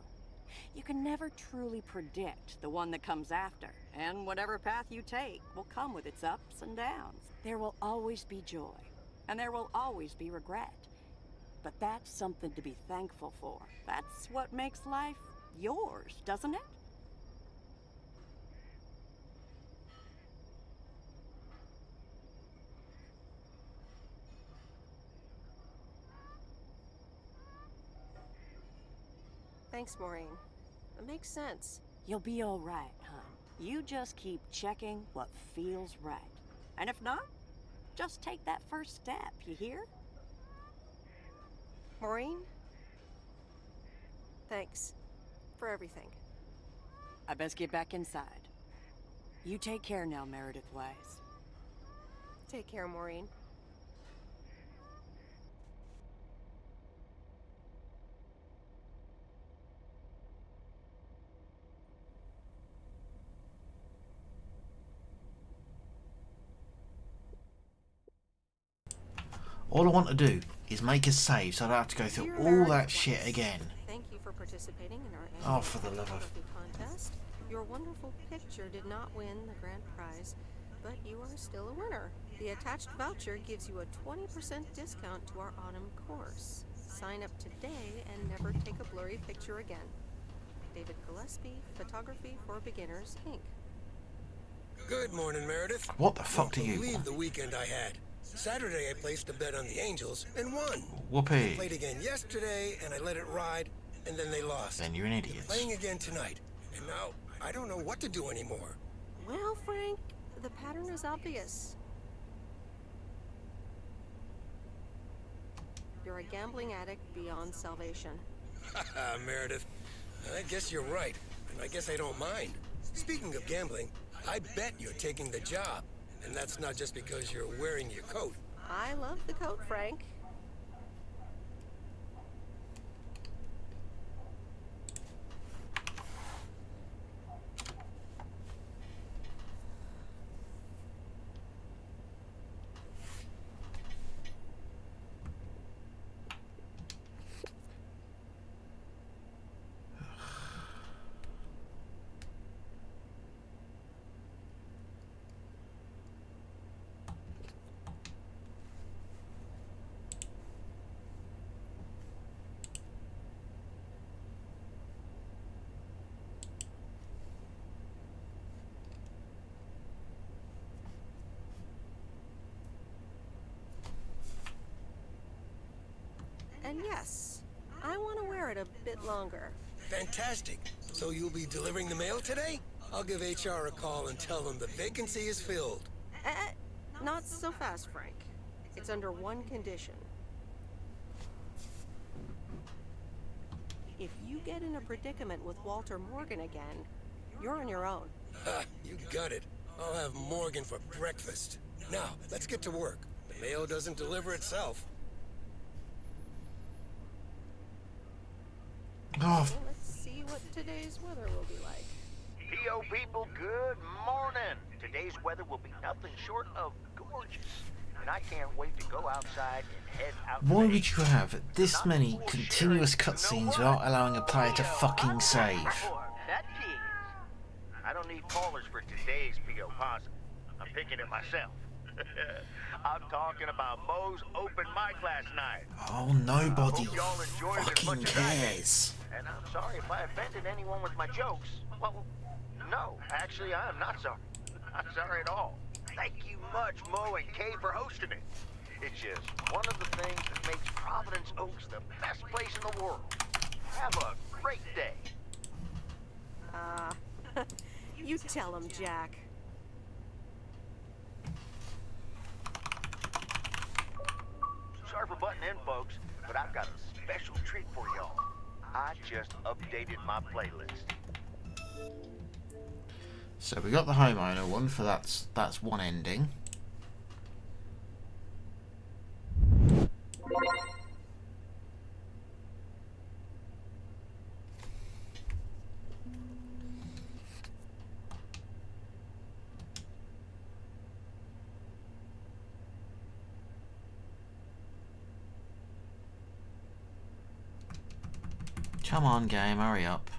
You can never truly predict the one that comes after, and whatever path you take will come with its ups and downs. There will always be joy, and there will always be regret. But that's something to be thankful for. That's what makes life yours, doesn't it? Thanks, Maureen. It makes sense. You'll be all right, hon. You just keep checking what feels right. And if not, just take that first step, you hear? Maureen? Thanks. For everything. I best get back inside. You take care now, Meredith Wise. Take care, Maureen. All I want to do is make a save so I don't have to go through all that shit again. Thank you for participating in our annual Oh, for the love of... photography contest. Your wonderful picture did not win the grand prize, but you are still a winner. The attached voucher gives you a 20% discount to our autumn course. Sign up today and never take a blurry picture again. David Gillespie, Photography for Beginners, Inc. Good morning, Meredith. What the fuck do you believe want? the weekend I had. Saturday I placed a bet on the Angels and won. Whoopee. Played again yesterday and I let it ride, and then they lost. Then you're an idiot. Playing again tonight, and now I don't know what to do anymore. Well, Frank, the pattern is obvious. You're a gambling addict beyond salvation. Haha, Meredith. I guess you're right, and I guess I don't mind. Speaking of gambling, I bet you're taking the job. And that's not just because you're wearing your coat. I love the coat, Frank. And yes, I want to wear it a bit longer. Fantastic. So you'll be delivering the mail today? I'll give HR a call and tell them the vacancy is filled. Not so fast, Frank. It's under one condition. If you get in a predicament with Walter Morgan again, you're on your own. Ha, you got it. I'll have Morgan for breakfast. Now, let's get to work. The mail doesn't deliver itself. Oh, Let's see see what today's weather will be like. PO people, good morning. Today's weather will be nothing short of gorgeous. And I can't wait to go outside and head out. Why would you have this many continuous cutscenes without allowing a player to fucking save? I don't need callers for today's P.O. Possum. I'm picking it myself. I'm talking about Moe's open mic last night. Oh, nobody fucking cares. And I'm sorry if I offended anyone with my jokes. Well, no, actually, I'm not sorry. Not sorry at all. Thank you much, Mo and Kay, for hosting it. It's just one of the things that makes Providence Oaks the best place in the world. Have a great day. You tell him, Jack. Sorry for butting in, folks, but I've got a special treat for y'all. I just updated my playlist. So we got the homeowner one for that's one ending. Come on, game, hurry up.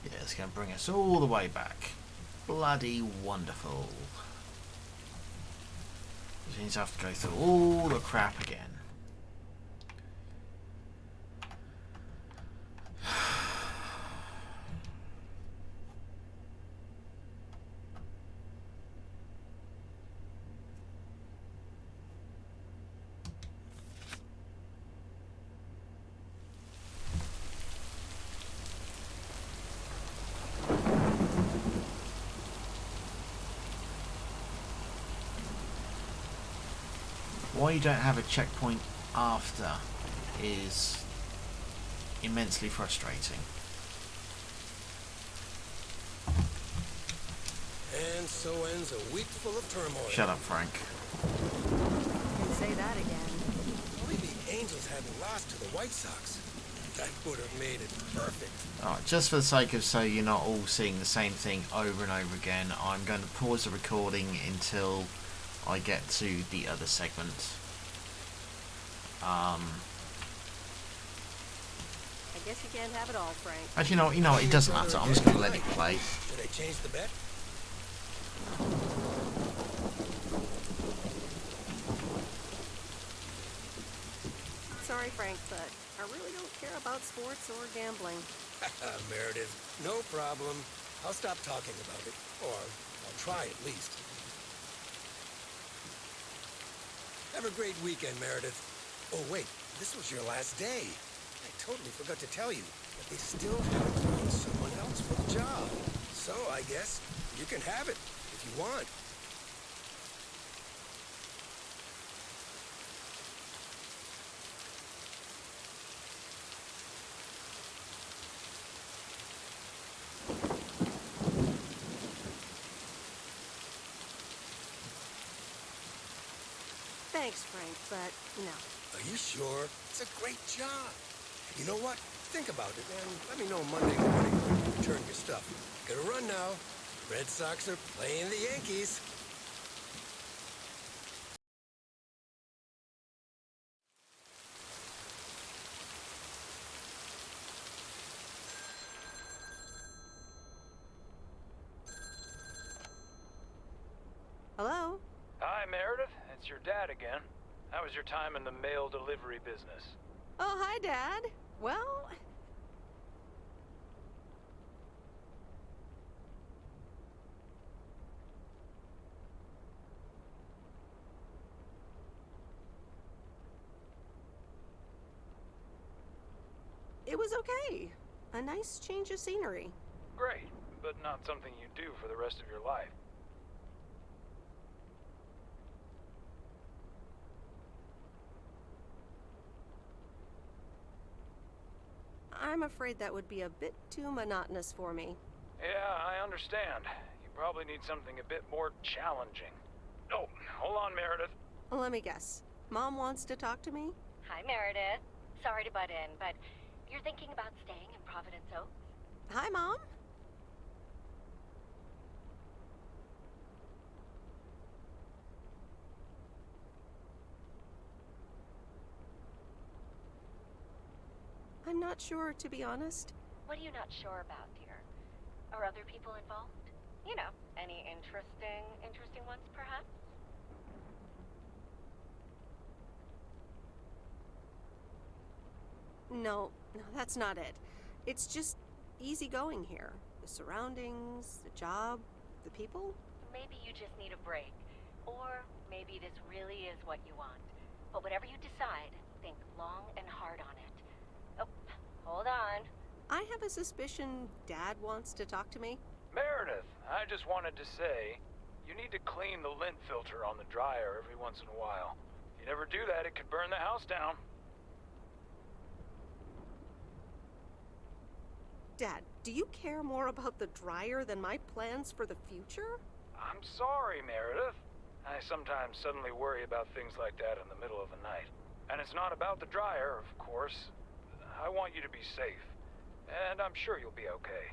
Yeah, it's going to bring us all the way back. Bloody wonderful. Which means I have to go through all the crap again. Why you don't have a checkpoint after is immensely frustrating. And so ends a week full of turmoil. Shut up, Frank. You can say that again. Only the Angels hadn't lost to the White Sox. That would have made it perfect. Alright, just for the sake of so you're not all seeing the same thing over and over again, I'm going to pause the recording until I get to the other segment. I guess you can't have it all, Frank. Actually, you know what, it doesn't matter. I'm just going to let it play. Should I change the bet? Sorry, Frank, but I really don't care about sports or gambling. Meredith, no problem. I'll stop talking about it. Or I'll try at least. Have a great weekend, Meredith. Oh, wait, this was your last day. I totally forgot to tell you, but they still haven't found someone else for the job. So I guess you can have it if you want. Thanks, Frank, but no. Are you sure? It's a great job. You know what? Think about it and let me know Monday morning when you return your stuff. Gotta run now. Red Sox are playing the Yankees. Hello? Hi, Meredith. It's your dad again. How was your time in the mail delivery business? Oh, hi, Dad. Well... it was okay. A nice change of scenery. Great, but not something you do for the rest of your life. I'm afraid that would be a bit too monotonous for me. Yeah, I understand. You probably need something a bit more challenging. Oh, hold on, Meredith. Let me guess. Mom wants to talk to me? Hi, Meredith. Sorry to butt in, but you're thinking about staying in Providence Oaks? Hi, Mom. I'm not sure, to be honest. What are you not sure about, dear? Are other people involved? You know, any interesting ones, perhaps? No, that's not it. It's just easygoing here. The surroundings, the job, the people. Maybe you just need a break. Or maybe this really is what you want. But whatever you decide, think long and hard on it. Oh, hold on. I have a suspicion Dad wants to talk to me. Meredith, I just wanted to say, you need to clean the lint filter on the dryer every once in a while. If you never do that, it could burn the house down. Dad, do you care more about the dryer than my plans for the future? I'm sorry, Meredith. I sometimes suddenly worry about things like that in the middle of the night. And it's not about the dryer, of course. I want you to be safe. And I'm sure you'll be okay.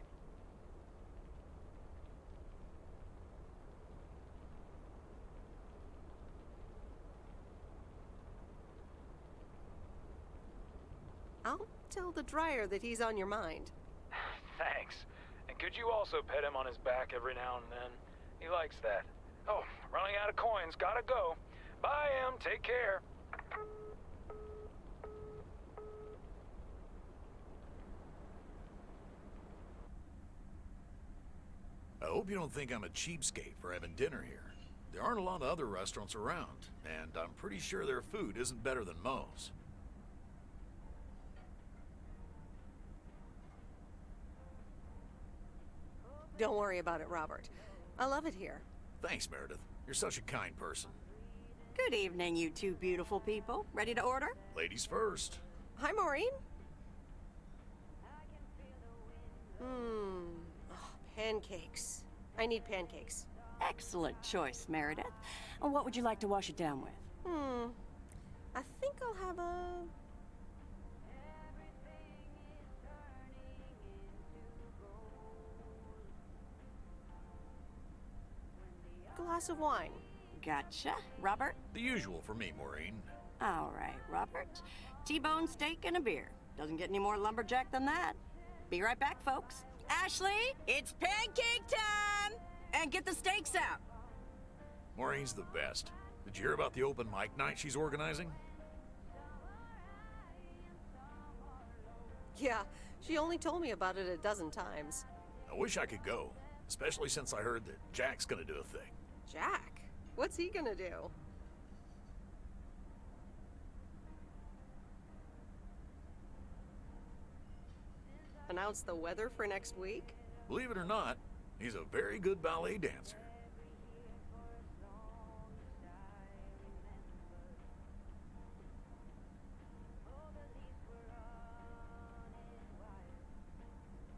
I'll tell the dryer that he's on your mind. Thanks. And could you also pet him on his back every now and then? He likes that. Oh, running out of coins. Gotta go. Bye, Em. Take care. I hope you don't think I'm a cheapskate for having dinner here. There aren't a lot of other restaurants around, and I'm pretty sure their food isn't better than Moe's. Don't worry about it, Robert. I love it here. Thanks, Meredith. You're such a kind person. Good evening, you two beautiful people. Ready to order? Ladies first. Hi, Maureen. Pancakes. I need pancakes. Excellent choice, Meredith. And what would you like to wash it down with? I think I'll have a... glass of wine. Gotcha. Robert? The usual for me, Maureen. All right, Robert. T-bone steak and a beer. Doesn't get any more lumberjack than that. Be right back, folks. Ashley, it's pancake time! And get the steaks out. Maureen's the best. Did you hear about the open mic night she's organizing? Yeah, she only told me about it a dozen times. I wish I could go, especially since I heard that Jack's gonna do a thing. Jack? What's he gonna do? Announce the weather for next week? Believe it or not, he's a very good ballet dancer.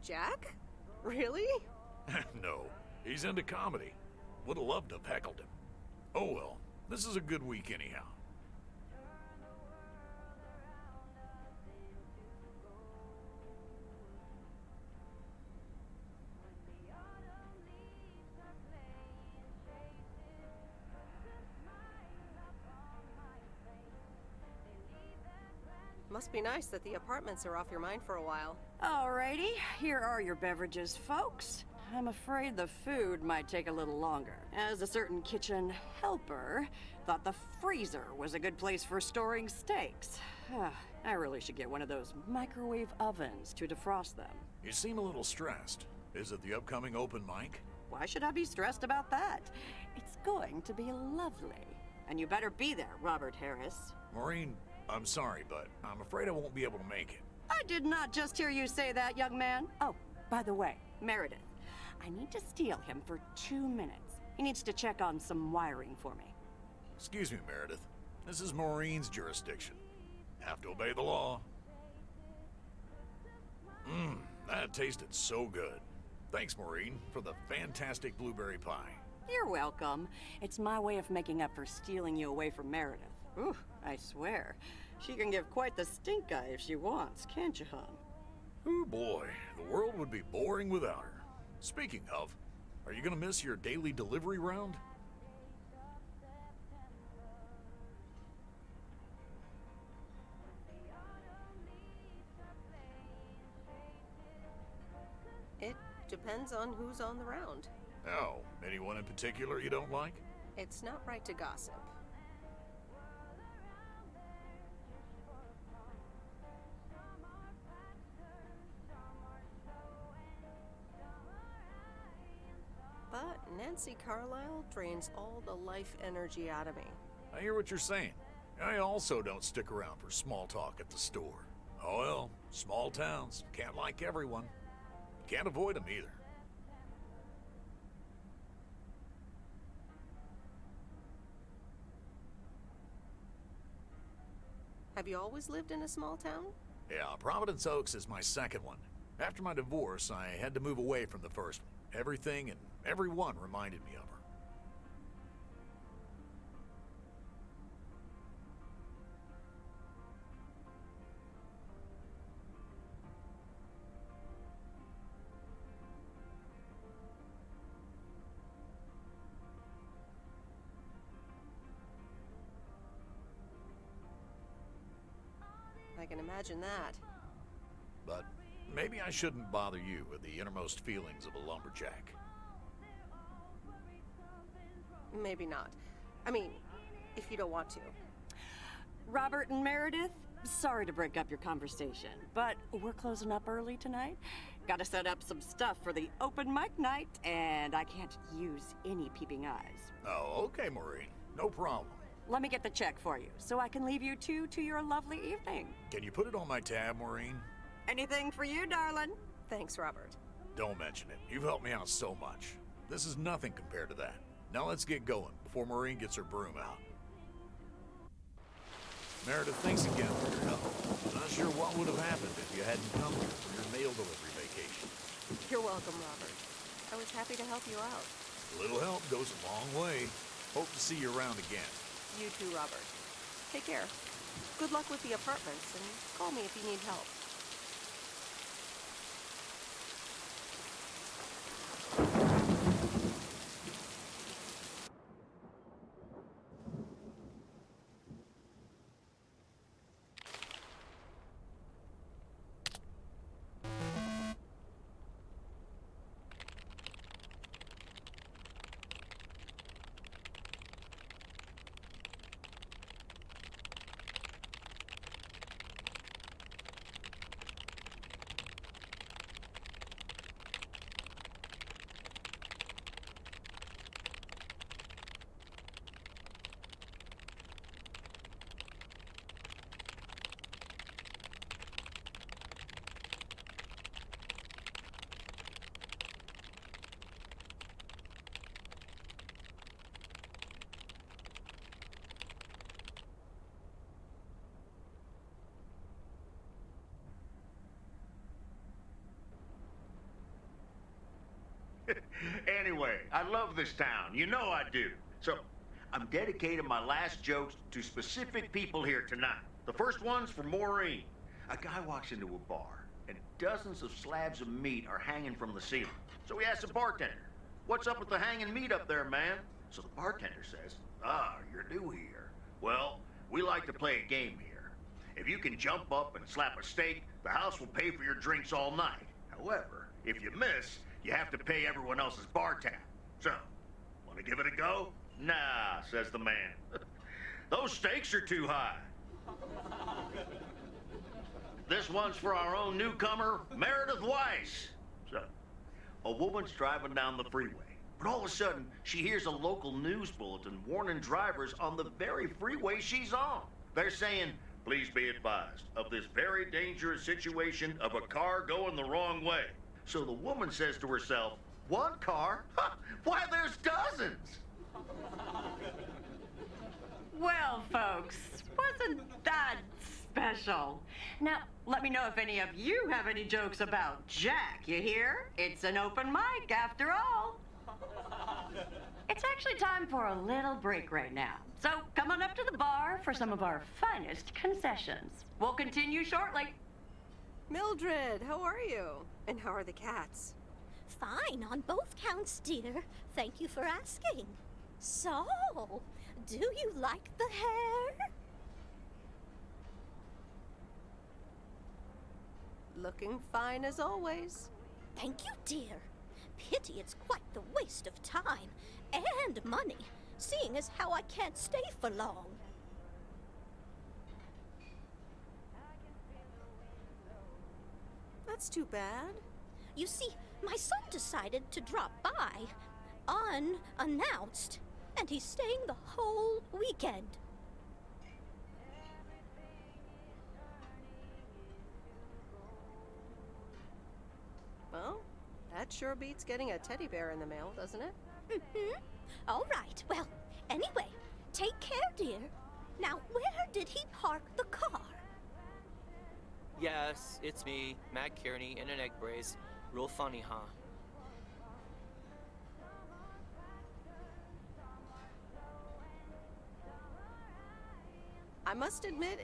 Jack? Really? No, he's into comedy. Would have loved to have heckled him. Oh well, this is a good week anyhow. Must be nice that the apartments are off your mind for a while. Alrighty, here are your beverages, folks. I'm afraid the food might take a little longer, as a certain kitchen helper thought the freezer was a good place for storing steaks. I really should get one of those microwave ovens to defrost them. You seem a little stressed. Is it the upcoming open mic? Why should I be stressed about that? It's going to be lovely. And you better be there, Robert Harris. Maureen, I'm sorry, but I'm afraid I won't be able to make it. I did not just hear you say that, young man. Oh, By the way, Meredith, I need to steal him for 2 minutes. He needs to check on some wiring for me. Excuse me, Meredith. This is Maureen's jurisdiction. Have to obey the law. That tasted so good. Thanks, Maureen, for the fantastic blueberry pie. You're welcome. It's my way of making up for stealing you away from Meredith. Ooh, I swear. She can give quite the stink eye if she wants, can't you, hon? Oh boy, the world would be boring without her. Speaking of, are you gonna miss your daily delivery round? It depends on who's on the round. Oh, anyone in particular you don't like? It's not right to gossip. But Nancy Carlisle drains all the life energy out of me. I hear what you're saying. I also don't stick around for small talk at the store. Oh well, small towns, can't like everyone. Can't avoid them either. Have you always lived in a small town? Yeah, Providence Oaks is my second one. After my divorce, I had to move away from the first one. Everything and everyone reminded me of her. I can imagine that. But maybe I shouldn't bother you with the innermost feelings of a lumberjack. Maybe not. I mean, if you don't want to. Robert and Meredith, sorry to break up your conversation, but we're closing up early tonight. Gotta set up some stuff for the open mic night, and I can't use any peeping eyes. Oh, okay, Maureen. No problem. Let me get the check for you, so I can leave you two to your lovely evening. Can you put it on my tab, Maureen? Anything for you, darling? Thanks, Robert. Don't mention it. You've helped me out so much. This is nothing compared to that. Now let's get going before Maureen gets her broom out. Meredith, thanks again for your help. Not sure what would have happened if you hadn't come here for your mail delivery vacation. You're welcome, Robert. I was happy to help you out. A little help goes a long way. Hope to see you around again. You too, Robert. Take care. Good luck with the apartments, and call me if you need help. Anyway, I love this town. You know I do. So, I'm dedicating my last jokes to specific people here tonight. The first one's for Maureen. A guy walks into a bar, and dozens of slabs of meat are hanging from the ceiling. So he asks the bartender, "What's up with the hanging meat up there, man?" So the bartender says, "Ah, you're new here. Well, we like to play a game here. If you can jump up and slap a steak, the house will pay for your drinks all night. However, if you miss, you have to pay everyone else's bar tab. So, want to give it a go?" "Nah," says the man. "Those stakes are too high." This one's for our own newcomer, Meredith Weiss. So, a woman's driving down the freeway, but all of a sudden, she hears a local news bulletin warning drivers on the very freeway she's on. They're saying, "Please be advised of this very dangerous situation of a car going the wrong way. So the woman says to herself, one car? Why, there's dozens! Well, folks, wasn't that special? Now, let me know if any of you have any jokes about Jack, you hear? It's an open mic after all. It's actually time for a little break right now. So come on up to the bar for some of our finest concessions. We'll continue shortly. Mildred, how are you? And how are the cats? Fine on both counts, dear. Thank you for asking. So, do you like the hair? Looking fine as always. Thank you, dear. Pity it's quite the waste of time and money, seeing as how I can't stay for long. That's too bad. You see, my son decided to drop by, unannounced, and he's staying the whole weekend. Well, that sure beats getting a teddy bear in the mail, doesn't it? Mm-hmm. All right. Well, anyway, take care, dear. Now, where did he park the car? Yes, it's me, Matt Kearney, in an egg brace. Real funny, huh? I must admit,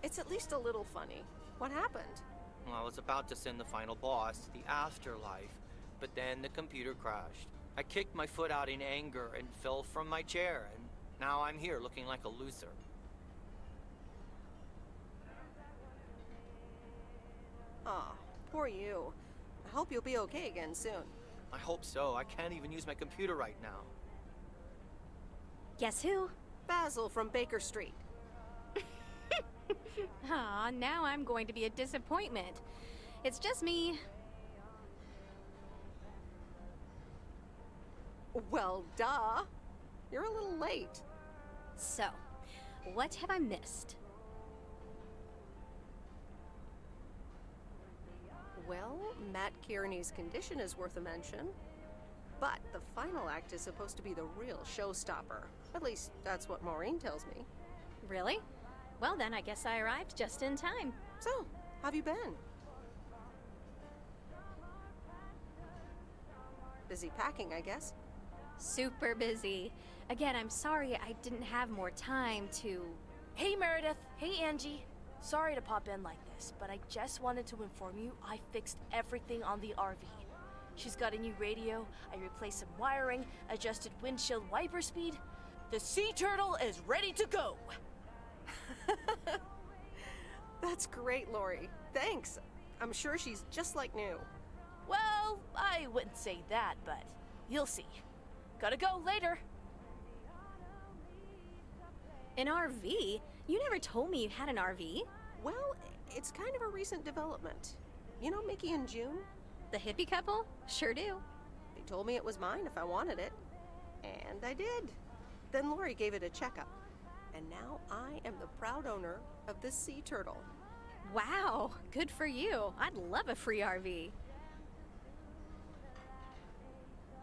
it's at least a little funny. What happened? Well, I was about to send the final boss to the afterlife, but then the computer crashed. I kicked my foot out in anger and fell from my chair, and now I'm here looking like a loser. Aw, poor you. I hope you'll be okay again soon. I hope so. I can't even use my computer right now. Guess who? Basil from Baker Street. Aw, now I'm going to be a disappointment. It's just me. Well, duh. You're a little late. So, what have I missed? Well, Matt Kearney's condition is worth a mention. But the final act is supposed to be the real showstopper. At least, that's what Maureen tells me. Really? Well, then I guess I arrived just in time. So, how have you been? Busy packing, I guess. Super busy. Again, I'm sorry I didn't have more time to... Hey, Meredith. Hey, Angie. Sorry to pop in like this, but I just wanted to inform you I fixed everything on the RV. She's got a new radio, I replaced some wiring, adjusted windshield wiper speed. The sea turtle is ready to go! That's great, Lori. Thanks. I'm sure she's just like new. Well, I wouldn't say that, but you'll see. Gotta go later. An RV? You never told me you had an RV. Well, it's kind of a recent development. You know Mickey and June? The hippie couple? Sure do. They told me it was mine if I wanted it. And I did. Then Lori gave it a checkup. And now I am the proud owner of this sea turtle. Wow, good for you. I'd love a free RV.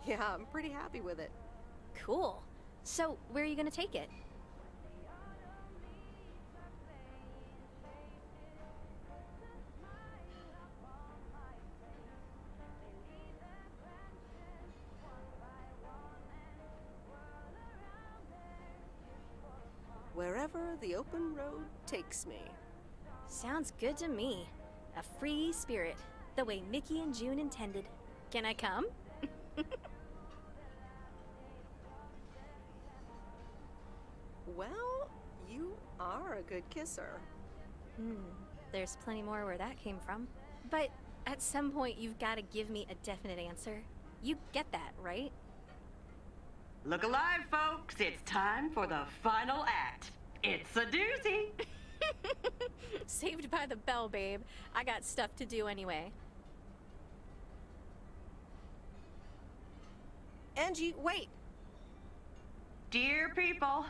Yeah, I'm pretty happy with it. Cool. So, where are you gonna take it? Wherever the open road takes me. Sounds good to me. A free spirit, the way Mickey and June intended. Can I come? Well, you are a good kisser. There's plenty more where that came from. But at some point, you've got to give me a definite answer. You get that, right? Look alive, folks. It's time for the final act. It's a doozy. Saved by the bell, babe. I got stuff to do anyway. Angie, wait. Dear people,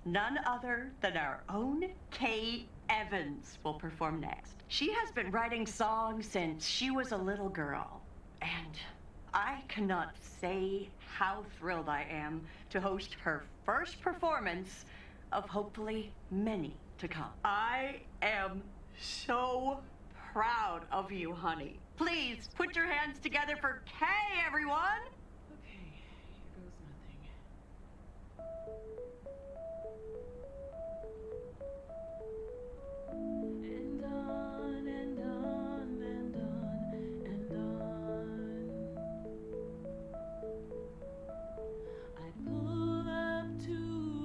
none other than our own Kay Evans will perform next. She has been writing songs since she was a little girl. And I cannot say how thrilled I am to host her first performance of hopefully many to come. I am so proud of you, honey. Please put your hands together for Kay, everyone. Okay, here goes nothing. And on and on and on and on. I pull up to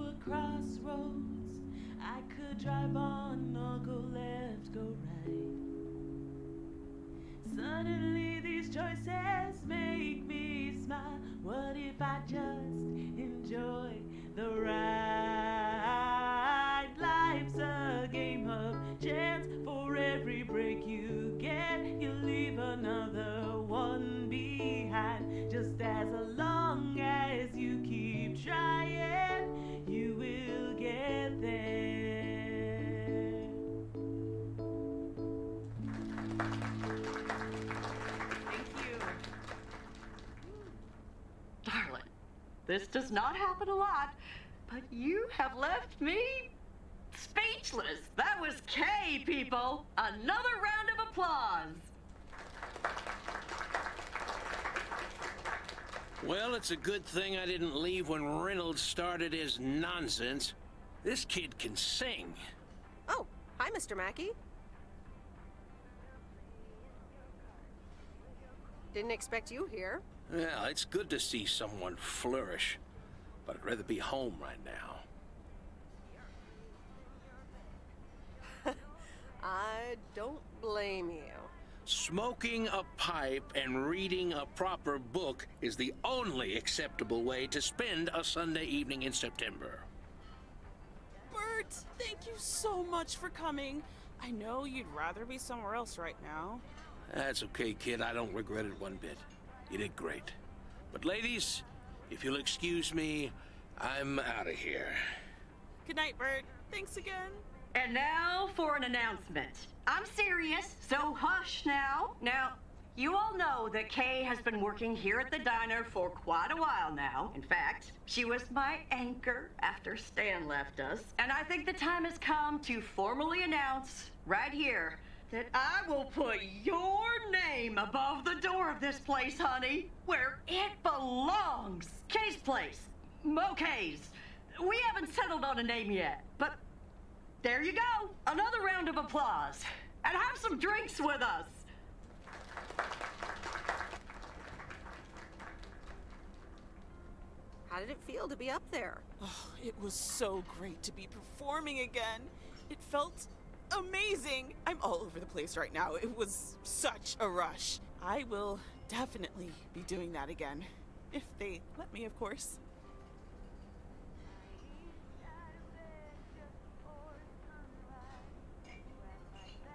a crossroads. I could drive on or go left, go right. Suddenly these choices make me smile. What if I just enjoy the ride? Life's a game of chance. For every break you get, you leave another one behind. Just as long as you keep trying, you will get there. Thank you. Darling, this does not happen a lot, but you have left me speechless. That was Kay, people. Another round of applause. Well, it's a good thing I didn't leave when Reynolds started his nonsense. This kid can sing. Oh, hi, Mr. Mackey. Didn't expect you here. Well, it's good to see someone flourish, but I'd rather be home right now. I don't blame you. Smoking a pipe and reading a proper book is the only acceptable way to spend a Sunday evening in September. Bert, thank you so much for coming. I know you'd rather be somewhere else right now. That's okay, kid. I don't regret it one bit. You did great. But ladies, if you'll excuse me, I'm out of here. Good night, Bert. Thanks again. And now for an announcement. I'm serious, so hush now. Now, you all know that Kay has been working here at the diner for quite a while now. In fact, she was my anchor after Stan left us. And I think the time has come to formally announce right here that I will put your name above the door of this place, honey, where it belongs. Kay's place. Kay's. We haven't settled on a name yet, but there you go. Another round of applause. And have some drinks with us. How did it feel to be up there? Oh, it was so great to be performing again. It felt amazing. I'm all over the place right now. It was such a rush. I will definitely be doing that again. If they let me, of course.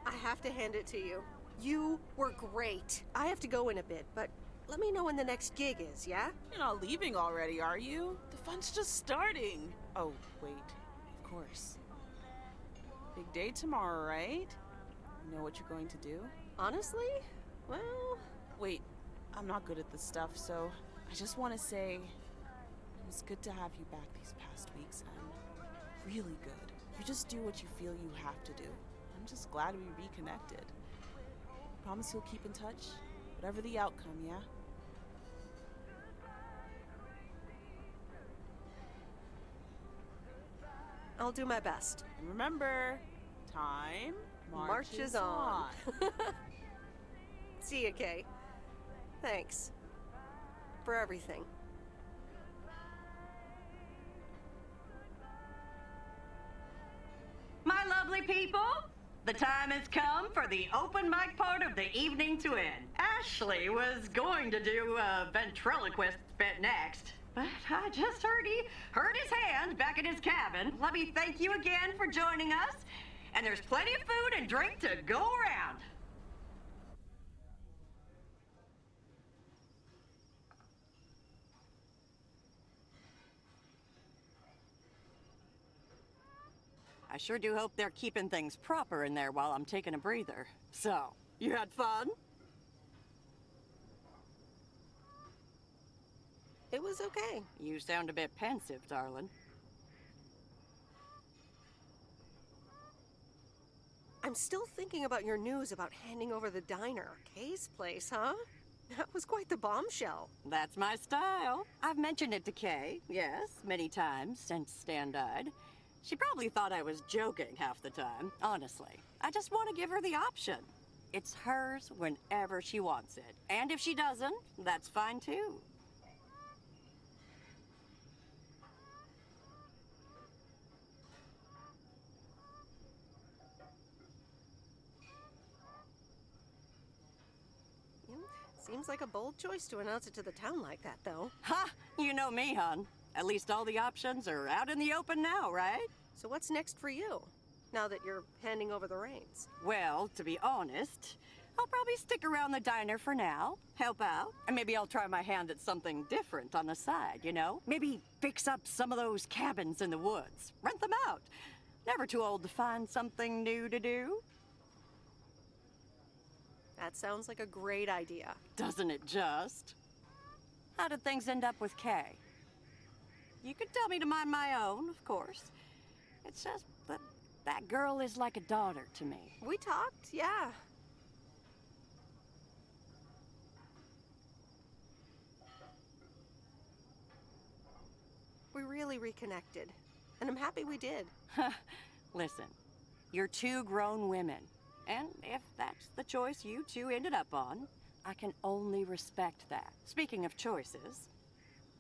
I have to hand it to you. You were great. I have to go in a bit, but let me know when the next gig is, yeah? You're not leaving already, are you? The fun's just starting. Oh, wait. Of course. Big day tomorrow, right? You know what you're going to do? Honestly? Well... Wait, I'm not good at this stuff, so I just want to say it was good to have you back these past weeks, and really good. You just do what you feel you have to do. I'm just glad we reconnected. Promise you'll keep in touch, whatever the outcome, yeah? I'll do my best. And remember, time marches on. See ya, Kay. Thanks. For everything. My lovely people, the time has come for the open mic part of the evening to end. Ashley was going to do a ventriloquist bit next, but I just heard he hurt his hand back in his cabin. Let me thank you again for joining us, and there's plenty of food and drink to go around. I sure do hope they're keeping things proper in there while I'm taking a breather. So, you had fun? It was okay. You sound a bit pensive, darling. I'm still thinking about your news about handing over the diner. Kay's place, huh? That was quite the bombshell. That's my style. I've mentioned it to Kay, yes, many times since Stan died. She probably thought I was joking half the time, honestly. I just want to give her the option. It's hers whenever she wants it. And if she doesn't, that's fine too. Seems like a bold choice to announce it to the town like that, though. Ha! You know me, hon. At least all the options are out in the open now, right? So what's next for you, now that you're handing over the reins? Well, to be honest, I'll probably stick around the diner for now, help out, and maybe I'll try my hand at something different on the side, you know? Maybe fix up some of those cabins in the woods, rent them out. Never too old to find something new to do. That sounds like a great idea. Doesn't it just? How did things end up with Kay? You could tell me to mind my own, of course. It's just that that girl is like a daughter to me. We talked, yeah. We really reconnected, and I'm happy we did. Listen, you're two grown women, and if that's the choice you two ended up on, I can only respect that. Speaking of choices,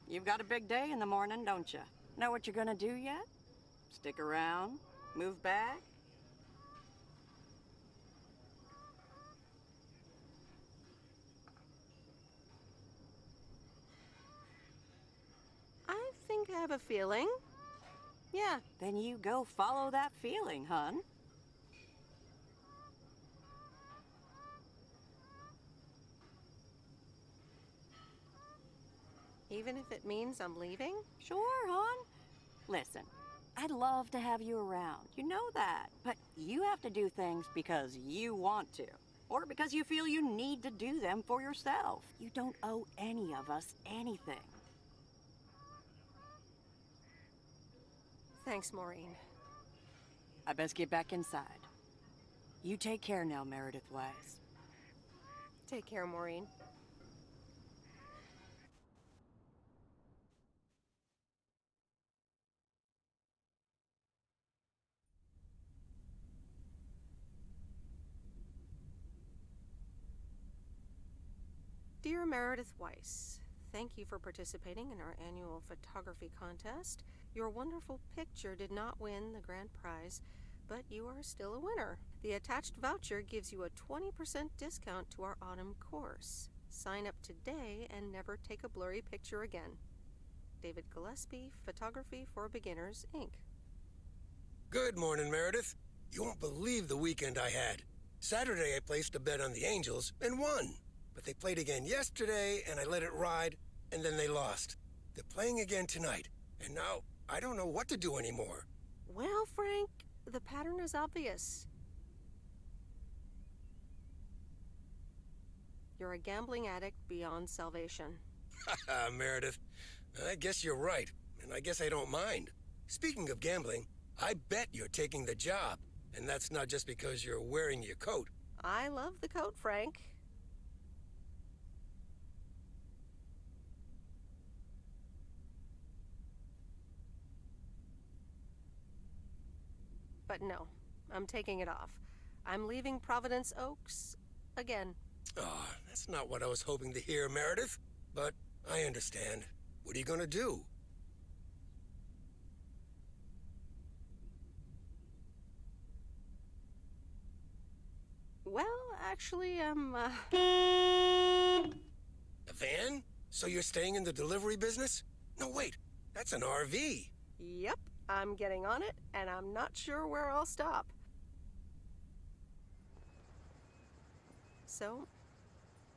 you've got a big day in the morning, don't you? Know what you're gonna do yet? Stick around? Move back? I think I have a feeling. Yeah. Then you go follow that feeling, hun. Even if it means I'm leaving? Sure, hon. Listen, I'd love to have you around. You know that. But you have to do things because you want to. Or because you feel you need to do them for yourself. You don't owe any of us anything. Thanks, Maureen. I best get back inside. You take care now, Meredith Wise. Take care, Maureen. Dear Meredith Weiss, thank you for participating in our annual photography contest. Your wonderful picture did not win the grand prize, but you are still a winner. The attached voucher gives you a 20% discount to our autumn course. Sign up today and never take a blurry picture again. David Gillespie, Photography for Beginners, Inc. Good morning, Meredith. You won't believe the weekend I had. Saturday I placed a bet on the Angels and won. But they played again yesterday, and I let it ride, and then they lost. They're playing again tonight, and now I don't know what to do anymore. Well, Frank, the pattern is obvious. You're a gambling addict beyond salvation. Haha, Meredith. I guess you're right, and I guess I don't mind. Speaking of gambling, I bet you're taking the job, and that's not just because you're wearing your coat. I love the coat, Frank. But no, I'm taking it off. I'm leaving Providence Oaks again. Oh, that's not what I was hoping to hear, Meredith. But I understand. What are you gonna do? Well, actually, A van? So you're staying in the delivery business? No, wait. That's an RV. Yep, I'm getting on it, and I'm not sure where I'll stop. So,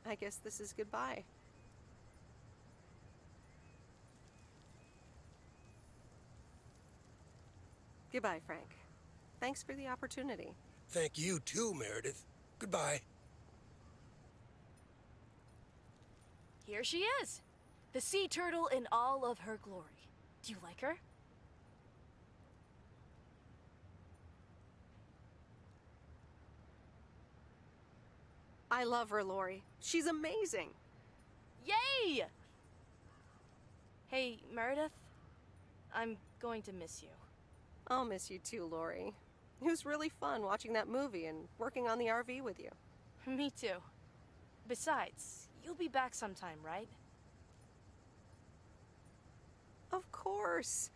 I guess this is goodbye. Goodbye, Frank. Thanks for the opportunity. Thank you too, Meredith. Goodbye. Here she is. The sea turtle in all of her glory. Do you like her? I love her, Lori. She's amazing. Yay! Hey, Meredith. I'm going to miss you. I'll miss you too, Lori. It was really fun watching that movie and working on the RV with you. Me too. Besides, you'll be back sometime, right? Of course.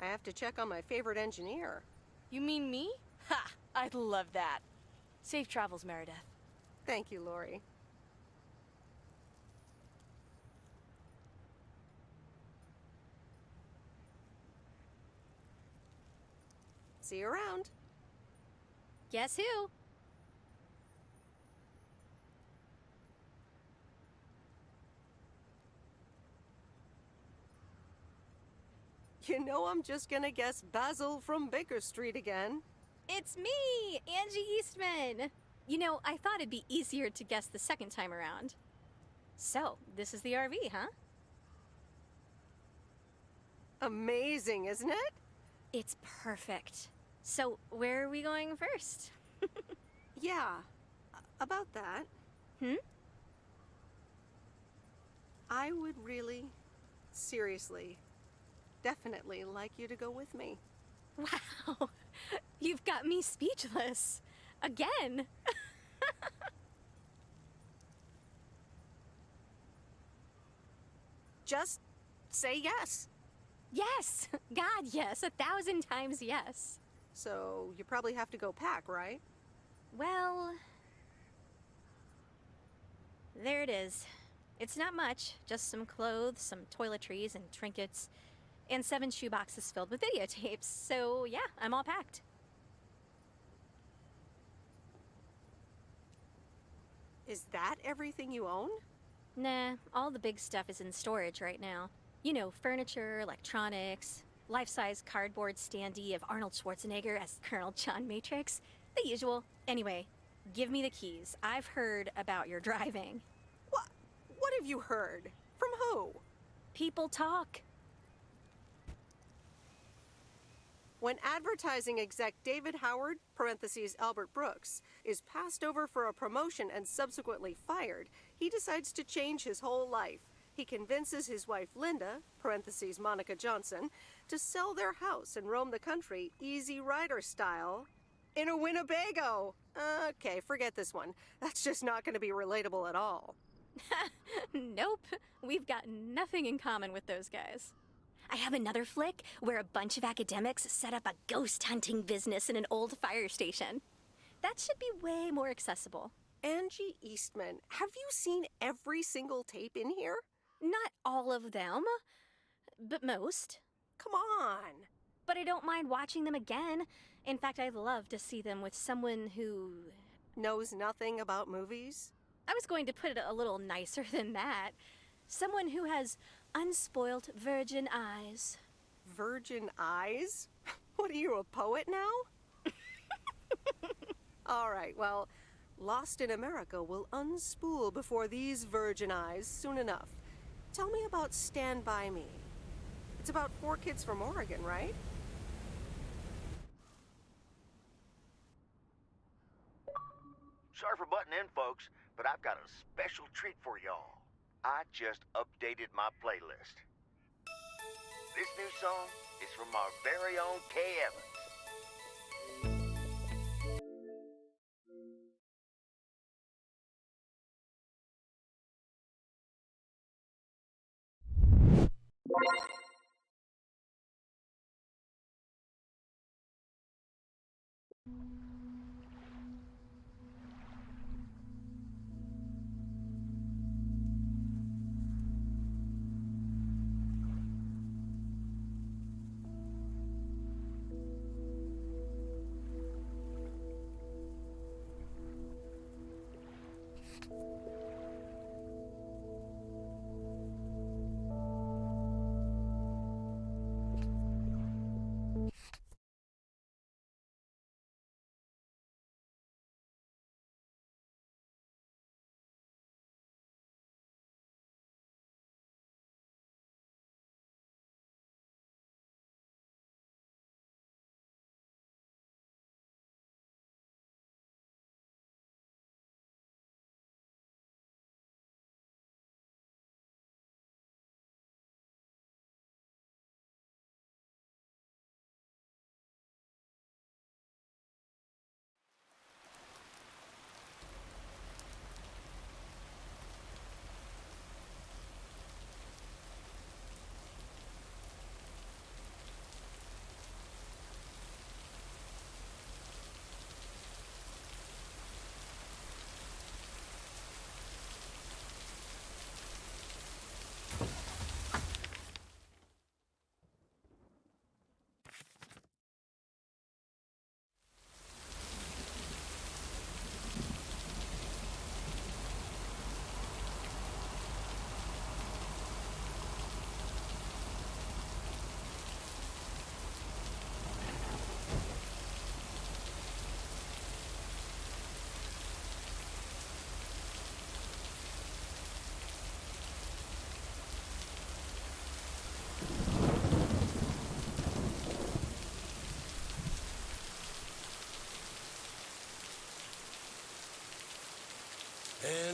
I have to check on my favorite engineer. You mean me? Ha! I'd love that. Safe travels, Meredith. Thank you, Lori. See you around. Guess who? You know I'm just gonna guess Basil from Baker Street again. It's me, Angie Eastman. You know, I thought it'd be easier to guess the second time around. So, this is the RV, huh? Amazing, isn't it? It's perfect. So, where are we going first? Yeah, about that. I would really, seriously, definitely like you to go with me. Wow, you've got me speechless. Again. Just say yes. Yes! God, yes. 1,000 times yes. So, you probably have to go pack, right? Well, there it is. It's not much, just some clothes, some toiletries and trinkets, and 7 shoeboxes filled with videotapes. So, yeah, I'm all packed. Is that everything you own? Nah, all the big stuff is in storage right now. You know, furniture, electronics, life-size cardboard standee of Arnold Schwarzenegger as Colonel John Matrix. The usual. Anyway, give me the keys. I've heard about your driving. What have you heard? From who? People talk. When advertising exec David Howard, parentheses Albert Brooks, is passed over for a promotion and subsequently fired, he decides to change his whole life. He convinces his wife Linda, parentheses Monica Johnson, to sell their house and roam the country Easy Rider style in a Winnebago. Okay, forget this one. That's just not going to be relatable at all. Nope, we've got nothing in common with those guys. I have another flick where a bunch of academics set up a ghost hunting business in an old fire station. That should be way more accessible. Angie Eastman, have you seen every single tape in here? Not all of them, but most. Come on. But I don't mind watching them again. In fact, I'd love to see them with someone who knows nothing about movies. I was going to put it a little nicer than that. Someone who has unspoilt virgin eyes. Virgin eyes? What are you, a poet now? All right, well, Lost in America will unspool before these virgin eyes soon enough. Tell me about Stand By Me. It's about 4 kids from Oregon, right? Sorry for butting in, folks, but I've got a special treat for y'all. I just updated my playlist. This new song is from our very own Kay Evans. Thank you.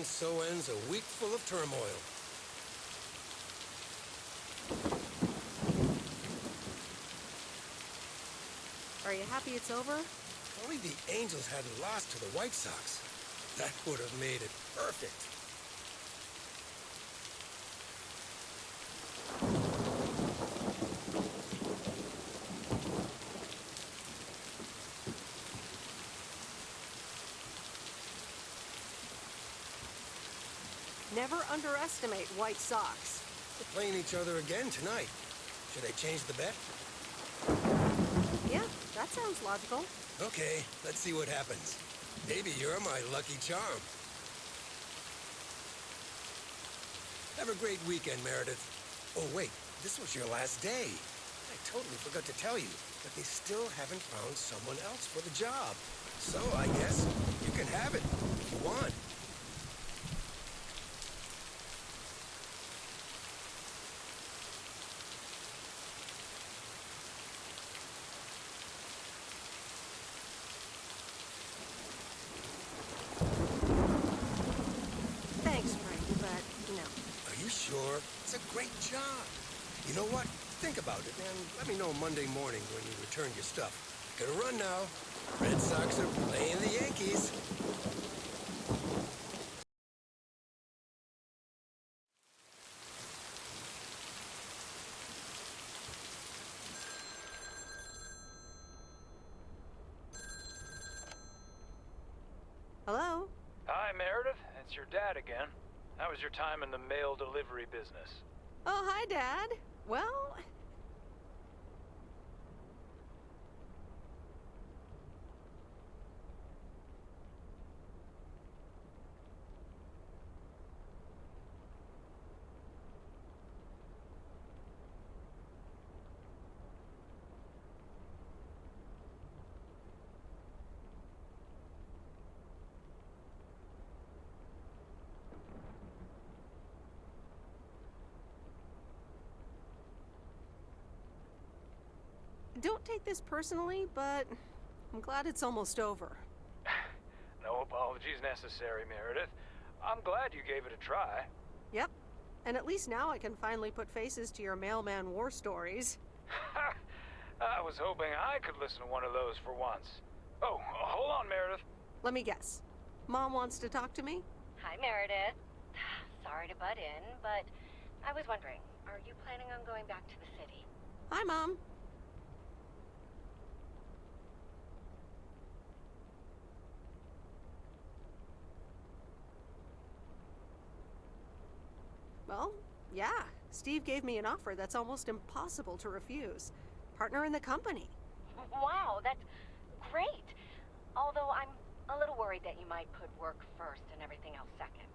And so ends a week full of turmoil. Are you happy it's over? If only the Angels hadn't lost to the White Sox. That would have made it perfect. Never underestimate White Sox. They're playing each other again tonight. Should I change the bet? Yeah, that sounds logical. Okay, let's see what happens. Maybe you're my lucky charm. Have a great weekend, Meredith. Oh, wait, this was your last day. I totally forgot to tell you, but they still haven't found someone else for the job. So I guess you can have it if you want. Thanks, Frank, but no. Are you sure? It's a great job. You know what? Think about it, and let me know Monday morning when you return your stuff. Gotta run now. Red Sox are playing the Yankees. Hello? Hi, Meredith. It's your dad again. How was your time in the mail delivery business? Oh, hi, Dad. Well... Don't take this personally, but I'm glad it's almost over. No apologies necessary, Meredith. I'm glad you gave it a try. Yep. And at least now I can finally put faces to your mailman war stories. I was hoping I could listen to one of those for once. Oh, hold on, Meredith. Let me guess. Mom wants to talk to me? Hi, Meredith. Sorry to butt in, but I was wondering, are you planning on going back to the city? Hi, Mom. Well, yeah. Steve gave me an offer that's almost impossible to refuse. Partner in the company. Wow, that's great. Although I'm a little worried that you might put work first and everything else second.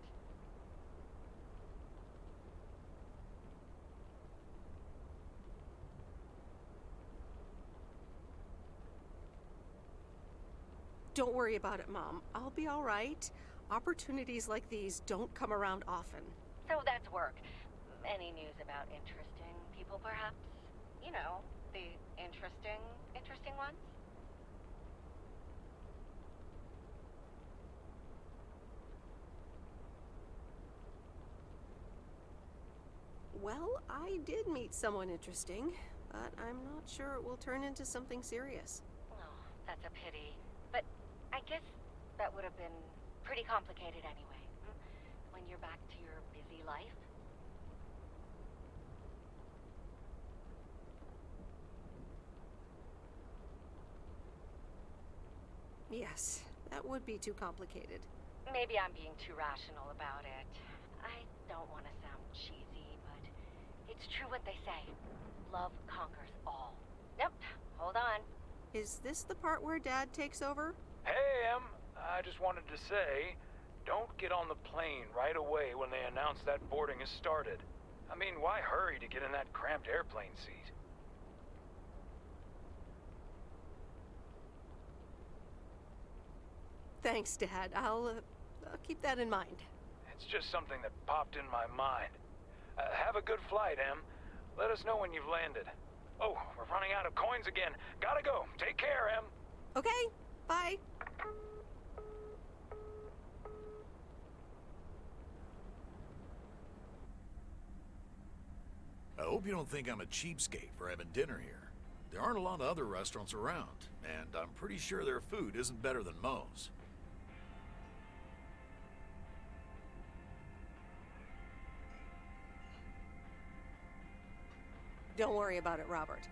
Don't worry about it, Mom. I'll be all right. Opportunities like these don't come around often. So that's work. Any news about interesting people, perhaps? You know, the interesting ones? Well, I did meet someone interesting, but I'm not sure it will turn into something serious. Oh, that's a pity. But I guess that would have been pretty complicated anyway, when you're back to your busy life. Yes, that would be too complicated. Maybe I'm being too rational about it. I don't want to sound cheesy, but it's true what they say. Love conquers all. Nope, hold on. Is this the part where Dad takes over? Hey, Em. I just wanted to say, don't get on the plane right away when they announce that boarding has started. I mean, why hurry to get in that cramped airplane seat? Thanks, Dad. I'll keep that in mind. It's just something that popped in my mind. Have a good flight, Em. Let us know when you've landed. Oh, we're running out of coins again. Gotta go. Take care, Em. Okay, bye. I hope you don't think I'm a cheapskate for having dinner here. There aren't a lot of other restaurants around, and I'm pretty sure their food isn't better than Moe's. Don't worry about it, Robert.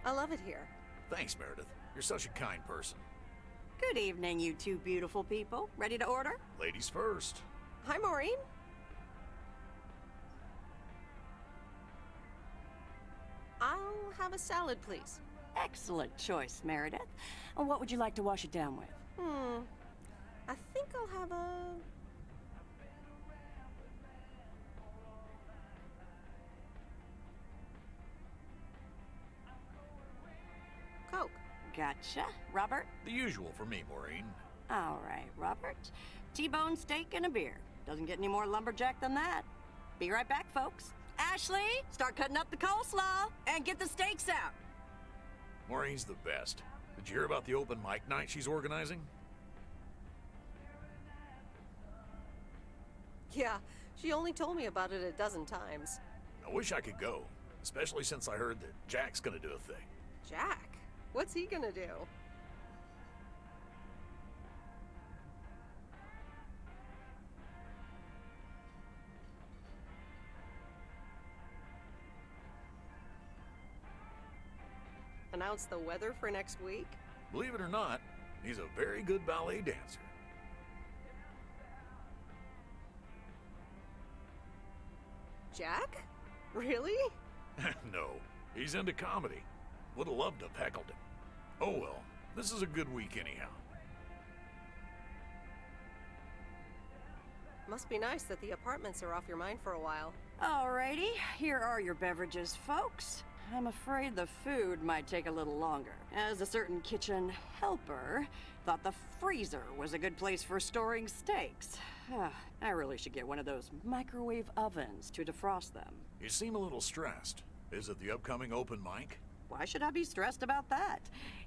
I love it here. Thanks, Meredith. You're such a kind person. Good evening, you two beautiful people. Ready to order? Ladies first. Hi, Maureen. I'll have a salad, please. Excellent choice, Meredith. And what would you like to wash it down with? I think I'll have a... Coke. Gotcha. Robert? The usual for me, Maureen. All right, Robert. T-bone steak and a beer. Doesn't get any more lumberjack than that. Be right back, folks. Ashley, start cutting up the coleslaw and get the steaks out. Maureen's the best. Did you hear about the open mic night she's organizing? Yeah, she only told me about it a dozen times. I wish I could go, especially since I heard that Jack's gonna do a thing. Jack? What's he gonna do? Announce the weather for next week? Believe it or not, he's a very good ballet dancer. Jack? Really? No, he's into comedy. Would have loved to have heckled him. Oh well, this is a good week anyhow. Must be nice that the apartments are off your mind for a while. Alrighty, here are your beverages, folks. I'm afraid the food might take a little longer, as a certain kitchen helper thought the freezer was a good place for storing steaks. I really should get one of those microwave ovens to defrost them. You seem a little stressed. Is it the upcoming open mic? Why should I be stressed about that?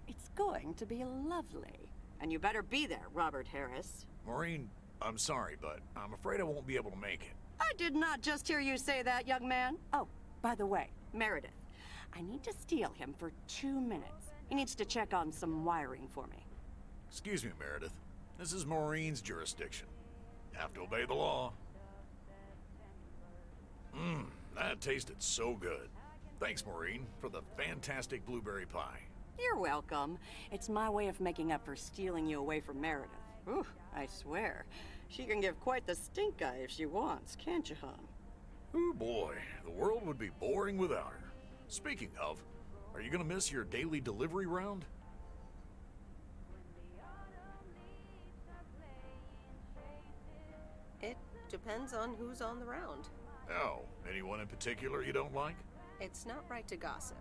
It's going to be lovely. And you better be there, Robert Harris. Maureen, I'm sorry, but I'm afraid I won't be able to make it. I did not just hear you say that, young man. Oh, by the way, Meredith, I need to steal him for 2 minutes. He needs to check on some wiring for me. Excuse me, Meredith. This is Maureen's jurisdiction. Have to obey the law. That tasted so good. Thanks, Maureen, for the fantastic blueberry pie. You're welcome. It's my way of making up for stealing you away from Meredith. Ooh, I swear. She can give quite the stink eye if she wants, can't you, hon? Oh boy, the world would be boring without her. Speaking of, are you gonna miss your daily delivery round? It depends on who's on the round. Oh, anyone in particular you don't like? It's not right to gossip.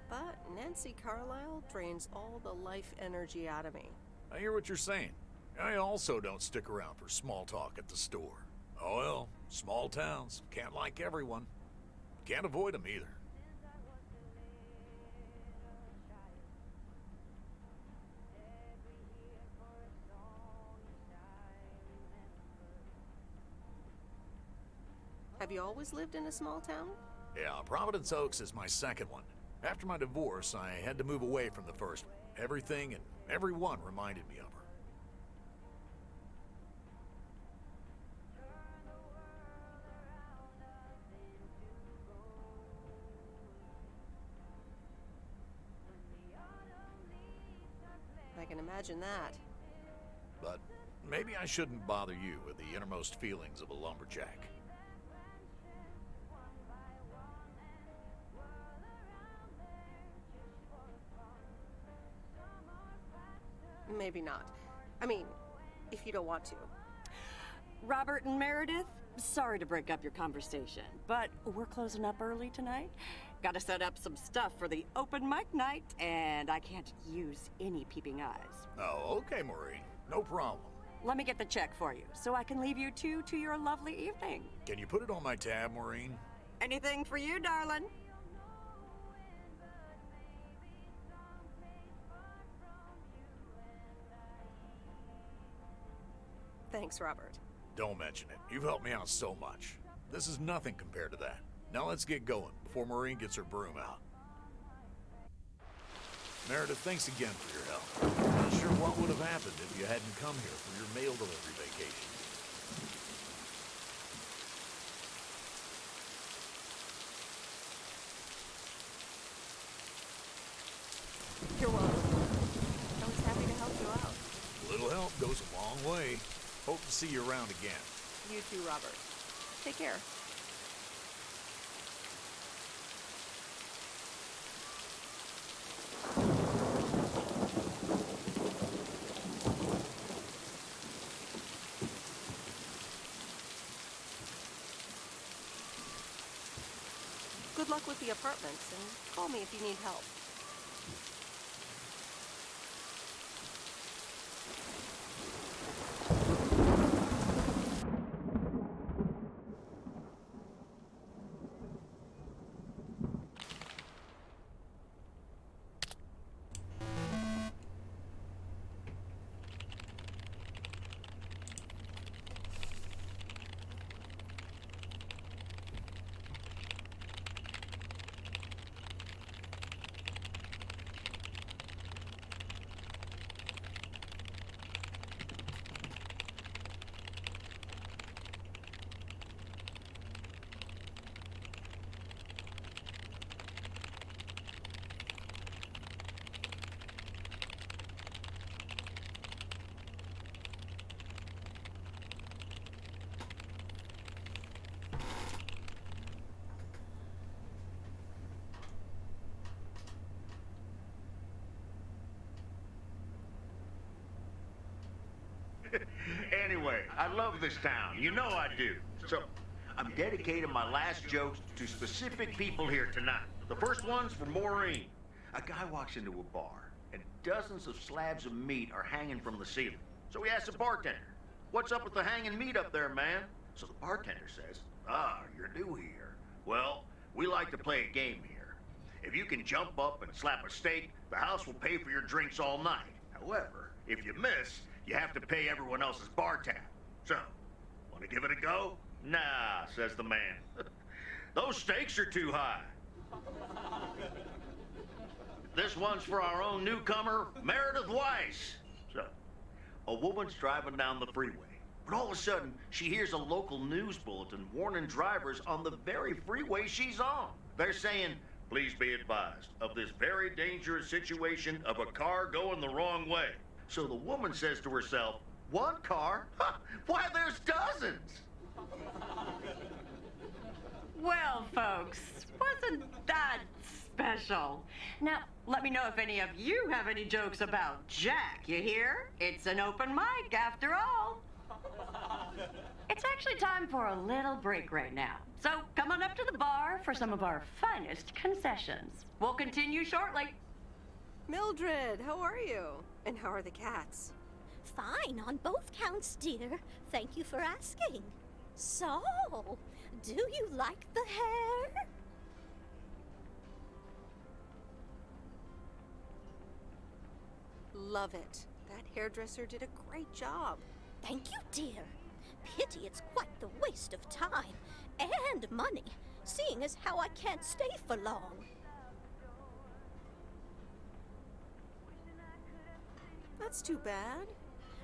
But Nancy Carlisle drains all the life energy out of me. I hear what you're saying. I also don't stick around for small talk at the store. Oh well, small towns. Can't like everyone. Can't avoid them either. Have you always lived in a small town? Yeah, Providence Oaks is my second one. After my divorce, I had to move away from the first one. Everything and everyone reminded me of her. I can imagine that. But maybe I shouldn't bother you with the innermost feelings of a lumberjack. Maybe not. I mean, if you don't want to. Robert and Meredith, sorry to break up your conversation, but we're closing up early tonight. Gotta set up some stuff for the open mic night, and I can't use any peeping eyes. Oh, okay, Maureen. No problem. Let me get the check for you, so I can leave you two to your lovely evening. Can you put it on my tab, Maureen? Anything for you, darling? Thanks, Robert. Don't mention it. You've helped me out so much. This is nothing compared to that. Now let's get going before Maureen gets her broom out. Meredith, thanks again for your help. Not sure what would have happened if you hadn't come here for your mail delivery vacation. You're welcome. I was happy to help you out. A little help goes a long way. Hope to see you around again. You too, Robert. Take care. Good luck with the apartments, and call me if you need help. Anyway, I love this town. You know I do. So, I'm dedicating my last jokes to specific people here tonight. The first one's for Maureen. A guy walks into a bar, and dozens of slabs of meat are hanging from the ceiling. So he asks the bartender, "What's up with the hanging meat up there, man?" So the bartender says, "Ah, you're new here. Well, we like to play a game here. If you can jump up and slap a steak, the house will pay for your drinks all night. However, if you miss, you have to pay everyone else's bar tab. So, want to give it a go?" "Nah," says the man. "Those stakes are too high." This one's for our own newcomer, Meredith Weiss. So, a woman's driving down the freeway, but all of a sudden, she hears a local news bulletin warning drivers on the very freeway she's on. They're saying, "Please be advised of this very dangerous situation of a car going the wrong way." So the woman says to herself, "One car? Why, there's dozens!" Well, folks, wasn't that special? Now, let me know if any of you have any jokes about Jack, you hear? It's an open mic after all. It's actually time for a little break right now. So come on up to the bar for some of our finest concessions. We'll continue shortly. Mildred, how are you? And how are the cats? Fine on both counts, dear. Thank you for asking. So, do you like the hair? Love it. That hairdresser did a great job. Thank you, dear. Pity it's quite the waste of time and money, seeing as how I can't stay for long. That's too bad.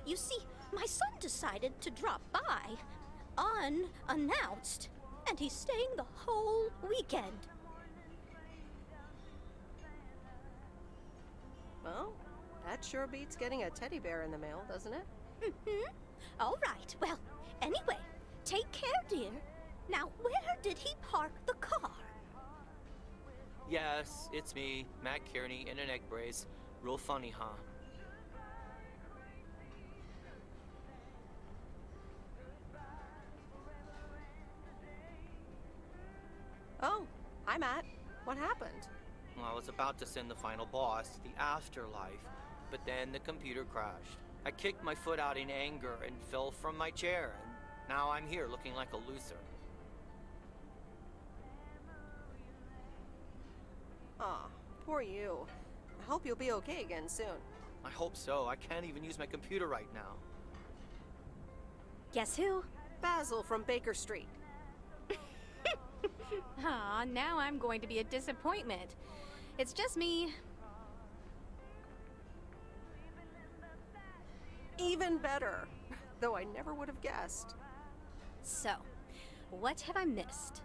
You see, my son decided to drop by, unannounced, and he's staying the whole weekend. Well, that sure beats getting a teddy bear in the mail, doesn't it? Mm-hmm. All right, well, anyway, take care, dear. Now, where did he park the car? Yes, it's me, Matt Kearney, in an egg brace. Real funny, huh? Oh, hi, Matt. What happened? Well, I was about to send the final boss to the afterlife, but then the computer crashed. I kicked my foot out in anger and fell from my chair, and now I'm here looking like a loser. Aw, poor you. I hope you'll be okay again soon. I hope so. I can't even use my computer right now. Guess who? Basil from Baker Street. Aw, now I'm going to be a disappointment. It's just me. Even better. Though I never would have guessed. So, what have I missed?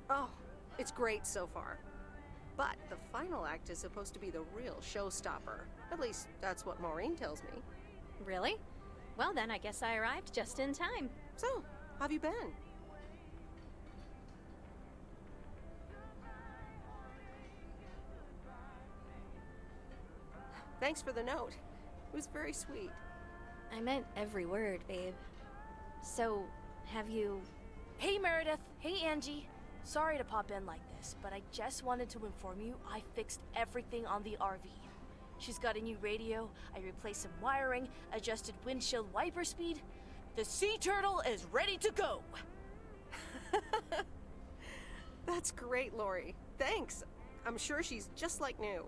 Oh, it's great so far. But the final act is supposed to be the real showstopper. At least, that's what Maureen tells me. Really? Well then, I guess I arrived just in time. So, how have you been? Thanks for the note. It was very sweet. I meant every word, babe. So, have you... Hey, Meredith. Hey, Angie. Sorry to pop in like this, but I just wanted to inform you I fixed everything on the RV. She's got a new radio, I replaced some wiring, adjusted windshield wiper speed. The sea turtle is ready to go! That's great, Lori. Thanks. I'm sure she's just like new.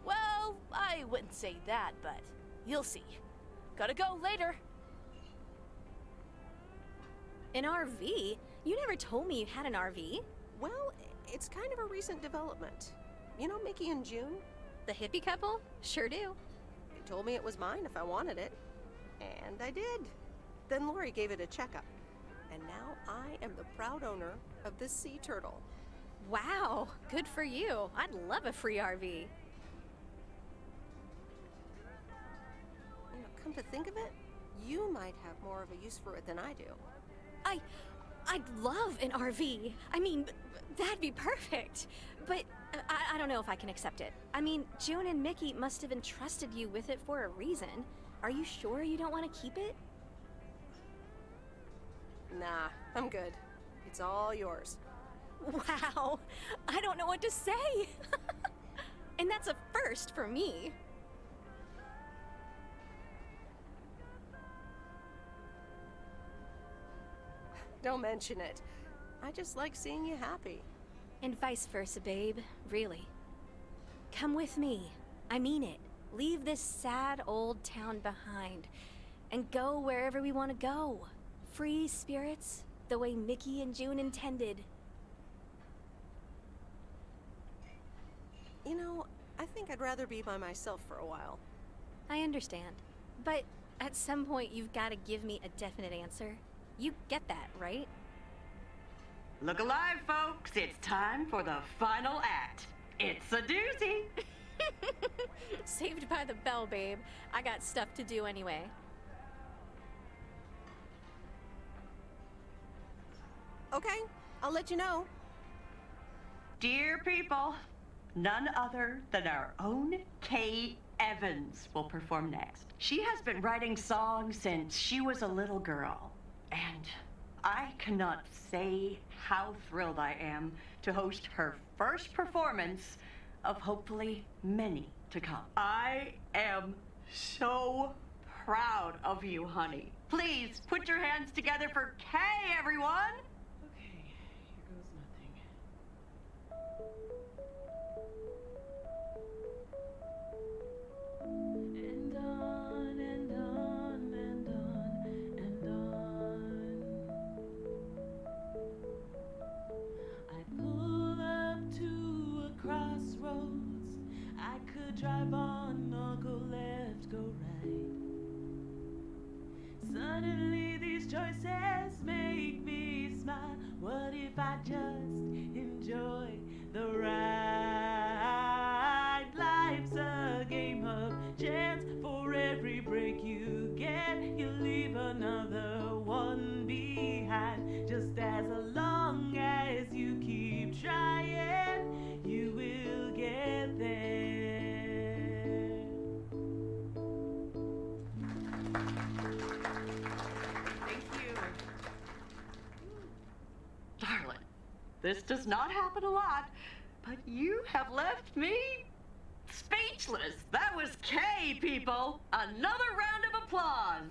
Well, I wouldn't say that, but you'll see. Gotta go later. An RV? You never told me you had an RV. Well, it's kind of a recent development. You know Mickey and June? The hippie couple? Sure do. They told me it was mine if I wanted it. And I did. Then Lori gave it a checkup. And now I am the proud owner of this sea turtle. Wow, good for you. I'd love a free RV. You know, come to think of it, you might have more of a use for it than I do. I'd love an RV. I mean, that'd be perfect. But I don't know if I can accept it. I mean, June and Mickey must have entrusted you with it for a reason. Are you sure you don't want to keep it? Nah, I'm good. It's all yours. Wow, I don't know what to say. And that's a first for me. Don't mention it. I just like seeing you happy. And vice versa, babe. Really. Come with me. I mean it. Leave this sad old town behind and go wherever we want to go. Free spirits, the way Mickey and June intended. You know, I think I'd rather be by myself for a while. I understand. But at some point, you've got to give me a definite answer. You get that, right? Look alive, folks. It's time for the final act. It's a doozy. Saved by the bell, babe. I got stuff to do anyway. Okay, I'll let you know. Dear people, none other than our own Kay Evans will perform next. She has been writing songs since she was a little girl, and I cannot say how thrilled I am to host her first performance of hopefully many to come. I am so proud of you, honey. Please put your hands together for Kay, everyone. Okay, here goes nothing. And on and on and on and on. I pull up to a crossroads. I could drive on or go left, go right. Suddenly these choices make me smile. What if I just enjoy the ride? Life's a game of chance. For every break you get, you leave another one behind. Just as long as you keep trying, you will get there. Thank you. Darling, this does not happen a lot, but you have left me speechless. That was Kay, people. Another round of applause.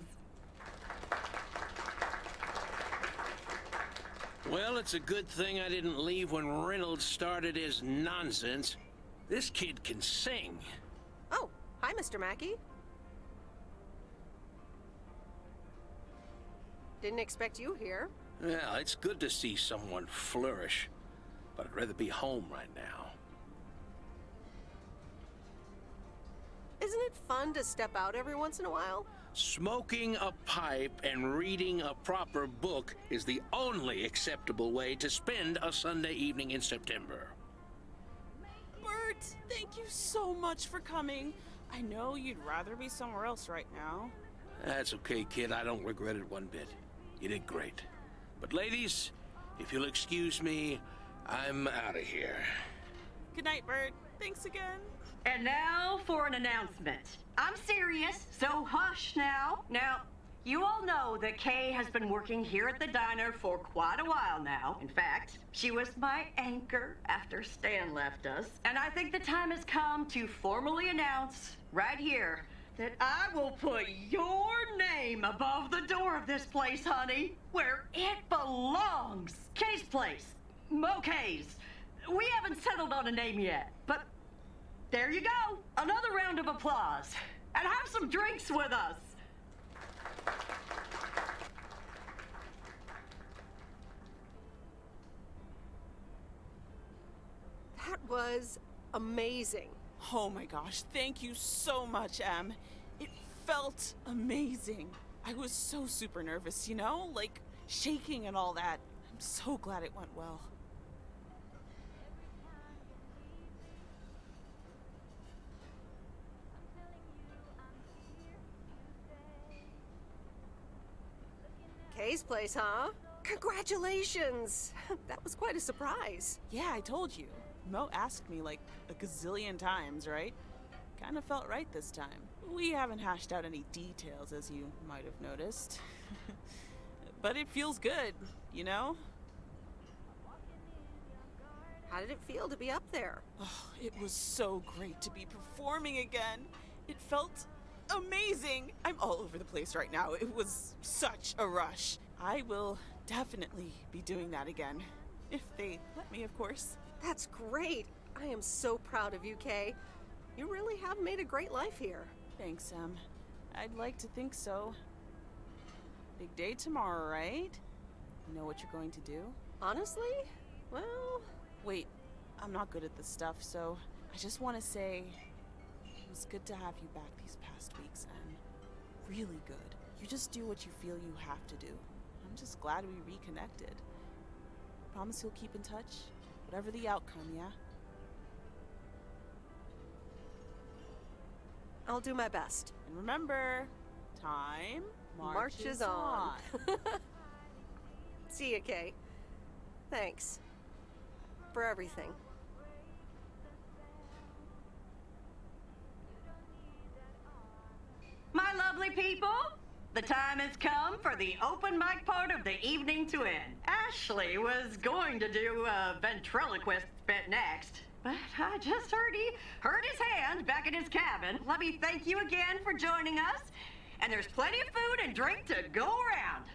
Well, it's a good thing I didn't leave when Reynolds started his nonsense. This kid can sing. Oh, hi, Mr. Mackey. Didn't expect you here. Well, it's good to see someone flourish, but I'd rather be home right now. Isn't it fun to step out every once in a while? Smoking a pipe and reading a proper book is the only acceptable way to spend a Sunday evening in September. Bert, thank you so much for coming. I know you'd rather be somewhere else right now. That's okay, kid. I don't regret it one bit. You did great. But ladies, if you'll excuse me, I'm out of here. Good night, Bert. Thanks again. And now for an announcement. I'm serious, so hush now. Now, you all know that Kay has been working here at the diner for quite a while now. In fact, she was my anchor after Stan left us. And I think the time has come to formally announce, right here, that I will put your name above the door of this place, honey, where it belongs. Kay's Place. Mo Kay's. We haven't settled on a name yet, but there you go. Another round of applause. And have some drinks with us. That was amazing. Oh my gosh, thank you so much, Em. It felt amazing. I was so super nervous, you know? Like, shaking and all that. I'm so glad it went well. Kay's Place, huh? Congratulations! That was quite a surprise. Yeah, I told you. Mo asked me like a gazillion times, right? Kinda felt right this time. We haven't hashed out any details, as you might have noticed. But it feels good, you know? How did it feel to be up there? Oh, it was so great to be performing again. It felt amazing. I'm all over the place right now. It was such a rush. I will definitely be doing that again. If they let me, of course. That's great. I am so proud of you, Kay. You really have made a great life here. Thanks, Em. I'd like to think so. Big day tomorrow, right? You know what you're going to do? Honestly? Well... Wait, I'm not good at this stuff, so I just want to say it was good to have you back these past weeks, Em. Really good. You just do what you feel you have to do. I'm just glad we reconnected. Promise you'll keep in touch, whatever the outcome, yeah? I'll do my best. And remember, time marches on. See ya, Kay. Thanks. For everything. My lovely people, the time has come for the open mic part of the evening to end. Ashley was going to do a ventriloquist bit next, but I just heard his hand back in his cabin. Let me thank you again for joining us, and there's plenty of food and drink to go around.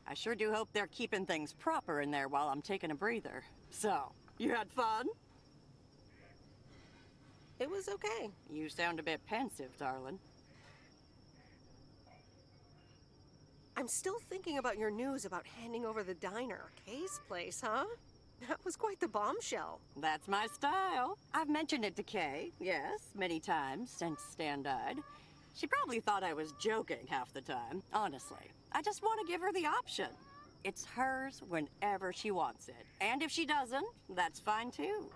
I sure do hope they're keeping things proper in there while I'm taking a breather. So, you had fun? It was okay. You sound a bit pensive, darling. I'm still thinking about your news about handing over the diner. Kay's Place, huh? That was quite the bombshell. That's my style. I've mentioned it to Kay, yes, many times since Stan died. She probably thought I was joking half the time, honestly. I just want to give her the option. It's hers whenever she wants it. And if she doesn't, that's fine too.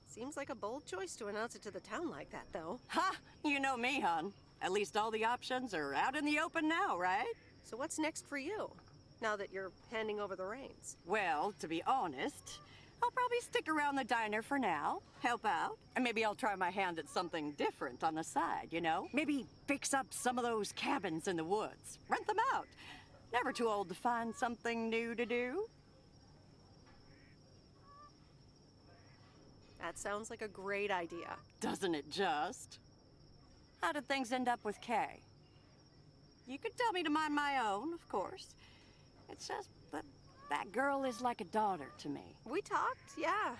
Seems like a bold choice to announce it to the town like that, though. Ha! You know me, hon. At least all the options are out in the open now, right? So what's next for you, now that you're handing over the reins? Well, to be honest, I'll probably stick around the diner for now, help out, and maybe I'll try my hand at something different on the side, you know? Maybe fix up some of those cabins in the woods, rent them out. Never too old to find something new to do. That sounds like a great idea. Doesn't it just? How did things end up with Kay? You could tell me to mind my own, of course. It's just that that girl is like a daughter to me. We talked, yeah.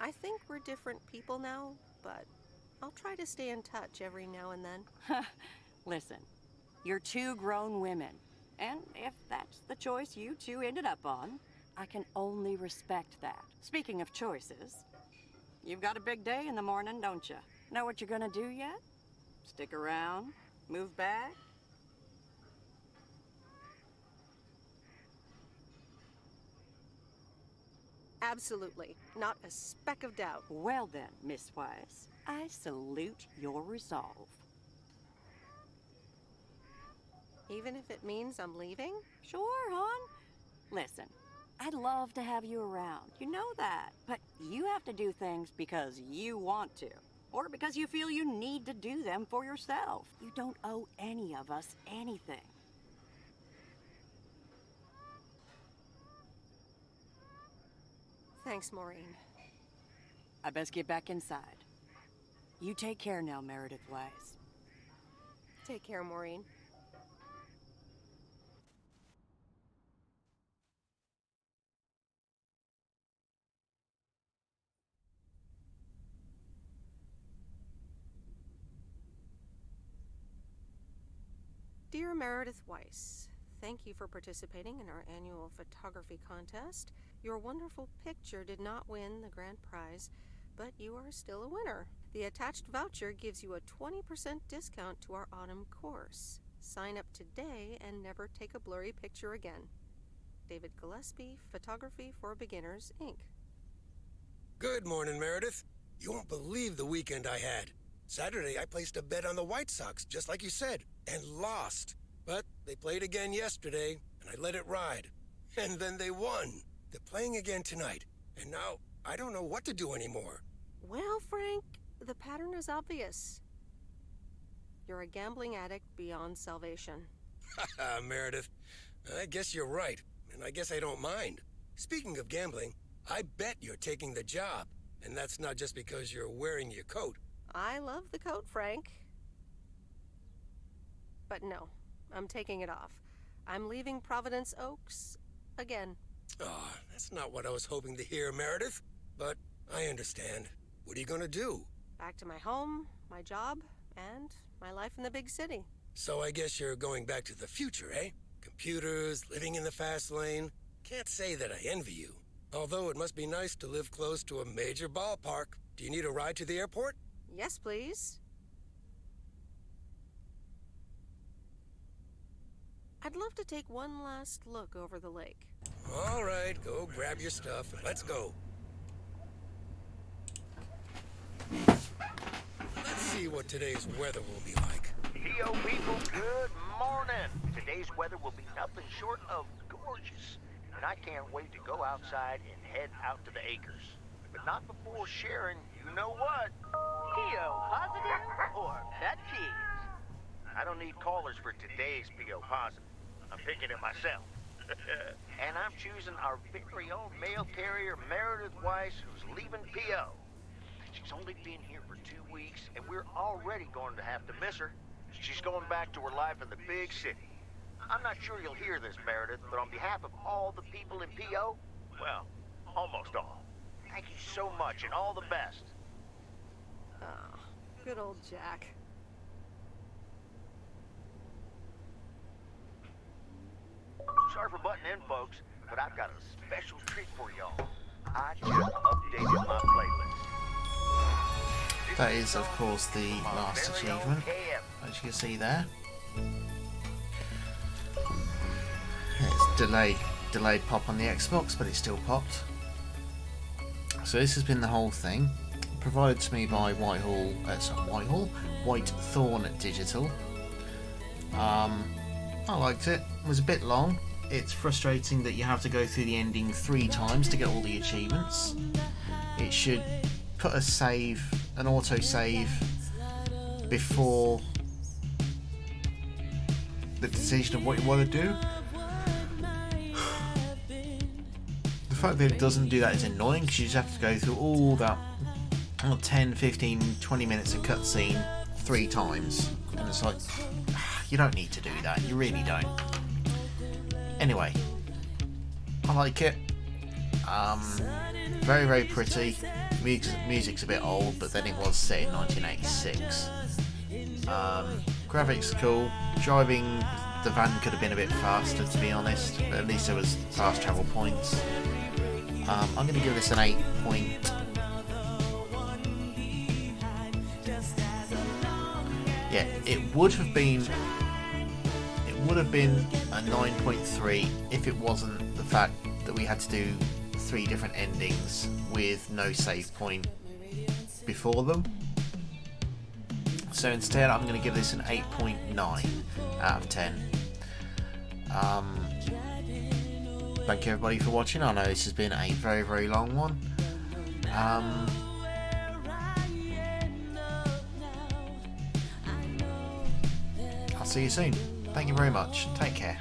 I think we're different people now, but I'll try to stay in touch every now and then. Listen, you're two grown women, and if that's the choice you two ended up on, I can only respect that. Speaking of choices, you've got a big day in the morning, don't you? Know what you're gonna do yet? Stick around? Move back? Absolutely. Not a speck of doubt. Well then, Miss Weiss, I salute your resolve. Even if it means I'm leaving? Sure, hon. Listen, I'd love to have you around. You know that. But you have to do things because you want to. Or because you feel you need to do them for yourself. You don't owe any of us anything. Thanks, Maureen. I best get back inside. You take care now, Meredith Weiss. Take care, Maureen. Dear Meredith Weiss, thank you for participating in our annual photography contest. Your wonderful picture did not win the grand prize, but you are still a winner. The attached voucher gives you a 20% discount to our autumn course. Sign up today and never take a blurry picture again. David Gillespie, Photography for Beginners, Inc. Good morning, Meredith. You won't believe the weekend I had. Saturday, I placed a bet on the White Sox, just like you said, and lost. But they played again yesterday, and I let it ride. And then they won. They're playing again tonight, and now I don't know what to do anymore. Well, Frank, the pattern is obvious. You're a gambling addict beyond salvation. Haha, Meredith. I guess you're right, and I guess I don't mind. Speaking of gambling, I bet you're taking the job, and that's not just because you're wearing your coat. I love the coat, Frank. But no, I'm taking it off. I'm leaving Providence Oaks again. Oh, that's not what I was hoping to hear, Meredith. But I understand. What are you gonna do? Back to my home, my job, and my life in the big city. So I guess you're going back to the future, eh? Computers, living in the fast lane. Can't say that I envy you. Although it must be nice to live close to a major ballpark. Do you need a ride to the airport? Yes, please. I'd love to take one last look over the lake. All right, go grab your stuff and let's go. Let's see what today's weather will be like. Yo, people, good morning. Today's weather will be nothing short of gorgeous. And I can't wait to go outside and head out to the acres. But not before sharing, you know what? P.O. positive or pet peeves? I don't need callers for today's P.O. positive. I'm picking it myself. And I'm choosing our very own mail carrier, Meredith Weiss, who's leaving P.O. She's only been here for 2 weeks, and we're already going to have to miss her. She's going back to her life in the big city. I'm not sure you'll hear this, Meredith, but on behalf of all the people in P.O., well, almost all, thank you so much and all the best. Ah, good old Jack. Sorry for butting in, folks, but I've got a special treat for y'all. I just updated my playlist. That is, of course, the last achievement, as you can see there. It's delayed pop on the Xbox, but it still popped. So this has been the whole thing, provided to me by Whitethorn Digital. I liked it. It was a bit long. It's frustrating that you have to go through the ending 3 times to get all the achievements. It should put an auto save before the decision of what you want to do. fact that it doesn't do that is annoying, because you just have to go through all that 10, 15, 20 minutes of cutscene 3 times, and it's like, you don't need to do that, you really don't. Anyway, I like it. Very, very pretty. Music's a bit old, but then it was set in 1986. Graphics are cool. Driving the van could have been a bit faster, to be honest, but at least there was fast travel points. I'm going to give this an 8 point. Yeah, it would have been a 9.3 if it wasn't the fact that we had to do 3 different endings with no save point before them. So instead I'm going to give this an 8.9 out of 10. Thank you everybody for watching. I know this has been a very, very long one. I'll see you soon. Thank you very much. Take care.